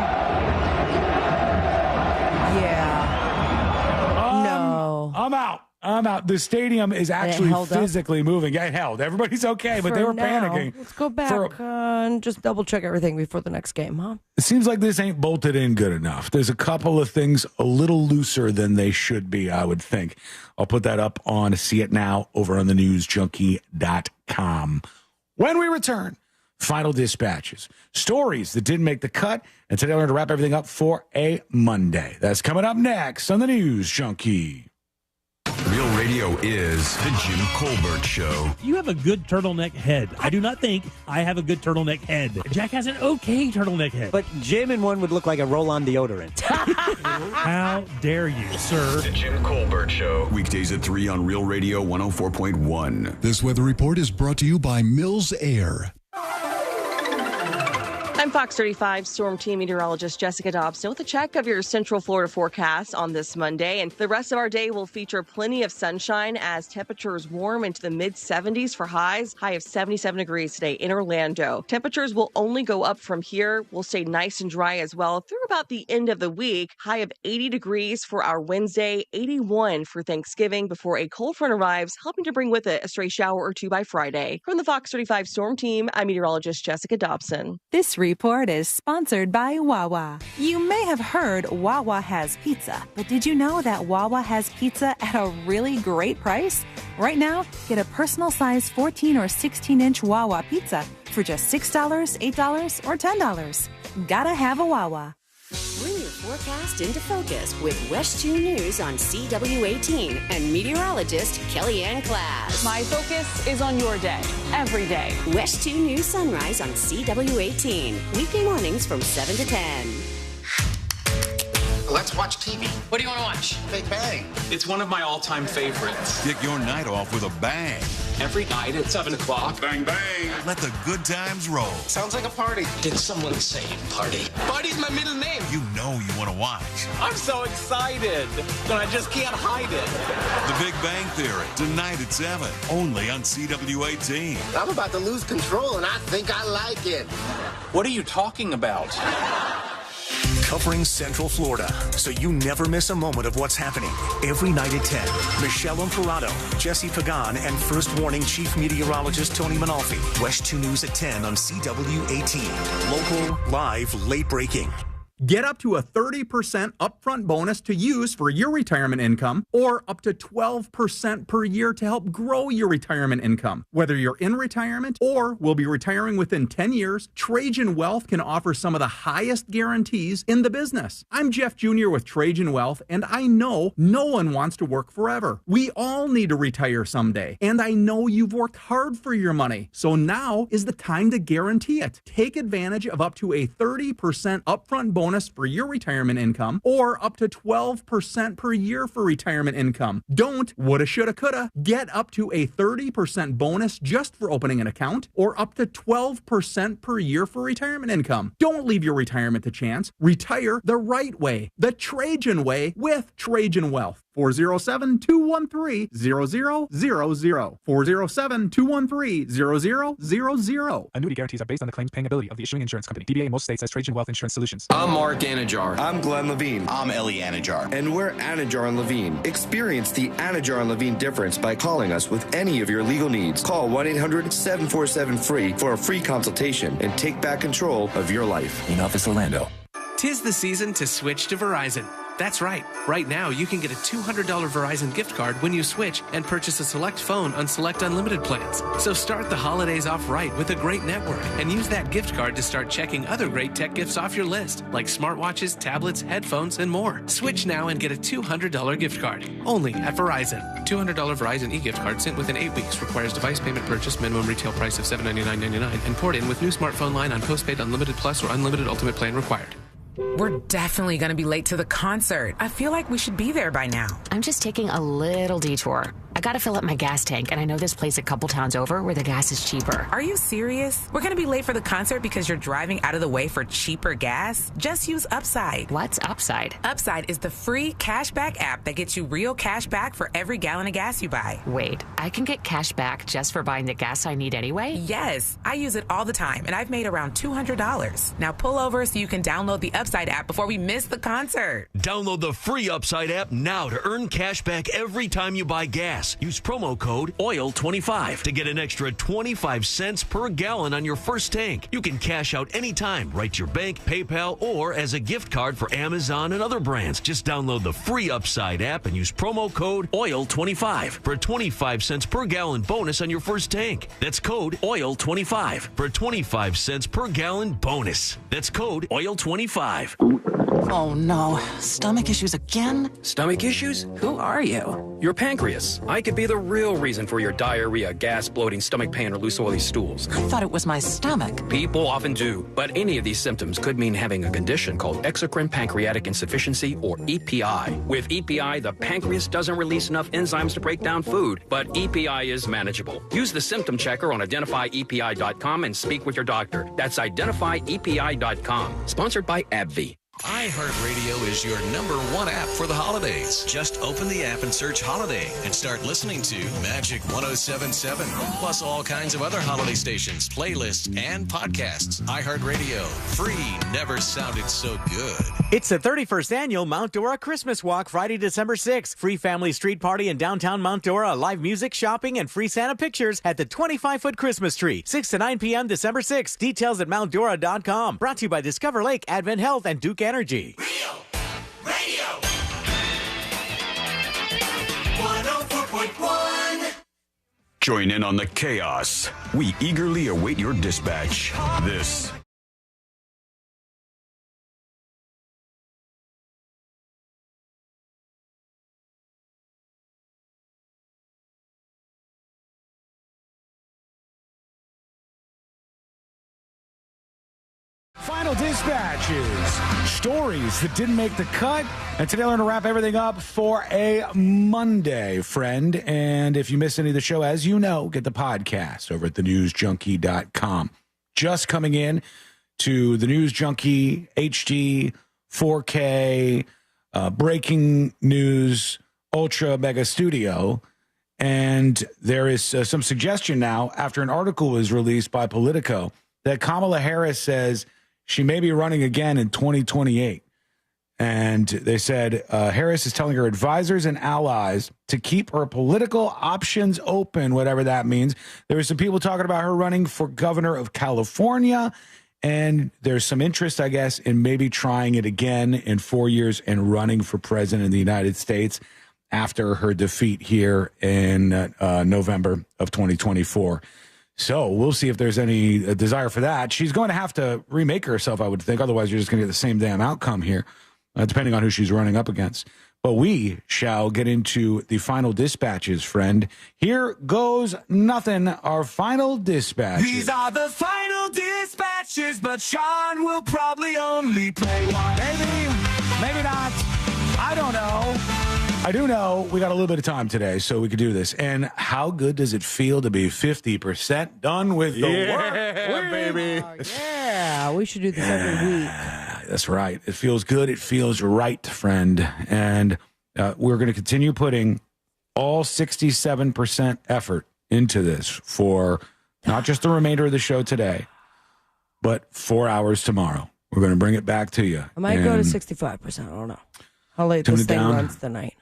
Yeah. No. I'm out. The stadium is actually physically moving. Yeah, it held. Everybody's okay, but they were panicking. Let's go back and just double check everything before the next game, huh? It seems like this ain't bolted in good enough. There's a couple of things a little looser than they should be, I would think. I'll put that up on See It Now over on the newsjunkie.com. When we return, final dispatches, stories that didn't make the cut, and today we're going to wrap everything up for a Monday. That's coming up next on the News Junkie. Real Radio is the Jim Colbert Show. You have a good turtleneck head. I do not think I have a good turtleneck head. Jack has an okay turtleneck head. But Jim in one would look like a roll-on deodorant. How dare you, sir? The Jim Colbert Show. Weekdays at 3 on Real Radio 104.1. This weather report is brought to you by Mills Air. I'm Fox 35 Storm Team meteorologist Jessica Dobson with a check of your Central Florida forecast on this Monday. And the rest of our day will feature plenty of sunshine as temperatures warm into the mid-70s for highs. High of 77 degrees today in Orlando. Temperatures will only go up from here. We'll stay nice and dry as well through about the end of the week. High of 80 degrees for our Wednesday, 81 for Thanksgiving before a cold front arrives, helping to bring with it a stray shower or two by Friday. From the Fox 35 Storm Team, I'm meteorologist Jessica Dobson. This report is sponsored by Wawa. You may have heard Wawa has pizza, but did you know that Wawa has pizza at a really great price? Right now, get a personal size 14 or 16-inch Wawa pizza for just $6, $8, or $10. Gotta have a Wawa. Bring your forecast into focus with West 2 News on CW18 and meteorologist Kellyanne Class. My focus is on your day, every day. West 2 News Sunrise on CW18. Weekday mornings from 7 to 10. Let's watch TV. What do you want to watch? Big Bang. It's one of my all-time favorites. Kick your night off with a bang. Every night at 7 o'clock. Bang, bang. Let the good times roll. Sounds like a party. Did someone say party? Party's my middle name. You know you want to watch. I'm so excited, but I just can't hide it. The Big Bang Theory, tonight at 7, only on CW18. I'm about to lose control, and I think I like it. What are you talking about? Covering Central Florida, so you never miss a moment of what's happening. Every night at 10, Michelle Imparato, Jesse Pagan, and First Warning Chief Meteorologist Tony Manalfi. West 2 News at 10 on CW18. Local, live, late breaking. Get up to a 30% upfront bonus to use for your retirement income, or up to 12% per year to help grow your retirement income. Whether you're in retirement or will be retiring within 10 years, Trajan Wealth can offer some of the highest guarantees in the business. I'm Jeff Jr. with Trajan Wealth, and I know no one wants to work forever. We all need to retire someday, and I know you've worked hard for your money, so now is the time to guarantee it. Take advantage of up to a 30% upfront bonus for your retirement income, or up to 12% per year for retirement income. Don't woulda, shoulda, coulda. Get up to a 30% bonus just for opening an account, or up to 12% per year for retirement income. Don't leave your retirement to chance. Retire the right way, the Trajan way, with Trajan Wealth. 407-213-0000. 407-213-0000. Annuity guarantees are based on the claims paying ability of the issuing insurance company. DBA in most states says Trajan Wealth Insurance Solutions. I'm Mark Anajar. I'm Glenn Levine. I'm Ellie Anajar. And we're Anajar and Levine. Experience the Anajar and Levine difference by calling us with any of your legal needs. Call 1-800-747-FREE for a free consultation and take back control of your life. In Office Orlando. 'Tis the season to switch to Verizon. That's right. Right now, you can get a $200 Verizon gift card when you switch and purchase a select phone on select unlimited plans. So start the holidays off right with a great network and use that gift card to start checking other great tech gifts off your list, like smartwatches, tablets, headphones, and more. Switch now and get a $200 gift card. Only at Verizon. $200 Verizon e-gift card sent within 8 weeks. Requires device payment purchase, minimum retail price of $799.99, and port in with new smartphone line on postpaid unlimited plus or unlimited ultimate plan required. We're definitely going to be late to the concert. I feel like we should be there by now. I'm just taking a little detour. I gotta fill up my gas tank, and I know this place a couple towns over where the gas is cheaper. Are you serious? We're going to be late for the concert because you're driving out of the way for cheaper gas? Just use Upside. What's Upside? Upside is the free cashback app that gets you real cash back for every gallon of gas you buy. Wait, I can get cash back just for buying the gas I need anyway? Yes, I use it all the time, and I've made around $200. Now pull over so you can download the Upside app before we miss the concert. Download the free Upside app now to earn cash back every time you buy gas. Use promo code OIL25 to get an extra 25 cents per gallon on your first tank. You can cash out anytime, right to your bank, PayPal, or as a gift card for Amazon and other brands. Just download the free Upside app and use promo code OIL25 for a 25 cents per gallon bonus on your first tank. That's code OIL25 for a 25 cents per gallon bonus. That's code OIL25. Oh no, stomach issues again? Stomach issues? Who are you? Your pancreas. I could be the real reason for your diarrhea, gas, bloating, stomach pain, or loose oily stools. I thought it was my stomach. People often do, but any of these symptoms could mean having a condition called exocrine pancreatic insufficiency, or EPI. With EPI, the pancreas doesn't release enough enzymes to break down food, but EPI is manageable. Use the symptom checker on identifyepi.com and speak with your doctor. That's identifyepi.com. Sponsored by AbbVie. iHeartRadio is your #1 app for the holidays. Just open the app and search Holiday and start listening to Magic 107.7, plus all kinds of other holiday stations, playlists, and podcasts. iHeartRadio, free, never sounded so good. It's the 31st annual Mount Dora Christmas Walk, Friday, December 6th. Free family street party in downtown Mount Dora, live music, shopping, and free Santa pictures at the 25-foot Christmas tree. 6 to 9 p.m. December 6th. Details at mountdora.com. Brought to you by Discover Lake, Advent Health, and Duke Energy. Real Radio 104.1. Join in on the chaos. We eagerly await your dispatch. This Final dispatches, stories that didn't make the cut. And today we're going to wrap everything up for a Monday, friend. And if you missed any of the show, as you know, get the podcast over at thenewsjunkie.com. Just coming in to the News Junkie HD 4K breaking news ultra mega studio. And there is some suggestion now after an article was released by Politico that Kamala Harris says she may be running again in 2028. And they said Harris is telling her advisors and allies to keep her political options open, whatever that means. There were some people talking about her running for governor of California. And there's some interest, I guess, in maybe trying it again in 4 years and running for president of the United States after her defeat here in November of 2024. So we'll see if there's any desire for that. She's going to have to remake herself, I would think. Otherwise, you're just going to get the same damn outcome here, depending on who she's running up against. But we shall get into the final dispatches, friend. Here goes nothing. Our final dispatches. These are the final dispatches, but Sean will probably only play one. Maybe not. I don't know. I do know we got a little bit of time today, so we could do this. And how good does it feel to be 50% done with the work? Baby. Yeah, we should do this every week. That's right. It feels good. It feels right, friend. And we're going to continue putting all 67% effort into this for not just the remainder of the show today, but 4 hours tomorrow. We're going to bring it back to you. I might go to 65%. I don't know how late this thing runs tonight.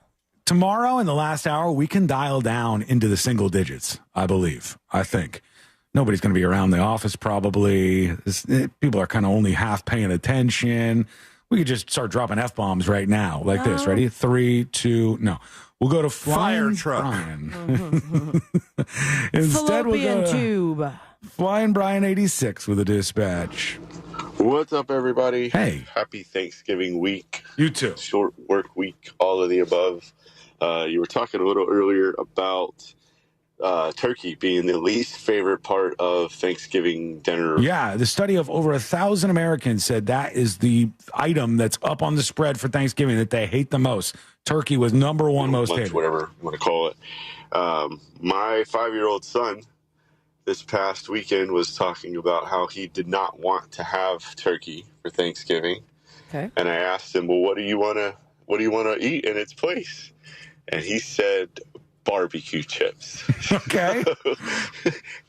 Tomorrow in the last hour, we can dial down into the single digits, I believe. I think. Nobody's going to be around the office probably. People are kind of only half paying attention. We could just start dropping F-bombs right now, like this. Ready? 3, 2, no. We'll go to Flying Brian. Instead, we'll go to tube. Flying Brian 86 with a dispatch. What's up, everybody? Hey. Happy Thanksgiving week. You too. Short work week, all of the above. You were talking a little earlier about turkey being the least favorite part of Thanksgiving dinner. Yeah, the study of over 1,000 Americans said that is the item that's up on the spread for Thanksgiving that they hate the most. Turkey was number one most hated. Whatever you want to call it. My 5-year-old son this past weekend was talking about how he did not want to have turkey for Thanksgiving. Okay. And I asked him, well, what do you want to eat in its place? And he said barbecue chips. Okay.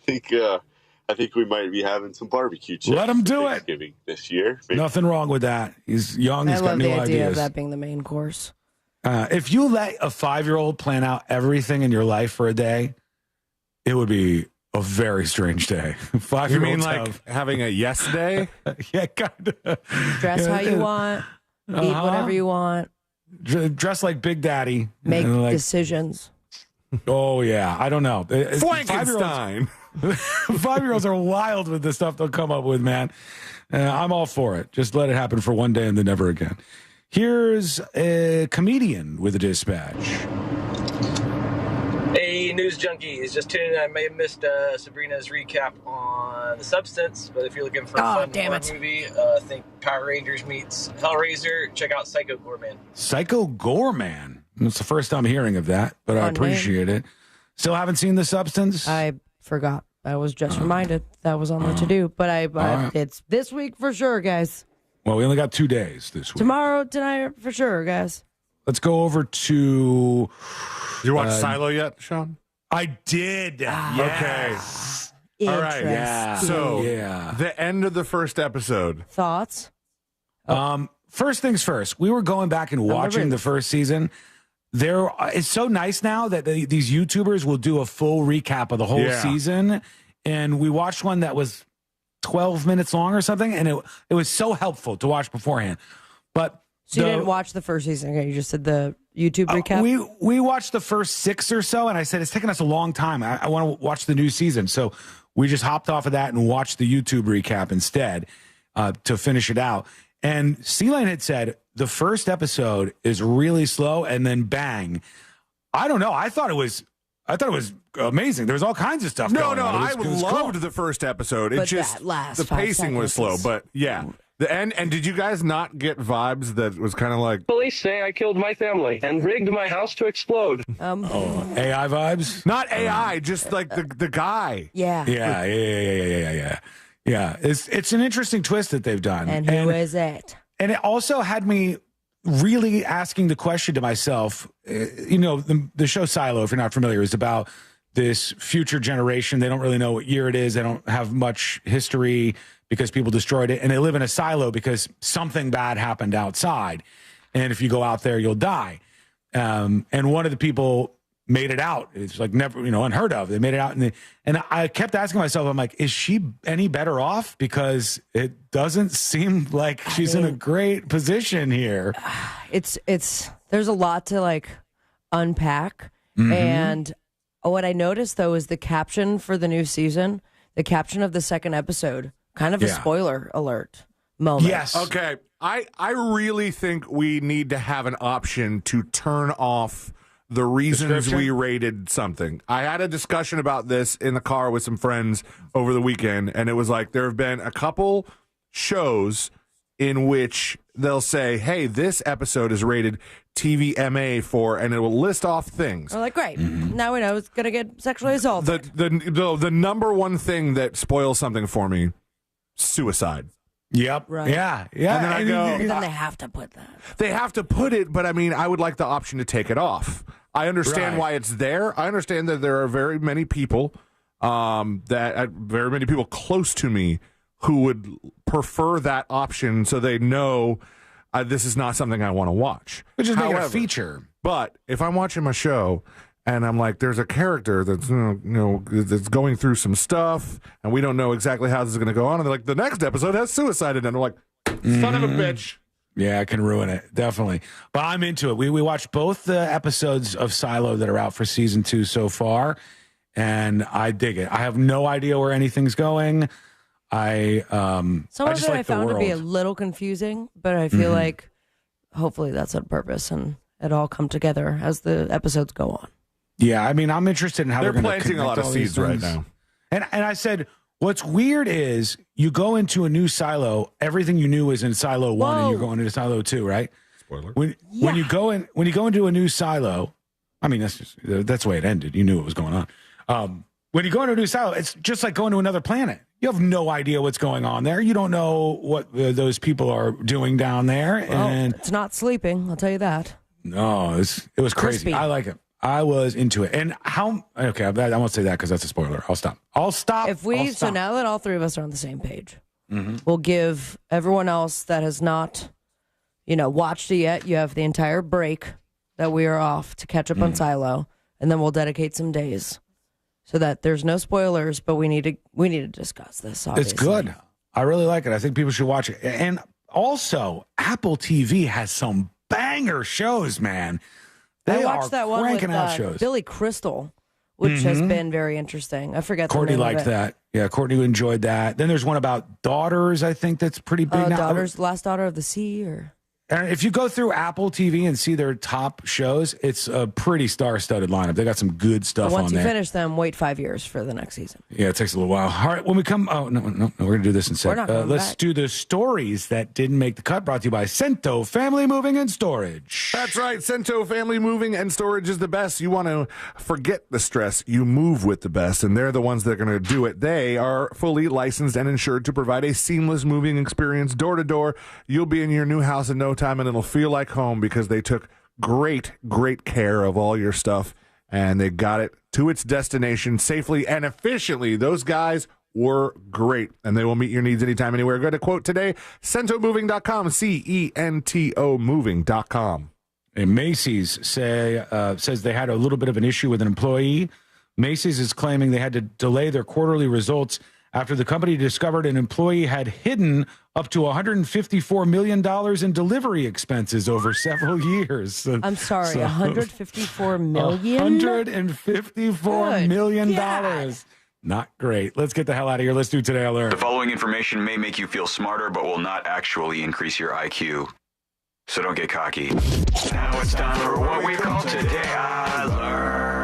I think we might be having some barbecue chips. Let him do it this year. Nothing wrong with that. He's young. He's got new ideas. I love the idea of that being the main course. If you let a 5-year-old plan out everything in your life for a day, it would be a very strange day. 5-year-olds You mean like having a yes day? Yeah, kind of. Dress how you want. Eat whatever you want. Dress like Big Daddy. Make decisions. Oh, yeah. I don't know. Frankenstein. 5-year-olds are wild with the stuff they'll come up with, man. I'm all for it. Just let it happen for one day and then never again. Here's a comedian with a dispatch. Hey, News Junkies. Just tuning in. I may have missed Sabrina's recap on The Substance, but if you're looking for a fun horror movie, think Power Rangers meets Hellraiser. Check out Psycho Goreman. Psycho Goreman. It's the first time hearing of that, but I appreciate it. Still haven't seen The Substance? I forgot. I was just reminded that was on the to-do, but it's this week for sure, guys. Well, we only got 2 days this week. Tomorrow, tonight, for sure, guys. Let's go over to... Did you watch Silo yet, Sean? I did. Yes. Okay. All right. Yeah. So, yeah. The end of the first episode. Thoughts? First things first. We were going back and watching the first season. It's so nice now that these YouTubers will do a full recap of the whole season. And we watched one that was 12 minutes long or something, and it was so helpful to watch beforehand. But so you didn't watch the first season? Okay, you just did the YouTube recap? We watched the first 6 or so, and I said, it's taken us a long time. I want to watch the new season. So we just hopped off of that and watched the YouTube recap instead to finish it out. And C-Lane had said the first episode is really slow, and then bang. I don't know. I thought it was amazing. There was all kinds of stuff going on. I loved the first episode. But It just that last the 5 pacing was slow, seconds but yeah. And did you guys not get vibes that was kind of like police say I killed my family and rigged my house to explode? AI vibes? Not AI, just like the guy. Yeah. Yeah. It's an interesting twist that they've done. And who is it? And it also had me really asking the question to myself, the show Silo, if you're not familiar, is about this future generation. They don't really know what year it is. They don't have much history because people destroyed it. And they live in a silo because something bad happened outside. And if you go out there, you'll die. And one of the people made it out. It's like never, unheard of. They made it out. And I kept asking myself, I'm like, is she any better off? Because it doesn't seem like she's in a great position here. There's a lot to like unpack. And what I noticed though is the caption for the new season, the caption of the second episode, kind of a spoiler alert moment. Yes. Okay. I really think we need to have an option to turn off the reasons we rated something. I had a discussion about this in the car with some friends over the weekend, and it was like there have been a couple shows in which they'll say, hey, this episode is rated TVMA for, and it will list off things. We're like, great. Now we know it's going to get sexually assaulted. The number one thing that spoils something for me, suicide. Yep. Right. Yeah. And then I go, Then they have to put that. They have to put it, but I mean, I would like the option to take it off. I understand why it's there. I understand that there are very many people very many people close to me who would prefer that option, so they know this is not something I want to watch. Which is making a feature. But if I'm watching my show and I'm like, there's a character that's that's going through some stuff, and we don't know exactly how this is going to go on, and they're like, the next episode has suicide in it, and I'm like, son of a bitch. Yeah, it can ruin it, definitely. But I'm into it. We watched both the episodes of Silo that are out for season 2 so far, and I dig it. I have no idea where anything's going. Some I of just it like I found to be a little confusing, but I feel like hopefully that's on purpose and it all come together as the episodes go on. Yeah, I mean, I'm interested in how they're planting a lot of seeds right now. And I said, what's weird is you go into a new Silo, everything you knew was in Silo 1 and you're going into Silo 2, right? Spoiler. When you go into a new Silo, I mean, that's the way it ended. You knew what was going on. When you go into a new Silo, it's just like going to another planet. You have no idea what's going on there. You don't know what those people are doing down there. Well, and it's not sleeping, I'll tell you that. No, it was crazy. Crispy. I like it. I was into it. And I won't say that because that's a spoiler. I'll stop. So now that all three of us are on the same page, we'll give everyone else that has not, watched it yet, you have the entire break that we are off to catch up on Silo, and then we'll dedicate some days so that there's no spoilers, but we need to discuss this, obviously. It's good. I really like it. I think people should watch it. And also, Apple TV has some banger shows, man. They I watched that one with Billy Crystal, which has been very interesting. I forget the Courtney name liked of it. that. Yeah, Courtney enjoyed that. Then there's one about daughters, I think, that's pretty big now. Last Daughter of the Sea, or... And if you go through Apple TV and see their top shows, it's a pretty star-studded lineup. They got some good stuff on there. Once you finish them, wait 5 years for the next season. Yeah, it takes a little while. All right, when we come... Oh, no, we're going to do this in a We're sec. not Let's back. do the stories that didn't make the cut, brought to you by Cento Family Moving and Storage. That's right. Cento Family Moving and Storage is the best. You want to forget the stress. You move with the best, and they're the ones that are going to do it. They are fully licensed and insured to provide a seamless moving experience door to door. You'll be in your new house in no time, and it'll feel like home because they took great care of all your stuff, and they got it to its destination safely and efficiently. Those guys were great, and they will meet your needs anytime, anywhere. Go to quote today, centomoving.com, CENTO moving.com. And Macy's says they had a little bit of an issue with an employee. Macy's is claiming they had to delay their quarterly results after the company discovered an employee had hidden up to $154 million in delivery expenses over several years. I'm sorry, $154 million? $154 million. Not great. Let's get the hell out of here. Let's do Today I Learned. The following information may make you feel smarter, but will not actually increase your IQ. So don't get cocky. Now it's time for what we call Today I Learned.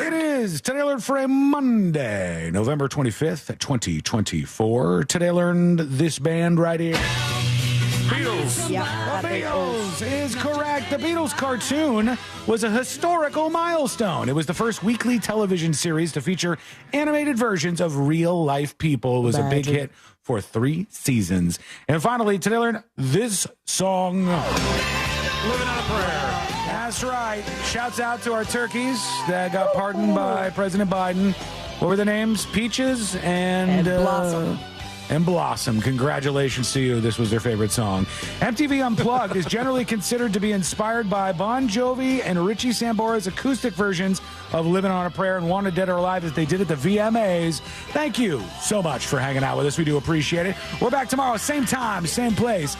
It is Today I Learned for a Monday, November 25th, 2024. Today I learned this band right here. Beatles. Yeah, The Beatles is correct. The Beatles cartoon was a historical milestone. It was the first weekly television series to feature animated versions of real-life people. It was a big hit for 3 seasons. And finally, today I learned this song. Living on a Prayer. That's right. Shouts out to our turkeys that got pardoned by President Biden. What were the names? Peaches and Blossom. and Blossom. Congratulations to you. This was their favorite song. MTV Unplugged is generally considered to be inspired by Bon Jovi and Richie Sambora's acoustic versions of Living on a Prayer and Wanted Dead or Alive as they did at the VMAs. Thank you so much for hanging out with us. We do appreciate it. We're back tomorrow, same time, same place.